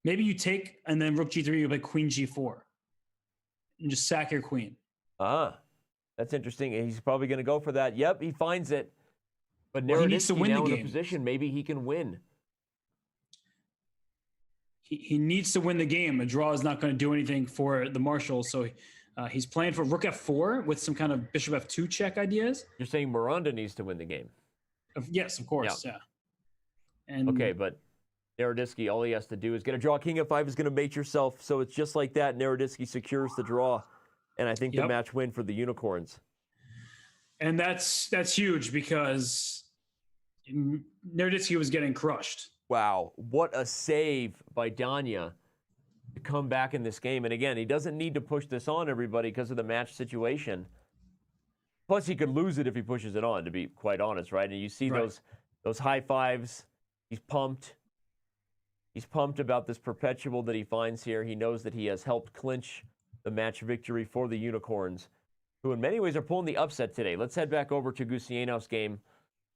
Maybe you take and then rook G3, you play queen G4. And just sack your queen. That's interesting. He's probably going to go for that. Yep, he finds it. But Naroditsky he needs to win now the game. In a position, maybe he can win. He needs to win the game. A draw is not going to do anything for the marshals. So He's playing for rook f4 with some kind of bishop f2 check ideas. You're saying Miranda needs to win the game? Yes, of course. Yeah. And okay, but Naroditsky, all he has to do is get a draw. King f5 is going to mate yourself. So it's just like that. Naroditsky secures the draw. And I think the match win for the Unicorns. And that's huge because Naroditsky was getting crushed. Wow. What a save by Danya to come back in this game. And again, he doesn't need to push this on everybody because of the match situation. Plus, he could lose it if he pushes it on, to be quite honest, right? And you see those high fives. He's pumped. He's pumped about this perpetual that he finds here. He knows that he has helped clinch the match victory for the Unicorns, who in many ways are pulling the upset today. Let's head back over to Gusienov's game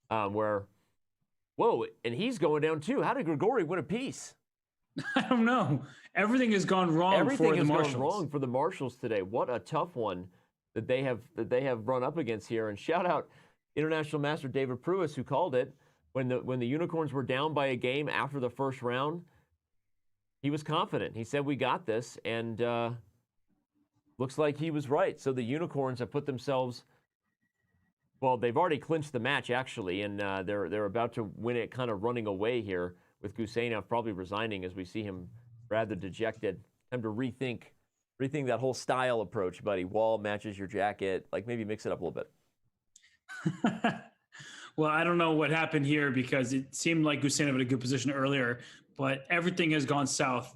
where, whoa, and he's going down too. How did Grigori win a piece? I don't know. Everything has gone wrong for the Marshals. Everything has gone wrong for the Marshals today. What a tough one that they have run up against here. And shout out International Master David Pruis, who called it when the Unicorns were down by a game after the first round. He was confident. He said, "We got this," and looks like he was right. So the Unicorns have put themselves. Well, they've already clinched the match actually, and they're about to win it, kind of running away here with Gusenov probably resigning as we see him rather dejected. Time to rethink that whole style approach, buddy. Wall matches your jacket. Like maybe mix it up a little bit. Well, I don't know what happened here because it seemed like Gusenov had a good position earlier, but everything has gone south.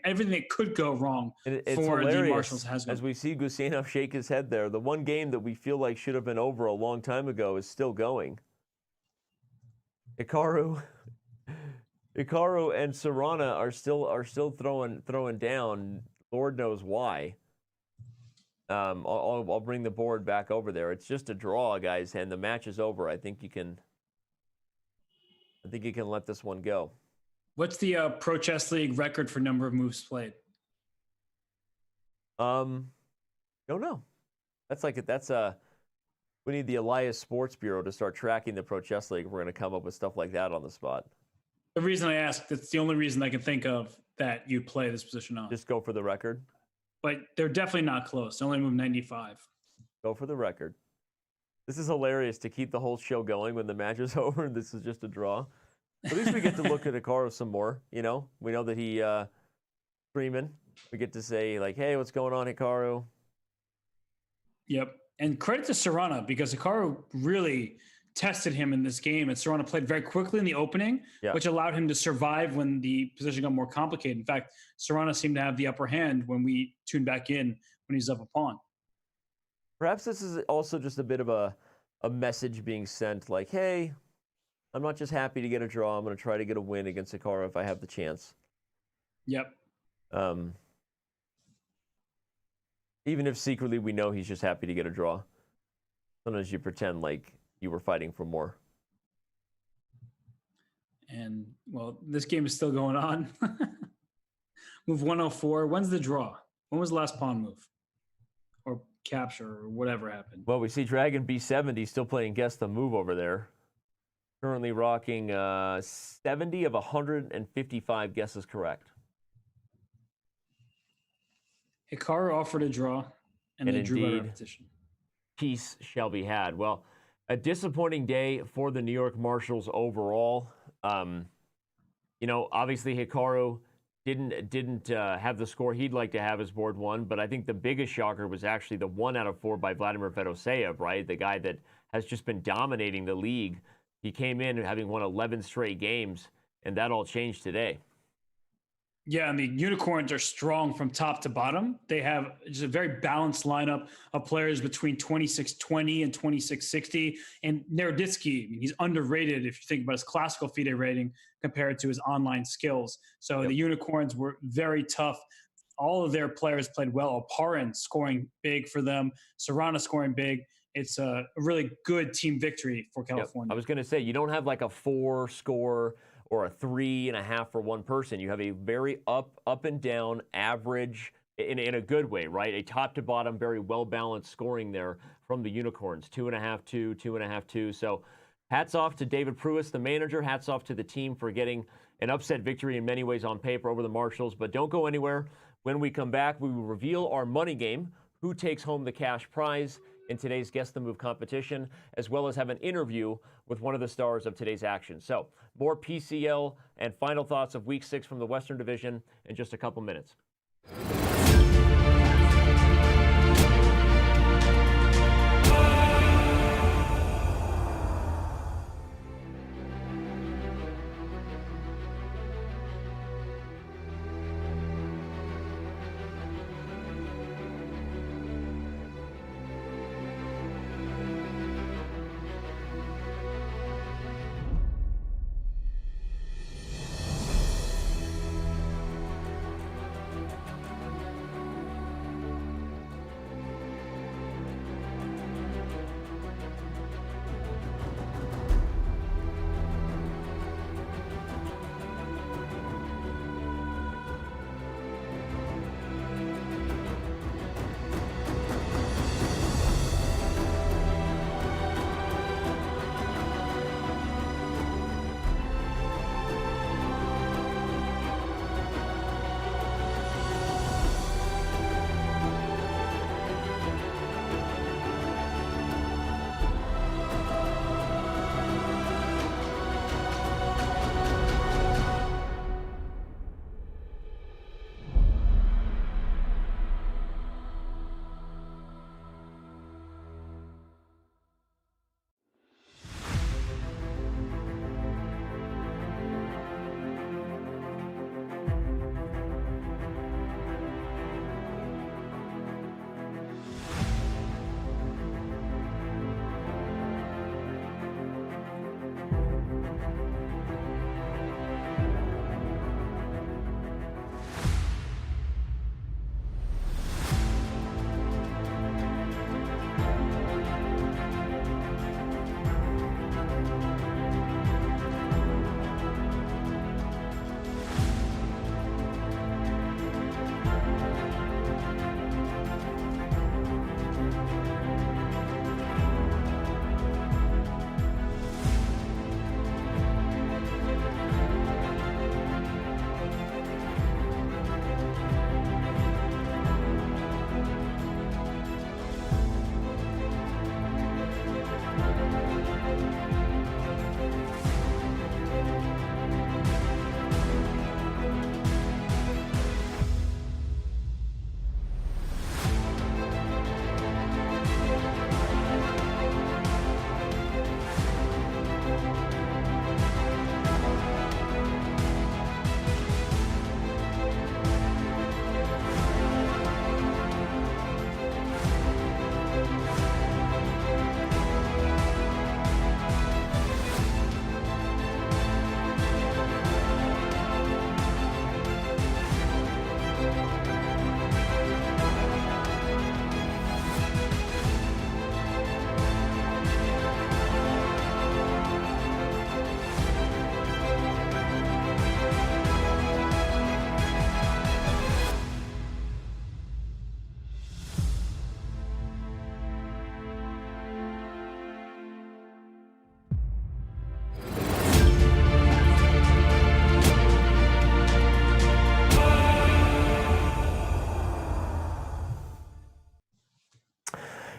Everything that could go wrong for the Marshals has gone. As we see Gusenov shake his head there, the one game that we feel like should have been over a long time ago is still going. Hikaru and Caruana are still throwing down. Lord knows why. I'll bring the board back over there. It's just a draw, guys, and the match is over. I think you can let this one go. What's the Pro Chess League record for number of moves played? Don't know. We need the Elias Sports Bureau to start tracking the Pro Chess League. We're going to come up with stuff like that on the spot. The reason I asked, that's the only reason I can think of that you play this position on. Just go for the record. But they're definitely not close. They only moved 95. Go for the record. This is hilarious to keep the whole show going when the match is over and this is just a draw. At least we get to look at Hikaru some more, you know? We know that he streaming. We get to say, like, hey, what's going on, Hikaru? Yep. And credit to Caruana because Hikaru really tested him in this game, and Caruana played very quickly in the opening, which allowed him to survive when the position got more complicated. In fact, Caruana seemed to have the upper hand when we tuned back in when he's up a pawn. Perhaps this is also just a bit of a message being sent, like, hey, I'm not just happy to get a draw. I'm going to try to get a win against Hikaru if I have the chance. Yep. Even if secretly we know he's just happy to get a draw. Sometimes you pretend like you were fighting for more. And, well, this game is still going on. Move 104. When's the draw? When was the last pawn move? Or capture or whatever happened? Well, we see Dragon B70 still playing guess the move over there. Currently rocking 70 of 155 guesses correct. Hikaru offered a draw, and they drew by repetition. Peace shall be had. Well, a disappointing day for the New York Marshals overall. You know, obviously Hikaru didn't have the score he'd like to have as board one, but I think the biggest shocker was actually the 1 out of 4 by Vladimir Fedoseev, right? The guy that has just been dominating the league. He came in having won 11 straight games, and that all changed today. Yeah, and the Unicorns are strong from top to bottom. They have just a very balanced lineup of players between 2620 and 2660. And Naroditsky, I mean, he's underrated if you think about his classical FIDE rating compared to his online skills. So the Unicorns were very tough. All of their players played well. Oparin scoring big for them. Caruana scoring big. It's a really good team victory for California. I was going to say, you don't have like a 4 score or a 3.5 for one person. You have a very up and down average in a good way, right? A top to bottom, very well balanced scoring there from the Unicorns. 2.5, 2, 2.5, 2. So hats off to David Pruis, the manager. Hats off to the team for getting an upset victory in many ways on paper over the Marshals. But don't go anywhere. When we come back, we will reveal our money game, who takes home the cash prize in today's Guess the Move competition, as well as have an interview with one of the stars of today's action. So more PCL and final thoughts of Week 6 from the Western Division in just a couple minutes.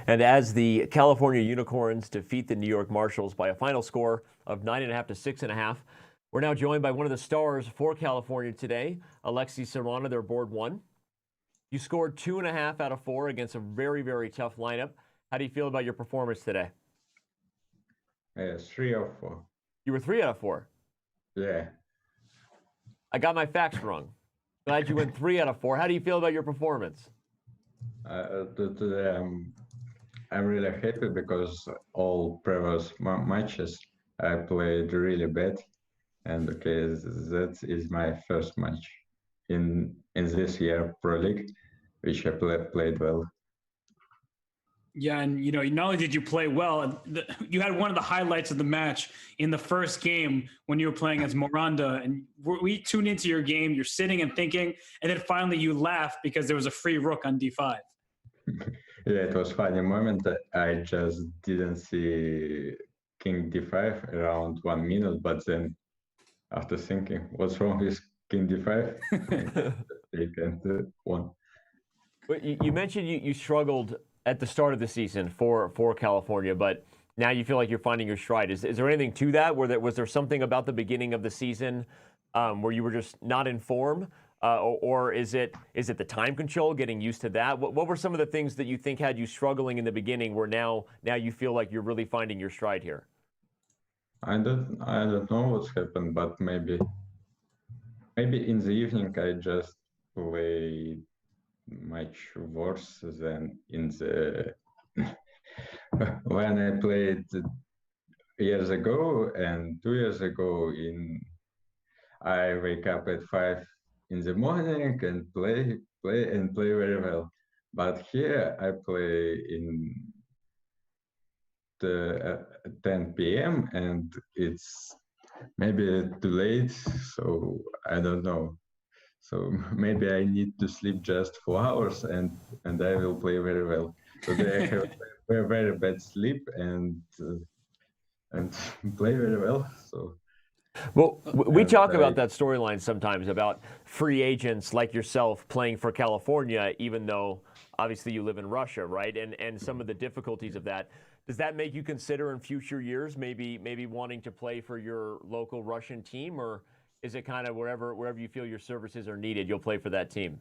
And as the California Unicorns defeat the New York Marshals by a final score of 9.5 to 6.5, we're now joined by one of the stars for California today, Alexis Caruana, their board one. You scored 2.5 out of 4 against a very, very tough lineup. How do you feel about your performance today? 3 out of 4. You were 3 out of 4? Yeah. I got my facts wrong. Glad you went 3 out of 4. How do you feel about your performance? Today I'm really happy because all previous matches I played really bad, and okay, that is my first match in this year Pro League, which I played well. Yeah, and not only did you play well, you had one of the highlights of the match in the first game when you were playing as Miranda, and we tuned into your game. You're sitting and thinking, and then finally you laugh because there was a free rook on d5. Yeah, it was funny moment. I just didn't see King d5 around 1 minute, but then after thinking, what's wrong with King d5? mistake and won. But you mentioned you struggled at the start of the season for California, but now you feel like you're finding your stride. Is there anything to that? Was there something about the beginning of the season where you were just not in form? Or is it the time control, getting used to that? What were some of the things that you think had you struggling in the beginning where now you feel like you're really finding your stride here? I don't know what's happened, but maybe in the evening I just play much worse than in the when I played years ago and 2 years ago. I wake up at 5 in the morning and play very well. But here I play in the 10 p.m. and it's maybe too late, so I don't know. So maybe I need to sleep just 4 hours and I will play very well. Today I have very, very bad sleep and play very well. So. Well, we talk about that storyline sometimes about free agents like yourself playing for California, even though obviously you live in Russia, right? And some of the difficulties of that. Does that make you consider in future years maybe wanting to play for your local Russian team, or is it kind of wherever you feel your services are needed, you'll play for that team?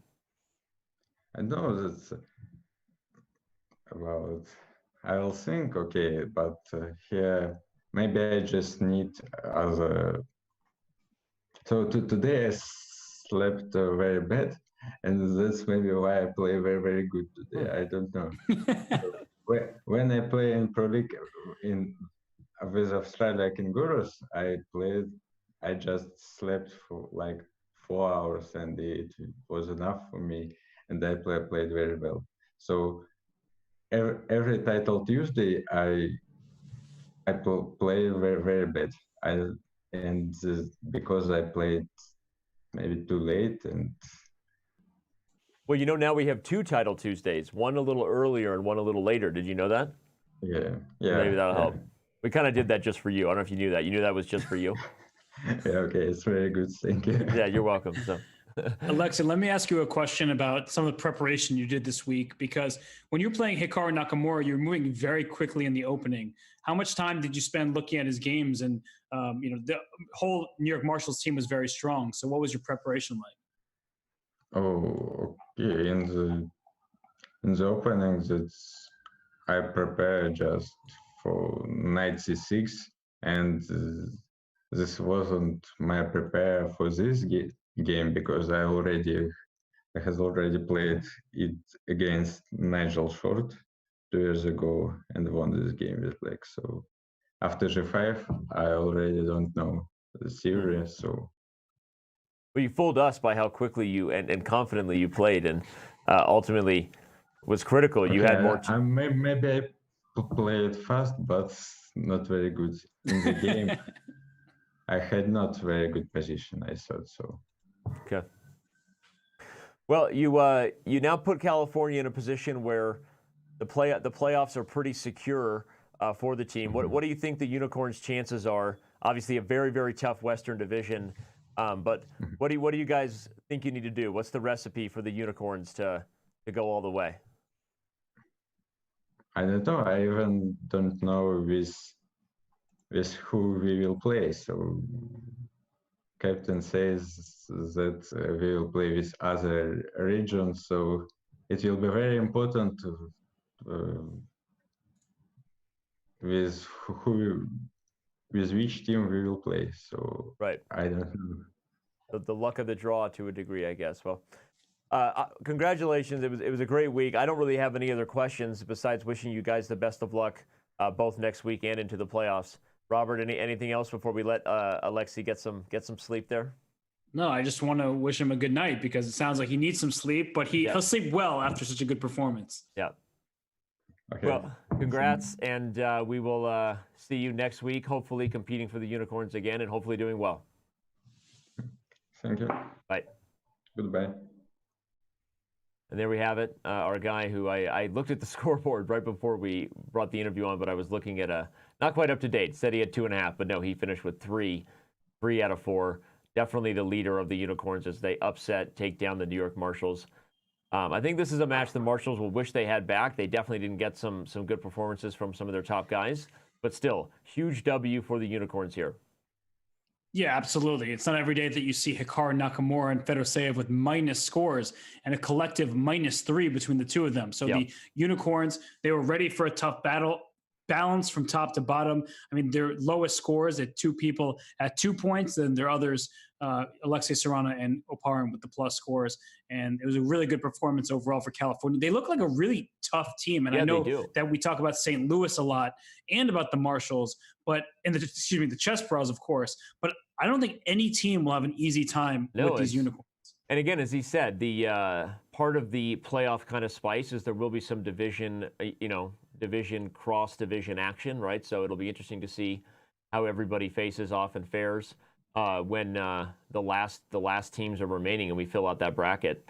I know that's about. I will think, okay, but here maybe I just need other. So today I slept very bad, and that's maybe why I play very, very good today. I don't know. So when I play in Pro League with Australia Kangaroos, I just slept for like 4 hours, and it was enough for me, and I played very well. So every title Tuesday, I play very, very bad. Because I played maybe too late and. Well, now we have 2 Title Tuesdays, one a little earlier and one a little later. Did you know that? Yeah. Maybe that'll help. We kind of did that just for you. I don't know if you knew that. You knew that was just for you? Yeah, okay. It's very good. Thank you. Yeah, you're welcome. So. Alexei, let me ask you a question about some of the preparation you did this week, because when you're playing Hikaru Nakamura, you're moving very quickly in the opening. How much time did you spend looking at his games? And the whole New York Marshals team was very strong. So what was your preparation like? Oh, okay. In the openings, I prepare just for knight c6, and this wasn't my prepare for this game because I has already played it against Nigel Short 2 years ago and won this game with black. So after g5, I already don't know the series. So. Well, you fooled us by how quickly you and confidently you played, and ultimately was critical. Okay, you had more. Maybe I played fast, but not very good in the game. I had not very good position. I thought so. Okay. Well, you now put California in a position where the playoffs are pretty secure for the team. What do you think the Unicorns' chances are? Obviously, a very, very tough Western Division. But what do you guys think you need to do? What's the recipe for the Unicorns to go all the way? I don't know. I even don't know with who we will play. So captain says that we will play with other regions. So it will be very important with which team we will play. So right. I don't know. The luck of the draw to a degree, I guess. Well, congratulations. It was a great week. I don't really have any other questions besides wishing you guys the best of luck both next week and into the playoffs. Robert, anything else before we let Alexei get some sleep there? No, I just want to wish him a good night because it sounds like he needs some sleep, but he'll sleep well after such a good performance. Yeah. Okay. Well, congrats, and we will see you next week, hopefully competing for the Unicorns again and hopefully doing well. Thank you. Bye. Goodbye. And there we have it, our guy who I looked at the scoreboard right before we brought the interview on, but I was looking at not quite up to date. Said he had 2.5, but no, he finished with 3 out of 4. definitely the leader of the Unicorns as they take down the New York Marshals. I think this is a match the Marshals will wish they had back. They definitely didn't get some good performances from some of their top guys, but still, huge W for the Unicorns here. Yeah, absolutely. It's not every day that you see Hikaru Nakamura and Fedoseev with minus scores and a collective -3 between the two of them. So the Unicorns, they were ready for a tough battle, balanced from top to bottom. I mean, their lowest scores at 2 people at 2 points, then their others, Alexei Serrano and Oparin with the plus scores. And it was a really good performance overall for California. They look like a really tough team. And I know that we talk about St. Louis a lot and about the Marshals, but the Chessbrahs, of course. But I don't think any team will have an easy time with these Unicorns. And again, as he said, the part of the playoff kind of spice is there will be some division, cross-division action, right? So it'll be interesting to see how everybody faces off and fares when the last teams are remaining and we fill out that bracket.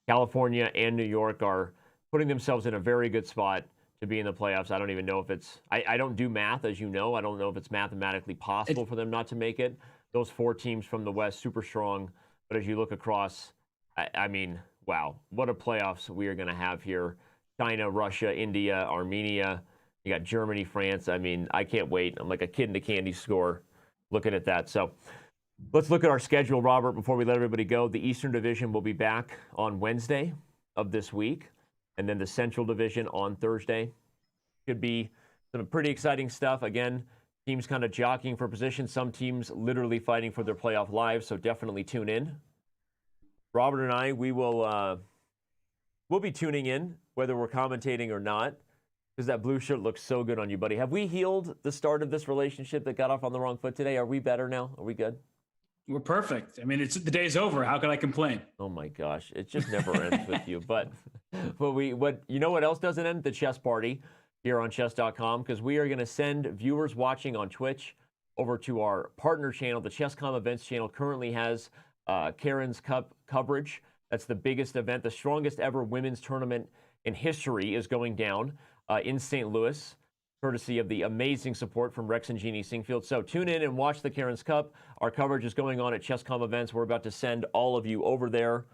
California and New York are putting themselves in a very good spot to be in the playoffs. I don't even know if it's I don't do math, as you know. I don't know if it's mathematically possible for them not to make it. Those 4 teams from the West, super strong. But as you look across, I mean, wow, what a playoffs we are going to have here. China, Russia, India, Armenia. You got Germany, France. I mean, I can't wait. I'm like a kid in a candy store looking at that. So let's look at our schedule, Robert, before we let everybody go. The Eastern Division will be back on Wednesday of this week, and then the Central Division on Thursday. Should be some pretty exciting stuff. Again, teams kind of jockeying for position. Some teams literally fighting for their playoff lives, so definitely tune in. Robert and I, we'll be tuning in, whether we're commentating or not, because that blue shirt looks so good on you, buddy. Have we healed the start of this relationship that got off on the wrong foot today? Are we better now? Are we good? We're perfect. I mean, the day's over. How could I complain? Oh my gosh, it just never ends with you. But you know what else doesn't end? The chess party here on Chess.com, because we are going to send viewers watching on Twitch over to our partner channel. The Chess.com events channel currently has Krakens Cup coverage. That's the biggest event. The strongest ever women's tournament in history is going down in St. Louis, courtesy of the amazing support from Rex and Jeannie Singfield. So tune in and watch the Krakens Cup. Our coverage is going on at Chess.com events. We're about to send all of you over there.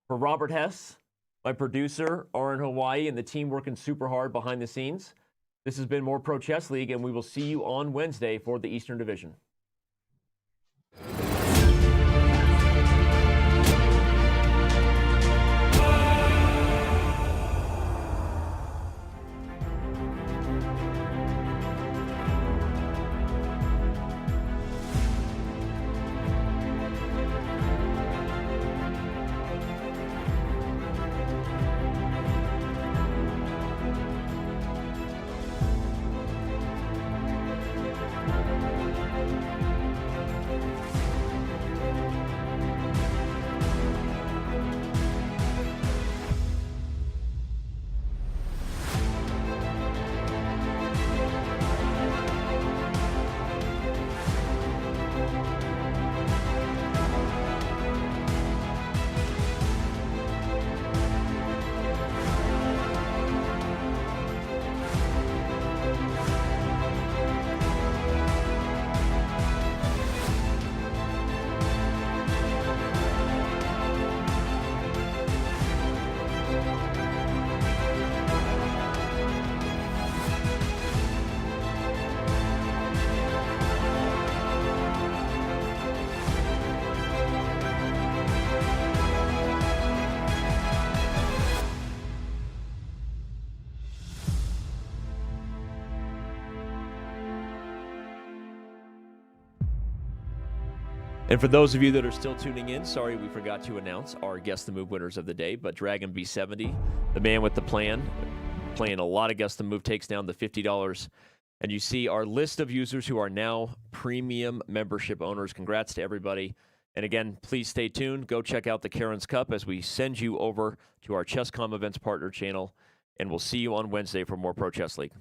For Robert Hess, my producer, are in Hawaii, and the team working super hard behind the scenes. This has been More Pro Chess League, and we will see you on Wednesday for the Eastern Division. And for those of you that are still tuning in, sorry we forgot to announce our Guess the Move winners of the day, but Dragon B70, the man with the plan, playing a lot of Guess the Move, takes down the $50. And you see our list of users who are now premium membership owners. Congrats to everybody. And again, please stay tuned. Go check out the Krakens Cup as we send you over to our Chess.com events partner channel. And we'll see you on Wednesday for more Pro Chess League.